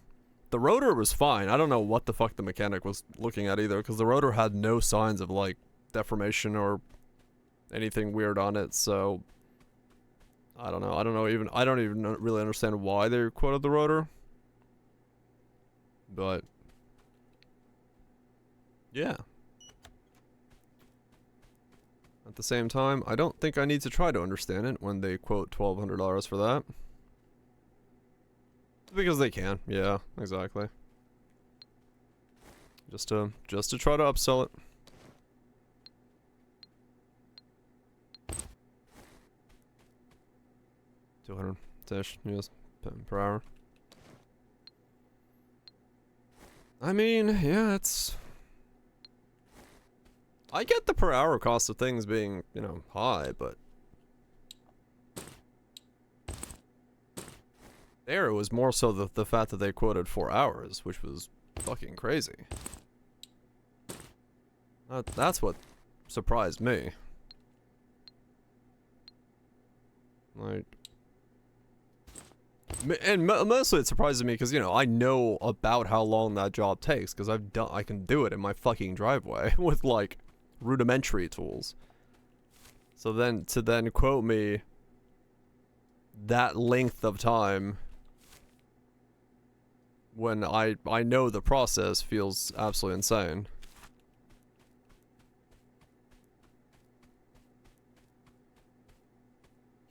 the rotor was fine. I don't know what the fuck the mechanic was looking at either, because the rotor had no signs of like deformation or anything weird on it. So I don't know. I don't even really understand why they quoted the rotor. But yeah. At the same time, I don't think I need to try to understand it when they quote $1,200 for that. Because they can. Yeah, exactly. Just to try to upsell it. 200-ish, yes, per hour. I mean, yeah, it's... I get the per hour cost of things being, high, but... There, it was more so the fact that they quoted 4 hours, which was fucking crazy. That's what surprised me. Like... And mostly it surprises me because, I know about how long that job takes because I can do it in my fucking driveway with, like, rudimentary tools. So then, to quote me that length of time when I know the process feels absolutely insane.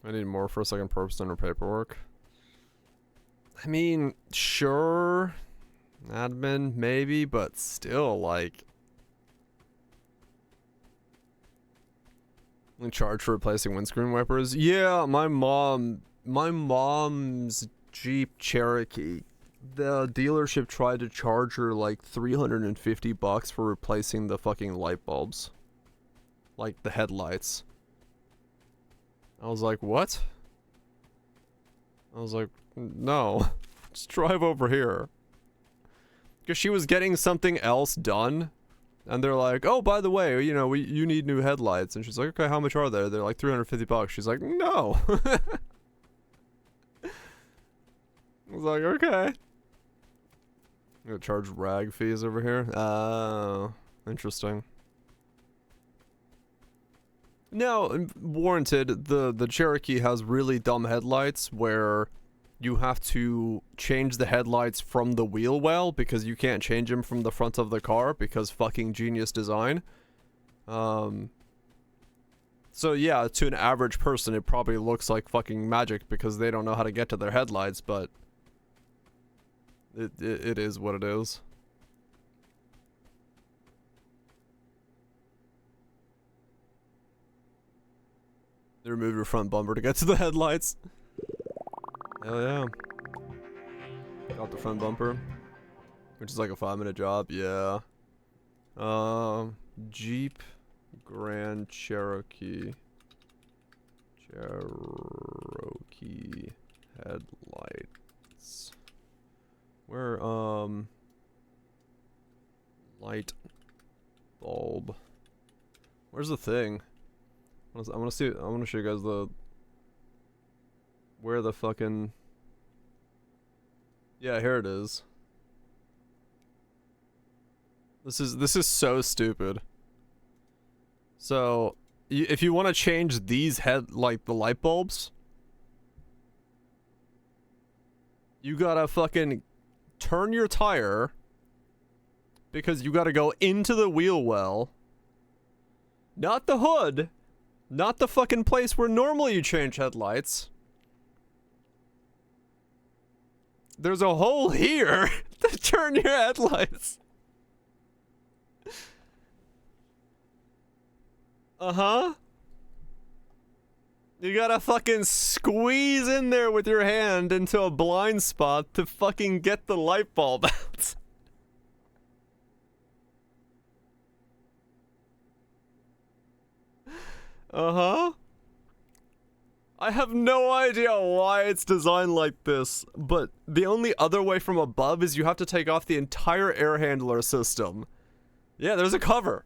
I need more for a second purpose under paperwork. I mean, sure, admin, maybe, but still, like... In charge for replacing windscreen wipers? Yeah, my mom's Jeep Cherokee, the dealership tried to charge her, like, $350 for replacing the fucking light bulbs. Like, the headlights. I was like, what? I was like, no, just drive over here. Because she was getting something else done And they're like, oh, by the way, you know, you need new headlights. And she's like, okay, how much are they? They're like $350. She's like, no. I was like, okay. I'm gonna charge rag fees over here. Oh, interesting. No, warranted. The Cherokee has really dumb headlights where you have to change the headlights from the wheel well because you can't change them from the front of the car because fucking genius design. So yeah, to an average person it probably looks like fucking magic because they don't know how to get to their headlights, but it is what it is. You remove your front bumper to get to the headlights. Hell yeah. Got the front bumper. Which is like a 5-minute job, yeah. Jeep Grand Cherokee. Cherokee headlights. Where, light bulb. Where's the thing? I want to show you guys where the fucking, yeah, here it is. This is so stupid. So, if you want to change these the light bulbs, you gotta fucking turn your tire because you gotta go into the wheel well, not the hood. Not the fucking place where normally you change headlights. There's a hole here to turn your headlights. Uh-huh. You gotta fucking squeeze in there with your hand into a blind spot to fucking get the light bulb out. Uh-huh. I have no idea why it's designed like this, but the only other way from above is you have to take off the entire air handler system. Yeah, there's a cover.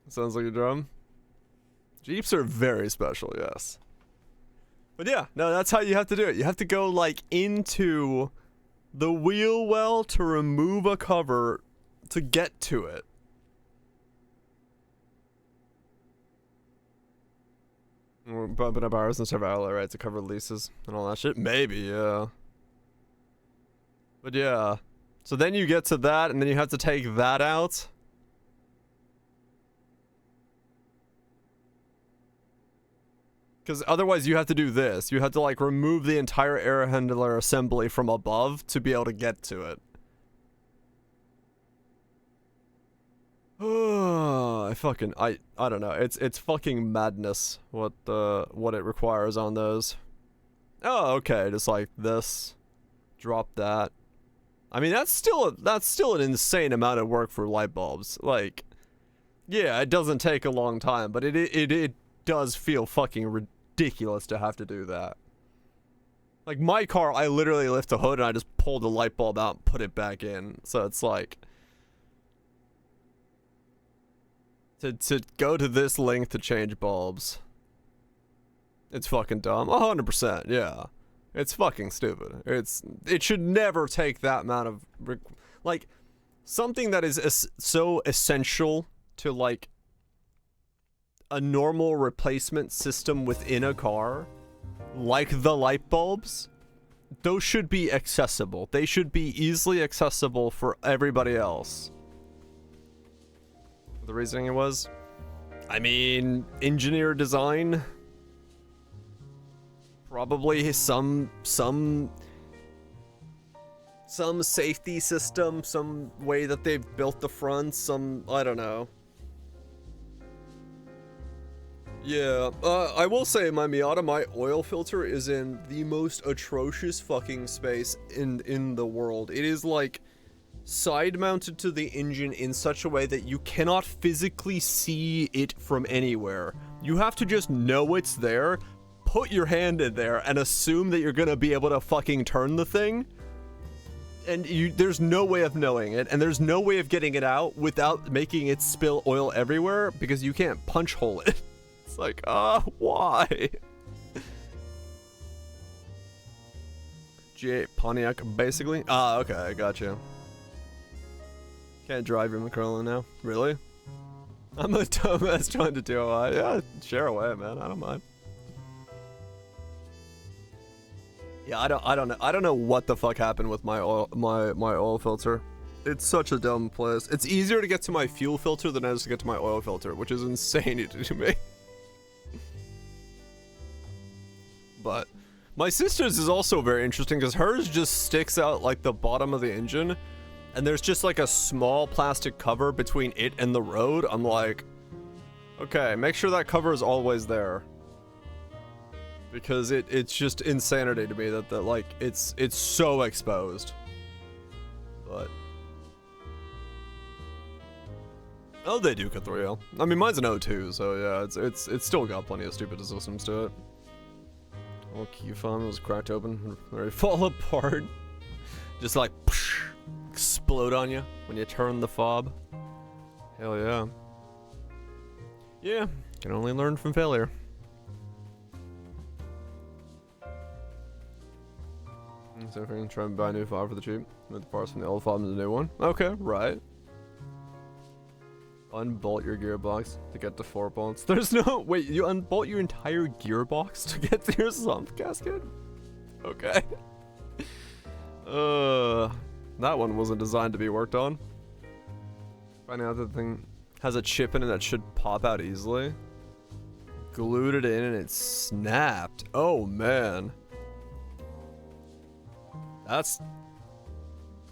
Sounds like a drum. Jeeps are very special, yes. But yeah, no, that's how you have to do it. You have to go, like, into the wheel well to remove a cover to get to it. We're bumping up hours and survival, right? To cover leases and all that shit? Maybe, yeah. But yeah. So then you get to that, and then you have to take that out. Because otherwise you have to do this. You have to, like, remove the entire air handler assembly from above to be able to get to it. I don't know. It's fucking madness what it requires on those. Oh, okay, just like this. Drop that. I mean, that's still an insane amount of work for light bulbs. Like, yeah, it doesn't take a long time, but it does feel fucking ridiculous to have to do that. Like, my car, I literally lift the hood and I just pull the light bulb out and put it back in. So it's like, to go to this length to change bulbs, it's fucking dumb. 100%, yeah. It's fucking stupid. It should never take that amount of, like, something that is so essential to, like, a normal replacement system within a car, like the light bulbs, those should be accessible. They should be easily accessible for everybody else. The reasoning was, I mean, engineer design, probably some safety system, some way that they've built the front, I don't know. Yeah, I will say my Miata, my oil filter is in the most atrocious fucking space in the world. It is like side mounted to the engine in such a way that you cannot physically see it from anywhere. You have to just know it's there, put your hand in there and assume that you're gonna be able to fucking turn the thing, and there's no way of knowing it, and there's no way of getting it out without making it spill oil everywhere because you can't punch hole it. It's like, why? G8 Pontiac, basically. Okay, I gotcha. Can't drive your McCarlin now, really? I'm a dumbass trying to do it. Yeah, share away, man. I don't mind. Yeah, I don't know what the fuck happened with my oil filter. It's such a dumb place. It's easier to get to my fuel filter than it is to get to my oil filter, which is insane to me. But my sister's is also very interesting because hers just sticks out like the bottom of the engine, and there's just like a small plastic cover between it and the road. I'm like, okay, make sure that cover is always there. Because it's just insanity to me that like it's so exposed. But oh, they do cut through, yeah. I mean, mine's an O2, so yeah, it's still got plenty of stupid systems to it. Oh, key fob was cracked open, ready to fall apart. Just like psh, explode on you when you turn the fob. Hell yeah. Yeah, can only learn from failure. So if you're gonna try and buy a new fob for the cheap, move the parts from the old fob to the new one. Okay, right. Unbolt your gearbox to get to 4 bolts. There's no wait, you unbolt your entire gearbox to get to your sump gasket? Okay. That one wasn't designed to be worked on. Finding out that the thing has a chip in it that should pop out easily. Glued it in and it snapped. Oh man.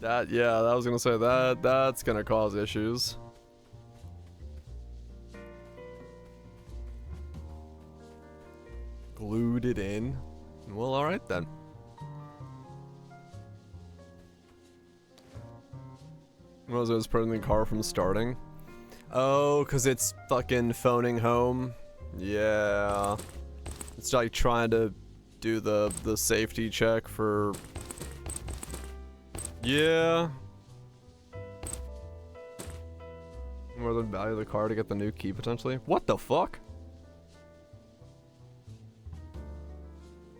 Yeah, I was gonna say that's gonna cause issues. Glued it in. Well, alright then. What was it, preventing the car from starting? Oh, cause it's fucking phoning home. Yeah. It's like trying to do the safety check for. Yeah. More than value of the car to get the new key potentially. What the fuck?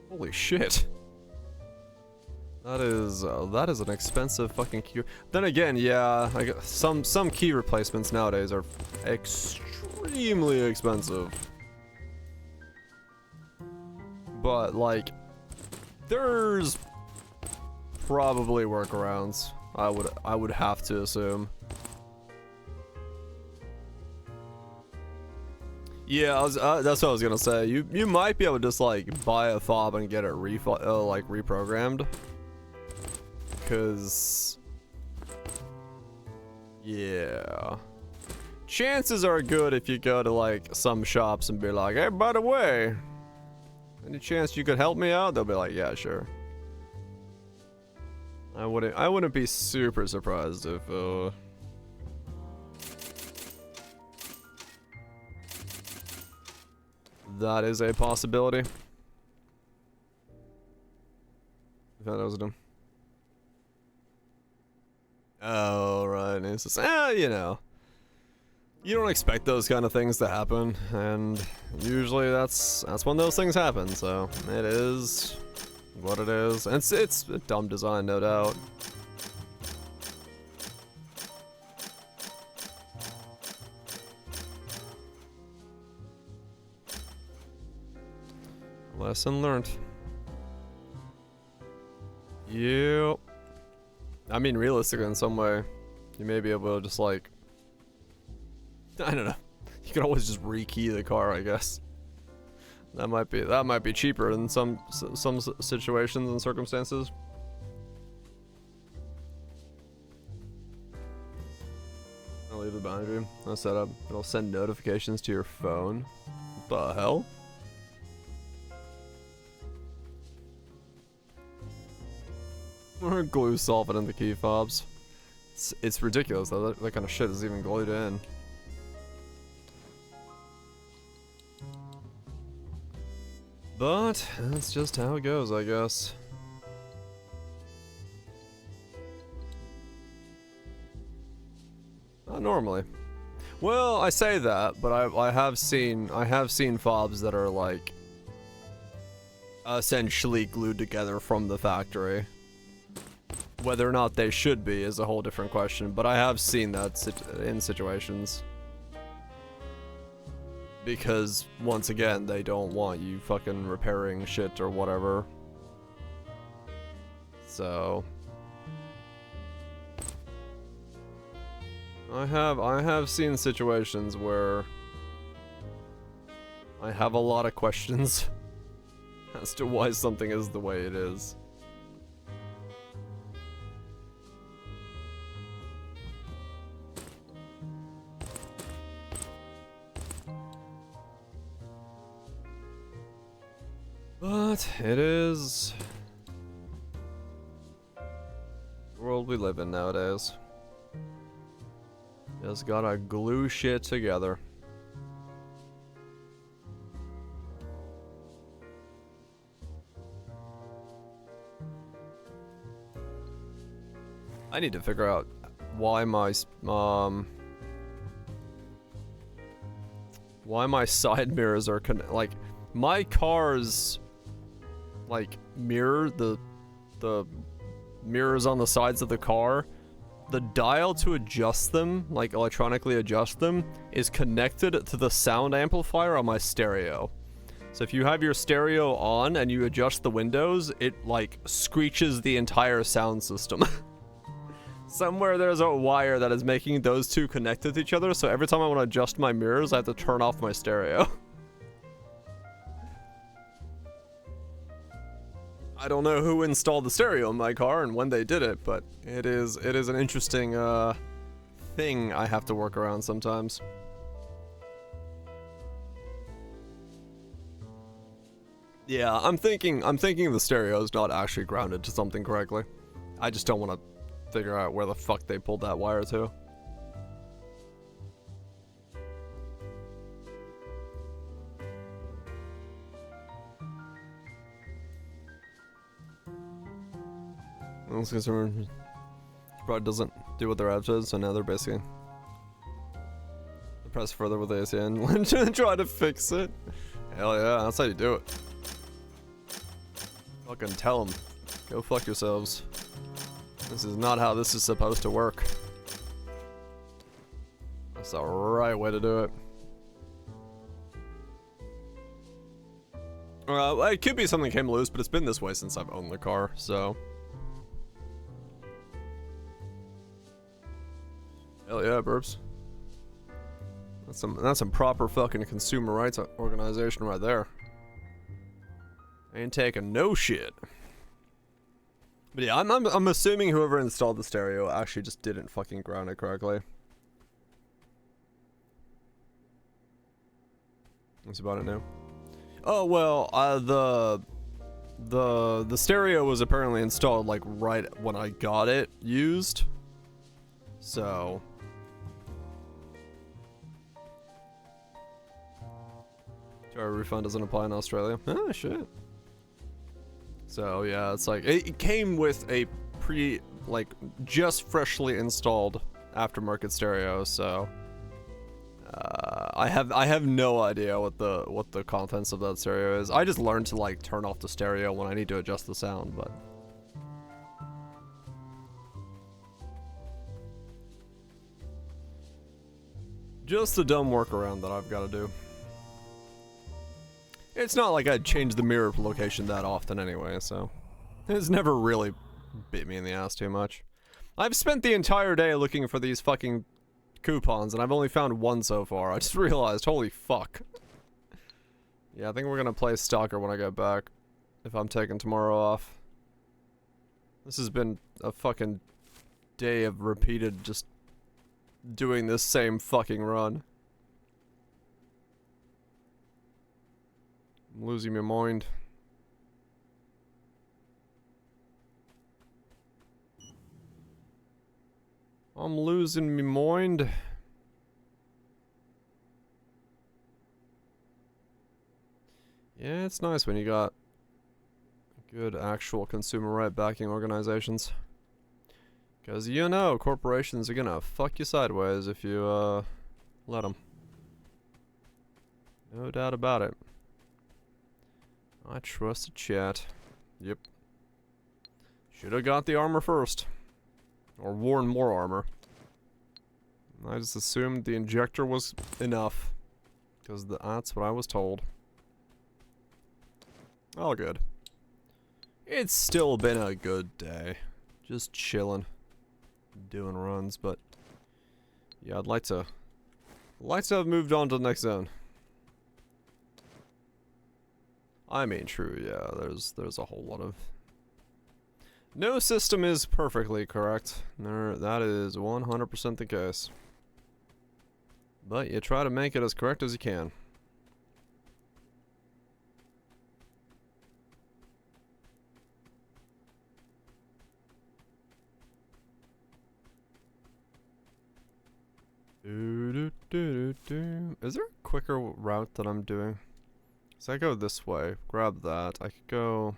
Holy shit. That is an expensive fucking key. Then again, yeah, some key replacements nowadays are extremely expensive. But like, there's probably workarounds. I would have to assume. Yeah, that's what I was gonna say. You might be able to just like buy a fob and get it like reprogrammed. Cause yeah, chances are good if you go to like some shops and be like, hey, by the way, any chance you could help me out? They'll be like, yeah, sure. I wouldn't be super surprised if that is a possibility. I thought that was dumb. Oh, right. It's just, you know. You don't expect those kind of things to happen, and usually that's when those things happen, so it is what it is. And it's a dumb design, no doubt. Lesson learned. Yep. I mean, realistically, in some way, you may be able to just like, I don't know. You could always just rekey the car, I guess. That might be cheaper in some situations and circumstances. I'll leave the boundary. I'll set up. It'll send notifications to your phone. What the hell? Or glue solvent in the key fobs. It's ridiculous though. That kind of shit is even glued in. But But that's just how it goes, I guess. Not normally. Well, I say that, but I have seen fobs that are like essentially glued together from the factory. Whether or not they should be is a whole different question, but I have seen that in situations. Because, once again, they don't want you fucking repairing shit or whatever. So... I have seen situations where I have a lot of questions as to why something is the way it is. But it is the world we live in nowadays. Just gotta glue shit together. I need to figure out why my side mirrors are like my car's like mirror, the mirrors on the sides of the car, the dial to adjust them, like electronically adjust them, is connected to the sound amplifier on my stereo. So if you have your stereo on and you adjust the windows, it like screeches the entire sound system. Somewhere there's a wire that is making those two connected to each other, so every time I want to adjust my mirrors, I have to turn off my stereo. I don't know who installed the stereo in my car and when they did it, but it is an interesting thing I have to work around sometimes. Yeah, I'm thinking the stereo is not actually grounded to something correctly. I just don't want to figure out where the fuck they pulled that wire to. Probably doesn't do what their app says, so now they're basically press further with the ACN and try to fix it. Hell yeah, that's how you do it. Fucking tell them, go fuck yourselves. This is not how this is supposed to work. That's the right way to do it. It could be something came loose, but it's been this way since I've owned the car, so. Hell yeah, burps. That's some proper fucking consumer rights organization right there. Ain't taking no shit. But yeah, I'm assuming whoever installed the stereo actually just didn't fucking ground it correctly. That's about it now. Oh well, the stereo was apparently installed like right when I got it used. So our refund doesn't apply in Australia. Oh shit. So yeah, it's like it came with a just freshly installed aftermarket stereo, so I have no idea what the contents of that stereo is. I just learned to like turn off the stereo when I need to adjust the sound, but just a dumb workaround that I've got to do. It's not like I'd change the mirror location that often anyway, so it's never really bit me in the ass too much. I've spent the entire day looking for these fucking coupons, and I've only found one so far. I just realized, holy fuck. Yeah, I think we're gonna play Stalker when I get back, if I'm taking tomorrow off. This has been a fucking day of repeated just doing this same fucking run. I'm losing my mind. I'm losing my mind. Yeah, it's nice when you got Good actual consumer right backing organizations. Because you know corporations are gonna fuck you sideways if you let them. No doubt about it. I trust the chat. Yep. Should have got the armor first. Or worn more armor. I just assumed the injector was enough. Because that's what I was told. All good. It's still been a good day. Just chilling. Doing runs, but... yeah, I'd like to have moved on to the next zone. I mean, true, yeah, there's a whole lot of... no system is perfectly correct. That is 100% the case. But you try to make it as correct as you can. Is there a quicker route that I'm doing? So I go this way, grab that. I could go...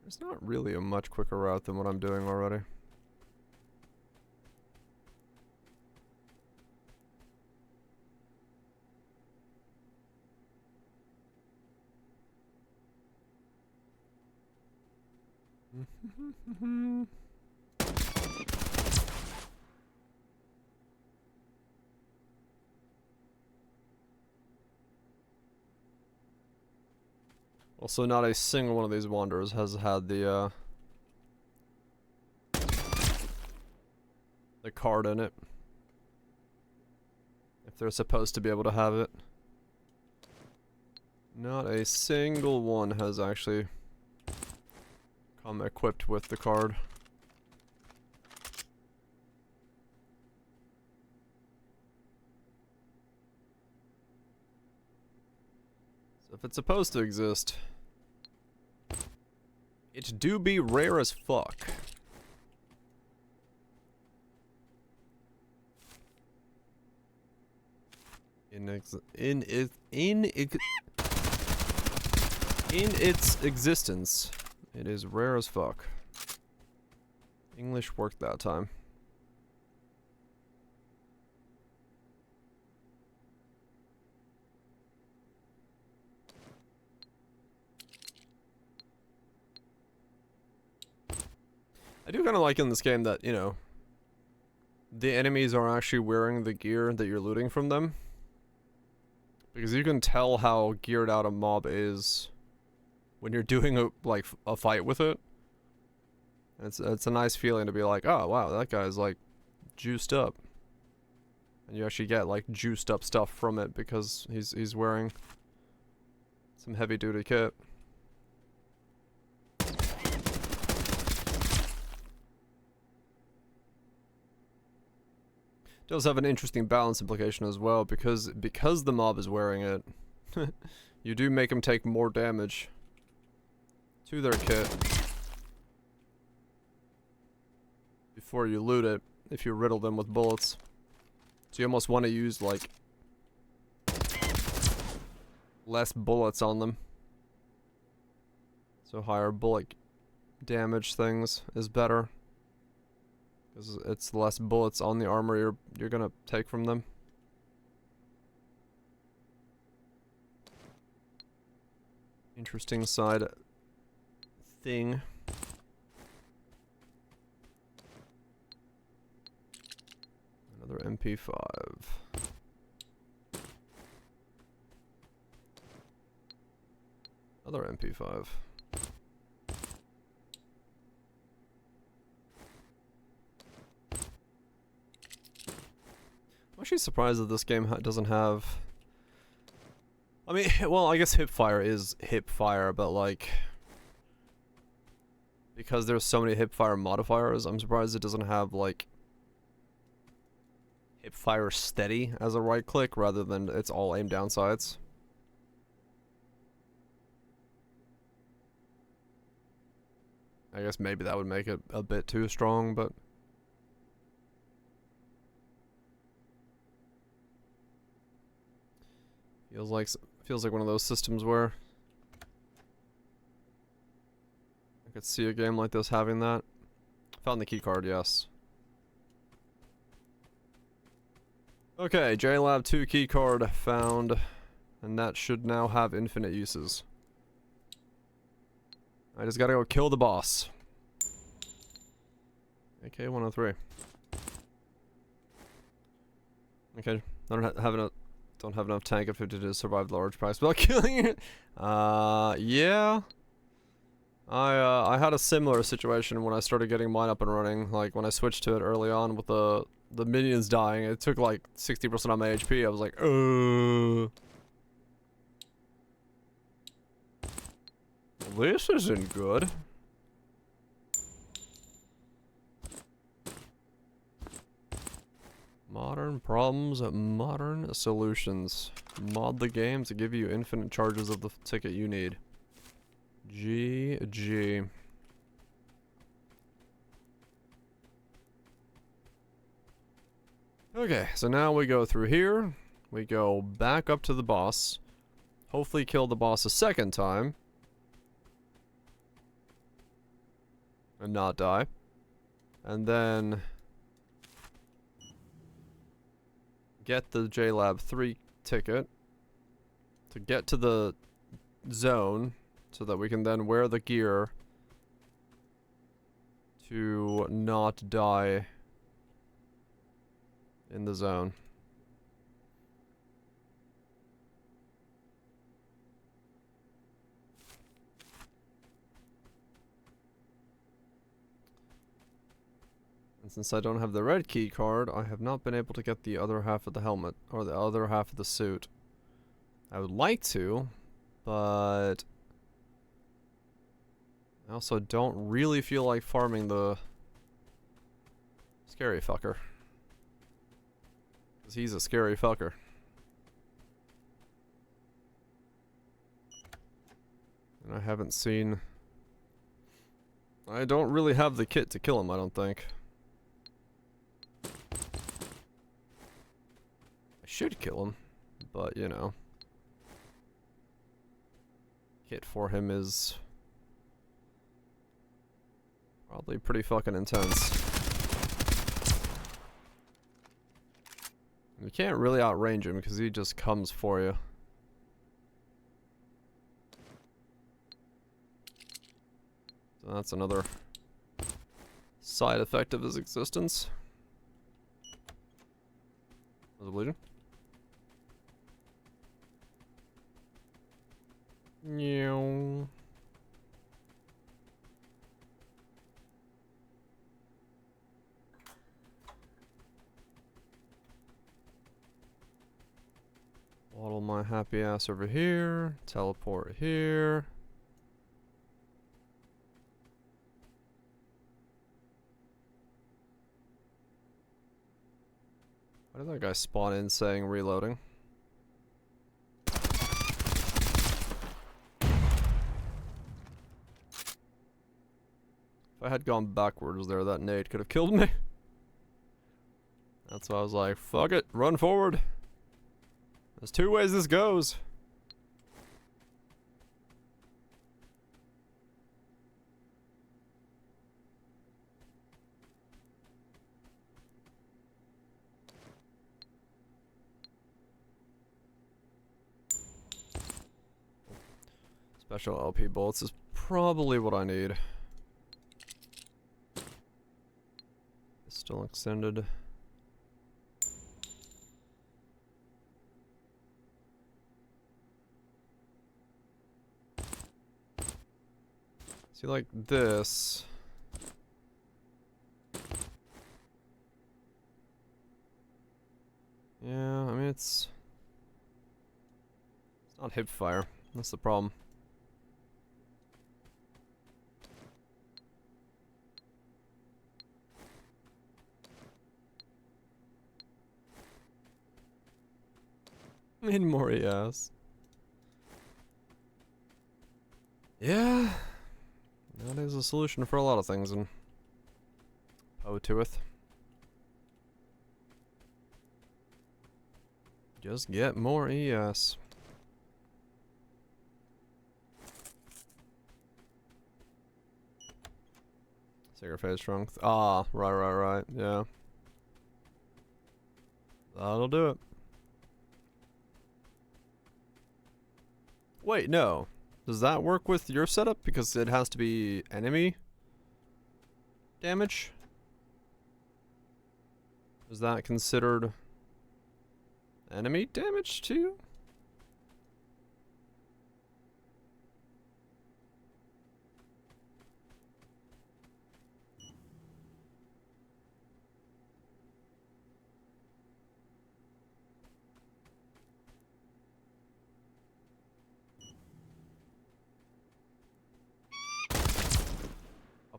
there's not really a much quicker route than what I'm doing already. Also, not a single one of these wanderers has had the card in it. If they're supposed to be able to have it. Not a single one has actually come equipped with the card. So if it's supposed to exist, it do be rare as fuck. In its existence, it is rare as fuck. English worked that time. I do kind of like in this game that, you know, the enemies are actually wearing the gear that you're looting from them. Because you can tell how geared out a mob is when you're doing a fight with it. It's a nice feeling to be like, oh wow, that guy's like juiced up. And you actually get like juiced up stuff from it because he's wearing some heavy duty kit. Does have an interesting balance implication as well, because the mob is wearing it, you do make them take more damage to their kit before you loot it if you riddle them with bullets. So you almost want to use like less bullets on them. So higher bullet damage things is better. Because it's less bullets on the armor you're gonna take from them. Interesting side thing. Another MP5. Another MP5. I'm actually surprised that this game doesn't have... I mean, well, I guess hipfire is hipfire, but like... because there's so many hipfire modifiers, I'm surprised it doesn't have like... hipfire steady as a right click, rather than it's all aimed down sights. I guess maybe that would make it a bit too strong, but... feels like one of those systems where could see a game like this having that. Found the key card, yes. Okay, JLab 2 key card found, and that should now have infinite uses. I just gotta go kill the boss. AK-103. Okay, I don't have enough tank of 50 to survive the large price without killing it. Yeah. I had a similar situation when I started getting mine up and running. Like when I switched to it early on with the minions dying, it took like 60% of my HP. I was like, this isn't good. Modern problems, modern solutions. Mod the game to give you infinite charges of the ticket you need. GG. Okay, so now we go through here. We go back up to the boss. Hopefully kill the boss a second time. And not die. And then get the JLab 3 ticket to get to the zone so that we can then wear the gear to not die in the zone. And since I don't have the red key card, I have not been able to get the other half of the helmet, or the other half of the suit. I would like to, but I also don't really feel like farming the scary fucker. Because he's a scary fucker. And I haven't seen... I don't really have the kit to kill him, I don't think. I should kill him, but you know. Kit for him is probably pretty fucking intense. You can't really outrange him because he just comes for you. So that's another side effect of his existence. Was it bleeding? Meow. Waddle my happy ass over here. Teleport here. Why did that guy spawn in saying reloading? If I had gone backwards there, that nade could have killed me. That's why I was like, fuck it, run forward. There's 2 ways this goes. Special LP bullets is probably what I need. It's still extended. See, like this. Yeah, I mean it's not hip fire. That's the problem. Need more ES. Yeah, that is a solution for a lot of things, and poe to it. Just get more ES. Sacred Phase Strength. Ah, right. Yeah. That'll do it. Wait, no. Does that work with your setup? Because it has to be enemy damage? Is that considered enemy damage too?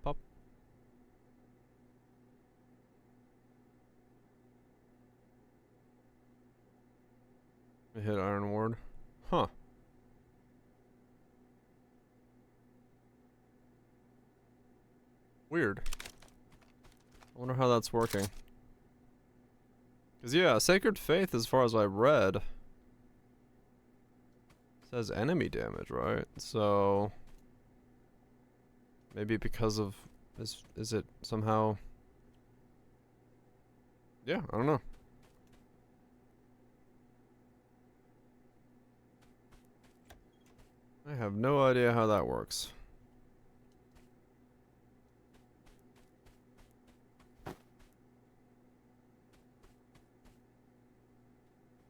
Up. I hit Iron Ward. Huh. Weird. I wonder how that's working. Because, yeah, Sacred Faith, as far as I read, says enemy damage, right? So, maybe because of... Is it somehow... Yeah, I don't know. I have no idea how that works.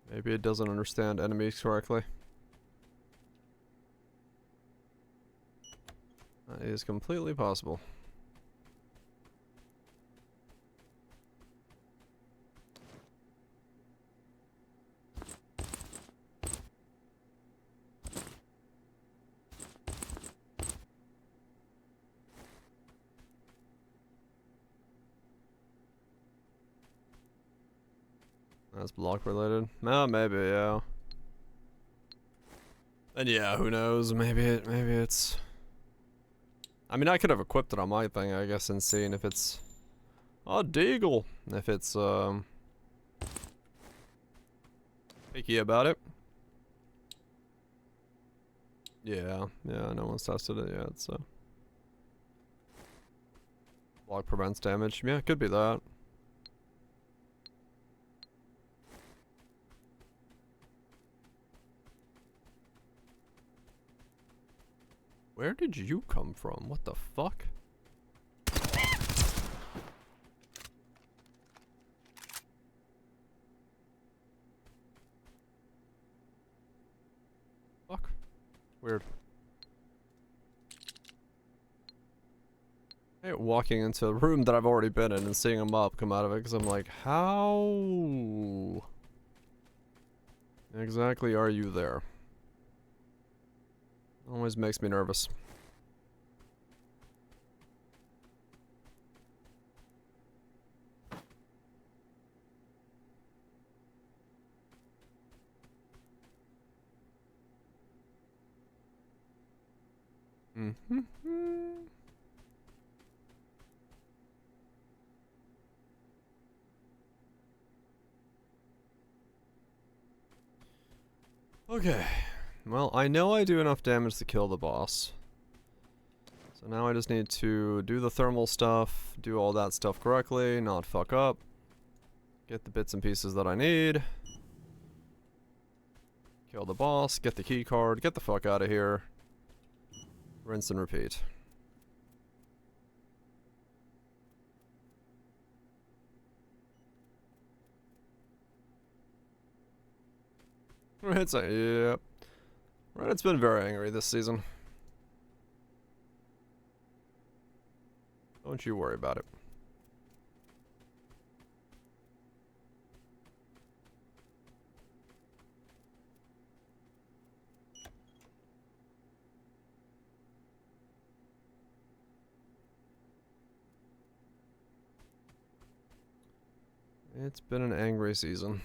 Maybe it doesn't understand enemies correctly. That is completely possible. That's block related. Oh, maybe, yeah. And yeah, who knows? Maybe it's... I mean, I could have equipped it on my thing, I guess, and seen if it's... Oh, Deagle! If it's, picky about it. Yeah, no one's tested it yet, so... Block prevents damage. Yeah, it could be that. Where did you come from? What the fuck? Fuck. Weird. I hate walking into a room that I've already been in and seeing a mob come out of it because I'm like, how exactly are you there? Always makes me nervous. Mm-hmm. Okay. Well, I know I do enough damage to kill the boss. So now I just need to do the thermal stuff, do all that stuff correctly, not fuck up. Get the bits and pieces that I need. Kill the boss, get the key card, get the fuck out of here. Rinse and repeat. Right, yep. Reddit's been very angry this season. Don't you worry about it. It's been an angry season.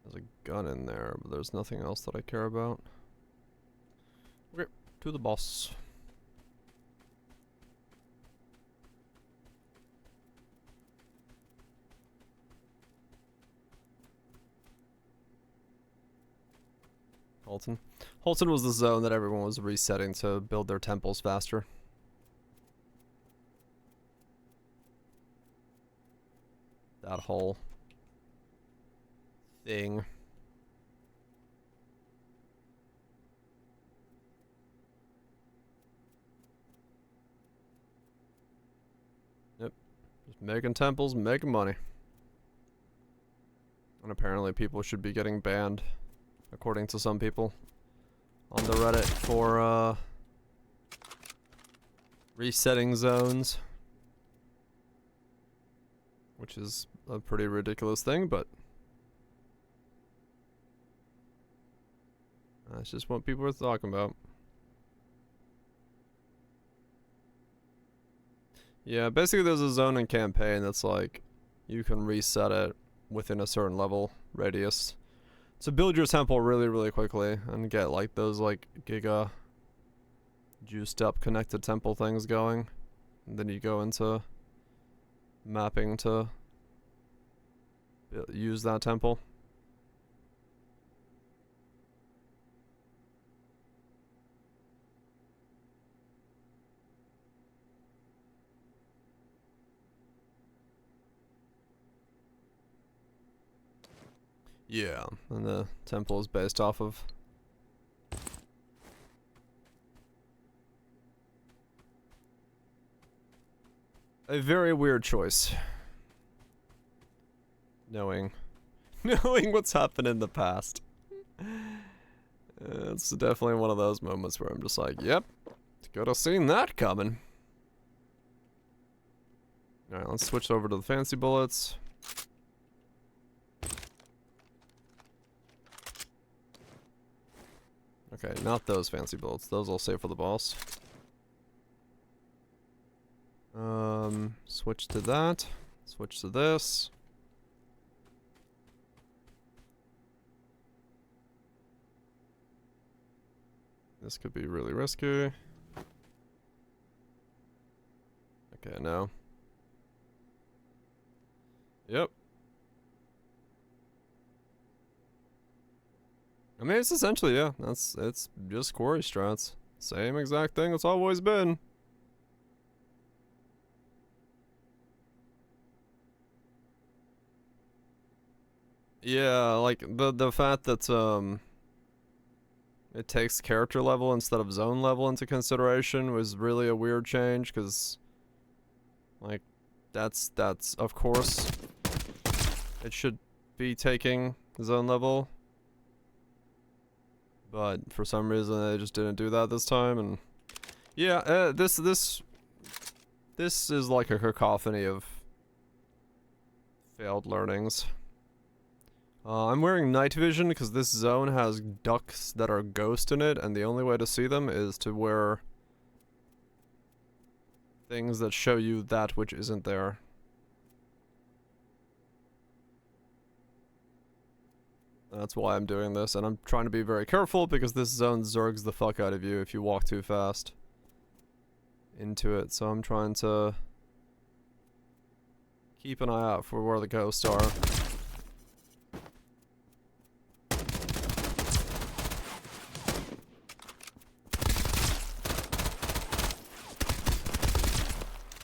There's a gun in there, but there's nothing else that I care about. Okay, to the boss. Holton. Holton was the zone that everyone was resetting to build their temples faster. That whole thing. Yep. Just making temples, making money. And apparently people should be getting banned, according to some people on the Reddit, for resetting zones. Which is a pretty ridiculous thing, but that's just what people are talking about. Yeah, basically there's a zone in campaign that's like, you can reset it within a certain level radius to build your temple really, really quickly and get like those like giga juiced up connected temple things going. And then you go into mapping to use that temple. Yeah, and the temple is based off of a very weird choice. Knowing what's happened in the past. It's definitely one of those moments where I'm just like, yep, could have seen that coming. Alright, let's switch over to the fancy bullets. Okay, not those fancy bullets. Those I'll save for the boss. Switch to that. Switch to this. This could be really risky. Okay, no. Yep. I mean, it's essentially, yeah, it's just quarry strats. Same exact thing it's always been. Yeah, like the fact that it takes character level instead of zone level into consideration was really a weird change, because like that's of course it should be taking zone level, but for some reason they just didn't do that this time. And yeah, this is like a cacophony of failed learnings. I'm wearing night vision because this zone has ducks that are ghost in it, and the only way to see them is to wear things that show you that which isn't there. That's why I'm doing this, and I'm trying to be very careful because this zone zergs the fuck out of you if you walk too fast into it, so I'm trying to keep an eye out for where the ghosts are.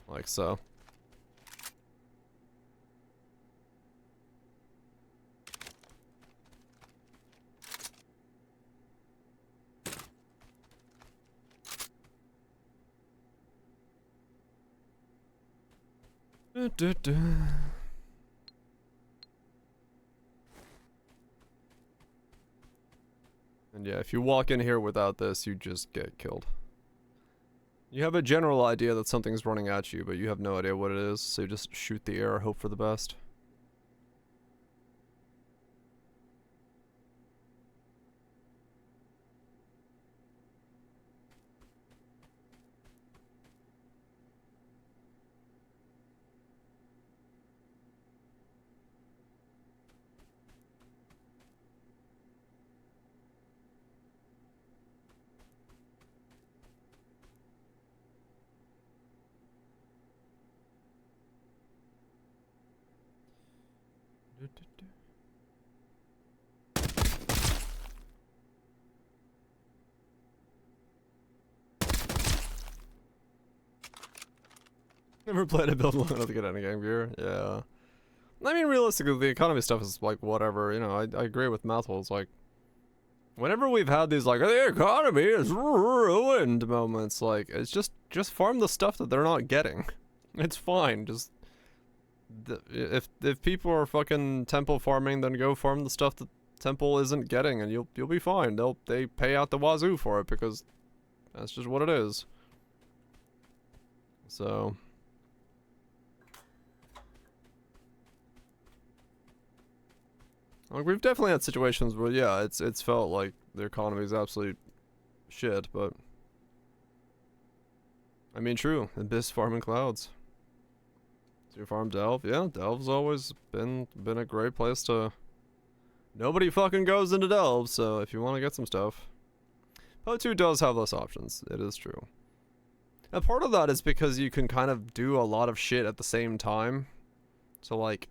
Like so. And yeah, if you walk in here without this, you just get killed. You have a general idea that something's running at you, but you have no idea what it is, so you just shoot the air, hope for the best. Never played a build long enough to get any game gear. Yeah. I mean, realistically, the economy stuff is like whatever. You know, I agree with Mouthfuls. Like, whenever we've had these like the economy is ruined moments, like it's just farm the stuff that they're not getting. It's fine. Just if people are fucking temple farming, then go farm the stuff that temple isn't getting, and you'll be fine. They pay out the wazoo for it because that's just what it is. So. Like, we've definitely had situations where, yeah, it's felt like the economy is absolute shit, but I mean, true. Abyss farming clouds. Do you farm Delve? Yeah, Delve's always been a great place to. Nobody fucking goes into Delve, so if you want to get some stuff, Po2 does have less options. It is true. And part of that is because you can kind of do a lot of shit at the same time. So like,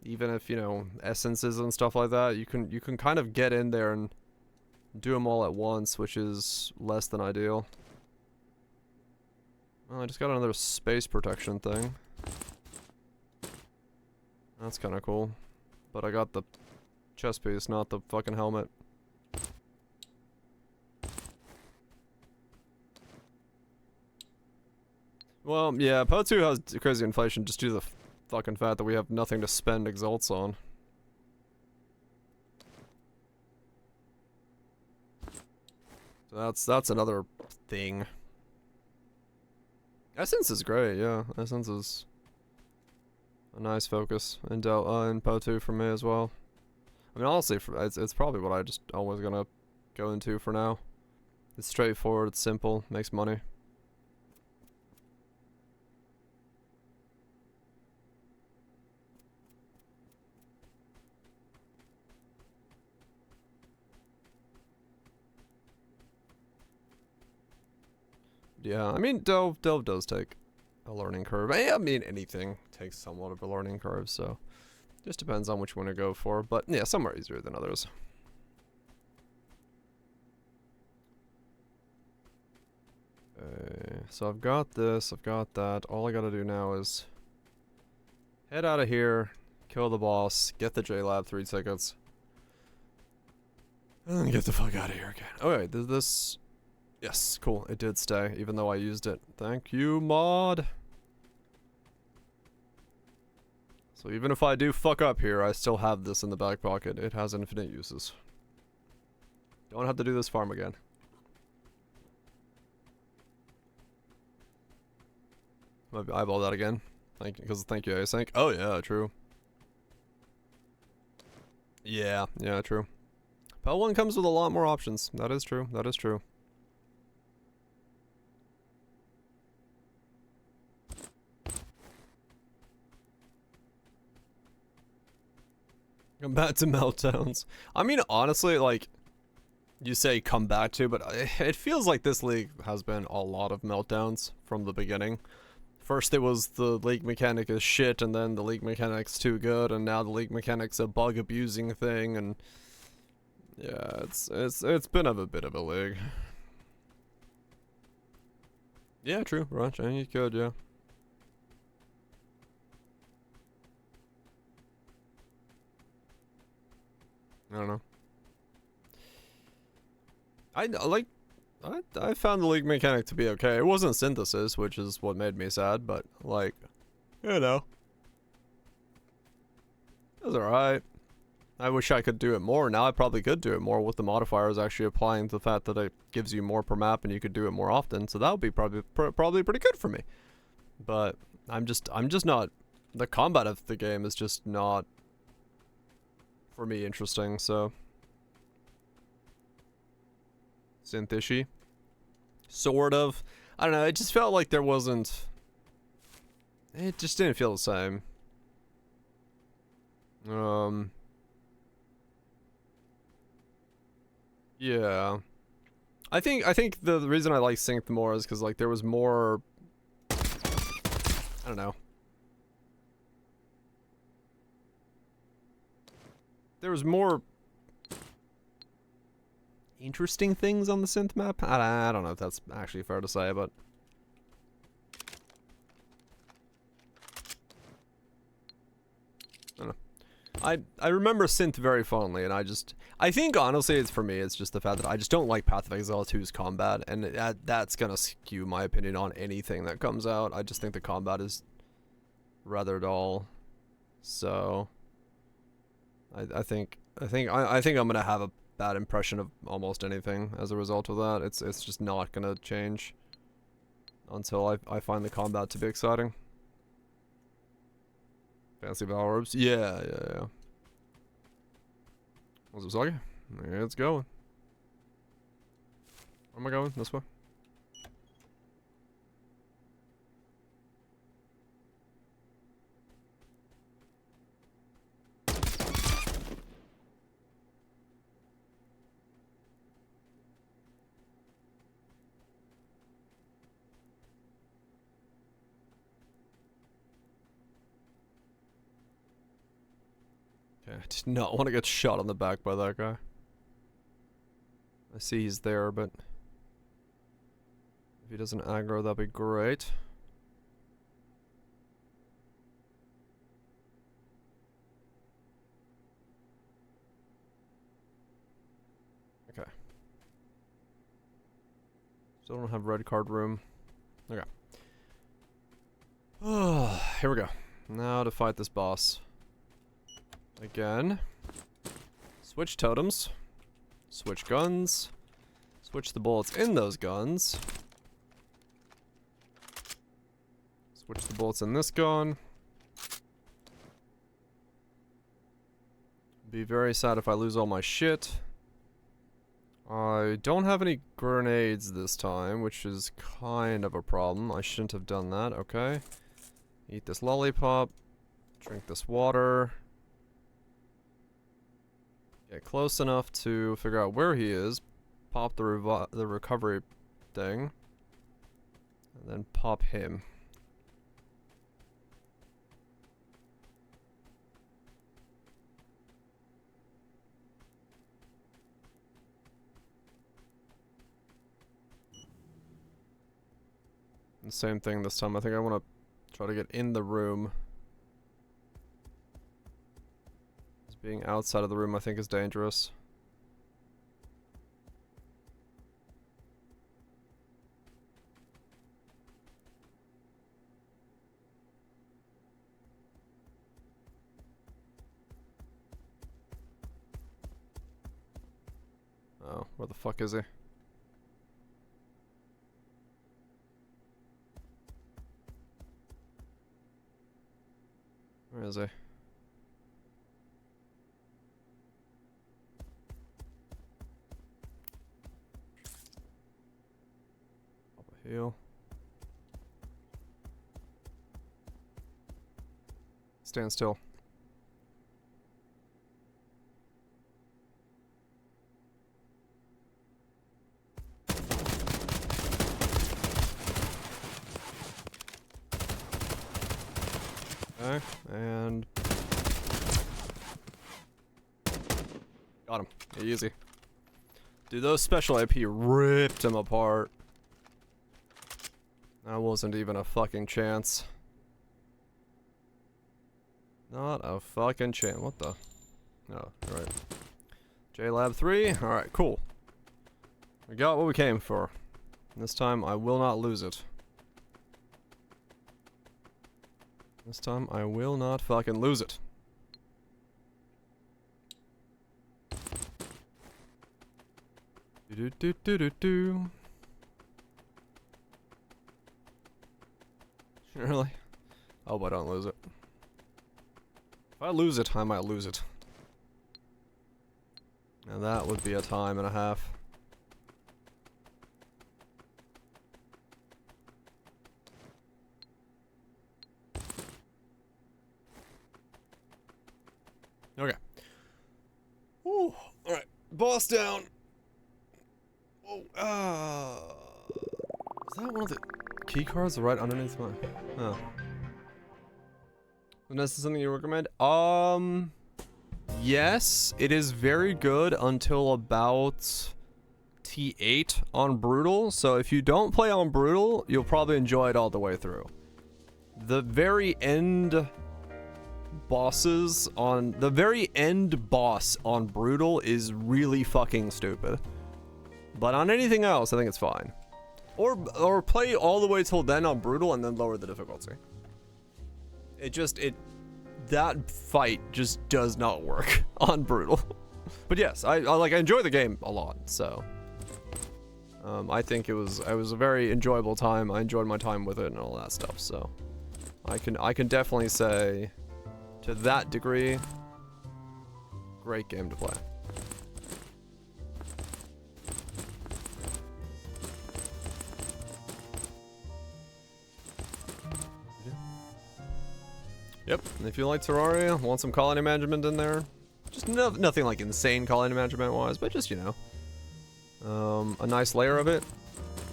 even if, you know, essences and stuff like that, you can kind of get in there and do them all at once, which is less than ideal. Well, I just got another space protection thing. That's kind of cool. But I got the chest piece, not the fucking helmet. Well, yeah, Po2 has crazy inflation just due to the fucking fact that we have nothing to spend exalts on. So that's another thing. Essence is great, yeah. Essence is a nice focus in Po2 for me as well. I mean, honestly, it's probably what I just always gonna go into for now. It's straightforward, it's simple, makes money. Yeah, I mean, Delve does take a learning curve. I mean, anything takes somewhat of a learning curve, so just depends on which one to go for. But yeah, some are easier than others. So I've got this, I've got that. All I gotta do now is head out of here, kill the boss, get the JLab 3 tickets, and then get the fuck out of here again. Okay, this... Yes, cool. It did stay, even though I used it. Thank you, mod. So even if I do fuck up here, I still have this in the back pocket. It has infinite uses. Don't have to do this farm again. Maybe eyeball that again. Thank you, async. Oh yeah, true. Yeah, true. Pel 1 comes with a lot more options. That is true. That is true. Come back to meltdowns. I mean, honestly, like, you say come back to, but it feels like this league has been a lot of meltdowns from the beginning. First it was the league mechanic is shit, and then the league mechanic's too good, and now the league mechanic's a bug abusing thing, and yeah, it's been a bit of a league. Yeah, true, Rush, and you could, yeah. I don't know. I found the league mechanic to be okay. It wasn't synthesis, which is what made me sad, but like, you know, it was alright. I wish I could do it more. Now I probably could do it more with the modifiers actually applying to the fact that it gives you more per map and you could do it more often. So that would be probably pretty good for me. But I'm just not. The combat of the game is just not for me interesting. So synthishy, sort of. I don't know. It just felt like there wasn't. It just didn't feel the same. Yeah. I think the reason I like synced more is because like there was more. I don't know. There was more interesting things on the synth map. I don't know if that's actually fair to say, but I remember Synth very fondly, and I think honestly it's for me, it's just the fact that I just don't like Path of Exile 2's combat, and that's gonna skew my opinion on anything that comes out. I just think the combat is rather dull. So I think I'm gonna have a bad impression of almost anything as a result of that. It's just not gonna change until I find the combat to be exciting. Fancy Val Orbs? Yeah. What's it, Sagi? Yeah, it's going. Where am I going? This way? I did not want to get shot on the back by that guy. I see he's there, but if he doesn't aggro, that'd be great. Okay. Still don't have red card room. Okay. Oh, here we go. Now to fight this boss. Again. Switch totems. Switch guns. Switch the bullets in those guns. Switch the bullets in this gun. Be very sad if I lose all my shit. I don't have any grenades this time, which is kind of a problem. I shouldn't have done that, okay. Eat this lollipop. Drink this water. Get close enough to figure out where he is. Pop the recovery thing. And then pop him. And same thing this time. I think I want to try to get in the room. Being outside of the room, I think, is dangerous. Oh, where the fuck is he? Where is he? Heal. Stand still. Okay, and got him. Easy. Dude, those special IP ripped him apart. That wasn't even a fucking chance. Not a fucking chance. What the? Oh, right. JLab 3. Alright, cool. We got what we came for. This time I will not lose it. This time I will not fucking lose it. Do do do do do. Really? I hope I don't lose it. If I lose it, I might lose it. And that would be a time and a half. Okay. Ooh, alright. Boss down. Oh, is that one of the key cards right underneath my... Oh. And this is something you recommend? Yes, it is very good until about T8 on Brutal. So if you don't play on Brutal, you'll probably enjoy it all the way through. The very end bosses on the very end boss on Brutal is really fucking stupid. But on anything else, I think it's fine. Or play all the way till then on Brutal and then lower the difficulty. That fight just does not work on Brutal. But yes, I enjoy the game a lot, so I think it was a very enjoyable time. I enjoyed my time with it and all that stuff, so I can definitely say to that degree, great game to play. Yep, and if you like Terraria, want some colony management in there, just nothing like insane colony management wise, but just, you know, a nice layer of it.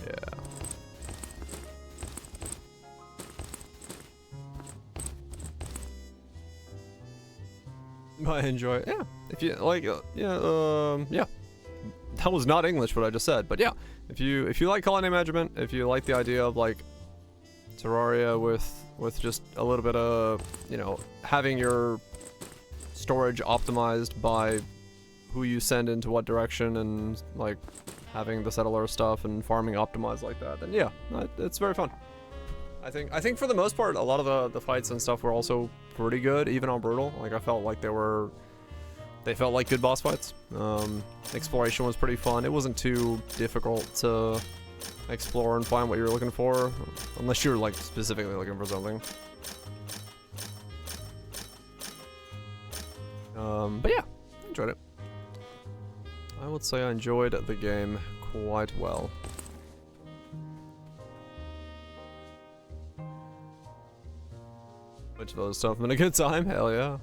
Yeah. I enjoy it. Yeah, if you like, yeah. That was not English what I just said, but yeah, if you like colony management, if you like the idea of like Terraria with just a little bit of, you know, having your storage optimized by who you send into what direction and like having the settler stuff and farming optimized like that, then yeah, it's very fun. I think for the most part, a lot of the fights and stuff were also pretty good, even on Brutal. Like I felt like they felt like good boss fights. Exploration was pretty fun. It wasn't too difficult to explore and find what you're looking for, unless you're like specifically looking for something. But yeah, enjoyed it. I would say I enjoyed the game quite well. Which of those stuff been a good time? Hell yeah.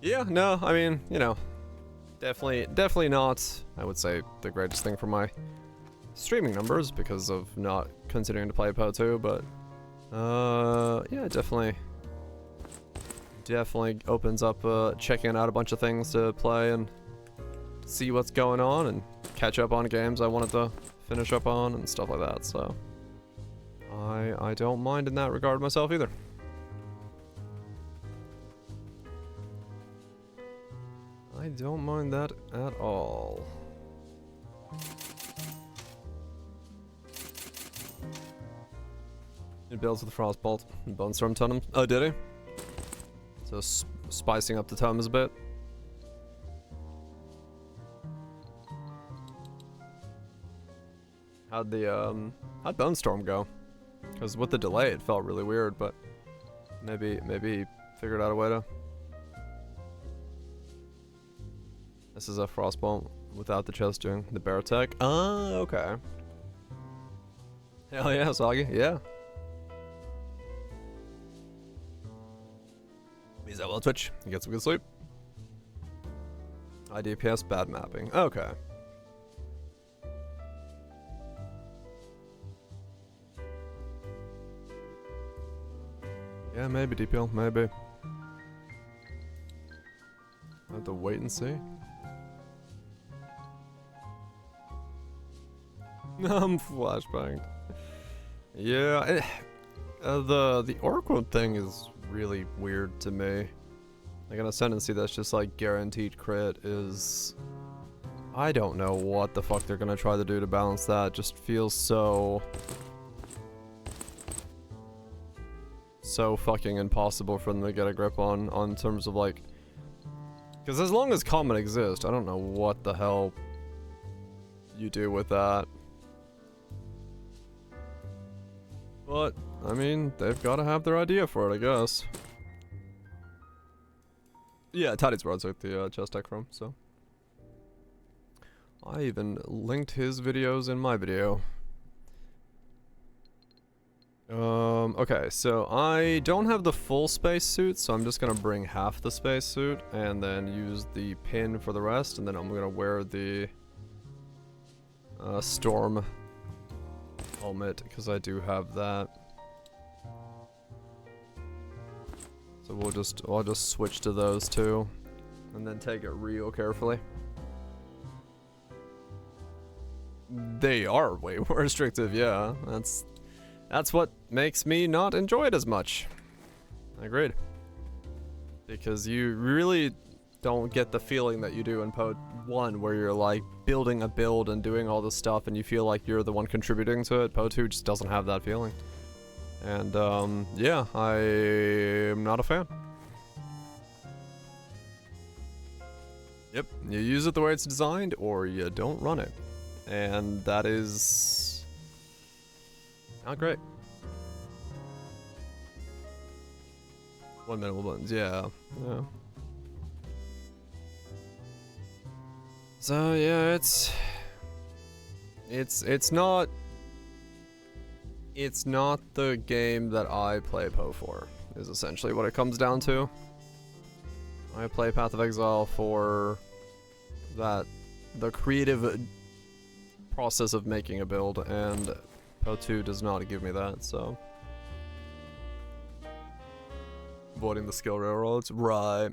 Yeah, no, I mean, you know, definitely not, I would say, the greatest thing for my streaming numbers because of not continuing to play PO2, but yeah, definitely opens up checking out a bunch of things to play and see what's going on and catch up on games I wanted to finish up on and stuff like that, so I don't mind in that regard myself either. I don't mind that at all. It builds with Frostbolt and Bonestorm Totem. Oh, did he? So spicing up the totems a bit. How'd Bonestorm go? Because with the delay, it felt really weird, but maybe he figured out a way to. This is a Frostbolt without the chest doing the bear attack. Ah, okay. Hell yeah, Soggy, yeah. Means that well Twitch. You get some good sleep. IDPS bad mapping. Okay. Yeah, maybe DPL, maybe. I have to wait and see. I'm flashbanged. Yeah, the Oracle thing is really weird to me. Like an ascendancy that's just like guaranteed crit is, I don't know what the fuck they're gonna try to do to balance that. It just feels so fucking impossible for them to get a grip on terms of like, because as long as common exists, I don't know what the hell you do with that. But, I mean, they've got to have their idea for it, I guess. Yeah, Tidy's Rods with the chest deck from, so. I even linked his videos in my video. Okay, so I don't have the full spacesuit, so I'm just gonna bring half the spacesuit and then use the pin for the rest, and then I'm gonna wear the storm helmet because I do have that. So I'll just switch to those two and then take it real carefully. They are way more restrictive, yeah. That's what makes me not enjoy it as much. Agreed. Because you really don't get the feeling that you do in PO 1, where you're like building a build and doing all this stuff and you feel like you're the one contributing to it. PO 2 just doesn't have that feeling. And yeah, I'm not a fan. Yep, you use it the way it's designed or you don't run it. And that is not great. 1 minute buttons, yeah. So yeah, it's not the game that I play PO for, is essentially what it comes down to. I play Path of Exile for the creative process of making a build, and PO 2 does not give me that, so. Avoiding the skill railroads, right.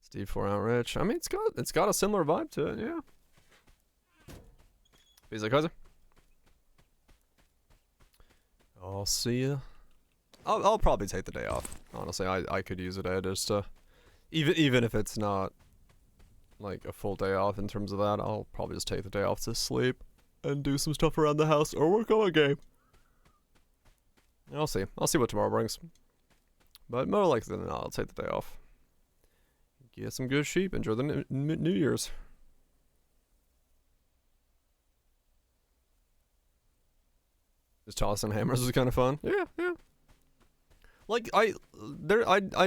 Steve 4 Outrich. I mean, it's got a similar vibe to it, yeah. Peace like Kaiser. I'll see ya. I'll probably take the day off. Honestly, I could use a day just to, even if it's not like a full day off in terms of that, I'll probably just take the day off to sleep and do some stuff around the house or work on a game. I'll see. I'll see what tomorrow brings. But more likely than not, I'll take the day off. Get some good sheep. Enjoy the New Year's. Just tossing hammers is kind of fun. Yeah, yeah. Like I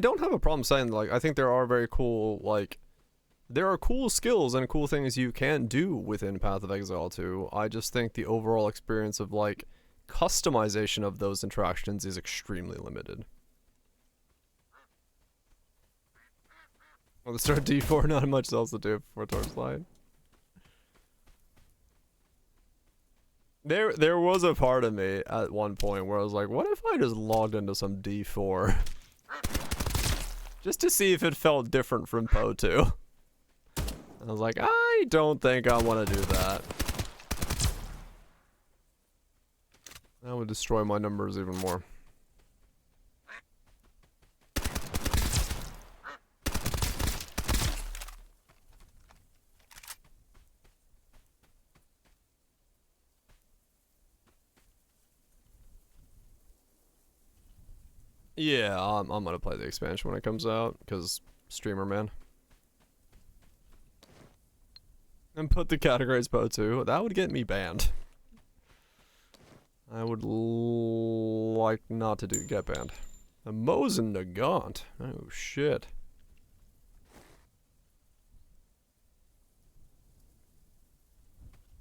don't have a problem saying, like, I think there are very cool, like, there are cool skills and cool things you can do within Path of Exile 2. I just think the overall experience of, like, customization of those interactions is extremely limited. Well, the start D4, not much else to do before Torchlight. There was a part of me at one point where I was like, what if I just logged into some D4? Just to see if it felt different from PO 2. I was like, I don't think I want to do that. That would destroy my numbers even more. Yeah, I'm gonna play the expansion when it comes out, because streamer man. And put the categories PO 2. That would get me banned. I would like not to get banned. The Mosin Nagant. Oh shit.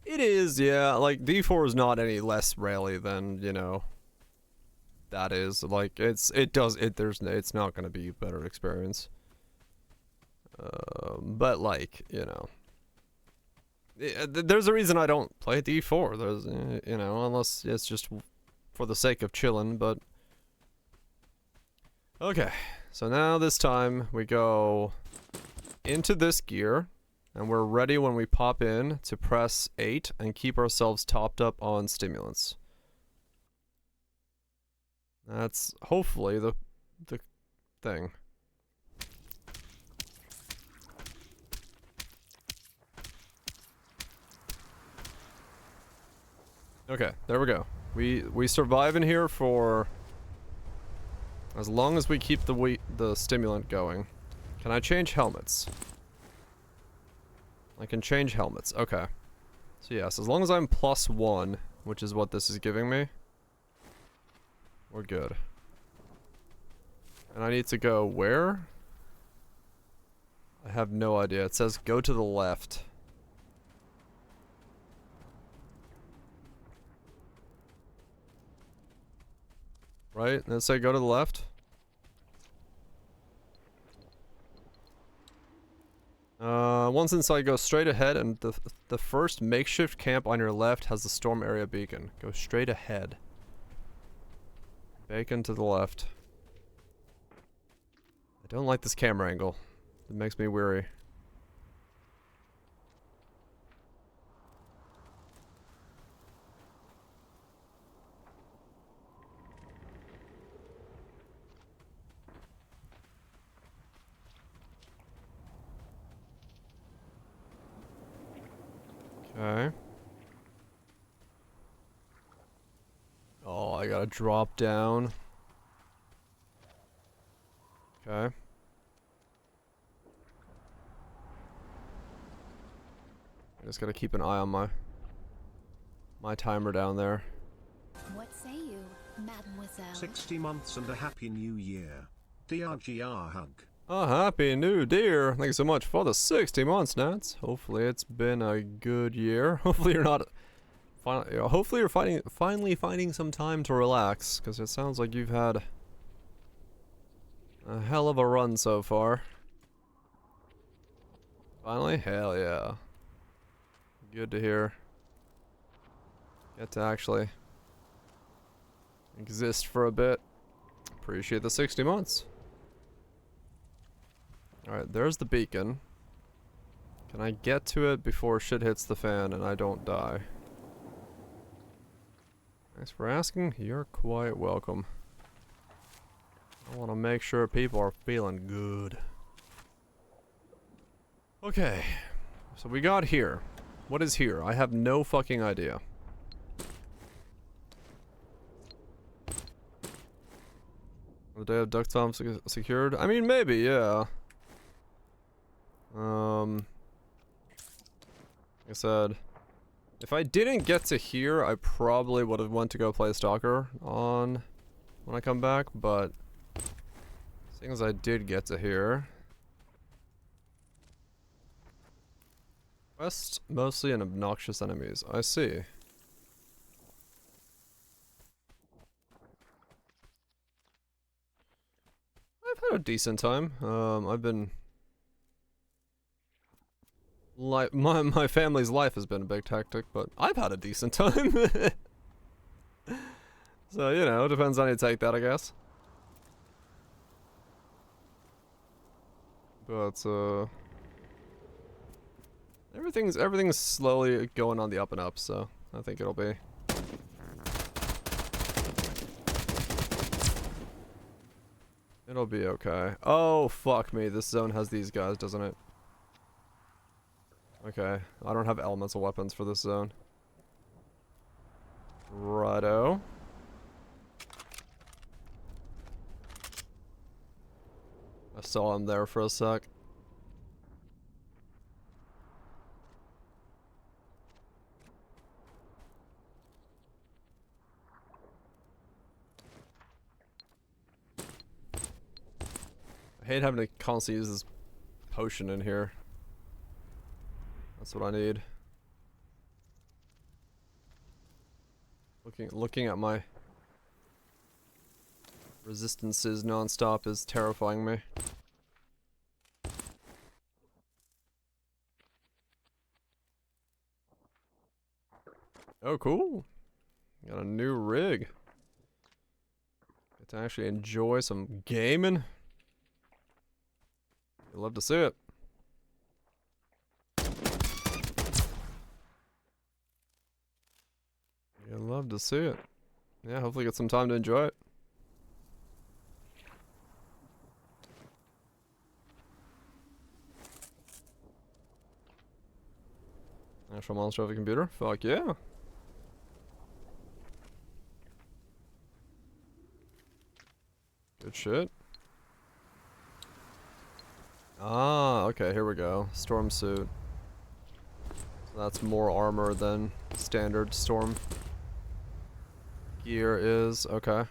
It is, yeah. Like D4 is not any less rally than, you know, that is. Like it's not gonna be a better experience. But like, you know, there's a reason I don't play D4. There's, you know, unless it's just for the sake of chilling, but. Okay, so now this time we go into this gear, and we're ready when we pop in to press 8 and keep ourselves topped up on stimulants. That's hopefully the thing. Okay, there we go. We survive in here for as long as we keep the stimulant going. Can I change helmets? I can change helmets. Okay. So yes, as long as I'm +1, which is what this is giving me, we're good. And I need to go where? I have no idea. It says go to the left. Right? And it say go to the left? Once inside, go straight ahead, and the first makeshift camp on your left has the storm area beacon. Go straight ahead. Bacon to the left. I don't like this camera angle. It makes me weary. Okay. Oh, I gotta drop down. Okay. I just gotta keep an eye on my timer down there. What say you, mademoiselle? 60 months and a happy new year. DRGR hug. A happy new year. Thank you so much for the 60 months, Nats. Hopefully it's been a good year. Hopefully you're not... hopefully you're finally finding some time to relax, because it sounds like you've had a hell of a run so far. Finally? Hell yeah. Good to hear. Get to actually exist for a bit. Appreciate the 60 months. Alright, there's the beacon. Can I get to it before shit hits the fan and I don't die? Thanks for asking. You're quite welcome. I want to make sure people are feeling good. Okay. So we got here. What is here? I have no fucking idea. The day of Duck Tom secured? I mean, maybe, yeah. Like I said, if I didn't get to here, I probably would have went to go play Stalker on when I come back, but seeing as I did get to here. Quest mostly in obnoxious enemies. I see. I've had a decent time. I've been my family's life has been a bit hectic, but I've had a decent time. So, you know, it depends on how you take that, I guess. But everything's slowly going on the up and up, so I think it'll be. It'll be okay. Oh, fuck me. This zone has these guys, doesn't it? Okay. I don't have elemental weapons for this zone. Righto. I saw him there for a sec. I hate having to constantly use this potion in here. That's what I need. Looking at my resistances non-stop is terrifying me. Oh, cool. Got a new rig. Get to actually enjoy some gaming. You'd love to see it. You'd love to see it. Yeah, hopefully get some time to enjoy it. Actual monster of a computer? Fuck yeah. Good shit. Ah, okay, here we go. Storm suit. So that's more armor than standard storm gear is. Okay.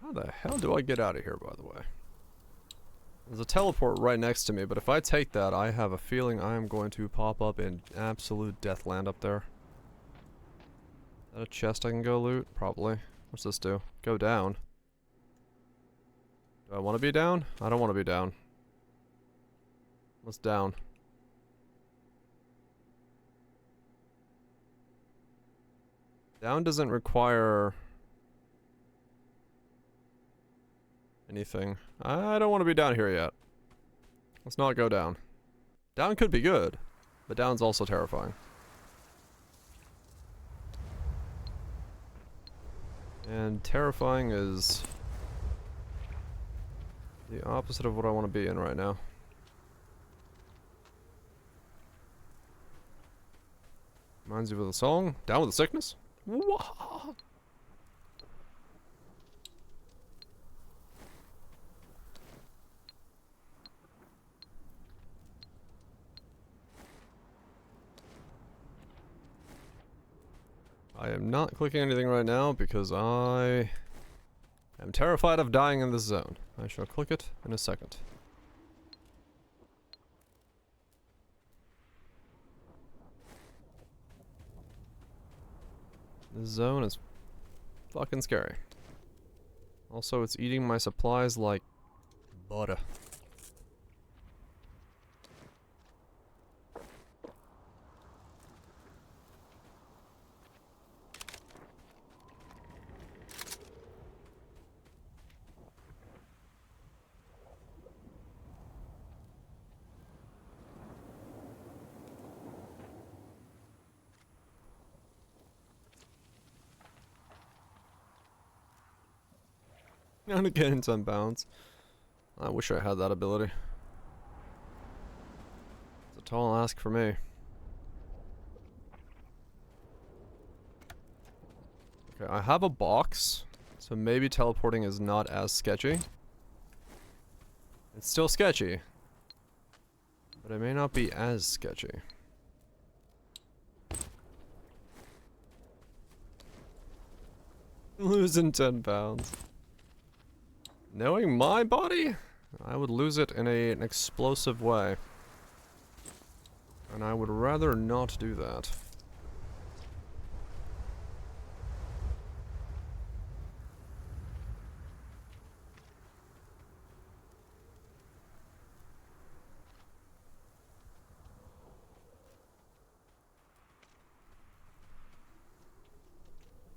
How the hell do I get out of here, by the way? There's a teleport right next to me, but if I take that, I have a feeling I am going to pop up in absolute deathland up there. Is that a chest I can go loot? Probably. What's this do? Go down. Do I want to be down? I don't want to be down. What's down? Down doesn't require anything. I don't want to be down here yet. Let's not go down. Down could be good, but down's also terrifying. And terrifying is The opposite of what I want to be in right now. Reminds you of the song? Down with the sickness? Wah! I am not clicking anything right now because I am terrified of dying in this zone. I shall click it in a second. This zone is fucking scary. Also, it's eating my supplies like butter. And again, it's unbalanced. I wish I had that ability. It's a tall ask for me. Okay, I have a box, so maybe teleporting is not as sketchy. It's still sketchy, but it may not be as sketchy. Losing 10 pounds. Knowing my body, I would lose it in an explosive way. And I would rather not do that.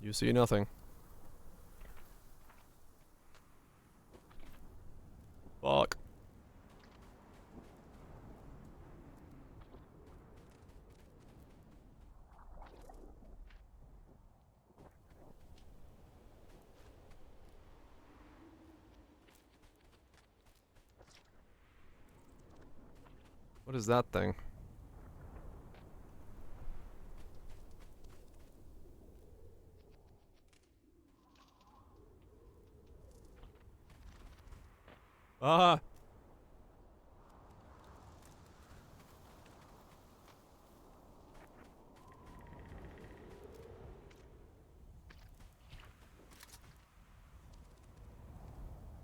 You see nothing. Fuck. What is that thing? Ah!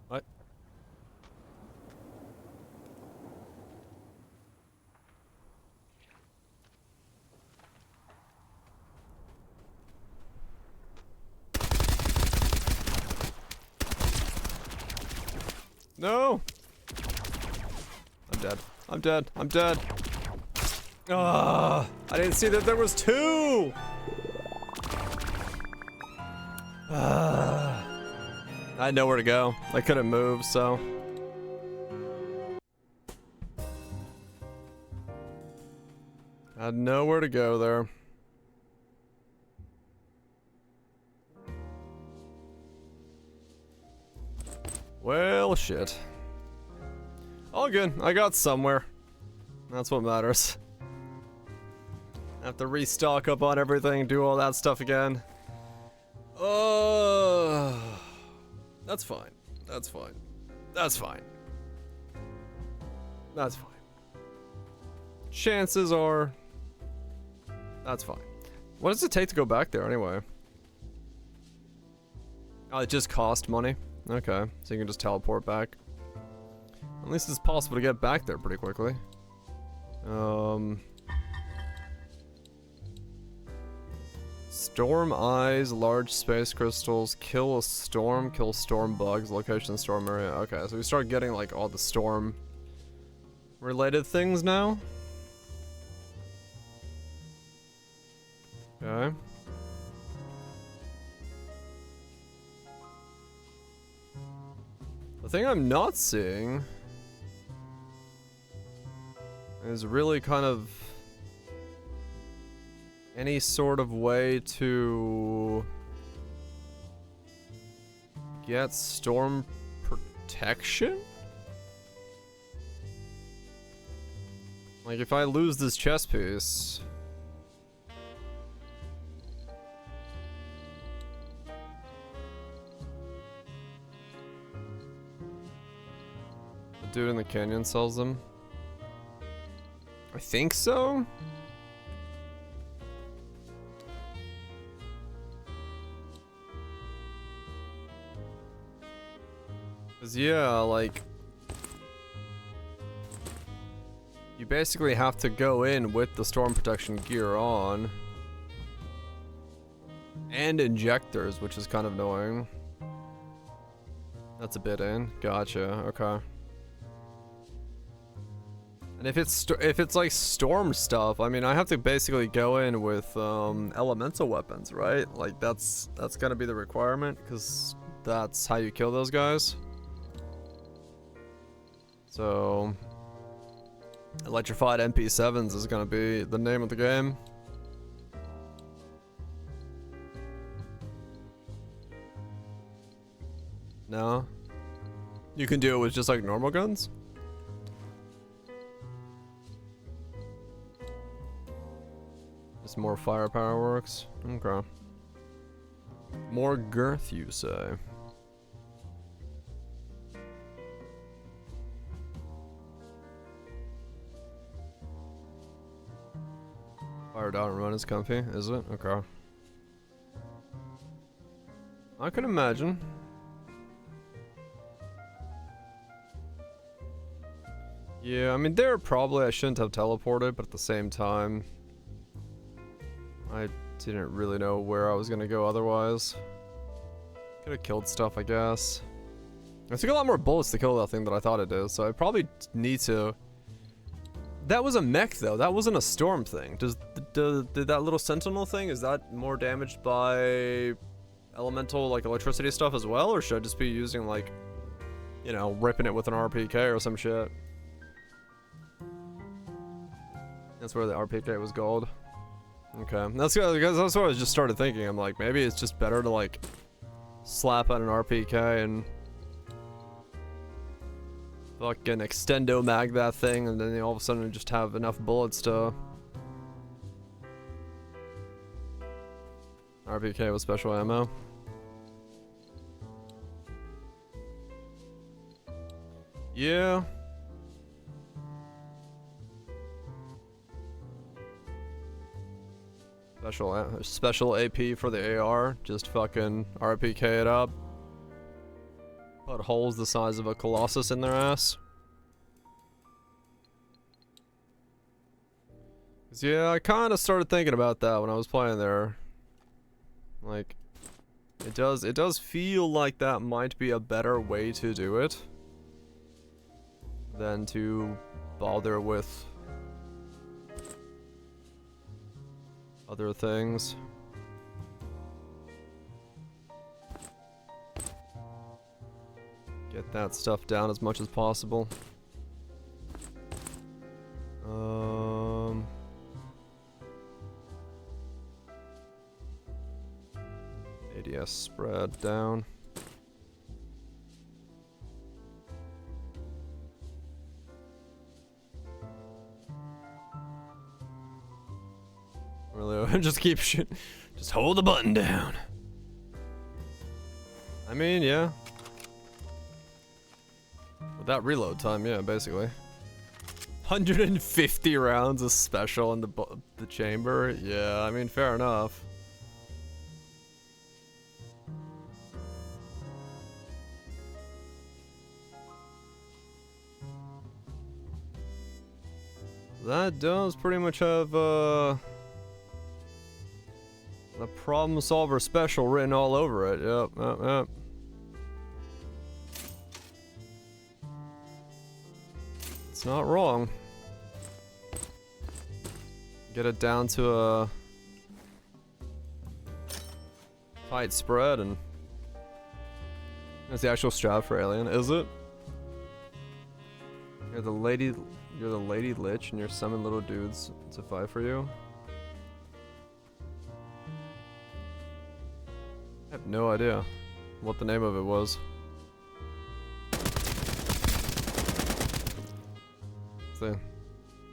What? No! I'm dead. I'm dead. I'm dead. Ah! I didn't see that there was two! Ah. I had nowhere to go. I couldn't move, so. I had nowhere to go there. Well, shit. All good. I got somewhere. That's what matters. I have to restock up on everything, do all that stuff again. That's fine. That's fine. That's fine. That's fine. Chances are... That's fine. What does it take to go back there anyway? Oh, it just cost money? Okay, so you can just teleport back. At least it's possible to get back there pretty quickly. Storm eyes, large space crystals, kill storm bugs, location storm area. Okay, so we start getting like all the storm related things now. Okay. The thing I'm not seeing is really kind of any sort of way to get storm protection? Like, if I lose this chess piece... The dude in the canyon sells them. I think so? Cause yeah, like... You basically have to go in with the storm protection gear on. And injectors, which is kind of annoying. That's a bit in. Gotcha, okay. And if it's like storm stuff, I mean, I have to basically go in with elemental weapons, right? Like that's gonna be the requirement, because that's how you kill those guys. So, electrified MP7s is gonna be the name of the game. No? You can do it with just like normal guns? Just more firepower works? Okay. More girth, you say? Fire down and run is comfy, is it? Okay. I can imagine. Yeah, I mean, there probably I shouldn't have teleported, but at the same time, I didn't really know where I was gonna go otherwise. Could have killed stuff, I guess. I took a lot more bullets to kill that thing than I thought it did, so I probably need to... That was a mech, though. That wasn't a storm thing. Did that little sentinel thing, is that more damaged by elemental, like, electricity stuff as well? Or should I just be using, like, you know, ripping it with an RPK or some shit? That's where the RPK was gold. Okay, that's what I just started thinking. I'm like, maybe it's just better to, like, slap on an RPK and fucking extendo mag that thing, and then all of a sudden just have enough bullets to... RPK with special ammo. Yeah. Special AP for the AR, just fucking RPK it up. Put holes the size of a colossus in their ass. 'Cause yeah, I kind of started thinking about that when I was playing there. Like, it does feel like that might be a better way to do it than to bother with other things. Get that stuff down as much as possible. ADS spread down. Really, just keep shooting. Just hold the button down. I mean, yeah. Without reload time, yeah, basically. 150 rounds of special in the chamber. Yeah, I mean, fair enough. That does pretty much have the problem solver special written all over it. Yep. It's not wrong. Get it down to a tight spread, and that's the actual strat for Alien, is it? You're the lady lich, and you're summoning little dudes to fight for you. I have no idea what the name of it was.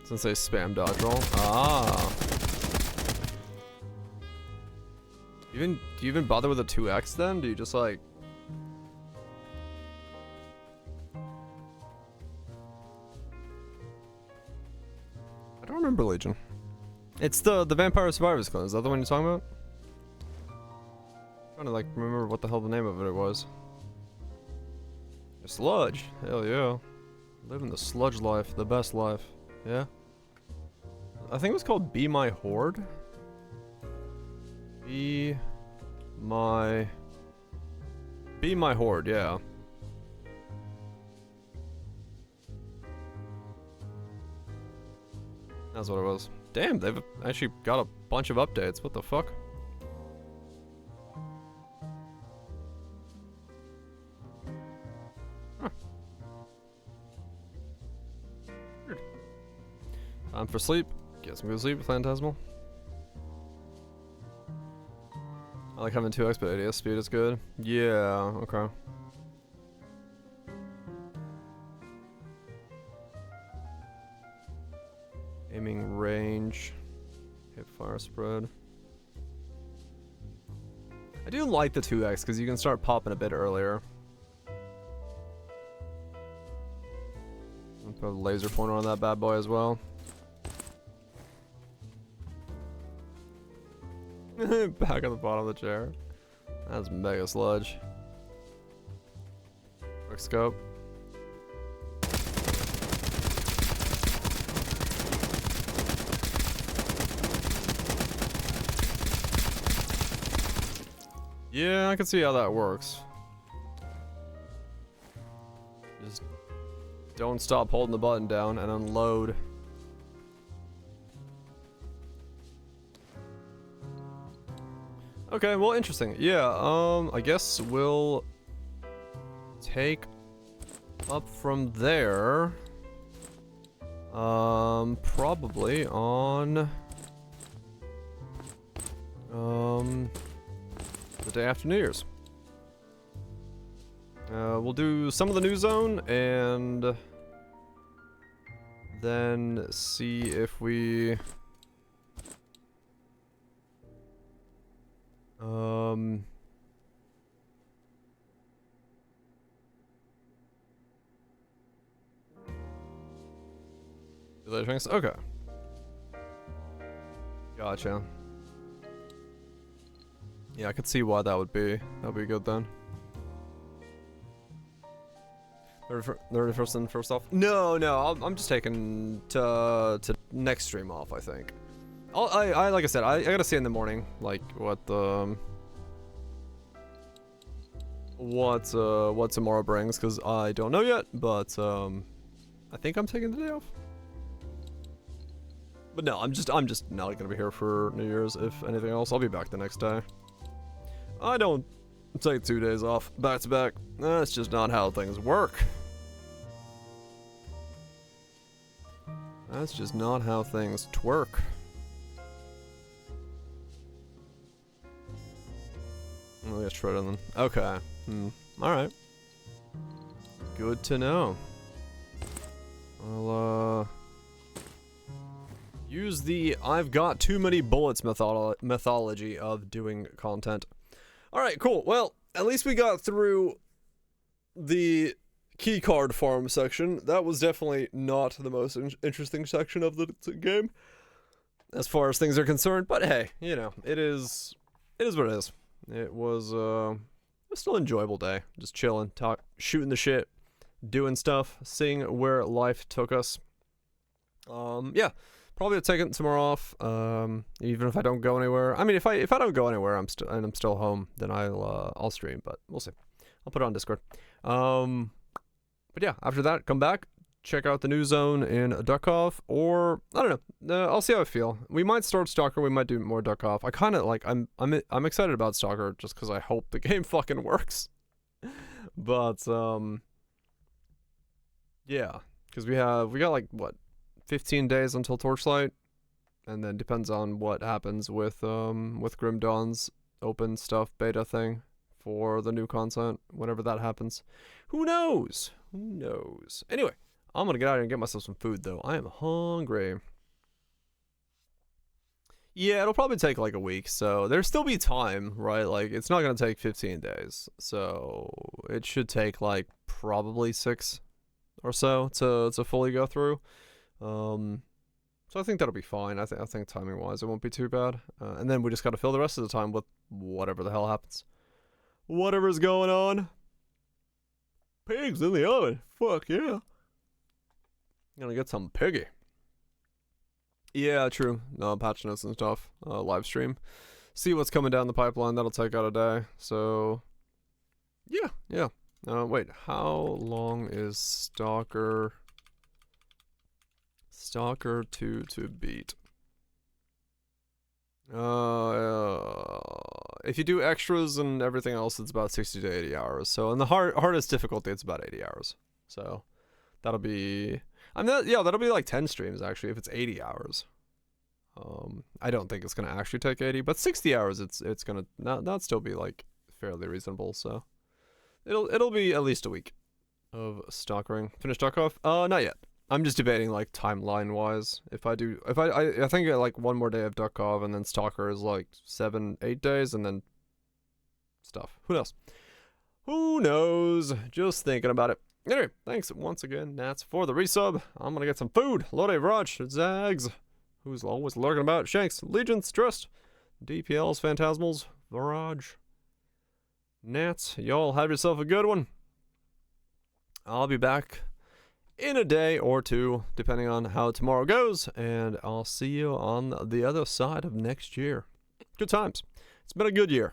Since they spam dodge roll. Ah. Do you even bother with a 2x then? Do you just like... I don't remember Legion. It's the Vampire Survivors clone. Is that the one you're talking about? I'm trying to like remember what the hell the name of it was. A sludge. Hell yeah. Living the sludge life, the best life. Yeah. I think it was called Be My Horde. Be my Horde, yeah. That's what it was. Damn, they've actually got a bunch of updates. What the fuck? Huh. Weird. Time for sleep. Get some good sleep, Phantasmal. I like having 2x, but ADS speed is good. Yeah, okay. Aiming range. Hip fire spread. I do like the 2x because you can start popping a bit earlier. I'll put a laser pointer on that bad boy as well. Back on the bottom of the chair. That's mega sludge. Quick scope. Yeah, I can see how that works. Just don't stop holding the button down and unload. Okay, well, interesting. Yeah, I guess we'll take up from there. Probably on the day after New Year's. We'll do some of the new zone and then see if we delay drinks? Okay. Gotcha. Yeah, I could see why that would be. That'd be good then. 31st and first off? No, I'm just taking to next stream off, I think. I like I said, I gotta see in the morning, like what tomorrow brings, because I don't know yet, but I think I'm taking the day off. But no, I'm just not gonna be here for New Year's. If anything else, I'll be back the next day. I don't take 2 days off back to back. That's just not how things work. That's just not how things twerk. I'll get shredded then. Okay. Alright. Good to know. I'll use the I've got too many bullets methodology of doing content. Alright, cool. Well, at least we got through the keycard farm section. That was definitely not the most interesting section of the game, as far as things are concerned. But hey, you know, it is what it is. It was still an enjoyable day. Just chilling, shooting the shit, doing stuff, seeing where life took us. Yeah. Probably taking tomorrow off, even if I don't go anywhere. I mean, if I don't go anywhere, I'm still home, then I'll stream, but we'll see. I'll put it on Discord. But yeah, after that, come back, check out the new zone in Duckov, or I don't know. I'll see how I feel. We might start Stalker. We might do more Duckov. I kind of like. I'm excited about Stalker just because I hope the game fucking works. But yeah, because we got like what, 15 days until Torchlight, and then depends on what happens with Grim Dawn's open stuff beta thing for the new content, whenever that happens. Who knows? Who knows? Anyway, I'm gonna get out here and get myself some food, though. I am hungry. Yeah, it'll probably take like a week, so there'll still be time, right? Like, it's not gonna take 15 days, so it should take like probably 6 or so to fully go through. So I think that'll be fine. I think timing wise, it won't be too bad. And then we just gotta fill the rest of the time with whatever the hell happens, whatever's going on. Pigs in the oven. Fuck yeah. Gonna get some piggy. Yeah, true. No, patch notes and stuff. Live stream. See what's coming down the pipeline. That'll take out a day. So, yeah. Wait, how long is Stalker 2 to beat? If you do extras and everything else, it's about 60 to 80 hours. So, in the hardest difficulty, it's about 80 hours. So, that'll be... that'll be like 10 streams, actually, if it's 80 hours. I don't think it's going to actually take 80, but 60 hours, it's going to not still be, like, fairly reasonable, so... It'll be at least a week of stalkering. Finished Tarkov? Not yet. I'm just debating, like, timeline-wise. I think I like one more day of Tarkov, and then Stalker is, like, 7-8 days, and then stuff. Who knows? Who knows? Just thinking about it. Anyway, thanks once again, Nats, for the resub. I'm gonna get some food. Lode, Raj, Zags, who's always lurking about, Shanks, Legions, Trust, DPLs, Phantasmals, Viraj, Nats, y'all have yourself a good one. I'll be back in a day or two, depending on how tomorrow goes, and I'll see you on the other side of next year. Good times. It's been a good year.